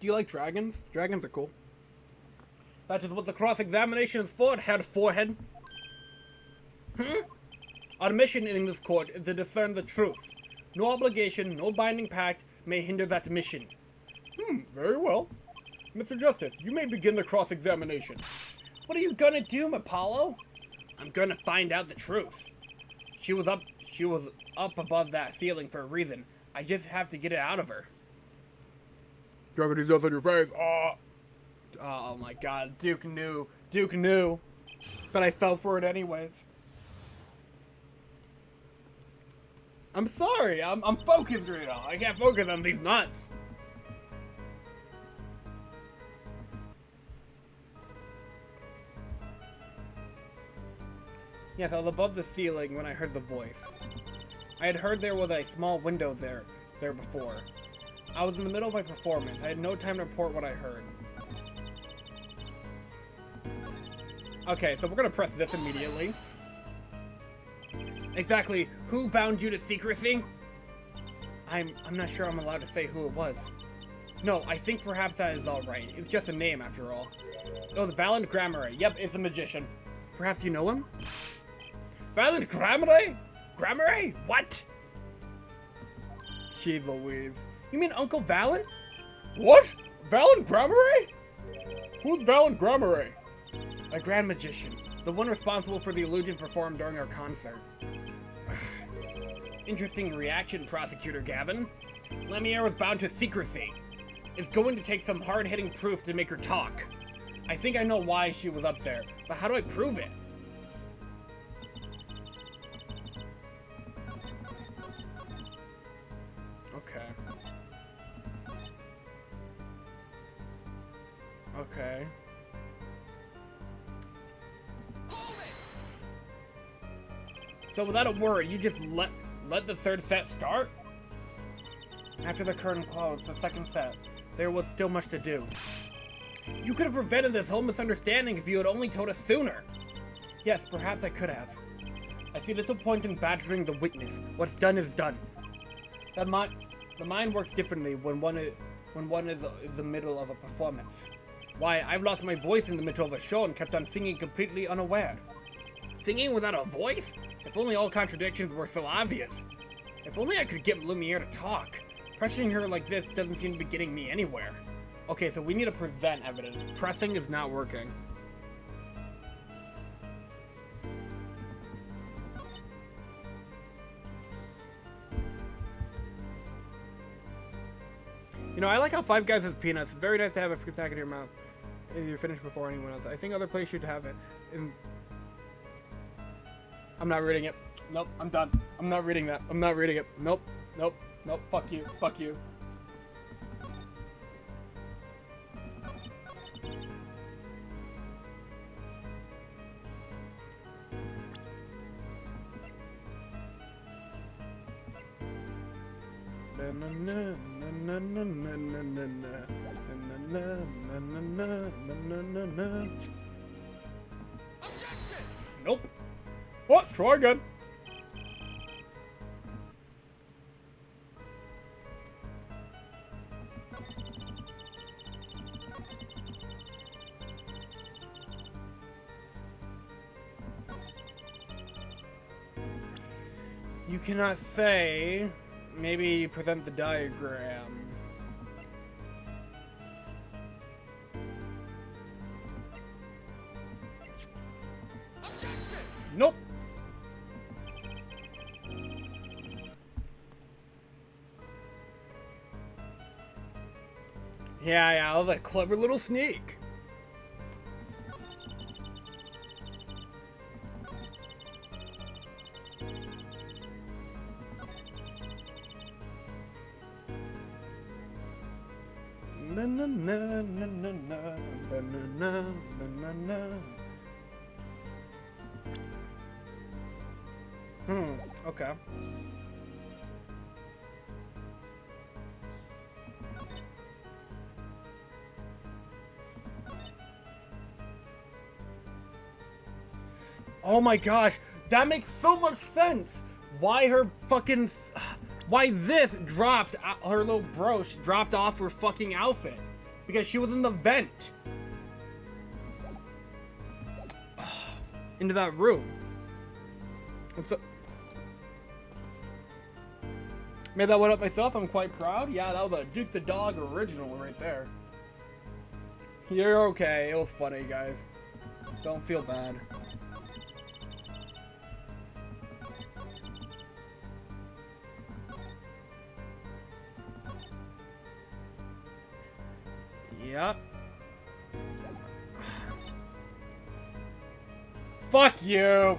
Do you like dragons? Dragons are cool. That is what the cross-examination is for, head forehead. Our mission in this court is to discern the truth. No obligation, no binding pact may hinder that mission. Very well. Mr. Justice, you may begin the cross-examination. What are you gonna do, Apollo? I'm gonna find out the truth. She was up above that ceiling for a reason. I just have to get it out of her. Gravity dust on your face. Oh my god, Duke knew. Duke knew. But I fell for it anyways. I'm sorry, I'm focused right now. I can't focus on these nuts. Yes, I was above the ceiling when I heard the voice. I had heard there was a small window there before. I was in the middle of my performance. I had no time to report what I heard. Okay, so we're gonna press this immediately. Exactly, who bound you to secrecy? I'm not sure I'm allowed to say who it was. No, I think perhaps that is alright. It's just a name after all. It was Valent Grammary. Yep, it's a magician. Perhaps you know him? Valent Grammary? Grammary? What? Jeez Louise. You mean Uncle Valent? What? Valent Grammary? Who's Valent Grammary? A grand magician. The one responsible for the illusions performed during our concert. Interesting reaction, Prosecutor Gavin. Lemire was bound to secrecy. It's going to take some hard-hitting proof to make her talk. I think I know why she was up there, but how do I prove it? Okay. Okay. So without a word, you just let the third set start? After the curtain closed, the second set, there was still much to do. You could have prevented this whole misunderstanding if you had only told us sooner. Yes, perhaps I could have. I see little point in badgering the witness. What's done is done. The mind works differently when one is in the middle of a performance. Why, I've lost my voice in the middle of a show and kept on singing completely unaware. Singing without a voice? If only all contradictions were so obvious. If only I could get Lumiere to talk. Pressuring her like this doesn't seem to be getting me anywhere. Okay, so we need to present evidence. Pressing is not working. You know, I like how Five Guys has peanuts. Very nice to have a fruit snack in your mouth. If you're finished before anyone else. I think other places should have it. I'm not reading it. Nope, I'm done. I'm not reading that. I'm not reading it. Nope, nope, nope. Fuck you. Fuck you. Nope. What? Try again. You cannot say. Maybe present the diagram. Nope. Yeah, that was a clever little sneak. Na na na na na na na na na. Okay. Oh my gosh, that makes so much sense. Why this dropped, her little brooch dropped off her fucking outfit. Because she was in the vent. Into that room. And so, Made that one up myself. I'm quite proud. Yeah, that was a Duke the Dog original right there. You're okay. It was funny, guys. Don't feel bad. Yep. Fuck you!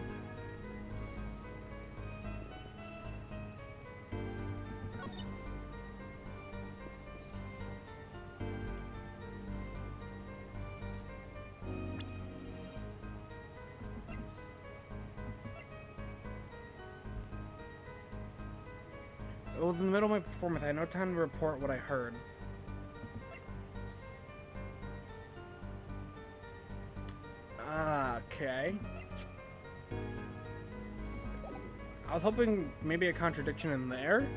It was in the middle of my performance. I had no time to report what I heard. Okay. I was hoping maybe a contradiction in there.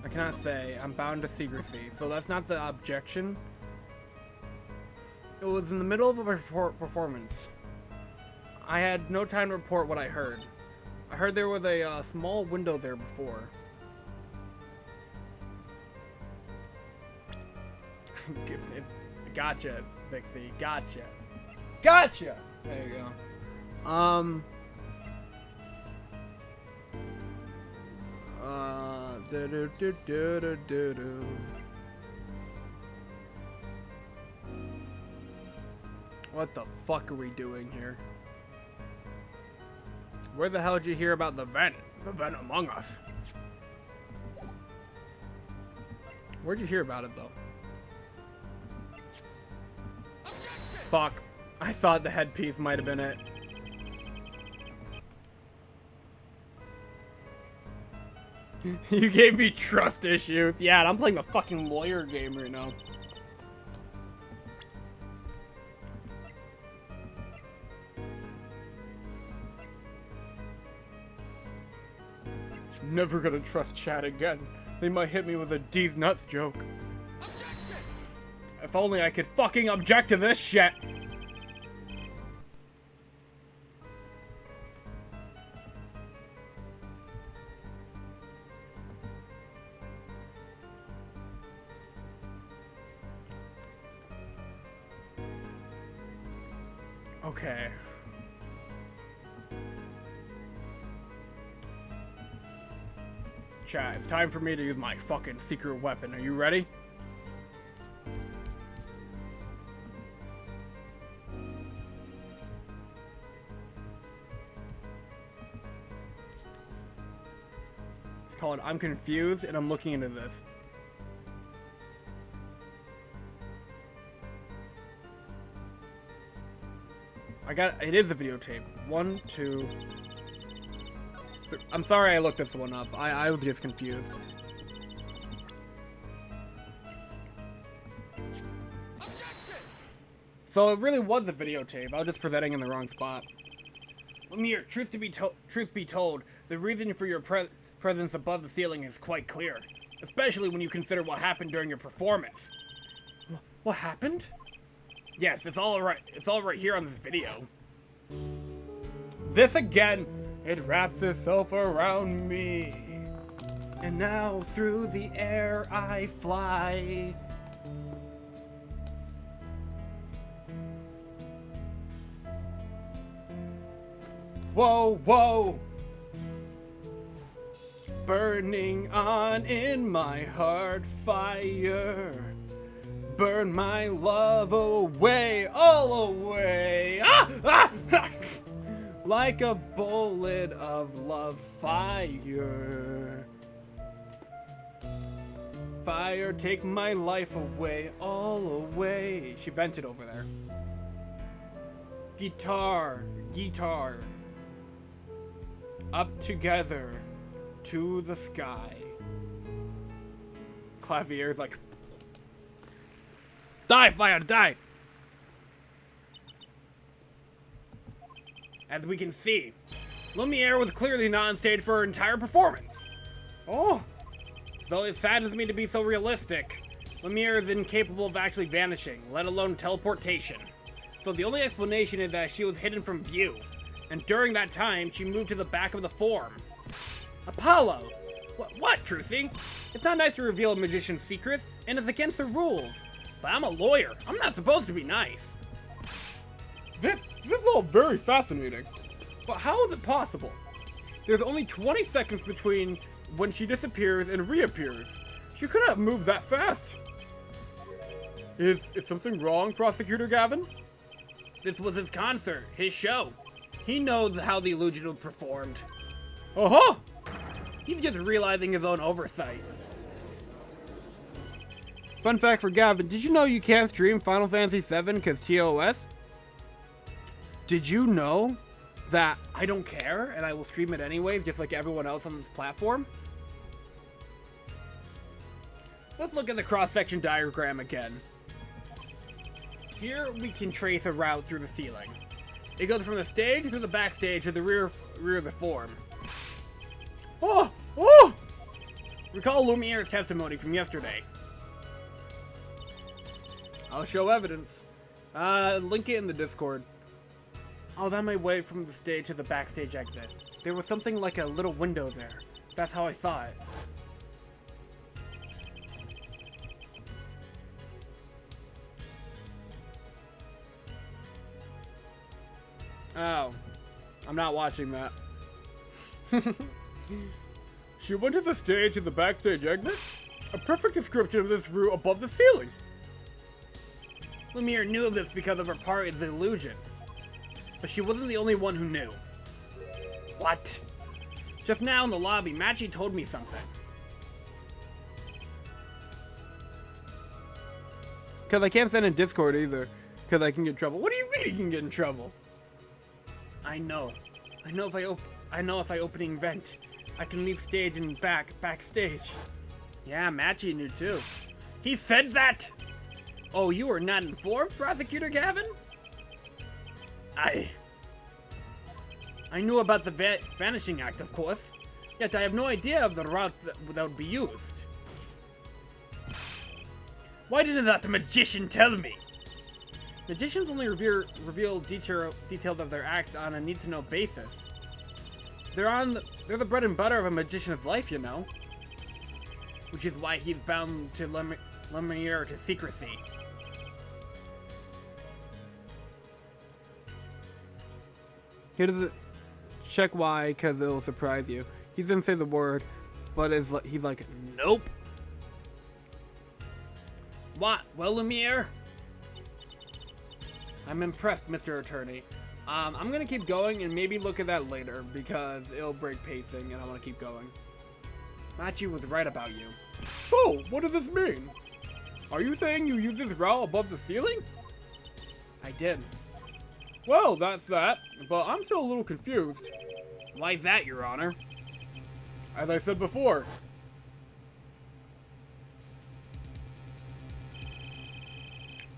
I cannot say. I'm bound to secrecy. So that's not the objection. It was in the middle of a performance. I had no time to report what I heard. I heard there was a small window there before. Gotcha, Vixie. Gotcha. Gotcha! There you go. What the fuck are we doing here? Where the hell did you hear about the vent? The vent among us. Where'd you hear about it, though? Fuck. I thought the headpiece might have been it. You gave me trust issues. Yeah, I'm playing a fucking lawyer game right now. Never gonna trust chat again. They might hit me with a D's nuts joke. If only I could fucking object to this shit. Okay. Chat, it's time for me to use my fucking secret weapon. Are you ready? It's called I'm Confused and I'm looking into this. It is a videotape. 1, 2... I'm sorry I looked this one up. I was just confused. So it really was a videotape. I was just presenting in the wrong spot. Lemire, truth be told, the reason for your presence above the ceiling is quite clear. Especially when you consider what happened during your performance. What happened? Yes, it's all right. It's all right here on this video. This again. It wraps itself around me. And now through the air I fly. Whoa, whoa. Burning on in my heart fire. Burn my love away, all away. Ah! Ah! Like a bullet of love fire. Fire, take my life away, all away. She vented over there. Guitar, guitar. Up together to the sky. Clavier's like, die, fire, die! As we can see, Lumiere was clearly not on stage for her entire performance. Oh, though it saddens me to be so realistic, Lumiere is incapable of actually vanishing, let alone teleportation. So the only explanation is that she was hidden from view, and during that time, she moved to the back of the form. Apollo! What, Truthy? It's not nice to reveal a magician's secrets, and it's against the rules. But I'm a lawyer. I'm not supposed to be nice. This is all very fascinating. But how is it possible? There's only 20 seconds between when she disappears and reappears. She couldn't have moved that fast. Is something wrong, Prosecutor Gavin? This was his concert, his show. He knows how the illusion was performed. Uh-huh! He's just realizing his own oversight. Fun fact for Gavin, did you know you can't stream Final Fantasy VII because TOS? Did you know that I don't care and I will stream it anyways, just like everyone else on this platform? Let's look at the cross-section diagram again. Here we can trace a route through the ceiling. It goes from the stage to the backstage to the rear of the form. Oh! Oh! Recall Lumiere's testimony from yesterday. I'll show evidence. Link it in the Discord. I was on my way from the stage to the backstage exit. There was something like a little window there. That's how I saw it. Oh. I'm not watching that. She went to the stage to the backstage exit? A perfect description of this route above the ceiling. Lumiere knew of this because of her part in the illusion. But she wasn't the only one who knew. What? Just now in the lobby, Machi told me something. Because I can't send in Discord either. Because I can get in trouble. What do you mean you can get in trouble? I know if I opening vent, I can leave stage and backstage. Yeah, Machi knew too. He said that! Oh, you were not informed, Prosecutor Gavin? I knew about the Vanishing Act, of course. Yet I have no idea of the route that would be used. Why didn't that the magician tell me? Magicians only reveal details of their acts on a need-to-know basis. They're the bread and butter of a magician's life, you know. Which is why he's bound to Lumiere to secrecy. He doesn't check why, because it'll surprise you. He doesn't say the word, but he's like, nope. What? Well, Lumiere? I'm impressed, Mr. Attorney. I'm gonna keep going and maybe look at that later because it'll break pacing and I want to keep going. Machi was right about you. So, what does this mean? Are you saying you use this route above the ceiling? I did. Well, that's that, but I'm still a little confused. Why that, Your Honor? As I said before,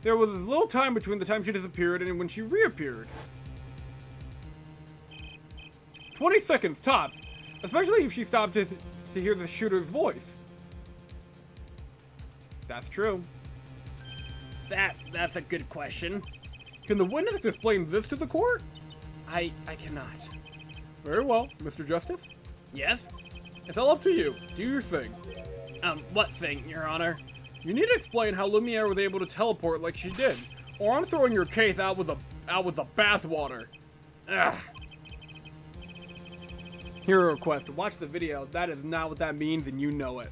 there was a little time between the time she disappeared and when she reappeared. 20 seconds tops, especially if she stopped to hear the shooter's voice. That's true. That's a good question. Can the witness explain this to the court? I cannot. Very well, Mr. Justice. Yes? It's all up to you. Do your thing. What thing, Your Honor? You need to explain how Lumiere was able to teleport like she did, or I'm throwing your case out with the bathwater. Ugh. Hero request. Watch the video. That is not what that means, and you know it.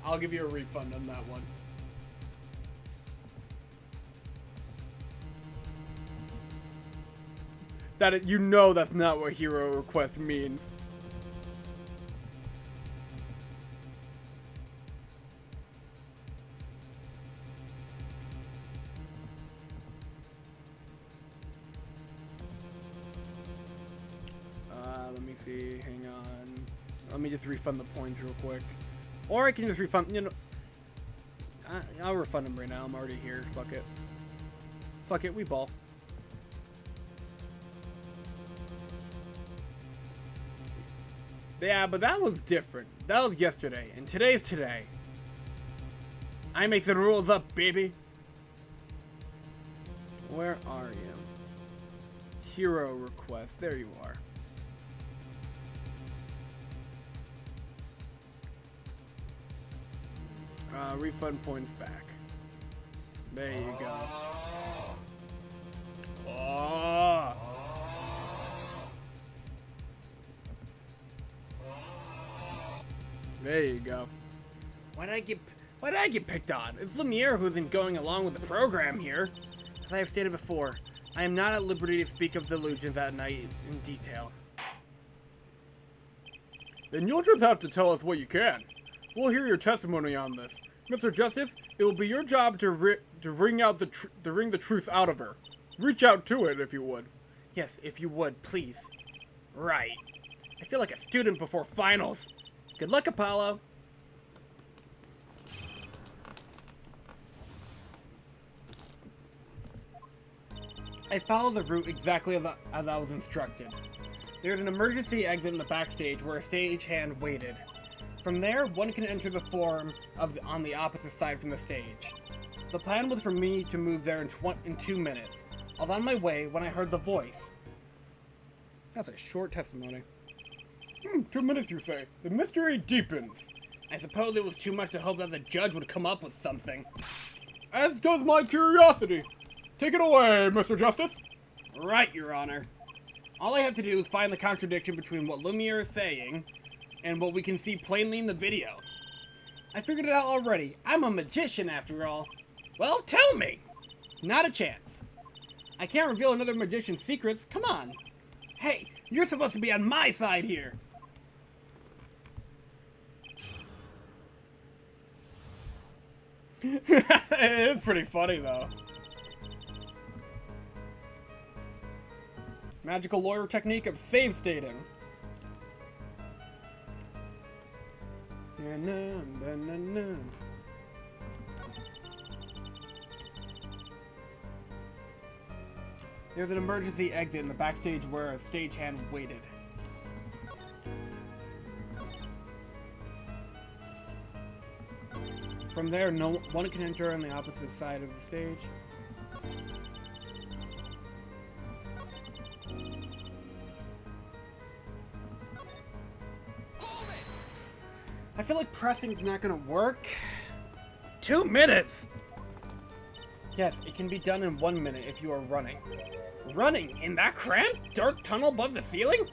I'll give you a refund on that one. You know that's not what hero request means. Let me see. Hang on. Let me just refund the points real quick. Or I can just refund, you know. I'll refund them right now. I'm already here. Fuck it. Fuck it. We ball. Yeah, but that was different. That was yesterday, and today's today. I make the rules up, baby. Where are you? Hero request. There you are. Refund points back. There you go. Oh. There you go. Why did I get picked on? It's Lemire who's been going along with the program here. As I have stated before, I am not at liberty to speak of delusions at night in detail. Then you'll just have to tell us what you can. We'll hear your testimony on this. Mr. Justice, it will be your job to wring the truth out of her. Reach out to it, if you would. Yes, if you would, please. Right. I feel like a student before finals. Good luck, Apollo. I followed the route exactly as I was instructed. There's an emergency exit in the backstage where a stagehand waited. From there, one can enter the forum on the opposite side from the stage. The plan was for me to move there in 2 minutes. I was on my way when I heard the voice. That's a short testimony. 2 minutes, you say? The mystery deepens. I suppose it was too much to hope that the judge would come up with something. As does my curiosity. Take it away, Mr. Justice. Right, Your Honor. All I have to do is find the contradiction between what Lemire is saying and what we can see plainly in the video. I figured it out already. I'm a magician, after all. Well, tell me! Not a chance. I can't reveal another magician's secrets. Come on. Hey, you're supposed to be on my side here. It's pretty funny, though. Magical lawyer technique of save stating. There's an emergency exit in the backstage where a stagehand waited. From there, no one can enter on the opposite side of the stage. I feel like pressing's not gonna work. 2 minutes! Yes, it can be done in 1 minute if you are running. Running? In that cramped, dark tunnel above the ceiling?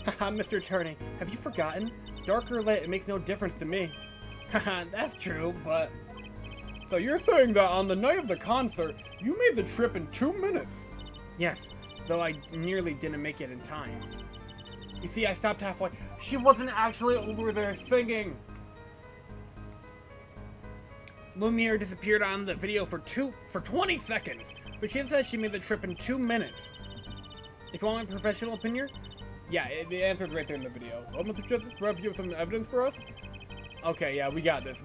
Haha, Mr. Attorney, have you forgotten? Dark or lit, it makes no difference to me. Haha, that's true, but... So you're saying that on the night of the concert, you made the trip in 2 minutes? Yes, though I nearly didn't make it in time. You see, I stopped halfway. She wasn't actually over there singing! Lemire disappeared on the video for 20 seconds, but she said she made the trip in 2 minutes. If you want my professional opinion, yeah, the answer's right there in the video. Well, Mr. Justice, perhaps you have some evidence for us? Okay, yeah, we got this.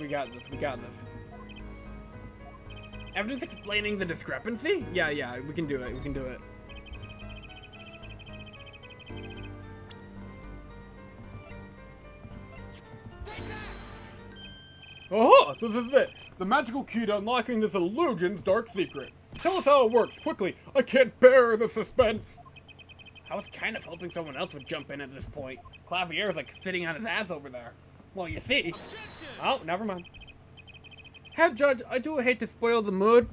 Evidence explaining the discrepancy? Yeah, we can do it. Oh, so this is it. The magical key to unlocking this illusion's dark secret. Tell us how it works, quickly. I can't bear the suspense. I was kind of hoping someone else would jump in at this point. Clavier's like sitting on his ass over there. Well, you see. Oh, never mind. Head Judge, I do hate to spoil the mood,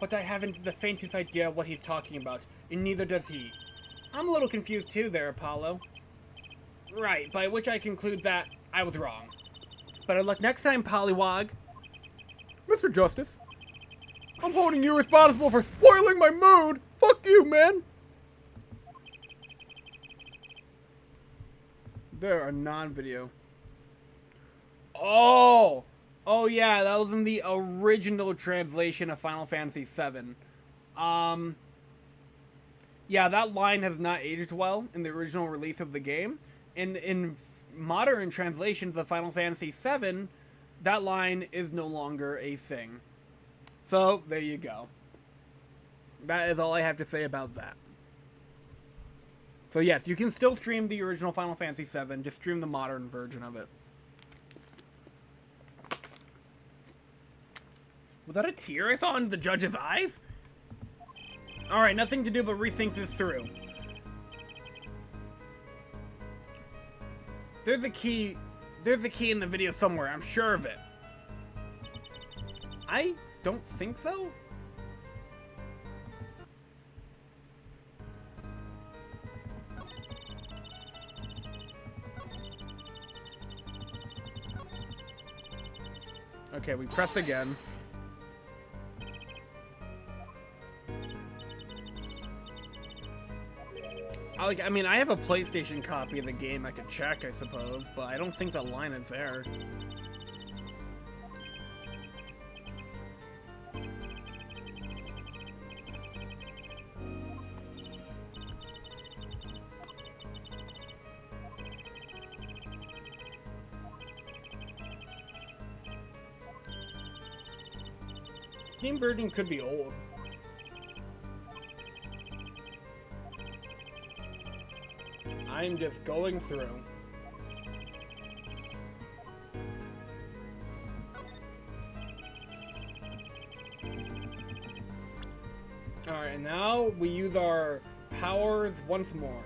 but I haven't the faintest idea what he's talking about, and neither does he. I'm a little confused too there, Apollo. Right, by which I conclude that I was wrong. Better luck next time, Pollywog. Mr. Justice, I'm holding you responsible for spoiling my mood. Fuck you, man. There are non-video. Oh yeah, that was in the original translation of Final Fantasy VII. Yeah, that line has not aged well in the original release of the game. In modern translations of Final Fantasy VII, that line is no longer a thing. So, there you go. That is all I have to say about that. So yes, you can still stream the original Final Fantasy VII, just stream the modern version of it. Was that a tear I saw in the judge's eyes? Alright, nothing to do but rethink this through. There's a key in the video somewhere, I'm sure of it. I don't think so? Okay, we press again. I mean, I have a PlayStation copy of the game I could check, I suppose, but I don't think the line is there. Steam version could be old. I'm just going through. Alright, now we use our powers once more.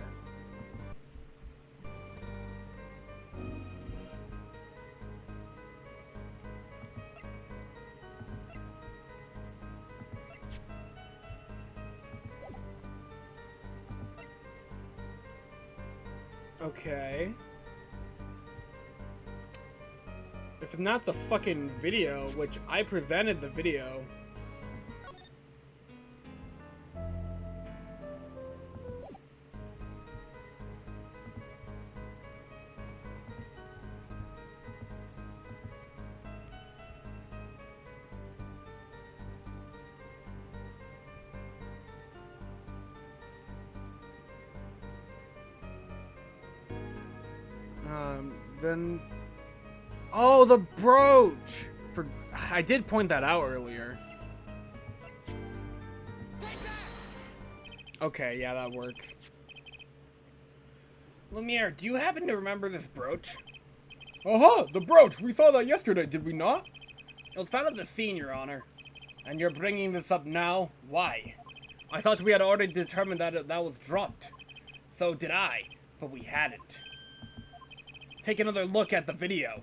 Okay. If it's not the fucking video, which I presented the video. Then... Oh, the brooch! I did point that out earlier. Okay, yeah, that works. Lumiere, do you happen to remember this brooch? Uh-huh, the brooch! We saw that yesterday, did we not? It was found at the scene, Your Honor. And you're bringing this up now? Why? I thought we had already determined that that was dropped. So did I, but we hadn't. Take another look at the video.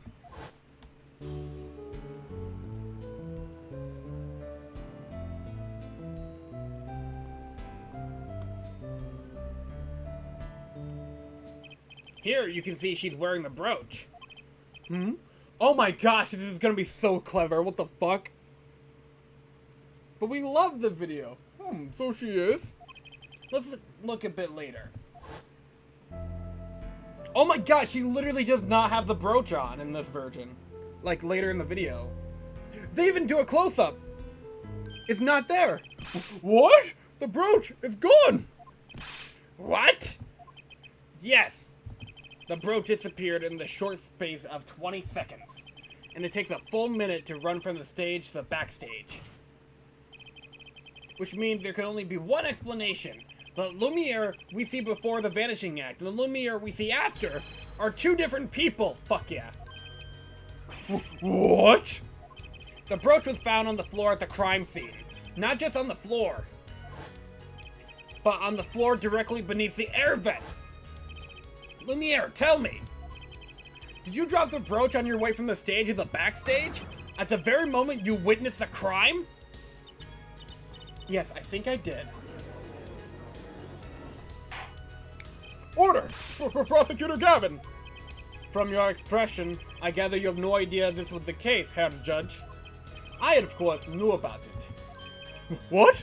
Here, you can see she's wearing the brooch. Hmm? Oh my gosh, this is gonna be so clever. What the fuck? But we love the video. So she is. Let's look a bit later. Oh my god, she literally does not have the brooch on in this version. Like later in the video. They even do a close-up. It's not there. What? The brooch is gone. What? Yes. The brooch disappeared in the short space of 20 seconds. And it takes a full minute to run from the stage to the backstage. Which means there can only be one explanation. The Lumiere we see before the Vanishing Act and the Lumiere we see after are two different people. Fuck yeah. What? The brooch was found on the floor at the crime scene. Not just on the floor, but on the floor directly beneath the air vent. Lumiere, tell me. Did you drop the brooch on your way from the stage to the backstage? At the very moment you witnessed the crime? Yes, I think I did. Order! Prosecutor Gavin! From your expression, I gather you have no idea this was the case, Herr Judge. I, of course, knew about it. What?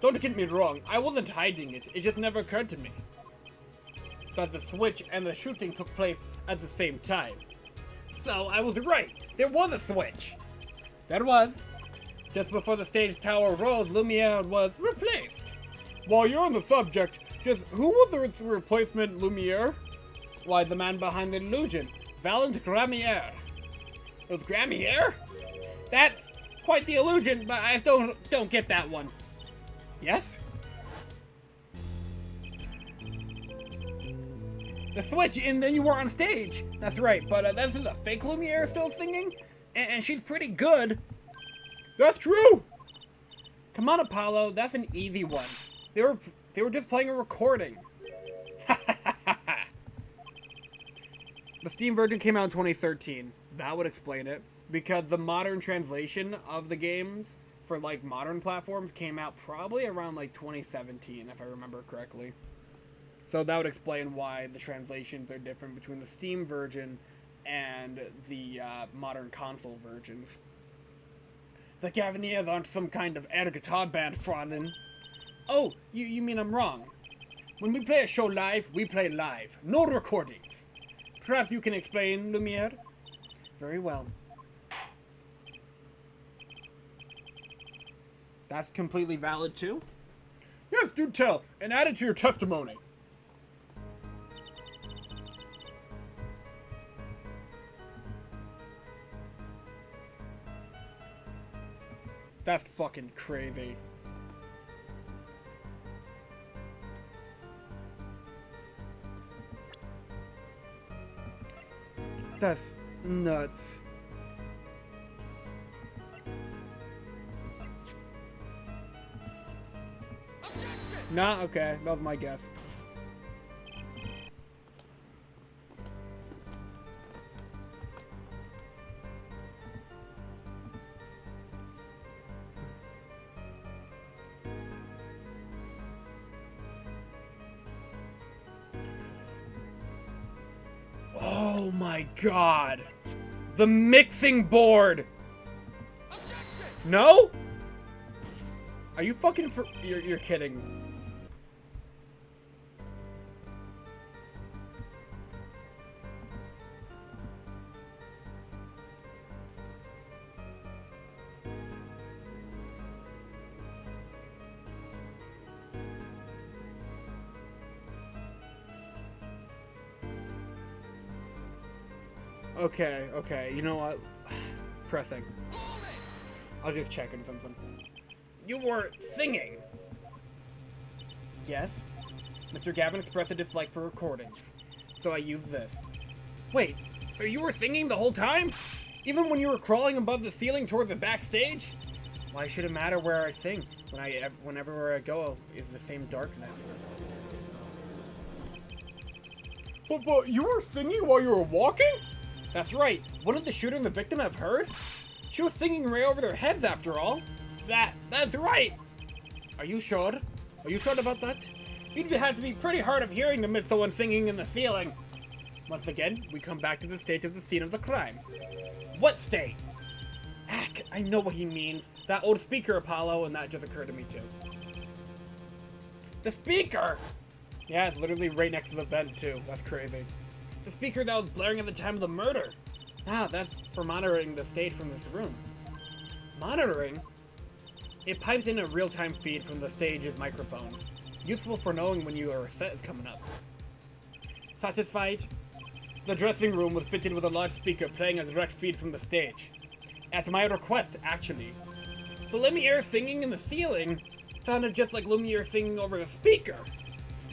Don't get me wrong, I wasn't hiding it, it just never occurred to me that the switch and the shooting took place at the same time. So, I was right, there was a switch. There was. Just before the stage tower rose, Lumiere was replaced. While you're on the subject, just who was the replacement Lumiere? Why, the man behind the illusion, Valent Gramier. It was Gramier? That's quite the illusion, but I still don't get that one. Yes? The switch, and then you were on stage. That's right, but this is a fake Lumiere still singing, and she's pretty good. That's true! Come on, Apollo, that's an easy one. They were just playing a recording. The Steam version came out in 2013. That would explain it. Because the modern translation of the games for, like, modern platforms came out probably around, like, 2017, if I remember correctly. So that would explain why the translations are different between the Steam version and the modern console versions. The Gaviniers aren't some kind of air guitar band, Frozen. Oh, you mean I'm wrong. When we play a show live, we play live. No recordings. Perhaps you can explain, Lumiere? Very well. That's completely valid, too? Yes, do tell, and add it to your testimony. That's fucking crazy. That's nuts. Nah, okay. That was my guess. Oh my god. The mixing board. No? Are you fucking you're kidding. Okay, you know what? Pressing. I'll just check in something. You were singing! Yes. Mr. Gavin expressed a dislike for recordings, so I used this. Wait, so you were singing the whole time? Even when you were crawling above the ceiling toward the backstage? Why should it matter where I sing, whenever I go is the same darkness? But you were singing while you were walking? That's right. Wouldn't the shooter and the victim have heard? She was singing right over their heads after all. That's right. Are you sure? Are you sure about that? You'd have to be pretty hard of hearing to miss someone singing in the ceiling. Once again, we come back to the state of the scene of the crime. What state? Heck, I know what he means. That old speaker, Apollo, and that just occurred to me too. The speaker! Yeah, it's literally right next to the vent too. That's crazy. The speaker that was blaring at the time of the murder. Ah, that's for monitoring the stage from this room. Monitoring? It pipes in a real-time feed from the stage's microphones. Useful for knowing when your set is coming up. Satisfied? The dressing room was fitted with a large speaker playing a direct feed from the stage. At my request, actually. So Lumiere singing in the ceiling sounded just like Lumiere singing over the speaker.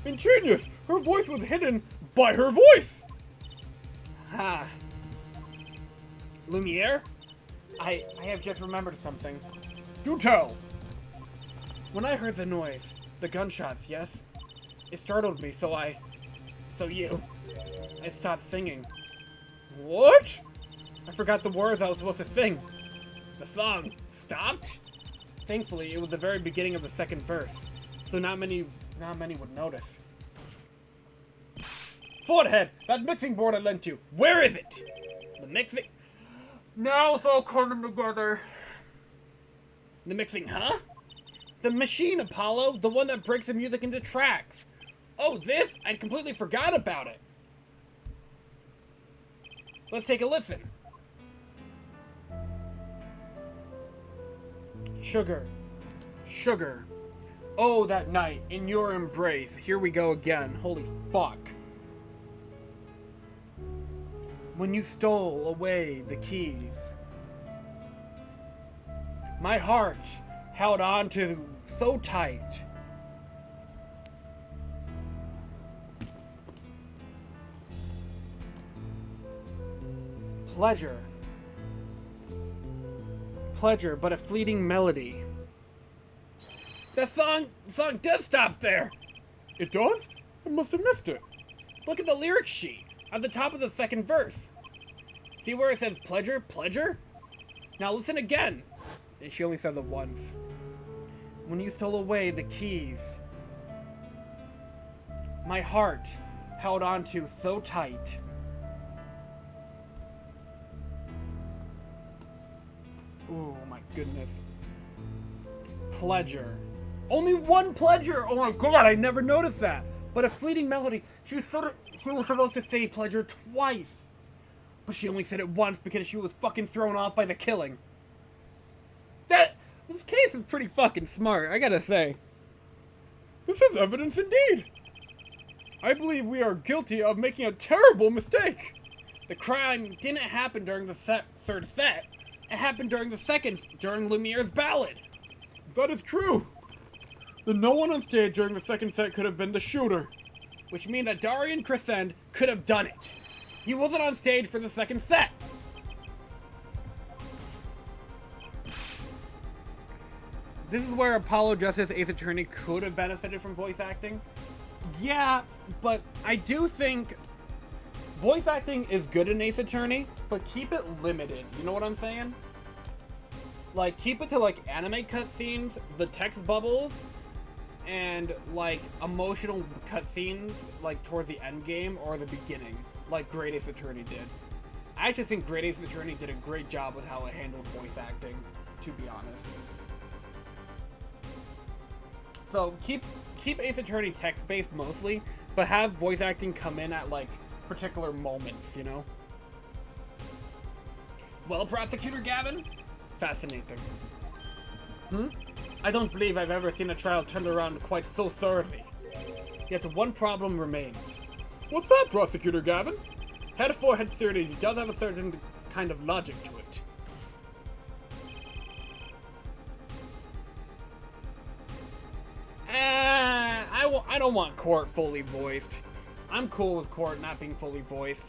Ingenious! Her voice was hidden by her voice! Ah. Lumiere? I have just remembered something. Do tell! When I heard the noise, the gunshots, yes? It startled me, so I stopped singing. What? I forgot the words I was supposed to sing. The song stopped? Thankfully, it was the very beginning of the second verse, so not many would notice. Forehead! That mixing board I lent you, where is it? The mixing... Now it's all coming together. The mixing, huh? The machine, Apollo, the one that breaks the music into tracks. Oh, this? I'd completely forgot about it. Let's take a listen. Sugar. Sugar. Oh, that night, in your embrace. Here we go again. Holy fuck. When you stole away the keys. My heart held on to so tight. Pleasure. pleasure, but a fleeting melody. The song does stop there. It does? I must have missed it. Look at the lyric sheet at the top of the second verse. See where it says pleasure, pleasure? Now listen again. She only says it once. When you stole away the keys, my heart held on to so tight. Ooh, my goodness. Pleasure. Only one pleasure! Oh my god, I never noticed that. But a fleeting melody. She was supposed to say pleasure twice. But she only said it once because she was fucking thrown off by the killing. This case is pretty fucking smart, I gotta say. This is evidence indeed. I believe we are guilty of making a terrible mistake. The crime didn't happen during the third set. It happened during the second, during Lumiere's ballad. That is true. Then no one on stage during the second set could have been the shooter. Which means that Darian Crescend could have done it. He wasn't on stage for the second set. This is where Apollo Justice Ace Attorney could have benefited from voice acting. Yeah, but I do think voice acting is good in Ace Attorney, but keep it limited. You know what I'm saying? Like, keep it to, like, anime cutscenes, the text bubbles, and, like, emotional cutscenes, like, towards the end game or the beginning, like Great Ace Attorney did. I actually think Great Ace Attorney did a great job with how it handled voice acting, to be honest. So, keep Ace Attorney text-based mostly, but have voice acting come in at, like, particular moments, you know? Well, Prosecutor Gavin? Fascinating. I don't believe I've ever seen a trial turned around quite so thoroughly. Yet one problem remains. What's that, Prosecutor Gavin? Head-for-head theory does have a certain kind of logic to it. I don't want Court fully voiced. I'm cool with Court not being fully voiced.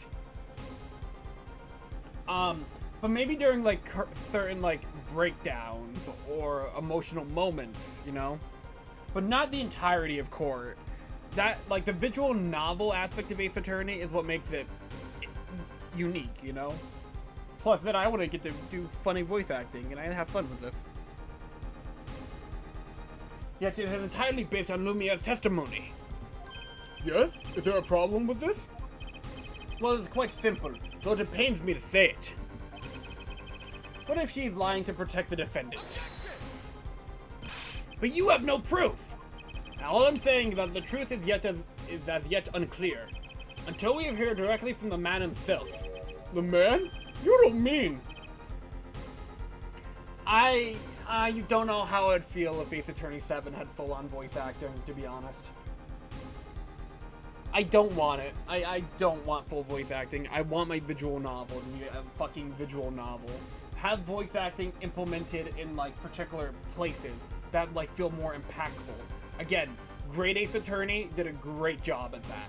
But maybe during, like, certain, like, breakdowns or emotional moments, you know? But not the entirety of Court. That, like, the visual novel aspect of Ace Attorney is what makes it unique, you know? Plus, that I want to get to do funny voice acting, and I have fun with this. Yet it is entirely based on Lumiere's testimony. Yes? Is there a problem with this? Well, it's quite simple, though it pains me to say it. What if she's lying to protect the defendant? But you have no proof! Now, all I'm saying is that the truth is as yet unclear, until we hear directly from the man himself. The man? You don't mean... You don't know how I'd feel if Ace Attorney 7 had full-on voice acting, to be honest. I don't want it. I don't want full voice acting. I want my visual novel to be a fucking visual novel. Have voice acting implemented in, like, particular places that, like, feel more impactful. Again, Great Ace Attorney did a great job at that.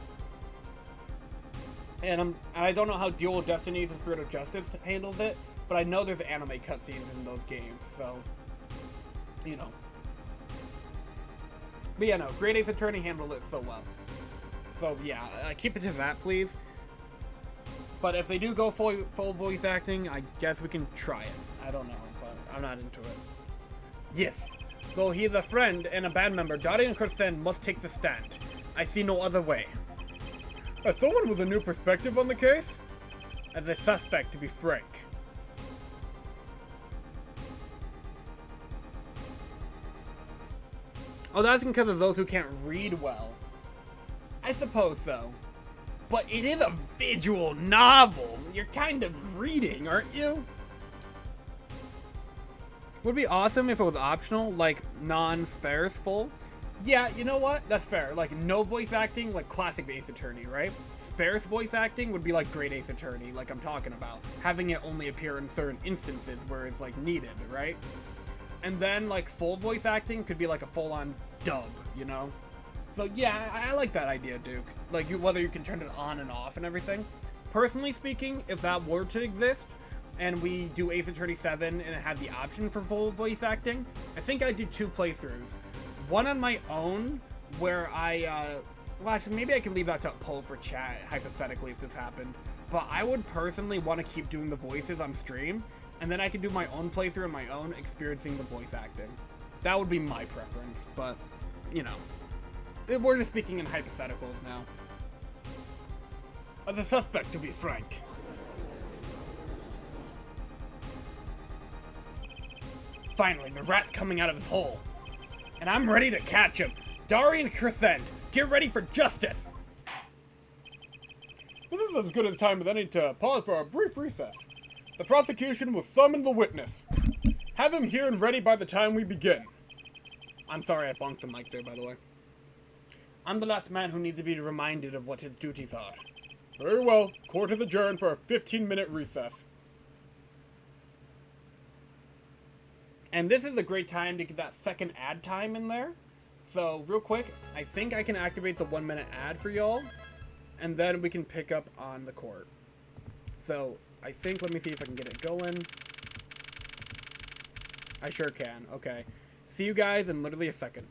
And I don't know how Duel of Destiny: The Spirit of Justice handles it, but I know there's anime cutscenes in those games, so, you know. But yeah, no, Great Ace Attorney handled it so well. So yeah, keep it to that, please. But if they do go full voice acting, I guess we can try it. I don't know, but I'm not into it. Yes, though he is a friend and a band member, Darian Crescend must take the stand. I see no other way. As someone with a new perspective on the case? As a suspect, to be frank. Oh, that's because of those who can't read well. I suppose so. But it is a visual novel. You're kind of reading, aren't you? Would be awesome if it was optional, like non-sparse full. Yeah, you know what? That's fair. Like, no voice acting, like classic Ace Attorney, right? Sparse voice acting would be like Great Ace Attorney, like I'm talking about. Having it only appear in certain instances where it's, like, needed, right? And then, like, full voice acting could be like a full-on dub, you know? So, yeah, I like that idea, Duke. Like, whether you can turn it on and off and everything. Personally speaking, if that were to exist, and we do Ace Attorney 7 and it has the option for full voice acting, I think I did 2 playthroughs. One on my own, where well, actually, maybe I can leave that to a poll for chat, hypothetically, if this happened. But I would personally want to keep doing the voices on stream, and then I can do my own playthrough on my own, experiencing the voice acting. That would be my preference, but, you know. We're just speaking in hypotheticals now. As a suspect, to be frank. Finally, the rat's coming out of his hole. And I'm ready to catch him. Darian Crescent, get ready for justice! This is as good a time as any to pause for a brief recess. The prosecution will summon the witness. Have him here and ready by the time we begin. I'm sorry I bonked the mic there, by the way. I'm the last man who needs to be reminded of what his duties are. Very well. Court is adjourned for a 15-minute recess. And this is a great time to get that second ad time in there. So, real quick, I think I can activate the 1-minute ad for y'all, and then we can pick up on the court. So, I think, let me see if I can get it going. I sure can. Okay. See you guys in literally a second.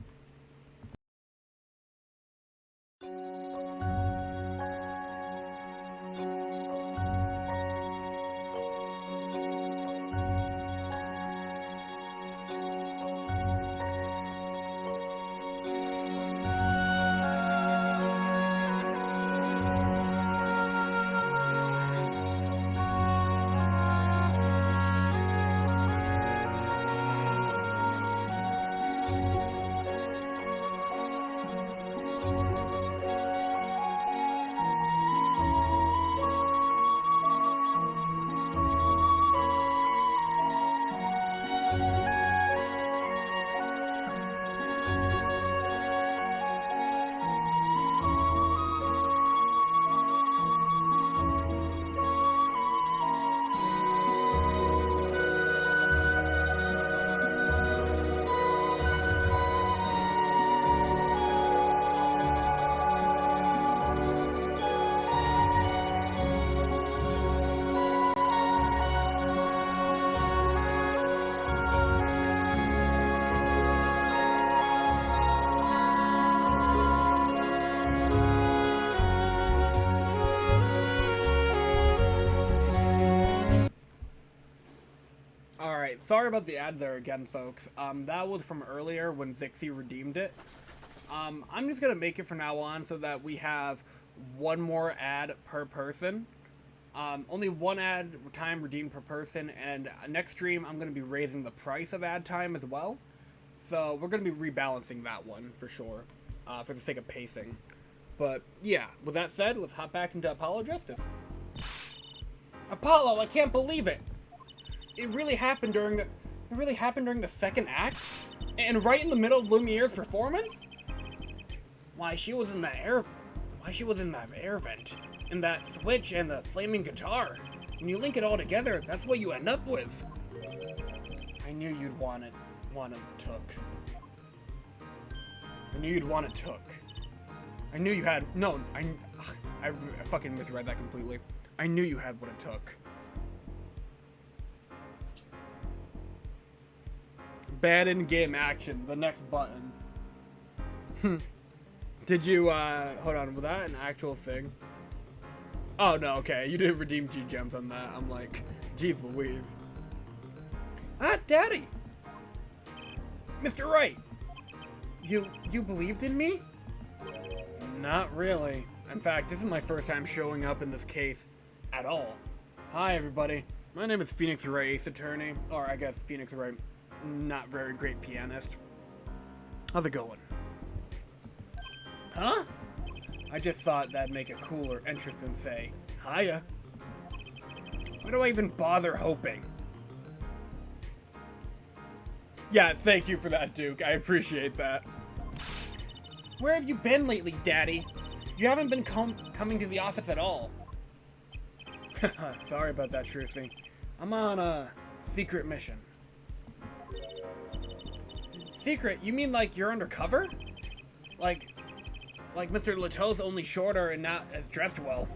Sorry about the ad there again, folks. That was from earlier when Zixie redeemed it. I'm just gonna make it from now on so that we have one more ad per person. Only one ad time redeemed per person, and next stream I'm gonna be raising the price of ad time as well. So we're gonna be rebalancing that one for sure, for the sake of pacing. But yeah, with that said, let's hop back into Apollo Justice. Apollo, I can't believe it! It really happened during the second act? And right in the middle of Lumiere's performance? Why she was in that air vent. And that switch and the flaming guitar. When you link it all together, that's what you end up with. I knew you'd want it took. I knew you'd want it took. I knew you had, no, I fucking misread that completely. I knew you had what it took. Bad in-game action, the next button. Did you, hold on, was that an actual thing? Oh, no, okay, you didn't redeem G-Gems on that. I'm like, geez Louise. Ah, Daddy! Mr. Wright! You believed in me? Not really. In fact, this is my first time showing up in this case at all. Hi, everybody. My name is Phoenix Wright, Ace Attorney. Or, I guess, Phoenix Wright, not very great pianist. How's it going? Huh? I just thought that'd make a cooler entrance and say, hiya. Why do I even bother hoping? Yeah, thank you for that, Duke. I appreciate that. Where have you been lately, Daddy? You haven't been coming to the office at all. Sorry about that, Trucy. I'm on a secret mission. Secret? You mean like you're undercover? Like Mr. Leteau's only shorter and not as dressed well.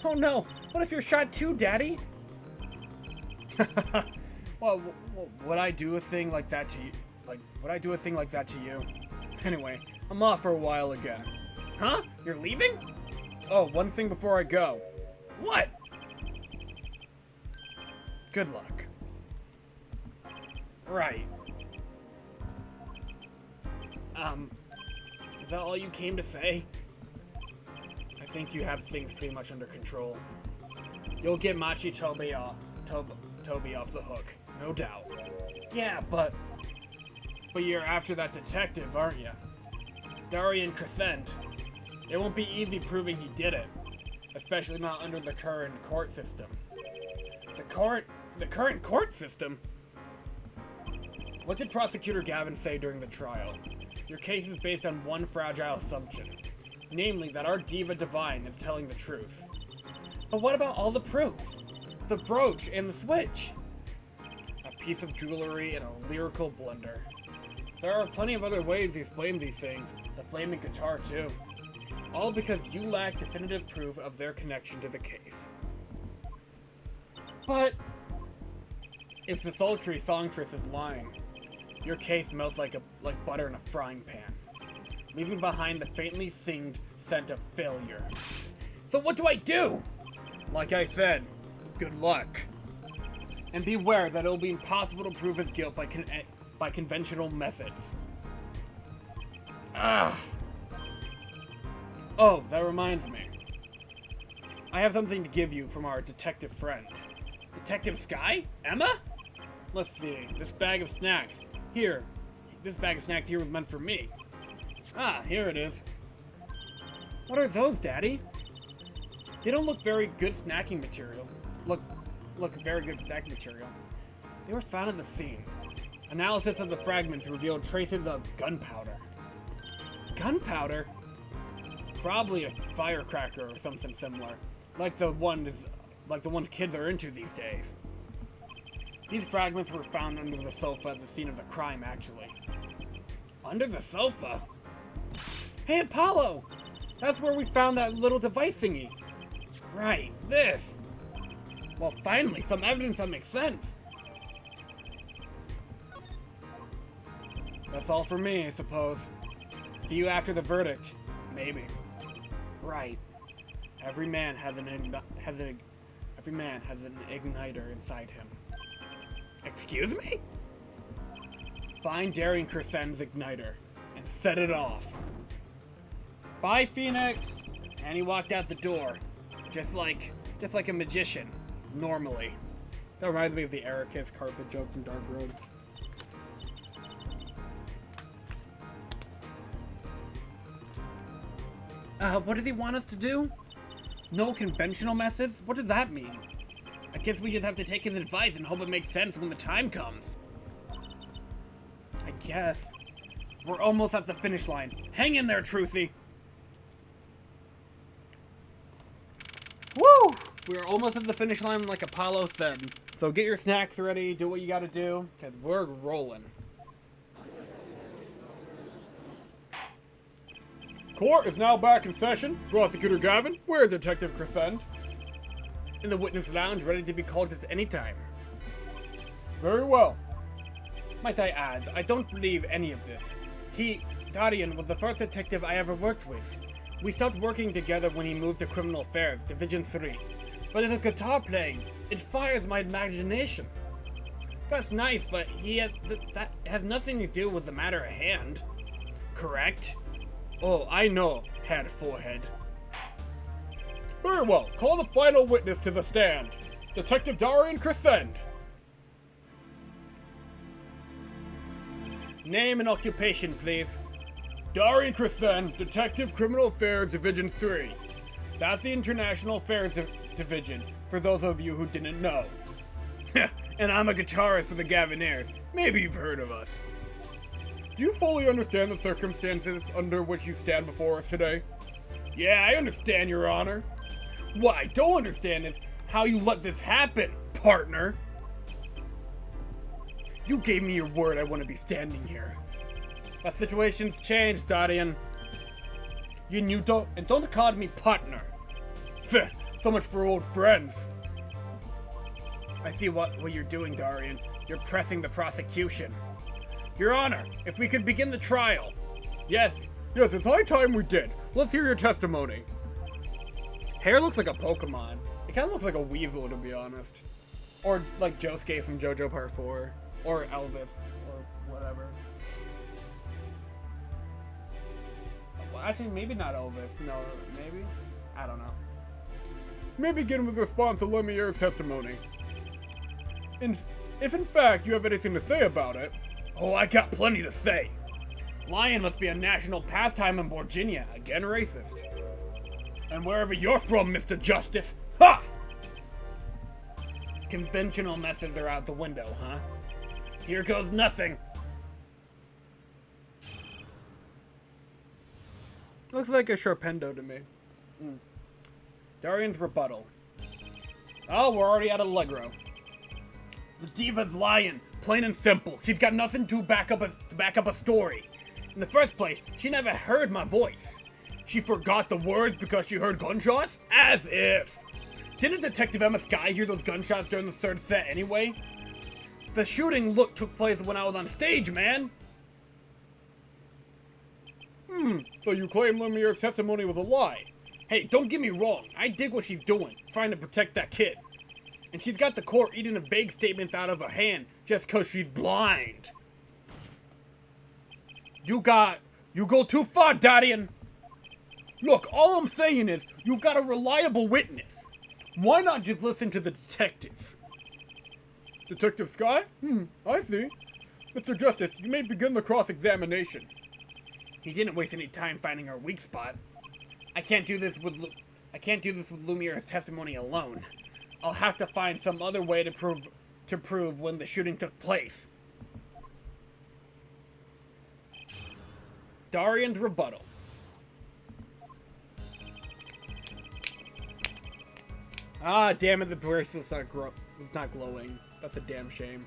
Oh no, what if you're shot too, Daddy? Well, would I do a thing like that to you? Would I do a thing like that to you? Anyway, I'm off for a while again. Huh? You're leaving? Oh, one thing before I go. What? Good luck. Right. Is that all you came to say? I think you have things pretty much under control. You'll get Machi Toby off the hook, no doubt. Yeah, but you're after that detective, aren't you? Darian Crescent. It won't be easy proving he did it, especially not under the current court system. The current court system? What did Prosecutor Gavin say during the trial? Your case is based on one fragile assumption, namely that our diva divine is telling the truth. but what about all the proof? The brooch and the switch. A piece of jewelry and a lyrical blunder. There are plenty of other ways to explain these things, the flaming guitar too. All because you lack definitive proof of their connection to the case. But If the sultry songstress is lying, your case melts like butter in a frying pan, leaving behind the faintly singed scent of failure. so what do I do? Like I said, good luck. And beware that it will be impossible to prove his guilt by conventional methods. Ugh. Oh, that reminds me. I have something to give you from our detective friend. Detective Sky? Emma? Let's see, this bag of snacks. Here. This bag of snacks here was meant for me. Ah, here it is. What are those, Daddy? They don't look very good snacking material. Look very good snacking material. They were found at the scene. Analysis of the fragments revealed traces of gunpowder. Gunpowder? Probably a firecracker or something similar, like the ones kids are into these days. These fragments were found under the sofa at the scene of the crime, actually. Under the sofa? Hey, Apollo! That's where we found that little device thingy. Right, this. Well, finally, some evidence that makes sense. That's all for me, I suppose. See you after the verdict. Maybe. Right. Every man has an igniter inside him. Excuse me? Find Darian Crescent's igniter and set it off. Bye, Phoenix. And he walked out the door, just like a magician, normally. That reminds me of the Ericus carpet joke from Dark Road. What does he want us to do? No conventional methods? What does that mean? I guess we just have to take his advice and hope it makes sense when the time comes. I guess. We're almost at the finish line. Hang in there, Truthy! Woo! We're almost at the finish line like Apollo said. So get your snacks ready, do what you gotta do, because we're rolling. Court is now back in session. Prosecutor Gavin, where's Detective Crescent? In the witness lounge, ready to be called at any time. Very well. Might I add, I don't believe any of this. Darian, was the first detective I ever worked with. We stopped working together when he moved to Criminal Affairs, Division 3. But his guitar playing, it fires my imagination. That's nice, but that has nothing to do with the matter at hand. Correct? Oh, I know, Head Forehead. Very well. Call the final witness to the stand. Detective Darian Crescent. Name and occupation, please. Darian Crescent, Detective Criminal Affairs Division 3. That's the International Affairs Division, for those of you who didn't know. And I'm a guitarist for the Gaviniers. Maybe you've heard of us. Do you fully understand the circumstances under which you stand before us today? Yeah, I understand, Your Honor. What I don't understand is how you let this happen, partner. You gave me your word I wouldn't be standing here. That situation's changed, Darian. You don't call me partner. So much for old friends. I see what you're doing, Darian. You're pressing the prosecution. Your Honor, if we could begin the trial. Yes, it's high time we did. Let's hear your testimony. Hair looks like a Pokemon. It kind of looks like a weasel, to be honest. Or like Josuke from JoJo Part 4. Or Elvis. Or whatever. Well, actually, maybe not Elvis. No, maybe? I don't know. May begin with response to Lumiere's testimony. If in fact you have anything to say about it... Oh, I got plenty to say. Lion must be a national pastime in Virginia. Again, racist. And wherever you're from, Mr. Justice. Ha! Conventional methods are out the window, huh? Here goes nothing. Looks like a Sharpendo to me. Darian's rebuttal. Oh, we're already at Allegro. The diva's lying, plain and simple. She's got nothing to back up a story. In the first place, she never heard my voice. She forgot the words because she heard gunshots? As if. Didn't Detective Emma Sky hear those gunshots during the third set anyway? The shooting took place when I was on stage, man. So you claim Lumiere's testimony was a lie? Hey, don't get me wrong. I dig what she's doing, trying to protect that kid. And she's got the court eating the vague statements out of her hand just because she's blind. You go too far, Darian. Look, all I'm saying is, you've got a reliable witness. Why not just listen to the detective? Detective Sky? I see. Mr. Justice, you may begin the cross-examination. He didn't waste any time finding our weak spot. I can't do this with Lumiere's testimony alone. I'll have to find some other way to prove when the shooting took place. Darian's rebuttal. Ah, damn it, the bracelet's not glowing. That's a damn shame.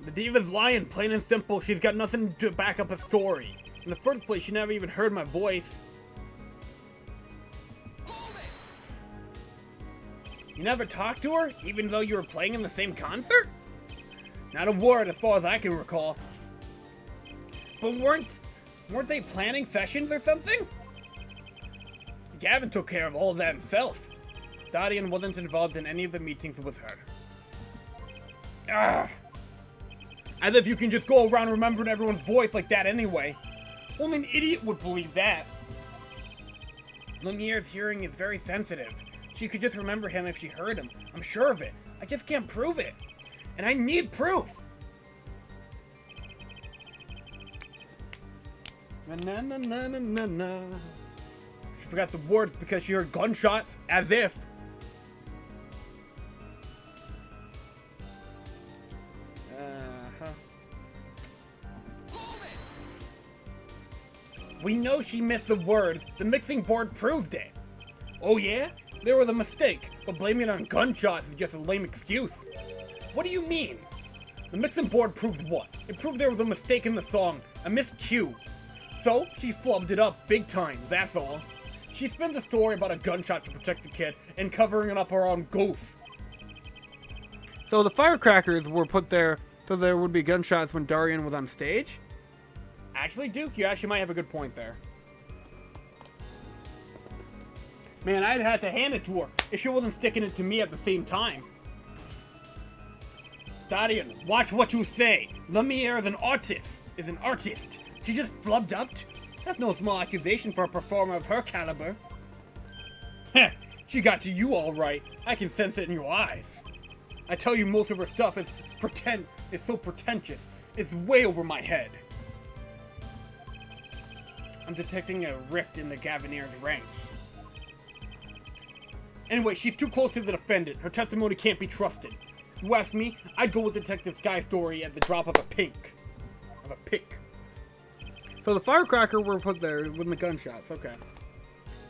The diva's lying, plain and simple. She's got nothing to back up a story. In the first place, she never even heard my voice. You never talked to her, even though you were playing in the same concert? Not a word, as far as I can recall. But weren't they planning sessions or something? Gavin took care of all of that himself. Darian wasn't involved in any of the meetings with her. Ah! As if you can just go around remembering everyone's voice like that anyway. Only an idiot would believe that. Lumiere's hearing is very sensitive. She could just remember him if she heard him. I'm sure of it. I just can't prove it. And I need proof. Na na na na na na. She forgot the words because she heard gunshots, as if. We know she missed the words. The mixing board proved it. Oh yeah? There was a mistake, but blaming it on gunshots is just a lame excuse. What do you mean? The mixing board proved what? It proved there was a mistake in the song, a miscue. So, she flubbed it up big time, that's all. She spins a story about a gunshot to protect the kid and covering it up her own goof. So the firecrackers were put there so there would be gunshots when Darian was on stage? Actually, Duke, you actually might have a good point there. Man, I'd have to hand it to her if she wasn't sticking it to me at the same time. Darian, watch what you say. Lumiere is an artist. She just flubbed up. That's no small accusation for a performer of her caliber. Heh, she got to you all right. I can sense it in your eyes. I tell you, most of her stuff is so pretentious. It's way over my head. I'm detecting a rift in the Gavineer's ranks. Anyway, she's too close to the defendant. Her testimony can't be trusted. You ask me, I'd go with Detective Sky's story at the drop of a pick. So the firecracker were put there with the gunshots, okay.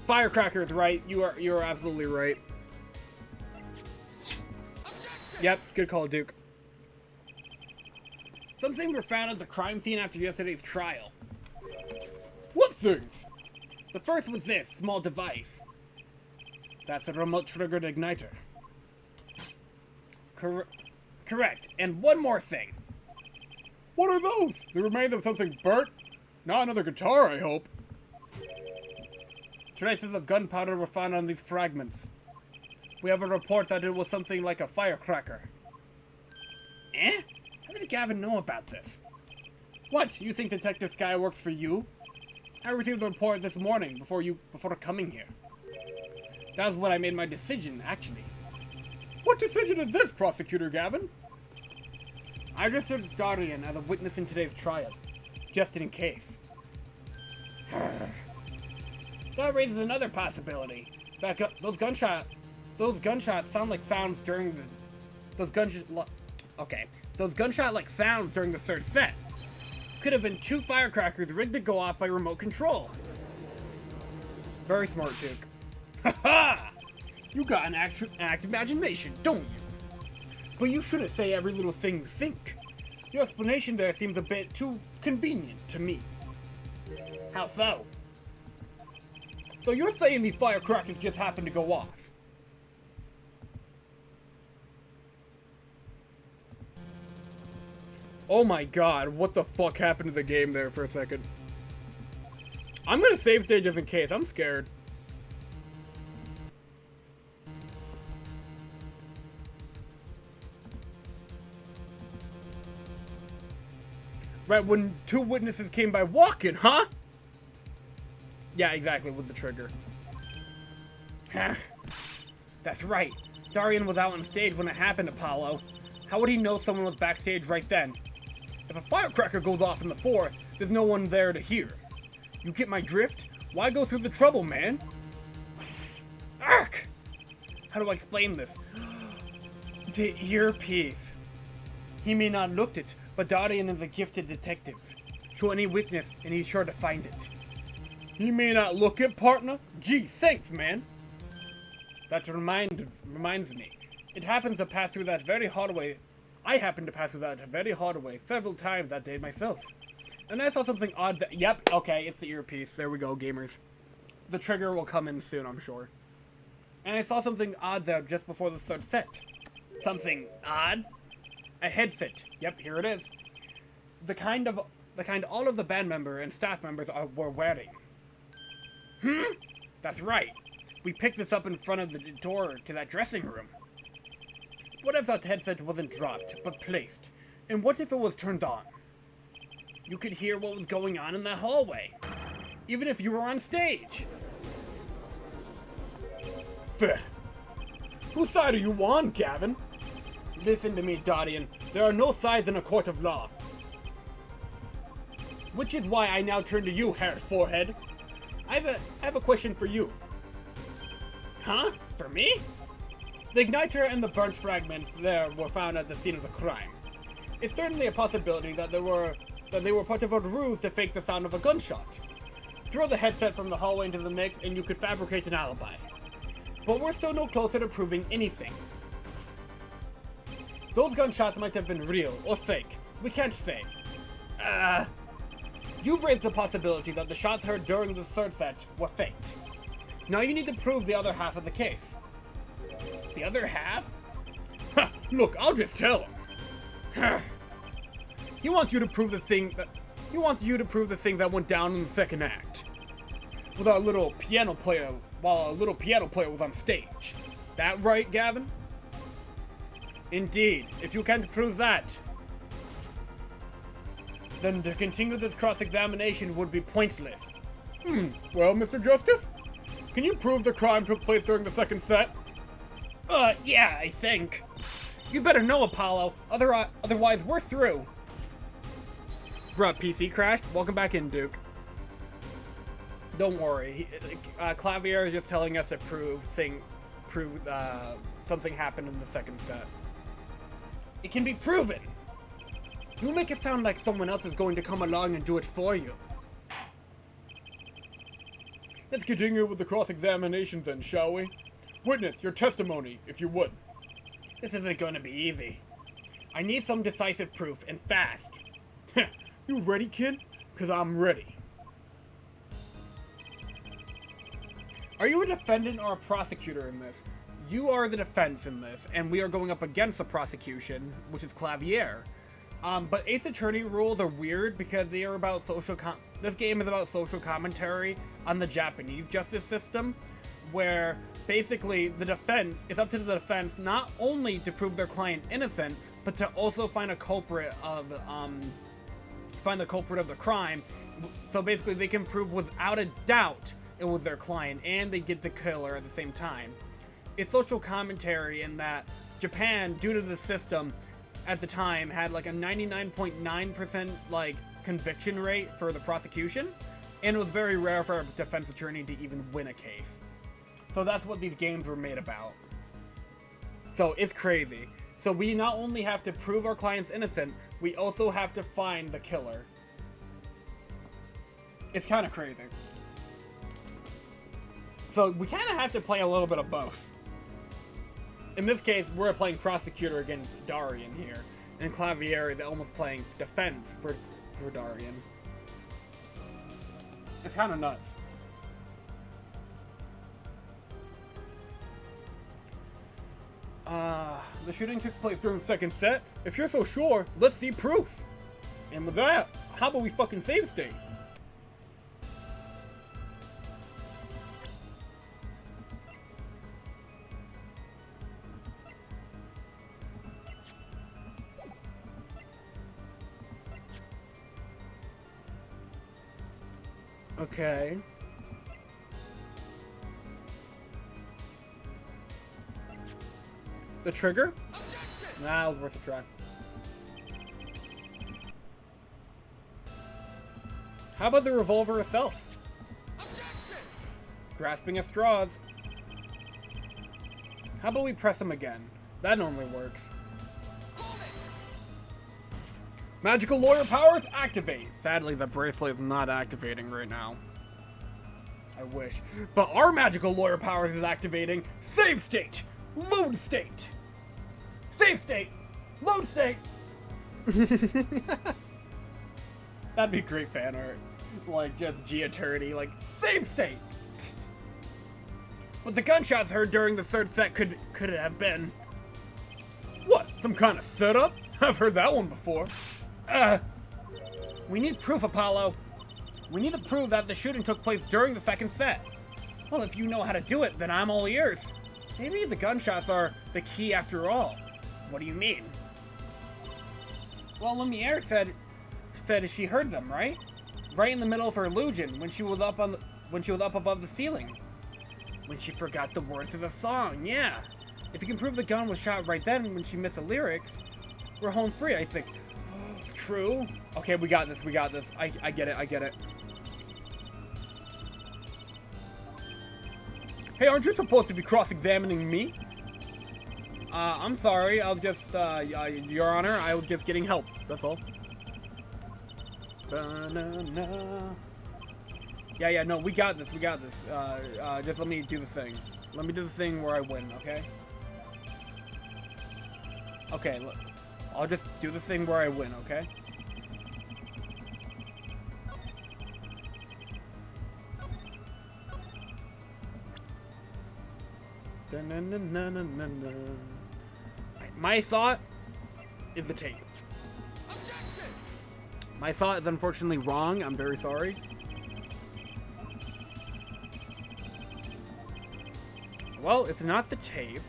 Firecracker is right. You're absolutely right. Yep, good call, Duke. Some things were found at the crime scene after yesterday's trial. What things? The first was this small device. That's a remote-triggered igniter. Correct. And one more thing. What are those? The remains of something burnt? Not another guitar, I hope. Traces of gunpowder were found on these fragments. We have a report that it was something like a firecracker. Eh? How did Gavin know about this? What, you think Detective Sky works for you? I received a report this morning before coming here. That's when I made my decision, actually. What decision is this, Prosecutor Gavin? I registered Guardian as a witness in today's trial, just in case. That raises another possibility. Back up, those gunshots sound like sounds during the... Those gunshot-like sounds during the third set. Could have been 2 firecrackers rigged to go off by remote control. Very smart, Duke. Ha-ha! You got an active imagination, don't you? But you shouldn't say every little thing you think. Your explanation there seems a bit too convenient to me. How so? So you're saying these firecrackers just happened to go off? Oh my god, what the fuck happened to the game there for a second? I'm gonna save state just in case, I'm scared. Right when 2 witnesses came by walking, huh? Yeah, exactly, with the trigger. That's right. Darian was out on stage when it happened, Apollo. How would he know someone was backstage right then? If a firecracker goes off in the fourth, there's no one there to hear. You get my drift? Why go through the trouble, man? Ark! How do I explain this? The earpiece. He may not looked it, but Darian is a gifted detective. Show any weakness, and he's sure to find it. He may not look it, partner? Gee, thanks, man. That reminds me. It happens to pass through that very hallway. I happened to pass through that very hallway several times that day myself. And I saw something odd that... Yep, okay, it's the earpiece. There we go, gamers. The trigger will come in soon, I'm sure. And I saw something odd there just before the third set. Something odd? A headset. Yep, here it is. The kind all of the band member and staff members were wearing. That's right. We picked this up in front of the door to that dressing room. What if that headset wasn't dropped, but placed? And what if it was turned on? You could hear what was going on in that hallway, even if you were on stage. Fair. Whose side are you on, Gavin? Listen to me, Darian. There are no sides in a court of law. Which is why I now turn to you, Hair Forehead. I have a question for you. Huh? For me? The igniter and the burnt fragments there were found at the scene of the crime. It's certainly a possibility that they were part of a ruse to fake the sound of a gunshot. Throw the headset from the hallway into the mix and you could fabricate an alibi. But we're still no closer to proving anything. Those gunshots might have been real or fake. We can't say. You've raised the possibility that the shots heard during the third set were faked. Now you need to prove the other half of the case. The other half? Ha! Look, I'll just tell him. He wants you to prove the thing that... He wants you to prove the things that went down in the second act. With our little piano player, while our little piano player was on stage. That right, Gavin? Indeed. If you can't prove that, then to continue this cross-examination would be pointless. Well, Mr. Justice? Can you prove the crime took place during the second set? Yeah, I think. You better know, Apollo. Otherwise, we're through. Bruh, PC crashed. Welcome back in, Duke. Don't worry. Clavier is just telling us that something happened in the second set. It can be proven. You make it sound like someone else is going to come along and do it for you. Let's continue with the cross-examination then, shall we? Witness, your testimony, if you would. This isn't going to be easy. I need some decisive proof, and fast. You ready, kid? Because I'm ready. Are you a defendant or a prosecutor in this? you are the defense in this, and we are going up against the prosecution, which is Clavier. But Ace Attorney rules are weird because they are about this game is about social commentary on the Japanese justice system, where basically the defense, it's up to the defense not only to prove their client innocent, but to also find a culprit of the crime. So basically they can prove without a doubt it was their client, and they get the killer at the same time. It's social commentary in that Japan, due to the system at the time, had like a 99.9% like conviction rate for the prosecution, and it was very rare for a defense attorney to even win a case. So that's what these games were made about. So it's crazy. So we not only have to prove our client's innocent, we also have to find the killer. It's kind of crazy. So we kind of have to play a little bit of both. In this case, we're playing prosecutor against Darian here, and Clavier is almost playing defense for Darian. It's kind of nuts. The shooting took place during the second set. If you're so sure, let's see proof. And with that, how about we fucking save state? Okay. The trigger? Nah, it was worth a try. How about the revolver itself? Grasping at straws. How about we press him again? That normally works. Magical lawyer powers activate. Sadly, the bracelet is not activating right now. I wish. But our magical lawyer powers is activating. Save state! Load state! Save state! Load state! That'd be great fan art. Like, just G-Attorney, like, save state! What the gunshots heard during the third set could it have been? What, some kind of setup? I've heard that one before. We need proof, Apollo. We need to prove that the shooting took place during the second set. Well, if you know how to do it, then I'm all ears. Maybe the gunshots are the key after all. What do you mean? Well, Lumiere said she heard them, right? Right in the middle of her illusion, when she was up above the ceiling. When she forgot the words of the song, yeah. If you can prove the gun was shot right then when she missed the lyrics, we're home free, I think. True. Okay, we got this, I get it. Hey, aren't you supposed to be cross-examining me? I'm sorry, I'll just, Your Honor, I was just getting help, that's all. Ba-na-na. Yeah, no, we got this. Just let me do the thing. Let me do the thing where I win, okay? Okay, look. I'll just do the thing where I win, okay? My thought is the tape. My thought is unfortunately wrong. I'm very sorry. Well, if not the tape,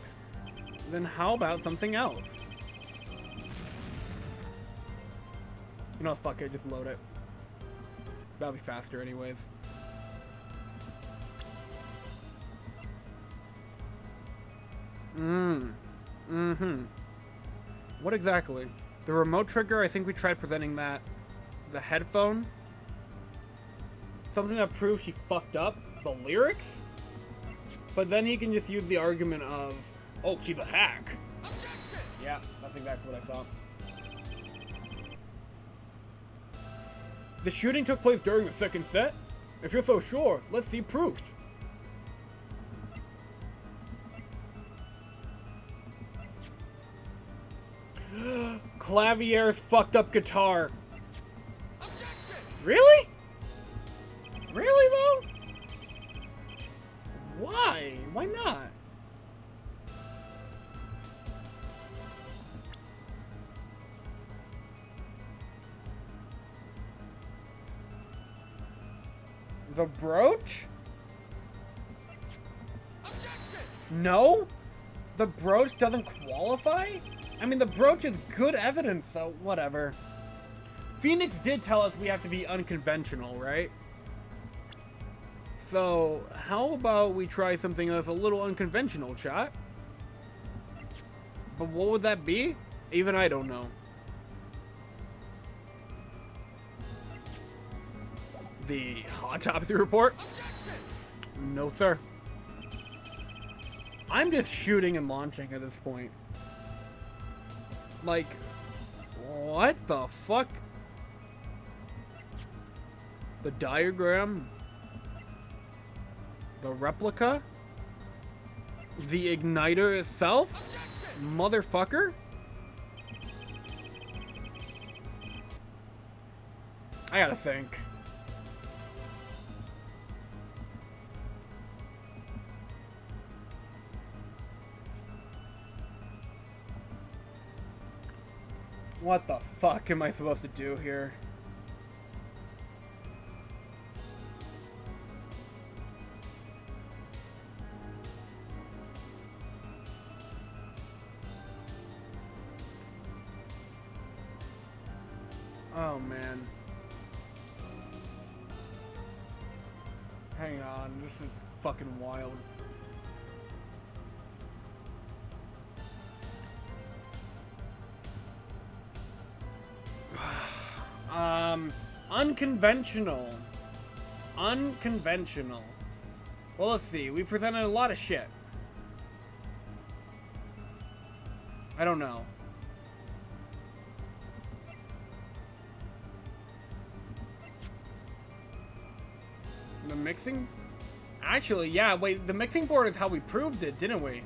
then how about something else? You know, fuck it, just load it. That'll be faster anyways. What exactly? The remote trigger, I think we tried presenting that. The headphone? Something that proves she fucked up? The lyrics? But then he can just use the argument of, oh, she's a hack. Yeah, that's exactly what I thought. The shooting took place during the second set? If you're so sure, let's see proof. Clavier's fucked up guitar. Really? Really, though? Why? Why not? The brooch? No? The brooch doesn't qualify? I mean, the brooch is good evidence, so whatever. Phoenix did tell us we have to be unconventional, right? So, how about we try something that's a little unconventional, chat? But what would that be? Even I don't know. The autopsy report? No, sir. I'm just shooting and launching at this point. Like, what the fuck? The diagram? The replica? The igniter itself? Motherfucker? I gotta think. What the fuck am I supposed to do here? Oh man. Hang on, this is fucking wild. Unconventional. Unconventional. Well, let's see. We presented a lot of shit. I don't know. The mixing? Actually, yeah, wait, the mixing board is how we proved it, didn't we?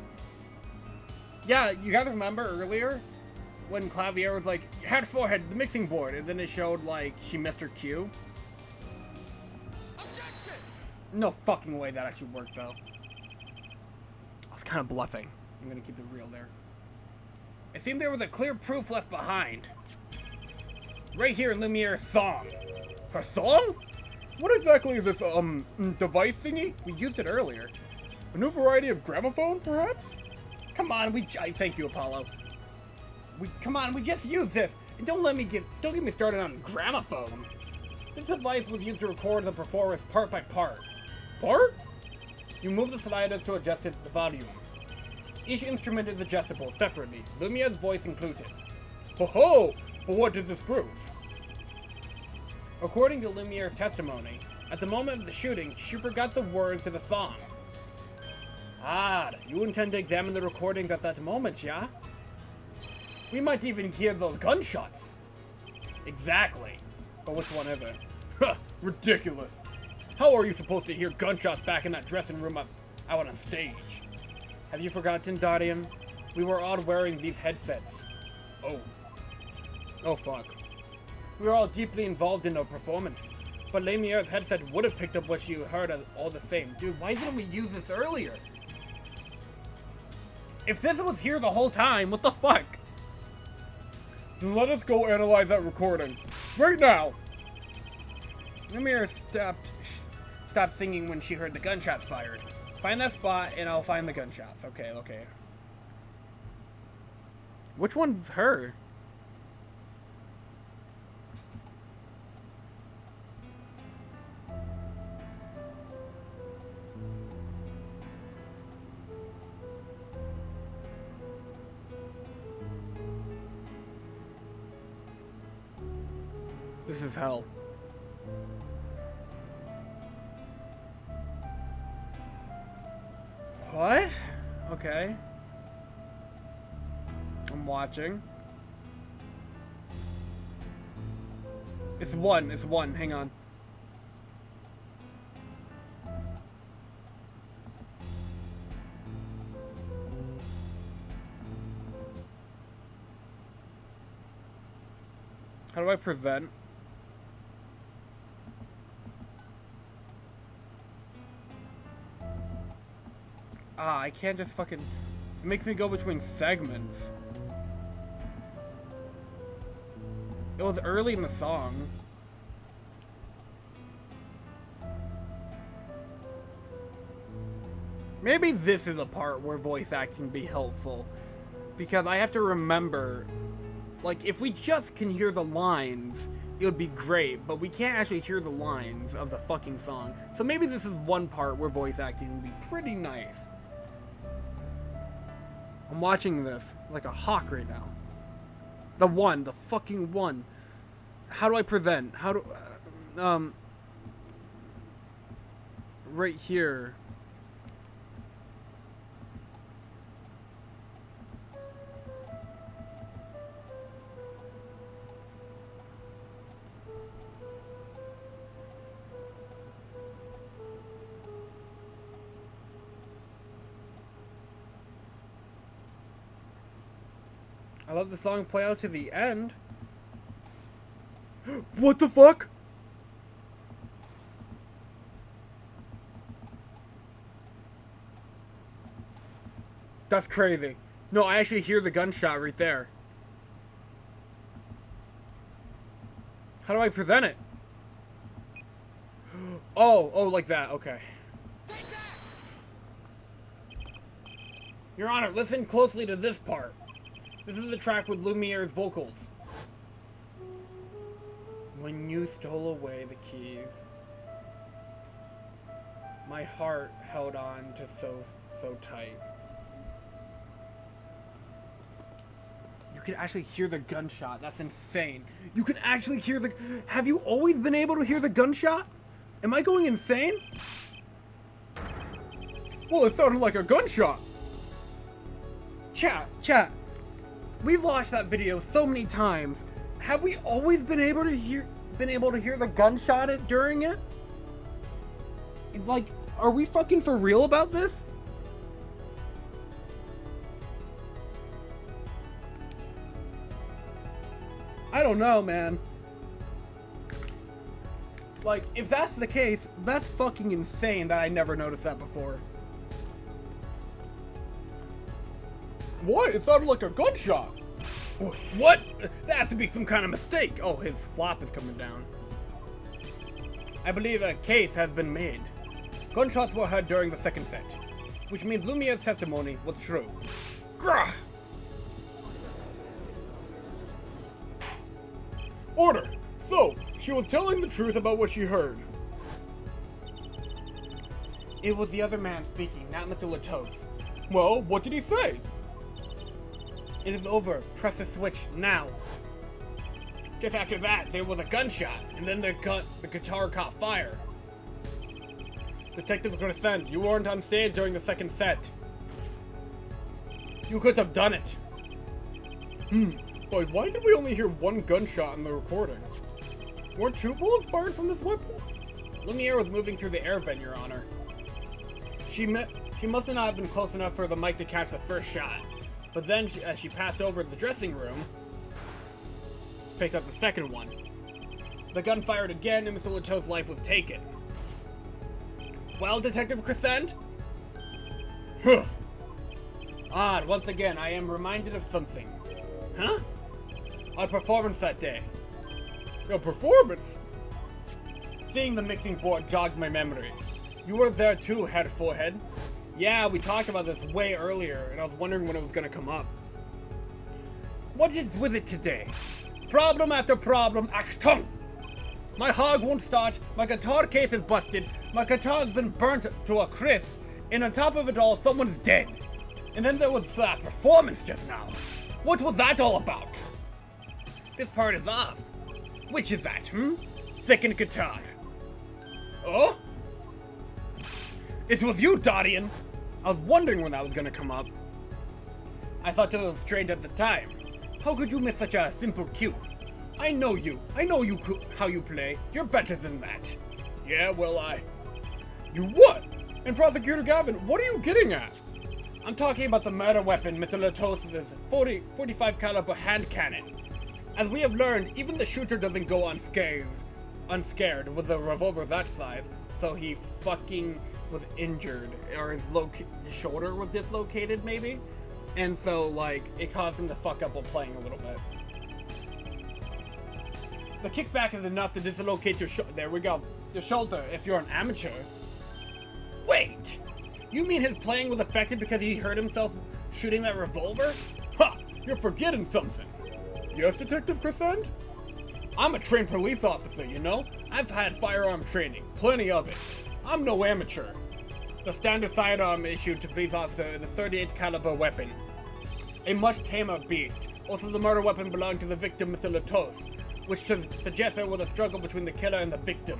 Yeah, you guys remember earlier? When Clavier was like, head forehead, the mixing board, and then it showed, like, she missed her cue. Objection! No fucking way that actually worked, though. I was kind of bluffing. I'm gonna keep it real there. It seemed there was a clear proof left behind. Right here in Lumiere's song. Her song? What exactly is this, device thingy? We used it earlier. A new variety of gramophone, perhaps? Come on, thank you, Apollo. Come on, we just used this. And don't get me started on gramophone. This device was used to record the performance part by part. Part? You move the sliders to adjust the volume. Each instrument is adjustable separately, Lumiere's voice included. Ho ho! But what does this prove? According to Lumiere's testimony, at the moment of the shooting, she forgot the words to the song. Odd. You intend to examine the recordings at that moment, yeah? We might even hear those gunshots. Exactly. But which one is it? Huh, ridiculous. How are you supposed to hear gunshots back in that dressing room out on stage? Have you forgotten, Darian? We were all wearing these headsets. Oh. Oh fuck. We were all deeply involved in the performance. But Lumiere's headset would have picked up what you heard all the same. Dude, why didn't we use this earlier? If this was here the whole time, what the fuck? Then let us go analyze that recording. Right now! Lumiere stopped singing when she heard the gunshots fired. Find that spot and I'll find the gunshots. Okay, okay. Which one's her? This is hell. What? Okay. I'm watching. It's one, hang on. How do I prevent? Ah, I can't just fucking... It makes me go between segments. It was early in the song. Maybe this is a part where voice acting be helpful. Because I have to remember, like, if we just can hear the lines, it would be great, but we can't actually hear the lines of the fucking song. So maybe this is one part where voice acting would be pretty nice. I'm watching this like a hawk right now. The fucking one. How do I present? How do, right here. I love the song play out to the end. What the fuck? That's crazy. No, I actually hear the gunshot right there. How do I present it? Oh, like that. Okay. Your Honor, listen closely to this part. This is the track with Lumiere's vocals. When you stole away the keys, my heart held on to so tight. You can actually hear the gunshot. That's insane. You can actually hear the... Have you always been able to hear the gunshot? Am I going insane? Well, it sounded like a gunshot. Chat. We've watched that video so many times. Have we always been able to hear the gunshot during it? It's like, are we fucking for real about this? I don't know, man. Like, if that's the case, that's fucking insane that I never noticed that before. What? It sounded like a gunshot. What? That has to be some kind of mistake. Oh, his flop is coming down. I believe a case has been made. Gunshots were heard during the second set, which means Lumiere's testimony was true. Grah! Order! So, she was telling the truth about what she heard. It was the other man speaking, not Mr. Latos. Well, what did he say? It is over. Press the switch now. Just after that, there was a gunshot, and then the guitar caught fire. Detective Crescent, you weren't on stage during the second set. You could have done it. But why did we only hear one gunshot in the recording? Weren't two bullets fired from this weapon? Lumiere was moving through the air vent, Your Honor. She must not have been close enough for the mic to catch the first shot. But then, as she passed over the dressing room, picked up the second one. The gun fired again, and Mr. Latos' life was taken. Well, Detective Crescent? Odd, once again, I am reminded of something. Huh? Our performance that day. A performance? Seeing the mixing board jogged my memory. You were there too, Head Forehead. Yeah, we talked about this way earlier, and I was wondering when it was gonna come up. What is with it today? Problem after problem, Achtung! My hog won't start, my guitar case is busted, my guitar's been burnt to a crisp, and on top of it all, someone's dead. And then there was that performance just now. What was that all about? This part is off. Which is that, Second guitar. Oh? It was you, Darian! I was wondering when that was gonna come up. I thought it was strange at the time. How could you miss such a simple cue? I know you. How you play. You're better than that. Yeah, well, You what? And Prosecutor Gavin, what are you getting at? I'm talking about the murder weapon, Mr. Latos' 45 caliber hand cannon. As we have learned, even the shooter doesn't go unscared with a revolver that size, so he fucking was injured, or his shoulder was dislocated, maybe? And so, like, it caused him to fuck up while playing a little bit. The kickback is enough to dislocate your shoulder. There we go. Your shoulder, if you're an amateur. Wait! You mean his playing was affected because he hurt himself shooting that revolver? Ha! You're forgetting something. Yes, Detective Crescent? I'm a trained police officer, you know? I've had firearm training, plenty of it. I'm no amateur. The standard sidearm issued to police officer is a 38 caliber weapon. A much tamer beast. Also, the murder weapon belonged to the victim, Mr. Latos, which suggests there was a struggle between the killer and the victim.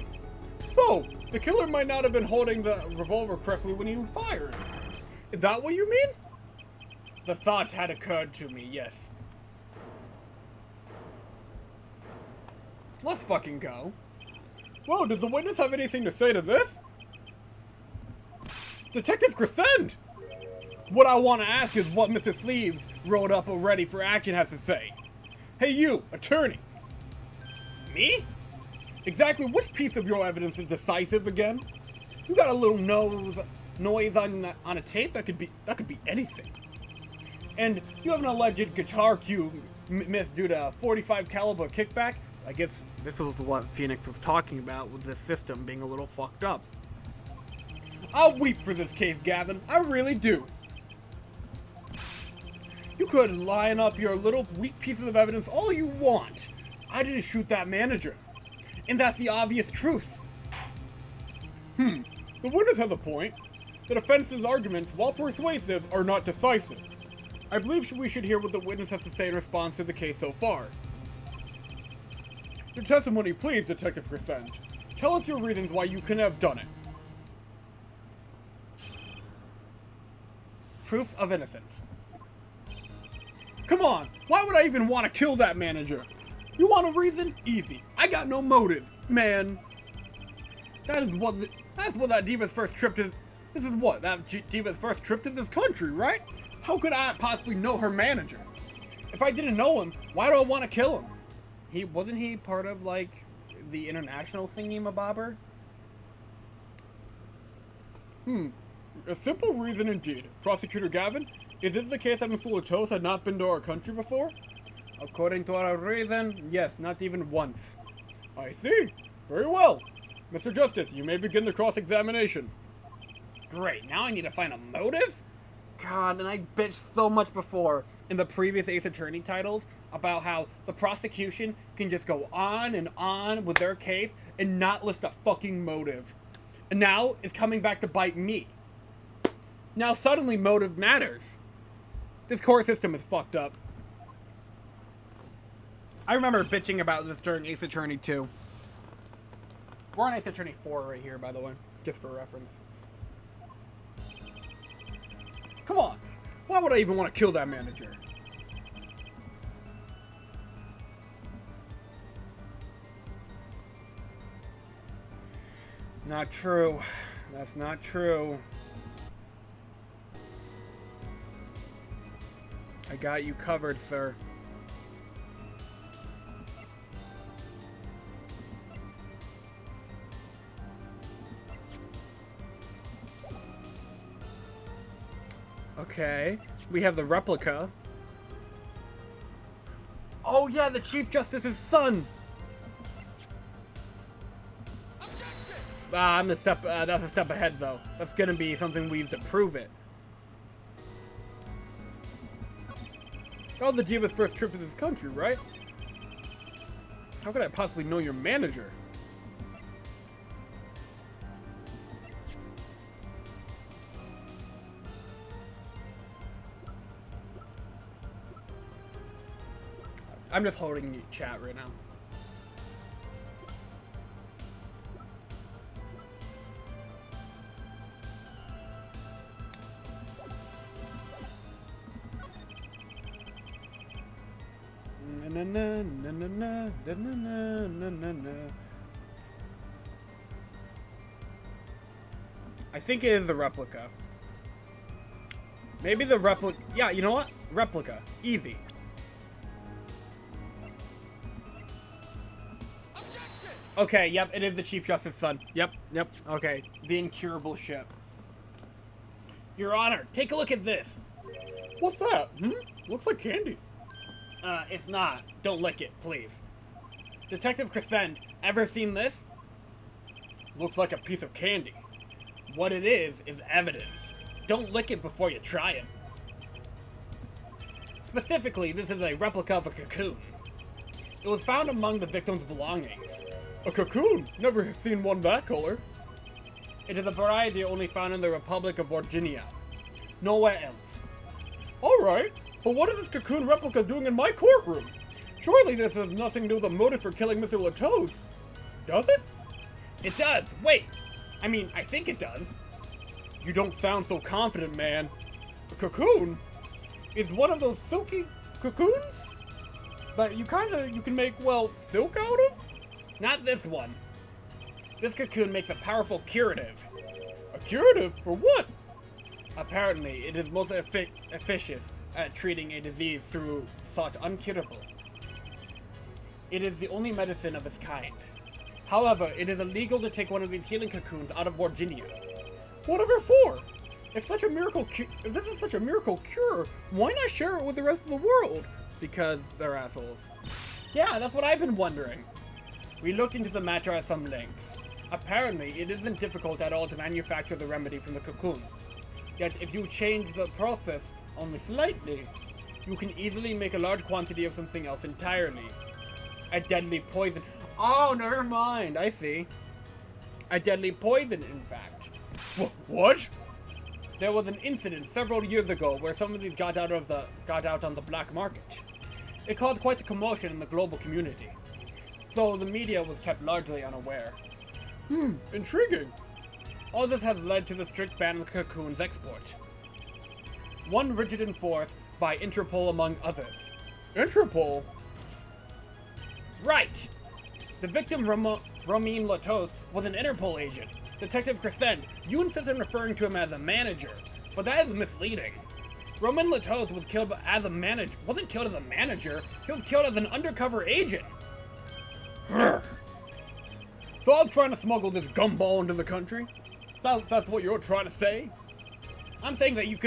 So, the killer might not have been holding the revolver correctly when he fired. Is that what you mean? The thought had occurred to me, yes. Let's fucking go. Whoa, does the witness have anything to say to this? Detective Crescent! What I want to ask is what Mr. Sleeves wrote up already for action has to say. Hey you, attorney. Me? Exactly which piece of your evidence is decisive again? You got a little noise on a tape that could be anything. And you have an alleged guitar cue missed due to a 45 caliber kickback. I guess this was what Phoenix was talking about with this system being a little fucked up. I'll weep for this case, Gavin. I really do. You could line up your little weak pieces of evidence all you want. I didn't shoot that manager. And that's the obvious truth. The witness has a point. The defense's arguments, while persuasive, are not decisive. I believe we should hear what the witness has to say in response to the case so far. Your testimony, please, Detective Crescent. Tell us your reasons why you couldn't have done it. Proof of innocence. Come on, why would I even want to kill that manager? You want a reason? Easy. I got no motive, man. That's what that diva's first trip to. This is what that diva's first trip to this country, right? How could I possibly know her manager? If I didn't know him, why do I want to kill him? Wasn't he part of like the international thingy-mabobber? A simple reason indeed. Prosecutor Gavin, is this the case that Mr. Latos had not been to our country before? According to our reason, yes, not even once. I see. Very well. Mr. Justice, you may begin the cross-examination. Great, now I need to find a motive? God, and I bitched so much before in the previous Ace Attorney titles about how the prosecution can just go on and on with their case and not list a fucking motive. And now it's coming back to bite me. Now suddenly motive matters. This court system is fucked up. I remember bitching about this during Ace Attorney 2. We're on Ace Attorney 4 right here, by the way, just for reference. Come on, why would I even want to kill that manager? Not true. That's not true. I got you covered, sir. Okay, we have the replica. Oh yeah, the Chief Justice's son! I'm a step, that's a step ahead though. That's gonna be something we use to prove it. That was the Diva's first trip to this country, right? How could I possibly know your manager? I'm just holding you chat right now. Na, na, na, na, na, na, na, na, na, na. I think it is the replica. Maybe the replica. Yeah, you know what? Replica. Easy. Okay, yep, it is the Chief Justice's son. Yep, okay. The incurable ship. Your Honor, take a look at this. What's that? Looks like candy. It's not. Don't lick it, please. Detective Crescent, ever seen this? Looks like a piece of candy. What it is evidence. Don't lick it before you try it. Specifically, this is a replica of a cocoon. It was found among the victim's belongings. A cocoon? Never seen one that color. It is a variety only found in the Republic of Virginia. Nowhere else. Alright, but what is this cocoon replica doing in my courtroom? Surely this has nothing to do with the motive for killing Mr. Latos. Does it? It does. Wait. I mean, I think it does. You don't sound so confident, man. A cocoon? Is one of those silky cocoons? That you can make, well, silk out of? Not this one. This cocoon makes a powerful curative. A curative? For what? Apparently, it is most efficient at treating a disease through thought uncurable. It is the only medicine of its kind. However, it is illegal to take one of these healing cocoons out of Virginia. Whatever for? If this is such a miracle cure, why not share it with the rest of the world? Because they're assholes. Yeah, that's what I've been wondering. We looked into the matter at some length. Apparently, it isn't difficult at all to manufacture the remedy from the cocoon. Yet, if you change the process only slightly, you can easily make a large quantity of something else entirely. A deadly poison. Oh, never mind. I see. A deadly poison, in fact. What? There was an incident several years ago where some of these got out on the black market. It caused quite a commotion in the global community, so the media was kept largely unaware. Intriguing. All this has led to the strict ban of cocoon's export. One rigid enforced by Interpol among others. Interpol? Right! The victim, Romain Latos, was an Interpol agent. Detective Crescent, you insist on referring to him as a manager, but that is misleading. Romain Latos was killed wasn't killed as a manager, he was killed as an undercover agent. So I was trying to smuggle this gumball into the country? That's what you're trying to say? I'm saying that that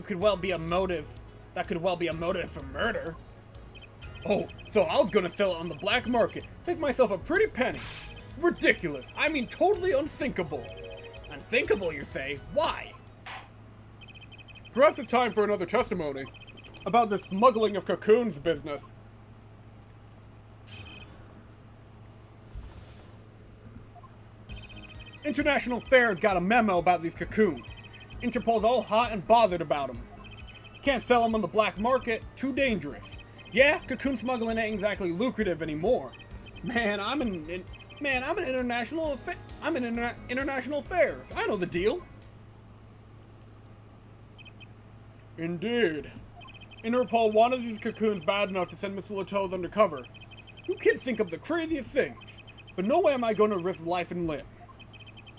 could well be a motive for murder. Oh, so I was gonna sell it on the black market, make myself a pretty penny. Ridiculous. I mean, totally unthinkable. Unthinkable, you say? Why? Perhaps it's time for another testimony about the smuggling of cocoons business. International Affairs got a memo about these cocoons. Interpol's all hot and bothered about them. Can't sell them on the black market, too dangerous. Yeah, cocoon smuggling ain't exactly lucrative anymore. Man, I'm in international affairs. I know the deal. Indeed. Interpol wanted these cocoons bad enough to send Mr. Latos undercover. You kids think of the craziest things, but no way am I going to risk life and limb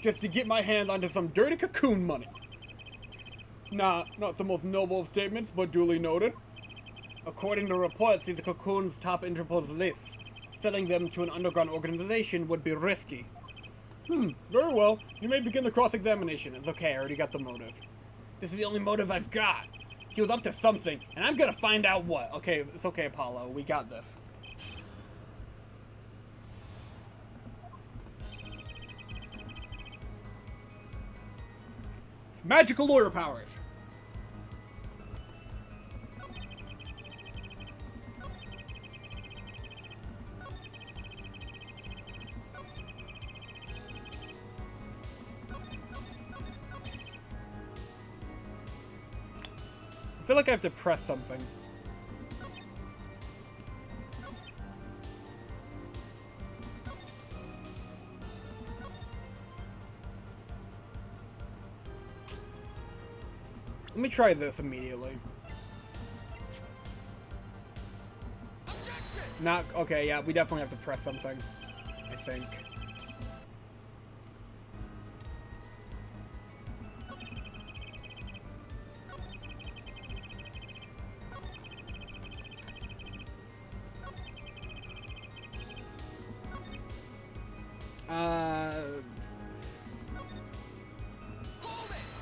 just to get my hands onto some dirty cocoon money. Nah, not the most noble of statements, but duly noted. According to reports, these cocoons top Interpol's list. Selling them to an underground organization would be risky. Very well. You may begin the cross-examination. It's okay, I already got the motive. This is the only motive I've got. He was up to something, and I'm gonna find out what. Okay, it's okay, Apollo. We got this. It's magical lawyer powers. I feel like I have to press something. Let me try this immediately. Not okay, yeah, we definitely have to press something, I think.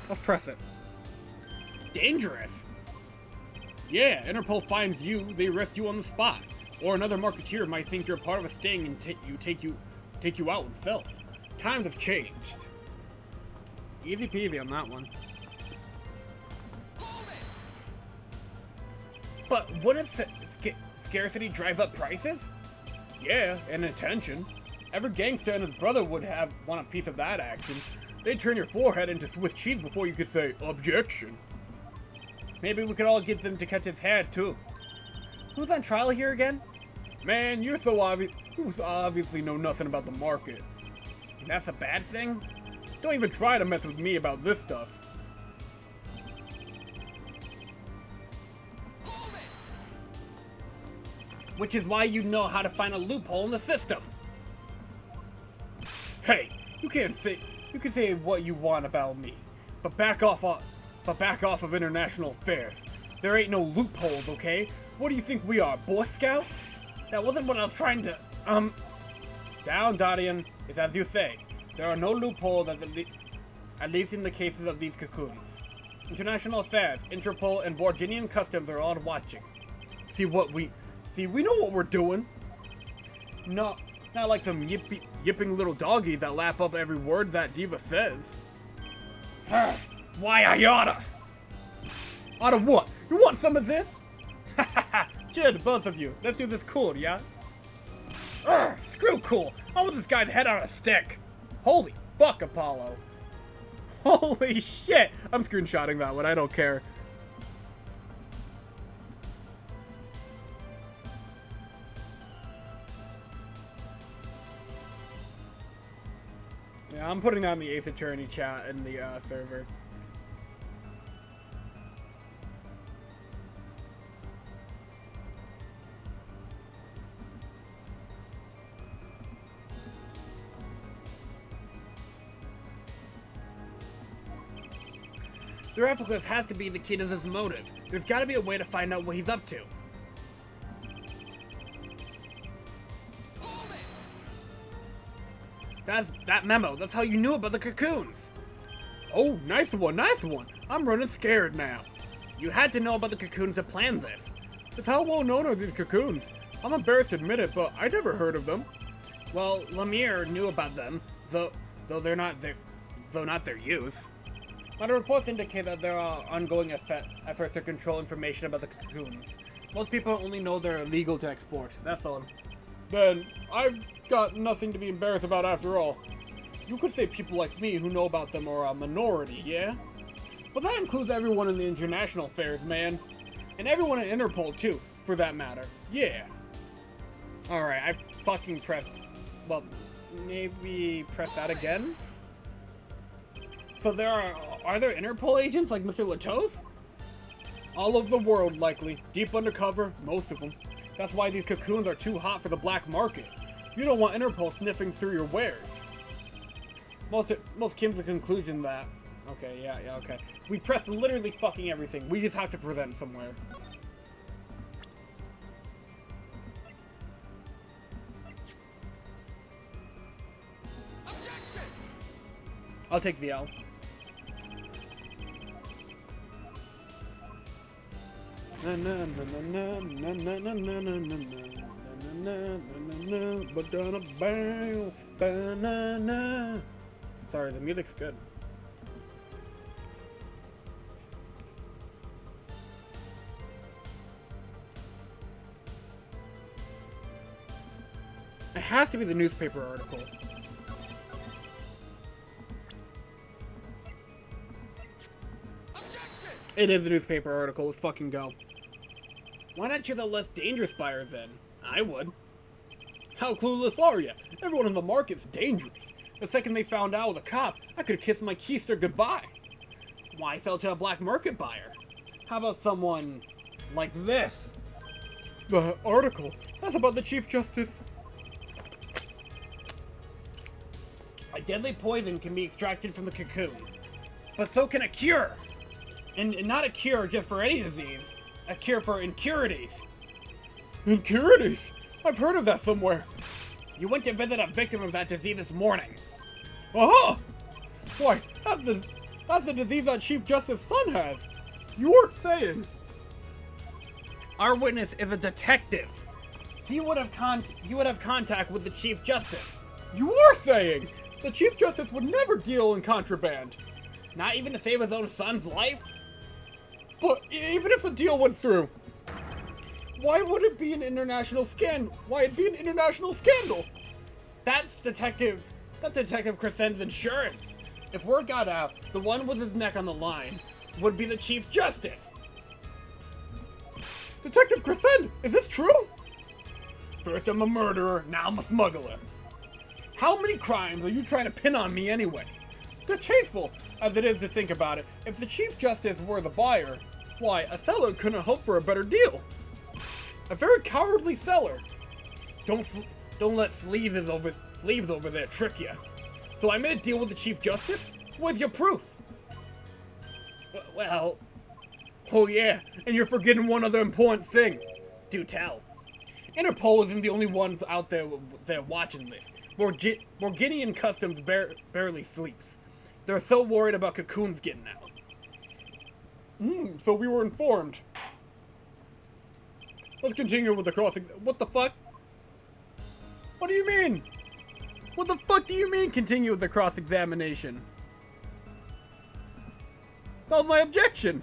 Let's press it. Dangerous. Yeah, Interpol finds you, they arrest you on the spot. Or another marketeer might think you're part of a sting and take you out themselves. Times have changed. Easy peasy on that one. But wouldn't scarcity drive up prices? Yeah, and attention. Every gangster and his brother would want a piece of that action. They'd turn your forehead into Swiss cheese before you could say, objection. Maybe we could all get them to cut his hair, too. Who's on trial here again? Man, you're so obvious. You obviously know nothing about the market. And that's a bad thing? Don't even try to mess with me about this stuff. Which is why you know how to find a loophole in the system. Hey, you can say what you want about me, but back off of international affairs. There ain't no loopholes, okay? What do you think we are, Boy Scouts? That wasn't what I was trying to, Down, Dadian. It's as you say. There are no loopholes, at least in the cases of these cocoons. International affairs, Interpol, and Borginian customs are all watching. We know what we're doing. Not like some yipping little doggies that lap up every word that Diva says. Why I oughta? Out of what? You want some of this? Chill, both of you. Let's do this cool, yeah? Screw cool. I want this guy's head on a stick. Holy fuck, Apollo. Holy shit. I'm screenshotting that one. I don't care. Yeah, I'm putting that in the Ace Attorney chat in the server. The replicas has to be the key to this motive. There's gotta be a way to find out what he's up to. That memo. That's how you knew about the cocoons. Oh, nice one, nice one. I'm running scared now. You had to know about the cocoons to plan this. It's how well known are these cocoons? I'm embarrassed to admit it, but I never heard of them. Well, Lemire knew about them, though not their use. My reports indicate that there are ongoing efforts to control information about the cocoons. Most people only know they're illegal to export, that's all. Then, I've got nothing to be embarrassed about after all. You could say people like me who know about them are a minority, yeah? But that includes everyone in the international affairs, man. And everyone in Interpol, too, for that matter. Yeah. Alright, I fucking pressed... Well, maybe press that again? So are there Interpol agents like Mr. Latos? All over the world, likely. Deep undercover, most of them. That's why these cocoons are too hot for the black market. You don't want Interpol sniffing through your wares. Most came to the conclusion that... Okay, yeah, okay. We pressed literally fucking everything. We just have to present somewhere. I'll take the L. Sorry, the music's good. It has to be the newspaper article. It is the newspaper article. Let's fucking go. Why not choose a less dangerous buyer then? I would. How clueless are you? Everyone in the market's dangerous. The second they found out I was a cop, I could have kissed my keister goodbye. Why sell to a black market buyer? How about someone like this? The article? That's about the Chief Justice. A deadly poison can be extracted from the cocoon. But so can a cure! And not a cure just for any disease. A cure for incurities. Incurities? I've heard of that somewhere. You went to visit a victim of that disease this morning. Aha! Why, that's the disease that Chief Justice's son has. You weren't saying. Our witness is a detective. He would have contact with the Chief Justice. You are saying the Chief Justice would never deal in contraband. Not even to save his own son's life? But even if the deal went through, Why would it be an international scandal? Why it'd be an international scandal? That's Detective Crescen's insurance. If word got out, the one with his neck on the line would be the Chief Justice. Detective Crescent, is this true? First I'm a murderer, now I'm a smuggler. How many crimes are you trying to pin on me anyway? Distasteful as it is to think about it, if the Chief Justice were the buyer, why, a seller couldn't hope for a better deal. A very cowardly seller. Don't let sleeves over there trick you. So I made a deal with the Chief Justice? Where's your proof? Well, oh yeah, and you're forgetting one other important thing. Do tell. Interpol isn't the only ones out there watching this. Morginian Customs barely sleeps. They're so worried about Cocoon's getting out. So we were informed. Let's continue with the crossing. What the fuck? What do you mean? What the fuck do you mean continue with the cross-examination? That was my objection.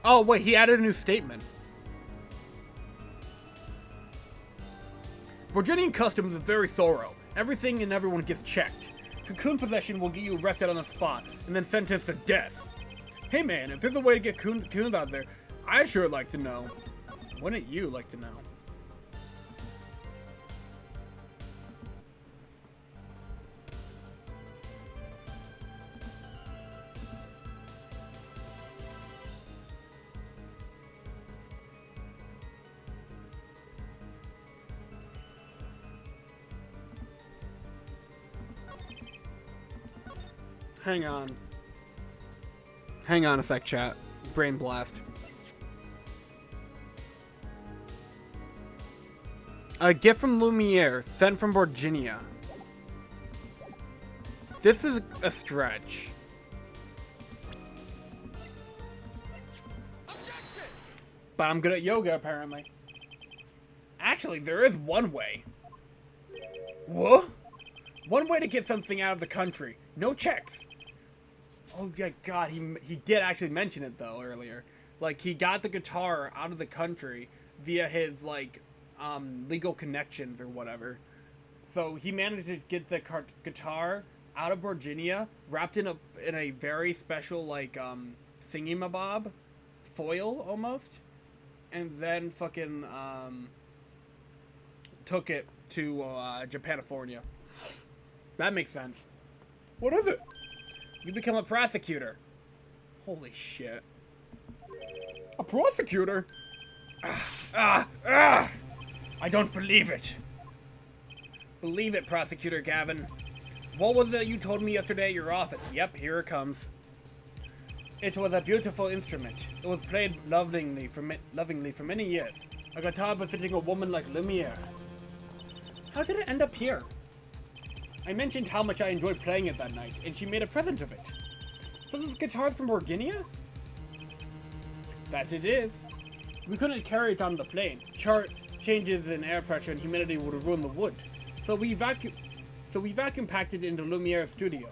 Oh, wait, he added a new statement. Virginian Customs is very thorough. Everything and everyone gets checked. Cocoon possession will get you arrested on the spot and then sentenced to death. Hey man, if there's a way to get cocoons out there, I'd sure like to know. Wouldn't you like to know? Hang on. Hang on a sec, chat. Brain blast. A gift from Lumiere, sent from Virginia. This is a stretch. But I'm good at yoga, apparently. Actually, there is one way. What? One way to get something out of the country. No checks. Oh yeah, God, he did actually mention it though earlier. Like he got the guitar out of the country via his like legal connections or whatever. So he managed to get the guitar out of Virginia, wrapped in a very special like thingamabob foil almost, and then fucking took it to Japanifornia. That makes sense. What is it? You become a prosecutor. Holy shit. A prosecutor? I don't believe it. Believe it, Prosecutor Gavin. What was it you told me yesterday at your office? Yep, here it comes. It was a beautiful instrument. It was played lovingly for many years. A guitar befitting a woman like Lumiere. How did it end up here? I mentioned how much I enjoyed playing it that night, and she made a present of it. So this guitar's from Virginia? That it is. We couldn't carry it on the plane. Changes in air pressure and humidity would ruin the wood. So we vacuum packed it into Lumiere's studio.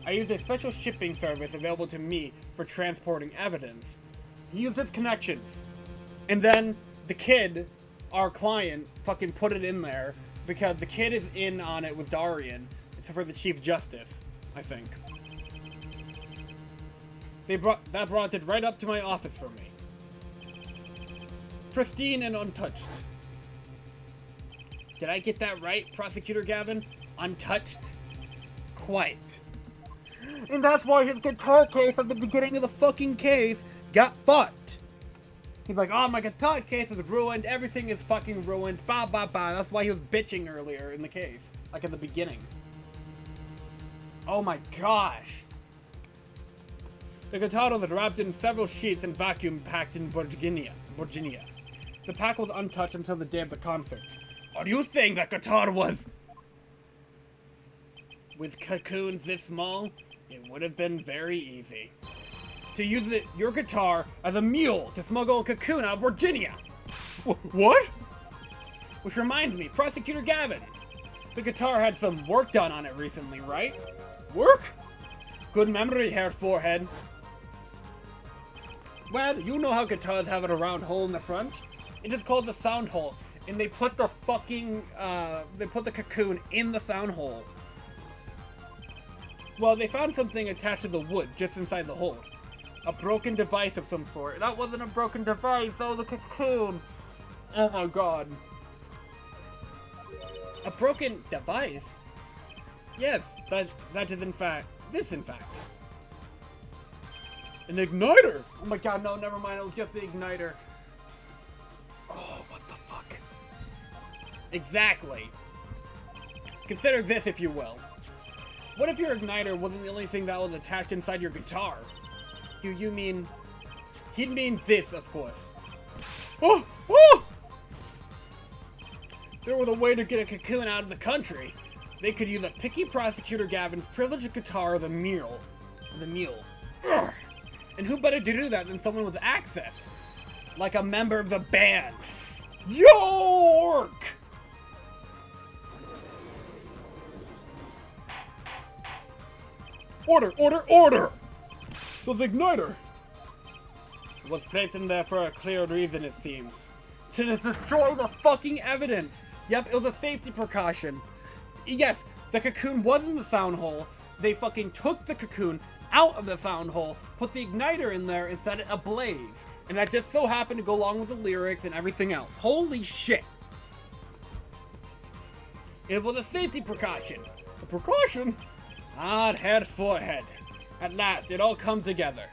I used a special shipping service available to me for transporting evidence. He used his connections. And then the kid, our client, fucking put it in there because the kid is in on it with Darian. It's for the Chief Justice, I think. That brought it right up to my office for me. Pristine and untouched. Did I get that right, Prosecutor Gavin? Untouched? Quite. And that's why his guitar case at the beginning of the fucking case got fucked. He's like, oh, my guitar case is ruined, everything is fucking ruined, ba ba ba. That's why he was bitching earlier in the case, like at the beginning. Oh my gosh. The guitar was wrapped in several sheets and vacuum packed in Virginia. The pack was untouched until the day of the concert. Are you saying that guitar was... With cocoons this small, it would have been very easy to use your guitar as a mule to smuggle a cocoon out of Virginia. What? Which reminds me, Prosecutor Gavin, The guitar had some work done on it recently, right? Work? Good memory, Hair Forehead. Well, you know how guitars have a round hole in the front? It is called the sound hole, and they put the fucking, they put the cocoon in the sound hole. Well, they found something attached to the wood just inside the hole. A broken device of some sort. That wasn't a broken device, that was a cocoon. Oh my god. A broken device? Yes, that is in fact, in fact. An igniter? Oh my god, no, never mind, it was just the igniter. Oh, what the fuck? Exactly. Consider this, if you will. What if your igniter wasn't the only thing that was attached inside your guitar? You mean... He'd mean this, of course. Oh! Oh! There was a way to get a cocoon out of the country. They could use a picky prosecutor Gavin's privileged guitar, the mule. Ugh. And who better to do that than someone with access? Like a member of the band. York! Order, order, order! So the igniter Was placed in there for a clear reason, it seems. To destroy the fucking evidence! Yep, it was a safety precaution. Yes, the cocoon was in the sound hole. They fucking took the cocoon out of the sound hole, put the igniter in there, and set it ablaze. And that just so happened to go along with the lyrics and everything else. Holy shit! It was a safety precaution. a precaution. Odd head forehead. At last, it all comes together.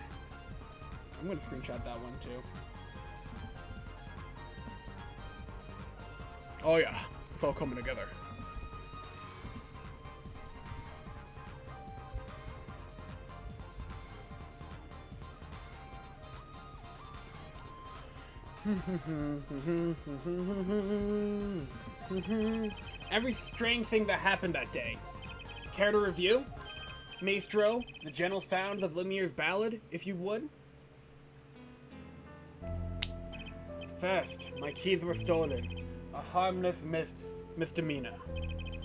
I'm gonna screenshot that one too. Oh yeah, it's all coming together. Every strange thing that happened that day. Care to review? Maestro, the gentle sounds of Lemier's ballad, if you would? First, my keys were stolen. A harmless misdemeanor,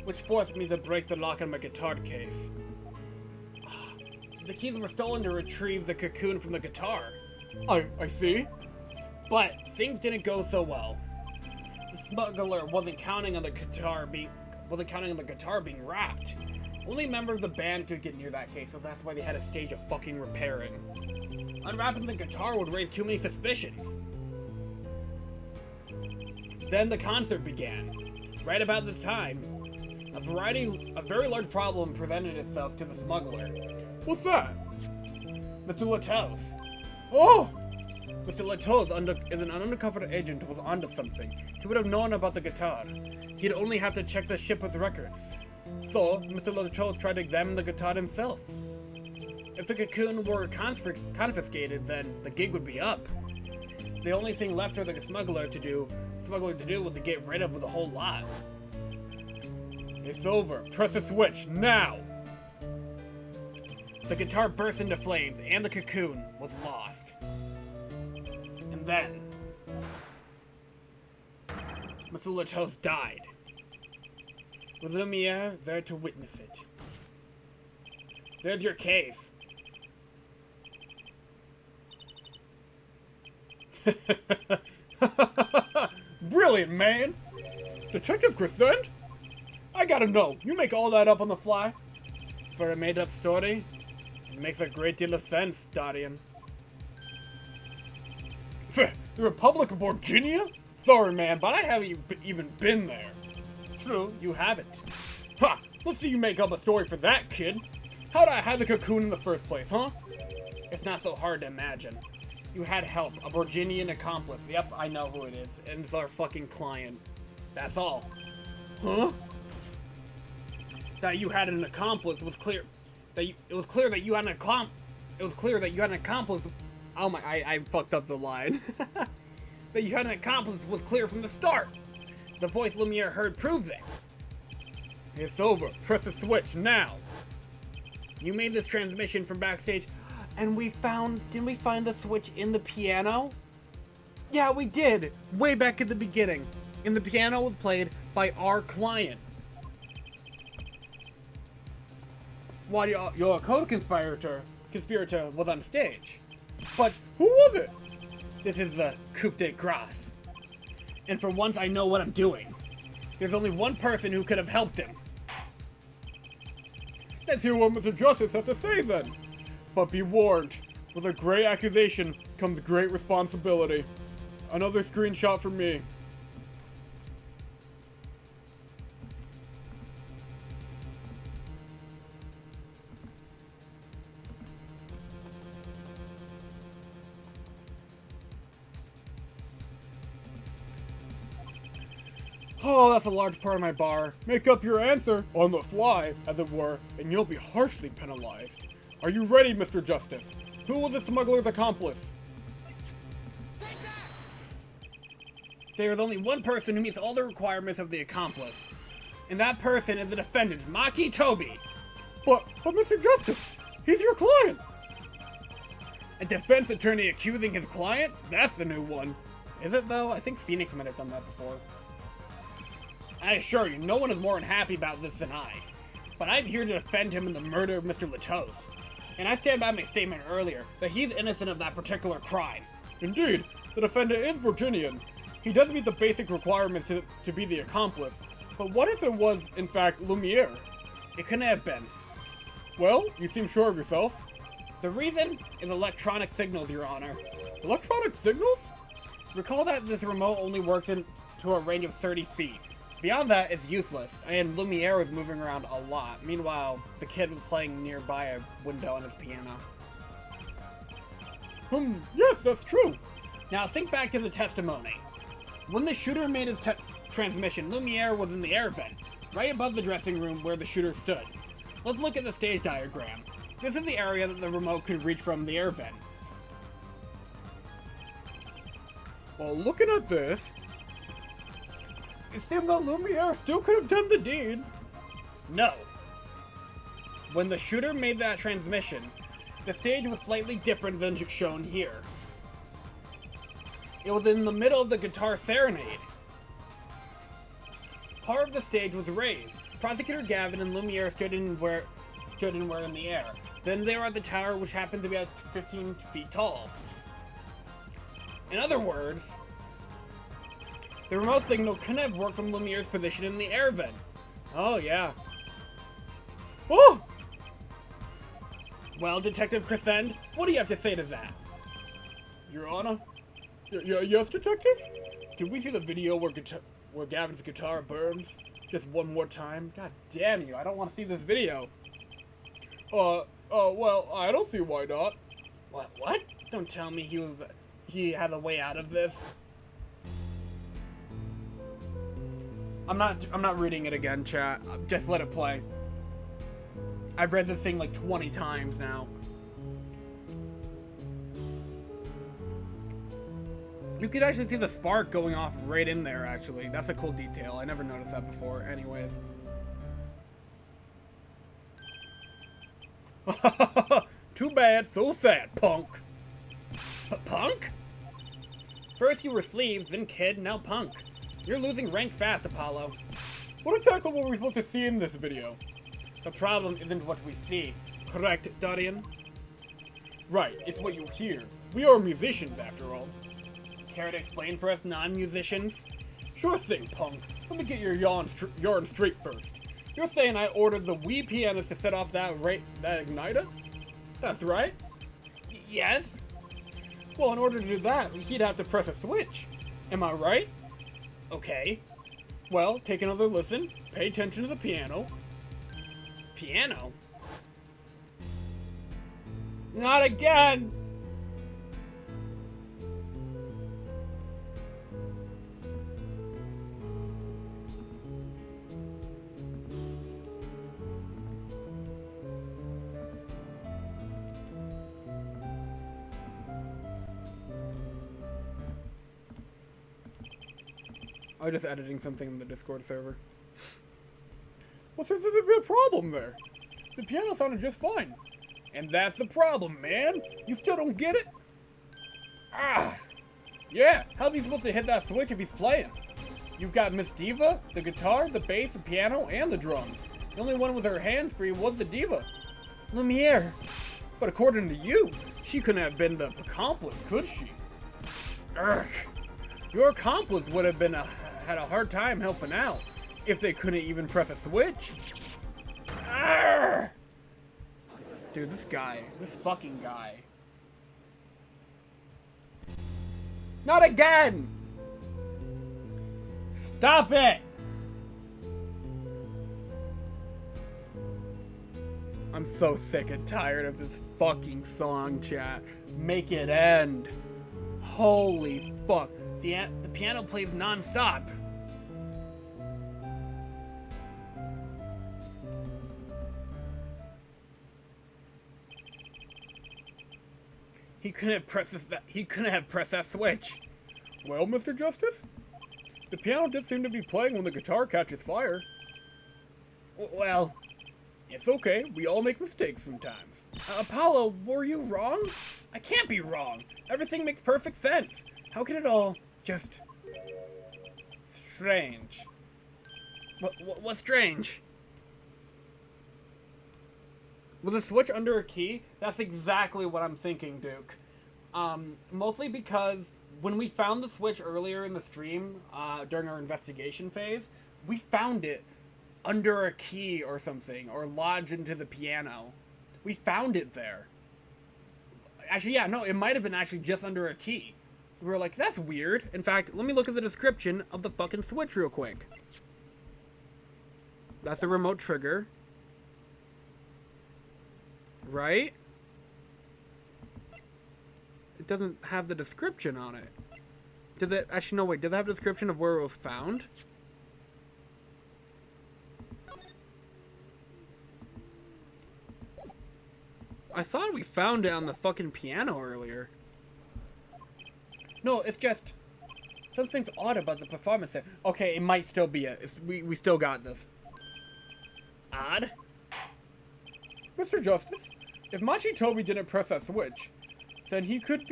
which forced me to break the lock on my guitar case. The keys were stolen to retrieve the cocoon from the guitar. I see. But things didn't go so well. The smuggler wasn't counting on the guitar being wrapped. Only members of the band could get near that case, so that's why they had a stage of fucking repairing. Unwrapping the guitar would raise too many suspicions. Then the concert began. Right about this time, a very large problem presented itself to the smuggler. What's that? Mr. Latos. Oh! Mr. Latos is an undercover agent who was onto something. He would have known about the guitar. He'd only have to check the shipper's records. So, Mr. Latos tried to examine the guitar himself. If the cocoon were confiscated, then the gig would be up. The only thing left for the smuggler to do was to get rid of the whole lot. It's over. Press the switch, now! The guitar burst into flames, and the cocoon was lost. And then, Mr. Latos died, with Lumiere there to witness it. There's your case. Brilliant, man! Detective Crescent? I gotta know, you make all that up on the fly? For a made-up story, it makes a great deal of sense, Darian. The Republic of Virginia? Sorry, man, but I haven't even been there. True, you haven't. Ha! Let's see you make up a story for that, kid. How'd I have the cocoon in the first place, huh? It's not so hard to imagine. You had help, a Virginian accomplice. Yep, I know who it is. And it's our fucking client. That's all. Huh? That you had an accomplice was clear. It was clear that you had an accomplice. Oh my, I fucked up the line. That you had an accomplice was clear from the start. The voice Lumiere heard proves it. It's over. Press the switch now. You made this transmission from backstage, and didn't we find the switch in the piano? Yeah, we did. Way back at the beginning. And the piano was played by our client. while your co-conspirator was on stage. But who was it? This is the coup de grace. And for once I know what I'm doing. There's only one person who could have helped him. Let's hear what Mr. Justice has to say then. But be warned, with a great accusation comes great responsibility. Another screenshot from me. Oh, that's a large part of my bar. Make up your answer, on the fly, as it were, and you'll be harshly penalized. Are you ready, Mr. Justice? Who was the smuggler's accomplice? There is only one person who meets all the requirements of the accomplice. And that person is the defendant, Maki Toby. But Mr. Justice, he's your client! A defense attorney accusing his client? That's the new one. Is it though? I think Phoenix might have done that before. I assure you, no one is more unhappy about this than I. But I'm here to defend him in the murder of Mr. Latos. And I stand by my statement earlier that he's innocent of that particular crime. Indeed, the defendant is Virginian. He does meet the basic requirements to be the accomplice. But what if it was, in fact, Lumiere? It couldn't have been. Well, you seem sure of yourself. The reason is electronic signals, Your Honor. Electronic signals? Recall that this remote only works to a range of 30 feet. Beyond that, it's useless, and Lumiere was moving around a lot. Meanwhile, the kid was playing nearby a window on his piano. Yes, that's true. Now think back to the testimony. When the shooter made his transmission, Lumiere was in the air vent, right above the dressing room where the shooter stood. Let's look at the stage diagram. This is the area that the remote could reach from the air vent. Well, looking at this, it seems that Lumiere still could have done the deed. No. When the shooter made that transmission, the stage was slightly different than shown here. It was in the middle of the guitar serenade. Part of the stage was raised. Prosecutor Gavin and Lumiere stood and were in the air. Then they were at the tower, which happened to be at 15 feet tall. In other words, the remote signal couldn't have worked from Lumiere's position in the air vent. Oh, yeah. Oh! Well, Detective Crescend, what do you have to say to that? Your Honor? Yes, Detective? Can we see the video where Gavin's guitar burns? Just one more time? God damn you, I don't want to see this video. Well, I don't see why not. What? Don't tell me he had a way out of this. I'm not reading it again, chat. Just let it play. I've read this thing like 20 times now. You could actually see the spark going off right in there, actually. That's a cool detail. I never noticed that before. Anyways. Too bad, so sad, punk. Punk? First you were sleeves, then kid, now punk. You're losing rank fast, Apollo. What exactly were we supposed to see in this video? The problem isn't what we see. Correct, Darian? Right, it's what you hear. We are musicians, after all. Care to explain for us non-musicians? Sure thing, punk. Let me get your yarn straight first. You're saying I ordered the Wii pianist to set off that igniter? That's right. Yes? Well, in order to do that, he'd have to press a switch. Am I right? Okay. Well, take another listen. Pay attention to the piano. Piano? Not again! I'm just editing something in the Discord server. Well, there's a problem there. The piano sounded just fine. And that's the problem, man. You still don't get it? Ah! Yeah, how's he supposed to hit that switch if he's playing? You've got Miss Diva, the guitar, the bass, the piano, and the drums. The only one with her hands free was the Diva. Lumiere. But according to you, she couldn't have been the accomplice, could she? Urgh. Your accomplice would have had a hard time helping out if they couldn't even press a switch. Urgh. Dude, this fucking guy. Not again! Stop it! I'm so sick and tired of this fucking song, chat. Make it end. Holy fuck. The piano plays non-stop. He couldn't have pressed that switch. Well, Mr. Justice? The piano does seem to be playing when the guitar catches fire. Well, it's okay. We all make mistakes sometimes. Apollo, were you wrong? I can't be wrong. Everything makes perfect sense. How can it all just... strange? What's strange? Was a switch under a key? That's exactly what I'm thinking, Duke. Mostly because when we found the switch earlier in the stream, during our investigation phase, we found it under a key or something, or lodged into the piano. We found it there. Actually, yeah, no, it might have been actually just under a key. We were like, that's weird. In fact, let me look at the description of the fucking switch real quick. That's a remote trigger. Right? It doesn't have the description on it. Does it? Actually, no, wait. Does it have a description of where it was found? I thought we found it on the fucking piano earlier. No, it's just... something's odd about the performance there. Okay, it might still be it. We still got this. Odd? Mr. Justice, if Machitobi didn't press that switch, then he could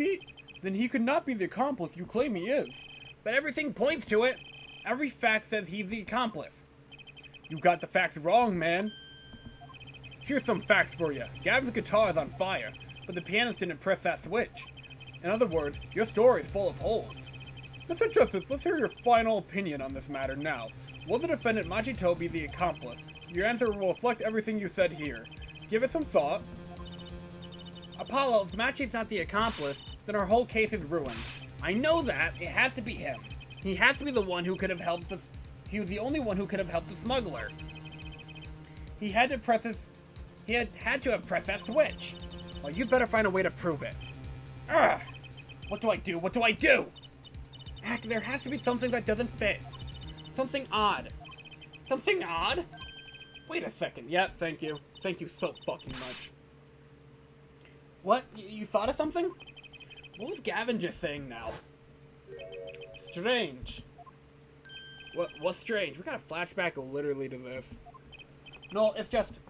not be the accomplice you claim he is. But everything points to it. Every fact says he's the accomplice. You got the facts wrong, man. Here's some facts for you. Gavin's guitar is on fire, but the pianist didn't press that switch. In other words, your story is full of holes. Mr. Justice, let's hear your final opinion on this matter now. Was the defendant Machitobi the accomplice? Your answer will reflect everything you said here. Give it some thought. Apollo, if Machi's not the accomplice, then our whole case is ruined. I know that. It has to be him. He has to be the one who could have helped us. He was the only one who could have helped the smuggler. He had to have pressed that switch. Well, you better find a way to prove it. Ugh! What do I do? What do I do? Heck, there has to be something that doesn't fit. Something odd. Something odd? Wait a second. Yeah, thank you. Thank you so fucking much. What? You thought of something? What was Gavin just saying now? Strange. What's strange? We got a flashback literally to this. No, it's just...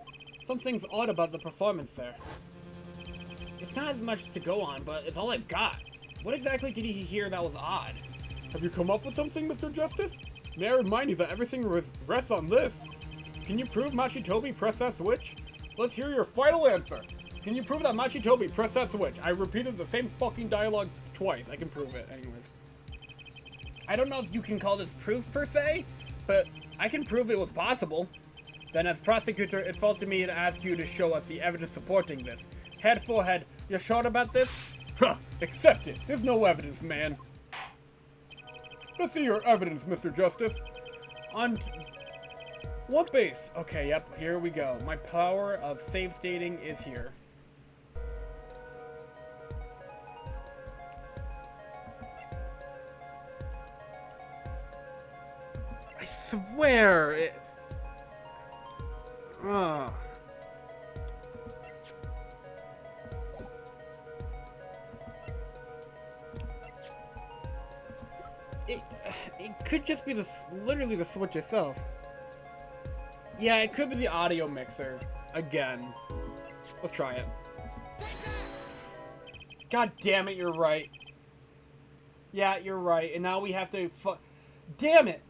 something's odd about the performance there. It's not as much to go on, but it's all I've got. What exactly did he hear that was odd? Have you come up with something, Mr. Justice? May I remind you that everything rests on this. Can you prove Machitobi pressed that switch? Let's hear your final answer. Can you prove that Machitobi pressed that switch? I repeated the same fucking dialogue twice. I can prove it, anyways. I don't know if you can call this proof per se, but I can prove it was possible. Then as prosecutor, it falls to me to ask you to show us the evidence supporting this. Head for head, you're sure about this? Huh, accept it. There's no evidence, man. Let's see your evidence, Mr. Justice. On what base? Okay, yep, here we go. My power of save stating is here. I swear it... Ugh. It could just be literally the switch itself. Yeah, it could be the audio mixer. Again. Let's try it. God damn it, you're right. Yeah, you're right. And now we have to damn it.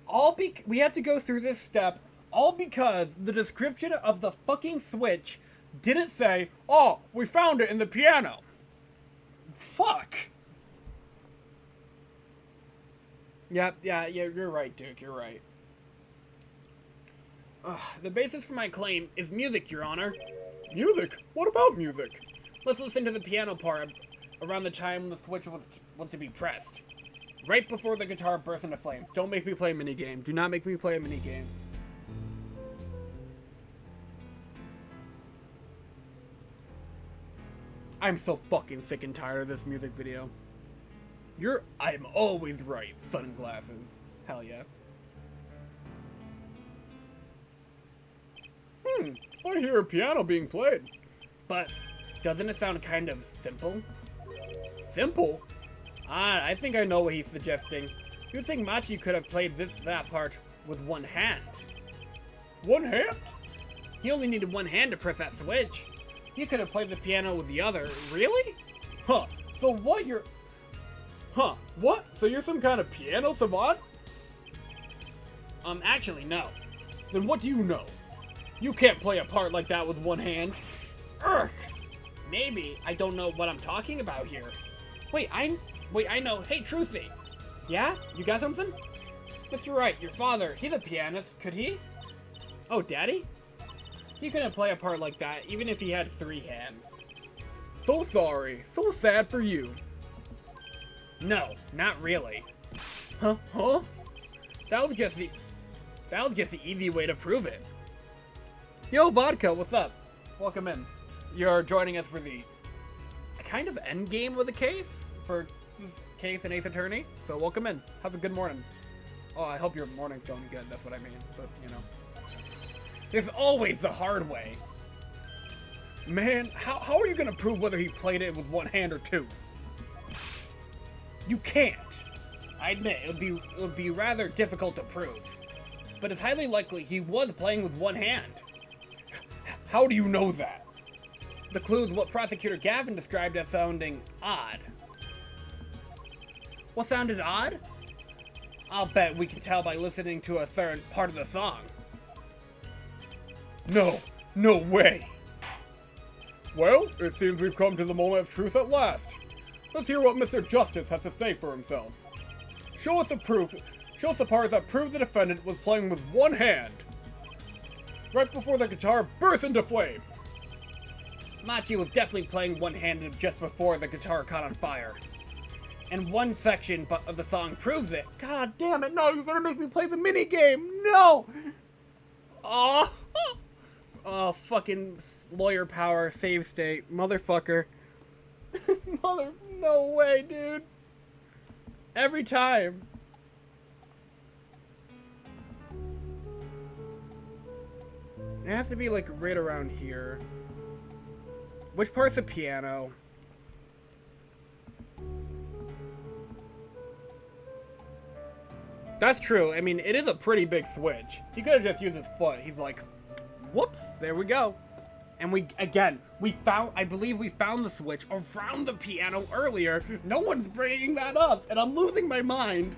We have to go through this step all because the description of the fucking switch didn't say, "Oh, we found it in the piano." Fuck. Yep, yeah, you're right, Duke, you're right. The basis for my claim is music, Your Honor. Music? What about music? Let's listen to the piano part around the time the switch was to be pressed. Right before the guitar burst into flame. Don't make me play a minigame. Do not make me play a minigame. I'm so fucking sick and tired of this music video. I'm always right, sunglasses. Hell yeah. I hear a piano being played. But doesn't it sound kind of simple? Simple? I think I know what he's suggesting. You think Machi could have played that part with one hand? One hand? He only needed one hand to press that switch. He could have played the piano with the other. Really? Huh. So what you're... Huh. What? So you're some kind of piano savant? Actually, no. Then what do you know? You can't play a part like that with one hand. Urgh. Maybe I don't know what I'm talking about here. Wait, I know. Hey, Truthy. Yeah? You got something? Mr. Wright, your father, he's a pianist. Could he? Oh, Daddy? He couldn't play a part like that, even if he had 3 hands. So sorry. So sad for you. No, not really. Huh? That was just the easy way to prove it. Yo, Vodka, what's up? Welcome in. You're joining us for the kind of end game of the case for this case in Ace Attorney. So welcome in. Have a good morning. Oh, I hope your morning's going good. That's what I mean. But you know, There's always the hard way. Man, how are you gonna prove whether he played it with one hand or two? You can't. I admit it would be rather difficult to prove, but it's highly likely he was playing with one hand. How do you know that? The clue is what Prosecutor Gavin described as sounding odd. What sounded odd? I'll bet we can tell by listening to a certain part of the song. No way. Well, it seems we've come to the moment of truth at last. Let's hear what Mr. Justice has to say for himself. Show us the proof. Show us the part that proved the defendant was playing with one hand. Right before the guitar burst into flame. Machi was definitely playing one-handed just before the guitar caught on fire. And one section of the song proves it. God damn it! No, you're gonna make me play the mini game. No. Oh, fucking lawyer power, save state, motherfucker. No way, dude. Every time. It has to be like right around here. Which part's the piano? That's true. I mean, it is a pretty big switch. He could have just used his foot. He's like, whoops, there we go. And I believe we found the switch around the piano earlier. No one's bringing that up, and I'm losing my mind.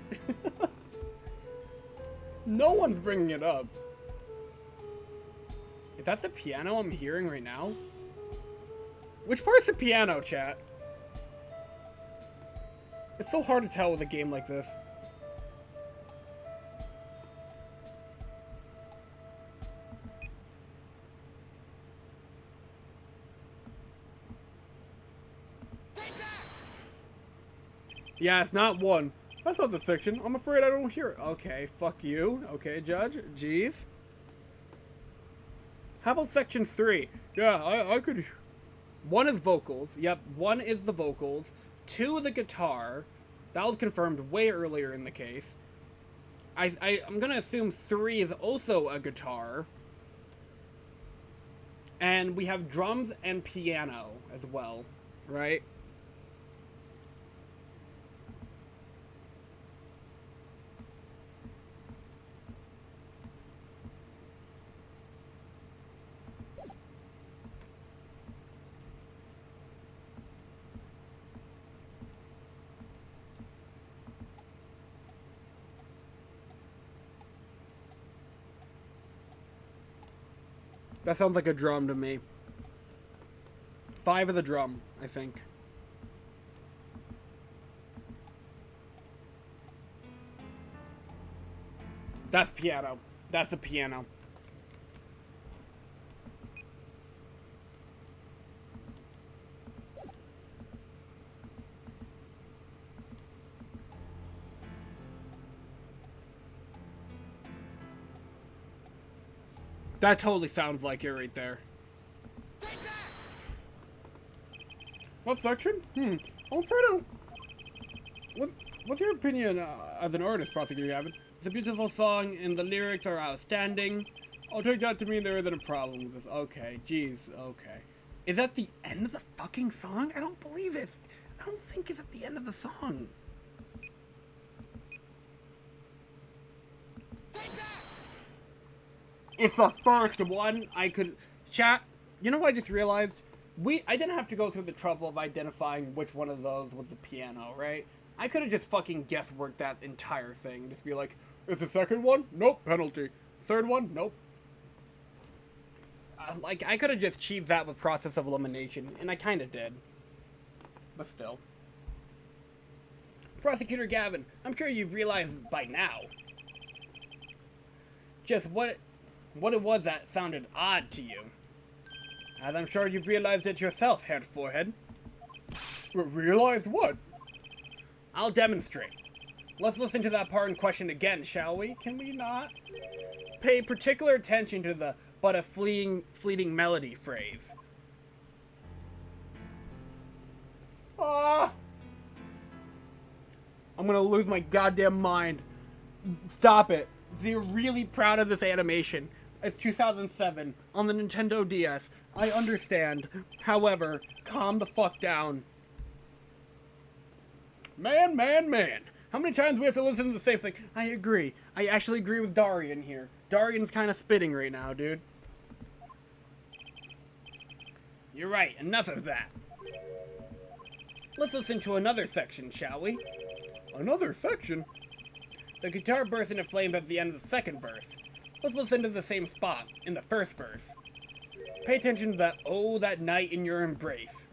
No one's bringing it up. Is that the piano I'm hearing right now? Which part's the piano, chat? It's so hard to tell with a game like this. Yeah, it's not one. That's not the section. I'm afraid I don't hear it. Okay, fuck you. Okay, Judge. Jeez. How about section 3? Yeah, I could... 1 is vocals. Yep, 1 is the vocals. 2 the guitar. That was confirmed way earlier in the case. I'm gonna assume 3 is also a guitar. And we have drums and piano as well, right? That sounds like a drum to me. 5 of the drum, I think. That's piano. That's the piano. That totally sounds like it right there. What section? I'm afraid I don't... What's your opinion as an artist, Prosecutor Gavin? It's a beautiful song, and the lyrics are outstanding. I'll take that to mean there isn't a problem with this. Okay, jeez, okay. Is that the end of the fucking song? I don't believe it. I don't think it's at the end of the song. It's the first one. I could... Chat, you know what I just realized? I didn't have to go through the trouble of identifying which one of those was the piano, right? I could have just fucking guessworked that entire thing. Just be like, is the second one? Nope, penalty. Third one? Nope. Like, I could have just achieved that with process of elimination, and I kind of did. But still. Prosecutor Gavin, I'm sure you've realized by now just what it was that sounded odd to you. As I'm sure you've realized it yourself, Head Forehead. Realized what? I'll demonstrate. Let's listen to that part in question again, shall we? Can we not? Pay particular attention to the "but a fleeting melody" phrase. Ah! I'm gonna lose my goddamn mind. Stop it. They're really proud of this animation. It's 2007 on the Nintendo DS. I understand. However, calm the fuck down. Man. How many times do we have to listen to the same thing? I agree. I actually agree with Darian here. Darian's kind of spitting right now, dude. You're right. Enough of that. Let's listen to another section, shall we? Another section? The guitar bursts into flames at the end of the second verse. Let's listen to the same spot, in the first verse. Pay attention to that "oh, that night in your embrace."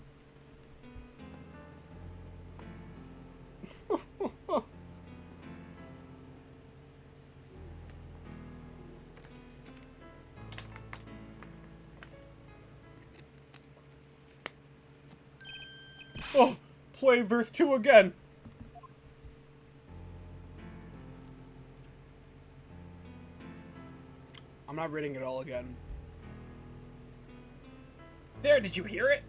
Oh, play verse 2 again. I'm not reading it all again. There, did you hear it?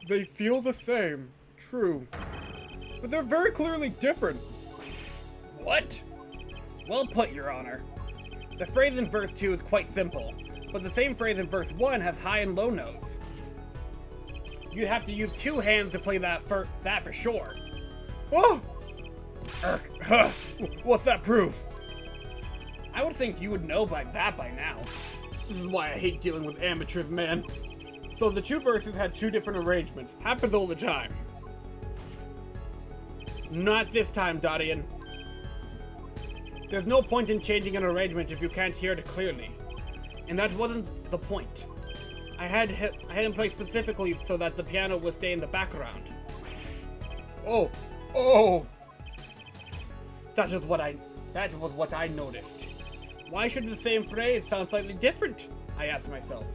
They feel the same. True. But they're very clearly different. What? Well put, Your Honor. The phrase in verse 2 is quite simple, but the same phrase in verse 1 has high and low notes. You'd have to use 2 hands to play that for sure. Oh! Huh. What's that proof? I would think you would know by now. This is why I hate dealing with amateurs, man. So the 2 verses had 2 different arrangements. Happens all the time. Not this time, Darian. There's no point in changing an arrangement if you can't hear it clearly. And that wasn't the point. I had him play specifically so that the piano would stay in the background. Oh! That was what I noticed. Why should the same phrase sound slightly different? I asked myself.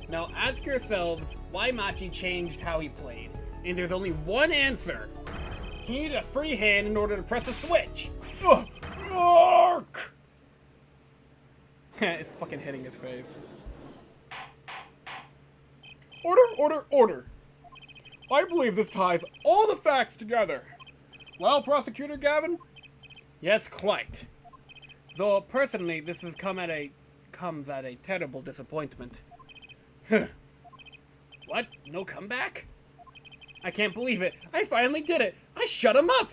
Now ask yourselves why Machi changed how he played. And there's only one answer. He needed a free hand in order to press a switch. Ugh! Ark! It's fucking hitting his face. Order! I believe this ties all the facts together. Well, Prosecutor Gavin? Yes, quite. Though personally, this has comes at a terrible disappointment. What? No comeback? I can't believe it. I finally did it. I shut him up.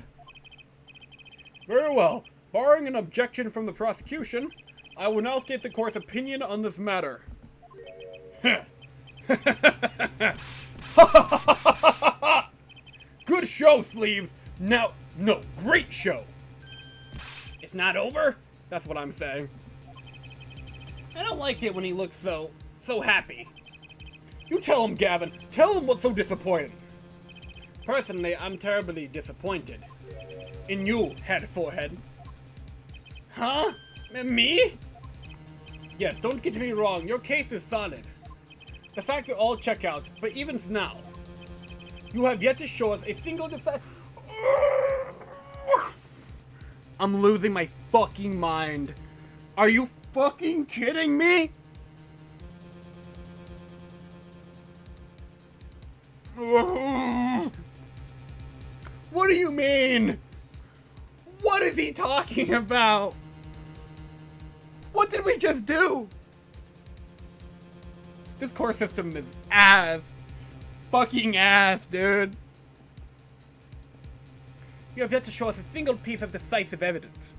Very well. Barring an objection from the prosecution, I will now state the court's opinion on this matter. Good show, Sleeves. Now, no, great show. It's not over? That's what I'm saying. I don't like it when he looks so happy. You tell him, Gavin. Tell him what's so disappointing. Personally, I'm terribly disappointed. In you, head forehead. Huh? Me? Yes, don't get me wrong, your case is solid. The facts are all check out, but even now, you have yet to show us a single I'm losing my fucking mind. Are you fucking kidding me? What do you mean? What is he talking about? What did we just do? This core system is ass. Fucking ass, dude. You have yet to show us a single piece of decisive evidence.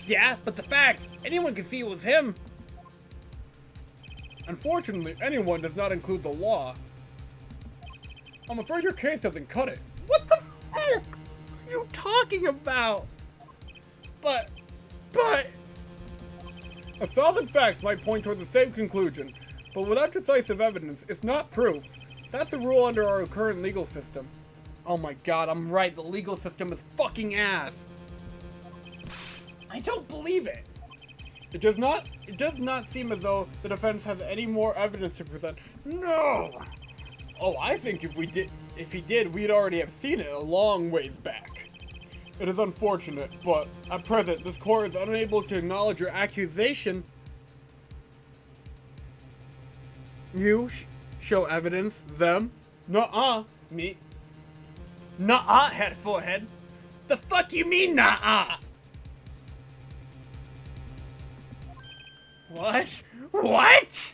Yeah, but the facts. Anyone can see it was him. Unfortunately, anyone does not include the law. I'm afraid your case doesn't cut it. What the fuck are you talking about? But... 1,000 facts might point toward the same conclusion, but without decisive evidence, it's not proof. That's the rule under our current legal system. Oh my god, I'm right. The legal system is fucking ass. I don't believe it. It does not seem as though the defense has any more evidence to present. No! Oh, I think if he did, we'd already have seen it a long ways back. It is unfortunate, but at present, this court is unable to acknowledge your accusation. You show evidence? Them? Nuh-uh. Me? Nuh-uh, head forehead. The fuck you mean, nuh-uh? What? What?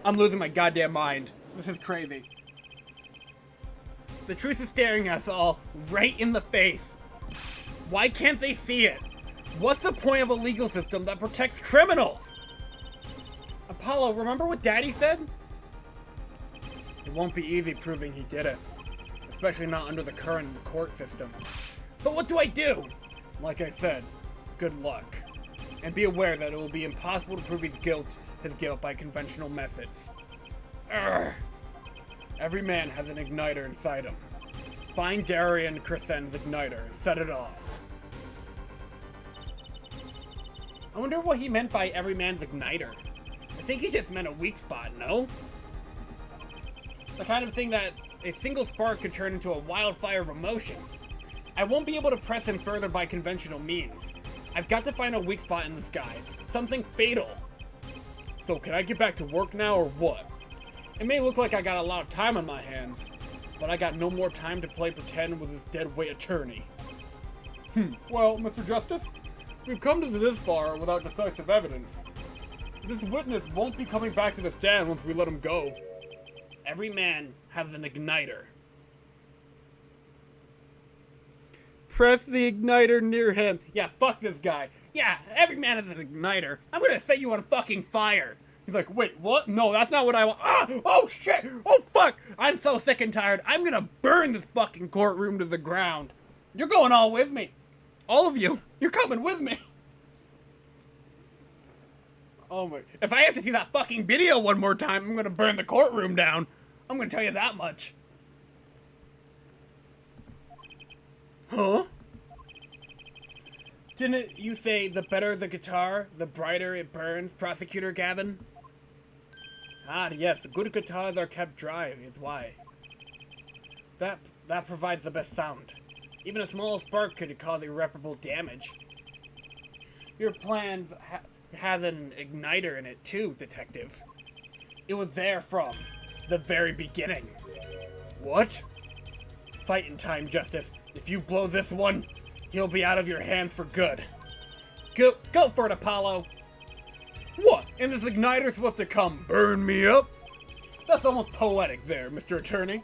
I'm losing my goddamn mind. This is crazy. The truth is staring us all right in the face. Why can't they see it? What's the point of a legal system that protects criminals? Apollo, remember what Daddy said? It won't be easy proving he did it. Especially not under the current court system. So what do I do? Like I said, good luck. And be aware that it will be impossible to prove his guilt by conventional methods. Urgh. Every man has an igniter inside him. Find Darian Crescen's igniter and set it off. I wonder what he meant by every man's igniter. I think he just meant a weak spot, no? The kind of thing that a single spark could turn into a wildfire of emotion. I won't be able to press him further by conventional means. I've got to find a weak spot in this guy. Something fatal. So can I get back to work now or what? It may look like I got a lot of time on my hands, but I got no more time to play pretend with this deadweight attorney. Well, Mr. Justice, we've come to this far without decisive evidence. This witness won't be coming back to the stand once we let him go. Every man has an igniter. Press the igniter near him. Yeah, fuck this guy. Yeah, every man has an igniter. I'm gonna set you on fucking fire. He's like, wait, what? No, that's not what I want. Ah! Oh, shit! Oh, fuck! I'm so sick and tired. I'm gonna burn this fucking courtroom to the ground. You're going all with me. All of you. You're coming with me. Oh my... If I have to see that fucking video one more time, I'm gonna burn the courtroom down. I'm gonna tell you that much. Huh? Didn't you say the better the guitar, the brighter it burns, Prosecutor Gavin? Ah, yes, good guitars are kept dry, is why. That provides the best sound. Even a small spark could cause irreparable damage. Your plans has an igniter in it too, Detective. It was there from the very beginning. What? Fighting time, Justice. If you blow this one, he'll be out of your hands for good. Go for it, Apollo. What? And this igniter's supposed to come burn me up? That's almost poetic there, Mr. Attorney.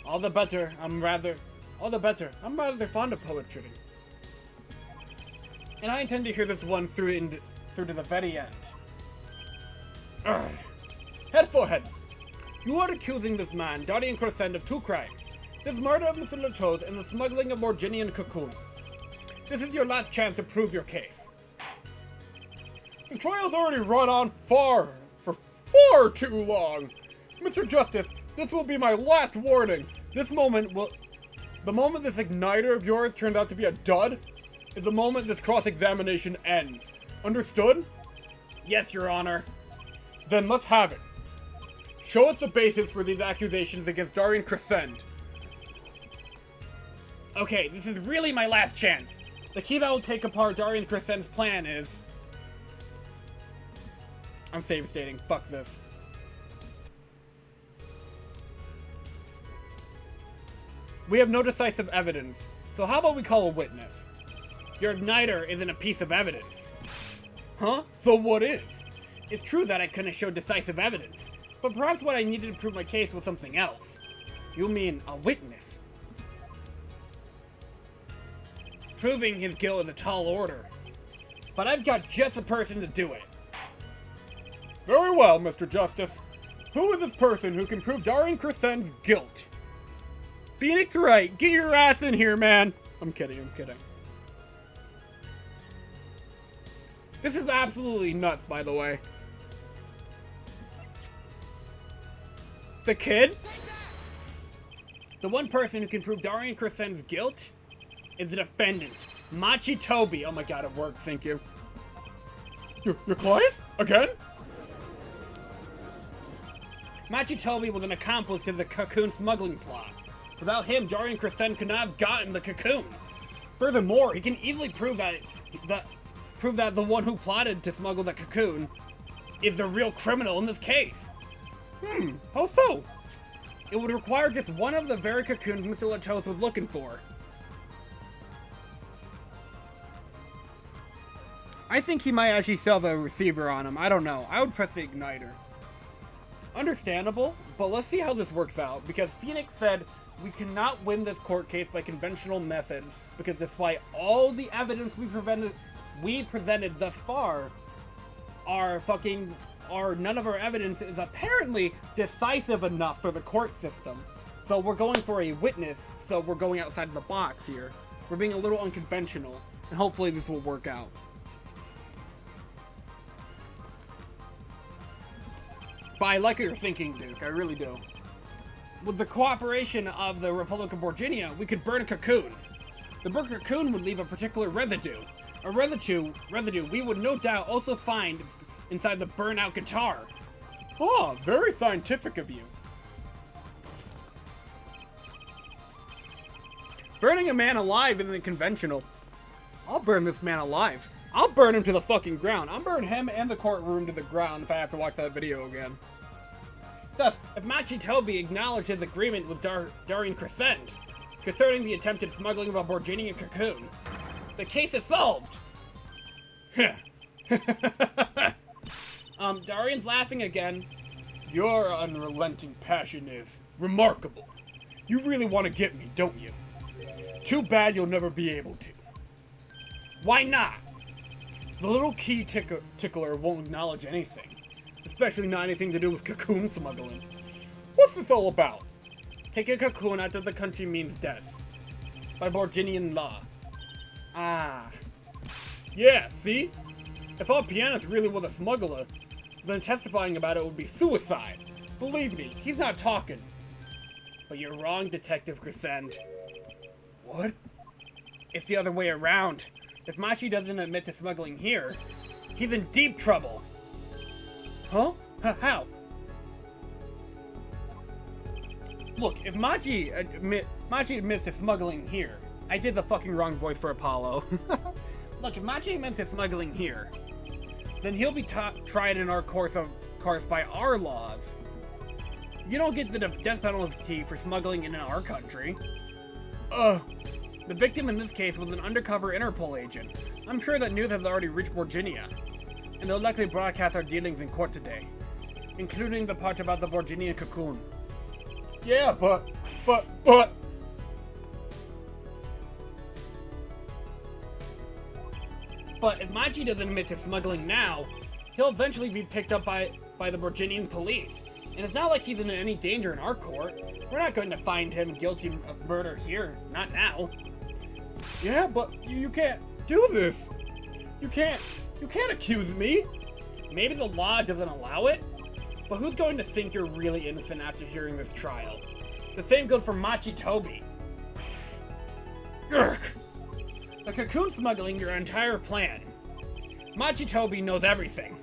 All the better. I'm rather fond of poetry. And I intend to hear this one through to the very end. Urgh. Head for head. You are accusing this man, Darian Crescent, of two crimes. This murder of Mr. Latoz and the smuggling of Morginian cocoon. This is your last chance to prove your case. The trial's already run on for far too long. Mr. Justice, this will be my last warning. The moment this igniter of yours turns out to be a dud is the moment this cross-examination ends. Understood? Yes, Your Honor. Then let's have it. Show us the basis for these accusations against Darian Crescent. Okay, this is really my last chance. The key that will take apart Darian Crescent's plan is... I'm save stating. Fuck this. We have no decisive evidence, so how about we call a witness? Your igniter isn't a piece of evidence. Huh? So what is? It's true that I couldn't show decisive evidence, but perhaps what I needed to prove my case was something else. You mean a witness? Proving his guilt is a tall order, but I've got just the person to do it. Very well, Mr. Justice. Who is this person who can prove Darian Crescent's guilt? Phoenix Wright, get your ass in here, man! I'm kidding. This is absolutely nuts, by the way. The kid? The one person who can prove Darian Crescent's guilt is the defendant, Machi Toby. Oh my god, it worked, thank you. Your client? Again? Machi Toby was an accomplice to the cocoon smuggling plot. Without him, Darian Crescent could not have gotten the cocoon. Furthermore, he can easily prove that the one who plotted to smuggle the cocoon is the real criminal in this case. How so? It would require just one of the very cocoons Mr. Latos was looking for. I think he might actually still have a receiver on him. I don't know. I would press the igniter. Understandable, but let's see how this works out, because Phoenix said we cannot win this court case by conventional methods, because despite all the evidence we presented thus far, none of our evidence is apparently decisive enough for the court system. So we're going for a witness, so we're going outside the box here. We're being a little unconventional, and hopefully this will work out. But I like what you're thinking, Duke. I really do. With the cooperation of the Republic of Borginia, we could burn a cocoon. The burnt cocoon would leave a particular residue. A residue we would no doubt also find inside the burnt-out guitar. Ah, very scientific of you. Burning a man alive isn't conventional. I'll burn this man alive. I'll burn him to the fucking ground. I'll burn him and the courtroom to the ground if I have to watch that video again. Thus, if Machi Toby acknowledged his agreement with Darian Crescent concerning the attempted smuggling of a Borginian cocoon, the case is solved. Darian's laughing again. Your unrelenting passion is remarkable. You really want to get me, don't you? Too bad you'll never be able to. Why not? The little key tickler won't acknowledge anything, especially not anything to do with cocoon smuggling. What's this all about? Taking a cocoon out of the country means death, by Borginian law. Ah. Yeah, see? If our pianist really was a smuggler, then testifying about it would be suicide. Believe me, he's not talking. But you're wrong, Detective Crescent. What? It's the other way around. If Machi doesn't admit to smuggling here, he's in deep trouble. Huh? How? Look, if Machi admits to smuggling here, I did the fucking wrong voice for Apollo. Look, if Machi admits to smuggling here, then he'll be tried in our course by our laws. You don't get the death penalty for smuggling in our country. The victim in this case was an undercover Interpol agent. I'm sure that news has already reached Borginia, and they'll likely broadcast our dealings in court today, including the part about the Borginian cocoon. Yeah, but... But if Machi doesn't admit to smuggling now, he'll eventually be picked up by the Borginian police. And it's not like he's in any danger in our court. We're not going to find him guilty of murder here. Not now. Yeah, but you can't do this. You can't You can't accuse me! Maybe the law doesn't allow it, but who's going to think you're really innocent after hearing this trial? The same goes for Machi Toby. Urgh! The cocoon smuggling your entire plan. Machi Toby knows everything.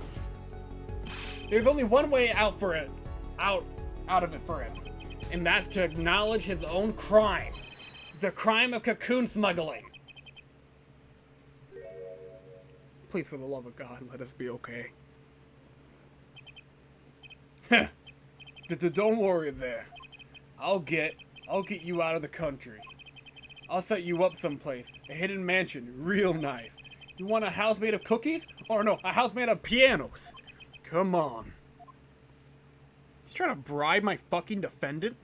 There's only one way out for it, out of it for him, and that's to acknowledge his own crime. The crime of cocoon smuggling. Please, for the love of God, let us be okay. Don't worry there. I'll get you out of the country. I'll set you up someplace, a hidden mansion, real nice. You want a house made of cookies? Or no, a house made of pianos. Come on. He's trying to bribe my fucking defendant?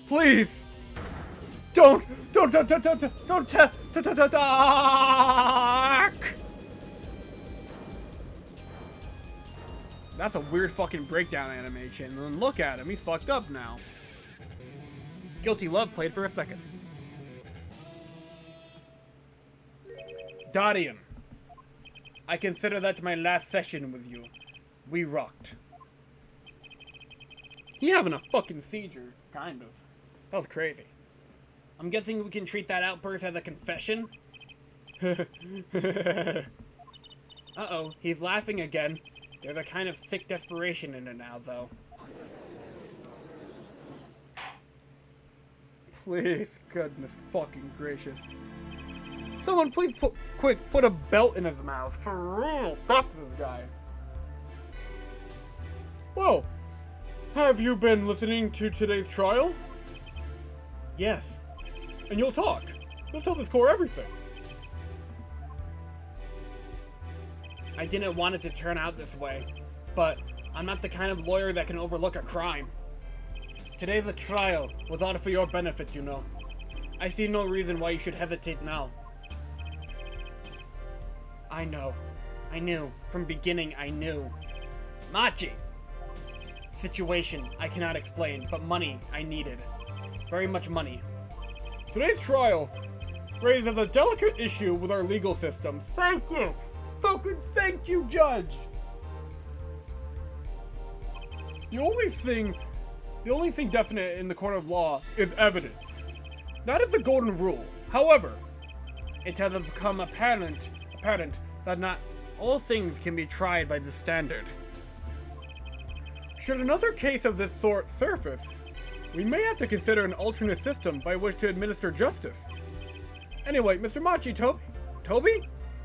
Please! Don't That's a weird fucking breakdown animation. And then look at him, he's fucked up now. Guilty Love played for a second. Darian, I consider that my last session with you. We rocked. He having a fucking seizure, kind of. That was crazy. I'm guessing we can treat that outburst as a confession? Uh-oh, he's laughing again. There's a kind of sick desperation in it now, though. Please, goodness fucking gracious. Someone please put a belt in his mouth. For real, fuck this guy. Whoa. Have you been listening to today's trial? Yes. And you'll talk. You'll tell this core everything. I didn't want it to turn out this way, but I'm not the kind of lawyer that can overlook a crime. Today's a trial, was all for your benefit, you know. I see no reason why you should hesitate now. I know. I knew. From beginning, I knew. Machi! Situation I cannot explain, but money I needed. Very much money. Today's trial raises a delicate issue with our legal system. Thank you! Fucking thank you, Judge! The only thing definite in the court of law is evidence. That is the golden rule. However, It has become apparent that not all things can be tried by this standard. should another case of this sort surface, we may have to consider an alternate system by which to administer justice. Anyway, Mr. Machi, Toby?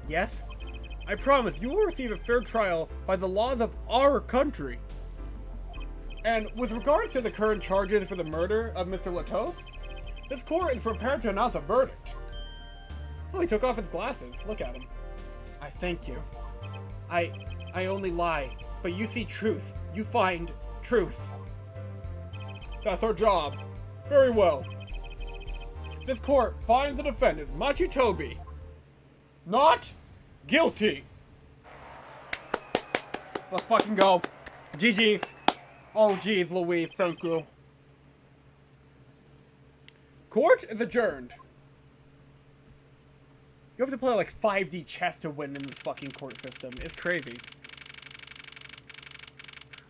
Yes? I promise you will receive a fair trial by the laws of our country. And with regards to the current charges for the murder of Mr. Latos, this court is prepared to announce a verdict. Oh, he took off his glasses. Look at him. I thank you. I only lie, but you see truth. You find truth. That's our job. Very well. This court finds the defendant, Machi Toby, not guilty. Let's fucking go. GG's. Oh, geez, Louise, thank you. Court is adjourned. You have to play like 5D chess to win in this fucking court system. It's crazy.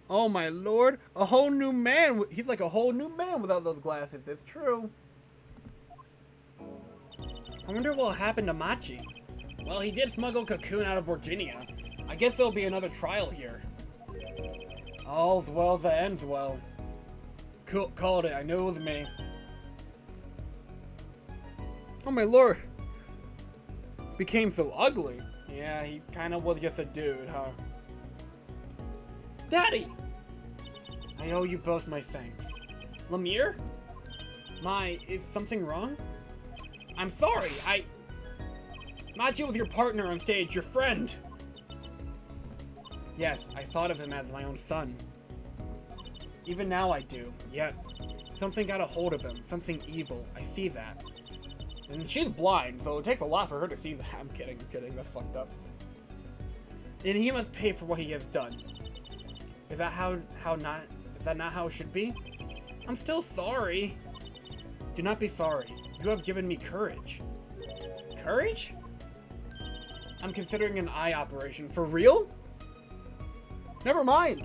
Oh my lord. A whole new man. He's like a whole new man without those glasses. It's true. I wonder what will happen to Machi. Well, he did smuggle Cocoon out of Virginia. I guess there'll be another trial here. All's well that ends well. Cool, called it. I knew it was me. Oh my lord. Became so ugly. Yeah, he kind of was just a dude, huh? Daddy! I owe you both my thanks. Lemire? Is something wrong? I'm sorry, Machi was your partner on stage, your friend! Yes, I thought of him as my own son. Even now I do, yet something got a hold of him, something evil. I see that. And she's blind, so it takes a lot for her to see that. I'm kidding, that's fucked up. And he must pay for what he has done. Is that not how it should be? I'm still sorry. Do not be sorry. You have given me courage. Courage? I'm considering an eye operation. For real? Never mind.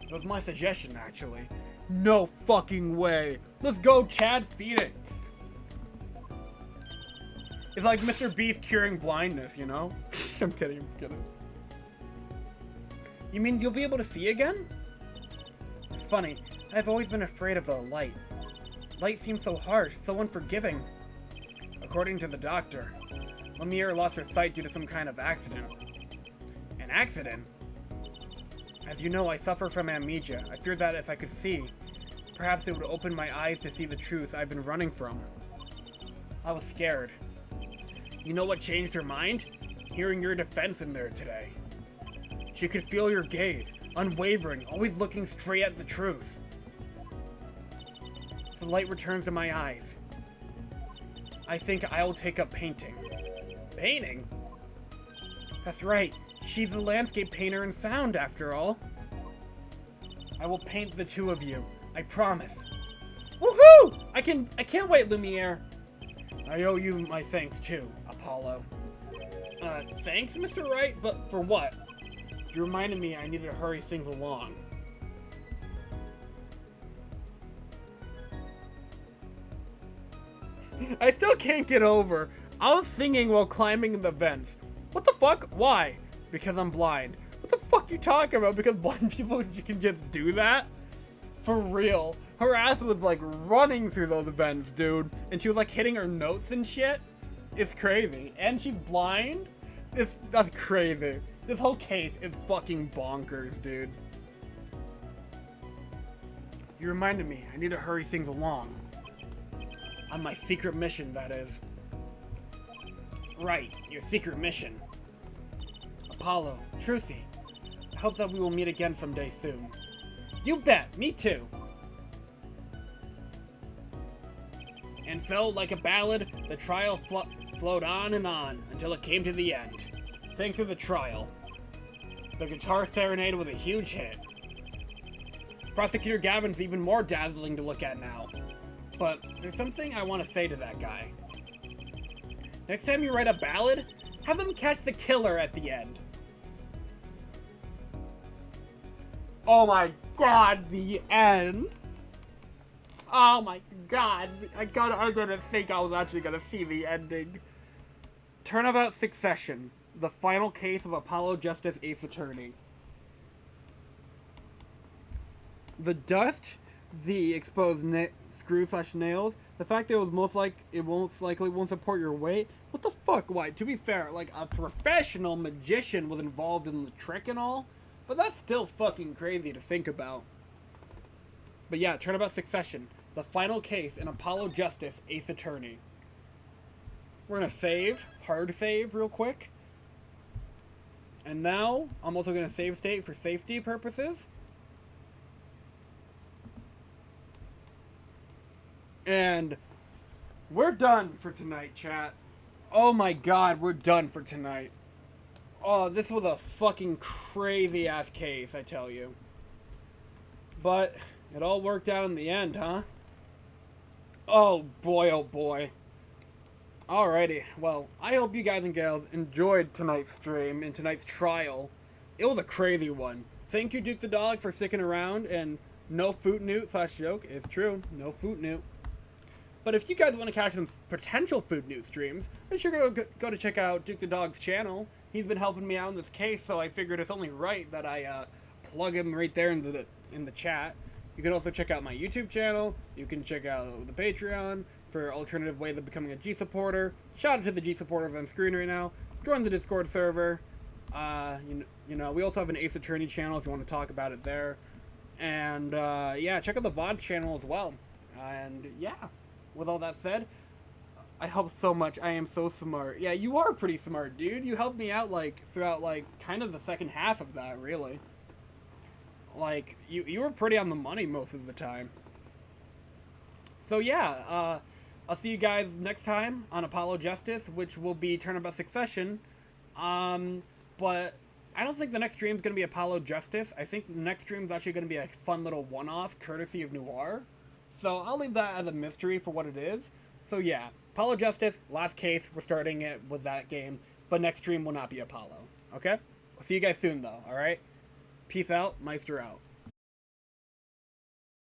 It was my suggestion, actually. No fucking way. Let's go, Chad Phoenix. It's like Mr. Beast curing blindness, you know? I'm kidding, I'm kidding. You mean you'll be able to see again? It's funny. I've always been afraid of the light. Light seems so harsh, so unforgiving. According to the doctor, Lemire lost her sight due to some kind of accident. An accident? As you know, I suffer from amnesia. I feared that if I could see, perhaps it would open my eyes to see the truth I've been running from. I was scared. You know what changed her mind? Hearing your defense in there today. She could feel your gaze, unwavering, always looking straight at the truth. The light returns to my eyes. I think I'll take up painting. Painting? That's right. She's a landscape painter and sound, after all. I will paint the two of you. I promise. Woohoo! I can't wait, Lumiere. I owe you my thanks too, Apollo. Thanks, Mr. Wright? But for what? You reminded me I needed to hurry things along. I still can't get over. I was singing while climbing the vents. What the fuck? Why? Because I'm blind. What the fuck you talking about? Because blind people can just do that? For real. Her ass was like running through those vents, dude. And she was like hitting her notes and shit. It's crazy. And she's blind? That's crazy. This whole case is fucking bonkers, dude. You reminded me I need to hurry things along. On my secret mission, that is. Right, your secret mission. Apollo, Truthy, I hope that we will meet again someday soon. You bet, me too. And so, like a ballad, the trial flowed on and on until it came to the end. Thanks to the trial. The guitar serenade was a huge hit. Prosecutor Gavin's even more dazzling to look at now. But there's something I want to say to that guy. Next time you write a ballad, have them catch the killer at the end. Oh my god, the end. Oh my god. I didn't think I was actually gonna see the ending. Turnabout Succession. The final case of Apollo Justice Ace Attorney. The dust, the exposed screw/nails, the fact that it most likely won't support your weight. What the fuck? Why? To be fair, like a professional magician was involved in the trick and all, but that's still fucking crazy to think about. But yeah, Turnabout Succession, the final case in Apollo Justice Ace Attorney. We're gonna save, hard save real quick. And now, I'm also gonna save state for safety purposes. And we're done for tonight, chat. Oh my god, we're done for tonight. Oh, this was a fucking crazy ass case, I tell you. But it all worked out in the end, huh? Oh boy, oh boy. Alrighty, well, I hope you guys and gals enjoyed tonight's stream and tonight's trial. It was a crazy one. Thank you, Duke the Dog, for sticking around, and no footnote/joke is true. No footnote. But if you guys want to catch some potential Food News streams, be sure to go to check out Duke the Dog's channel. He's been helping me out in this case, so I figured it's only right that I plug him right there in the chat. You can also check out my YouTube channel. You can check out the Patreon for alternative ways of becoming a G supporter. Shout out to the G supporters on screen right now. Join the Discord server. You know, we also have an Ace Attorney channel if you want to talk about it there. And yeah, check out the VODs channel as well. And yeah. With all that said, I help so much. I am so smart. Yeah, you are pretty smart, dude. You helped me out, like, throughout, like, kind of the second half of that, really. Like, you were pretty on the money most of the time. So, yeah, I'll see you guys next time on Apollo Justice, which will be Turnabout Succession. But I don't think the next stream is going to be Apollo Justice. I think the next stream is actually going to be a fun little one-off, courtesy of Noir. So I'll leave that as a mystery for what it is. So yeah, Apollo Justice, last case, we're starting it with that game. but next stream will not be Apollo. Okay? I'll see you guys soon, though, alright? Peace out. Meister out.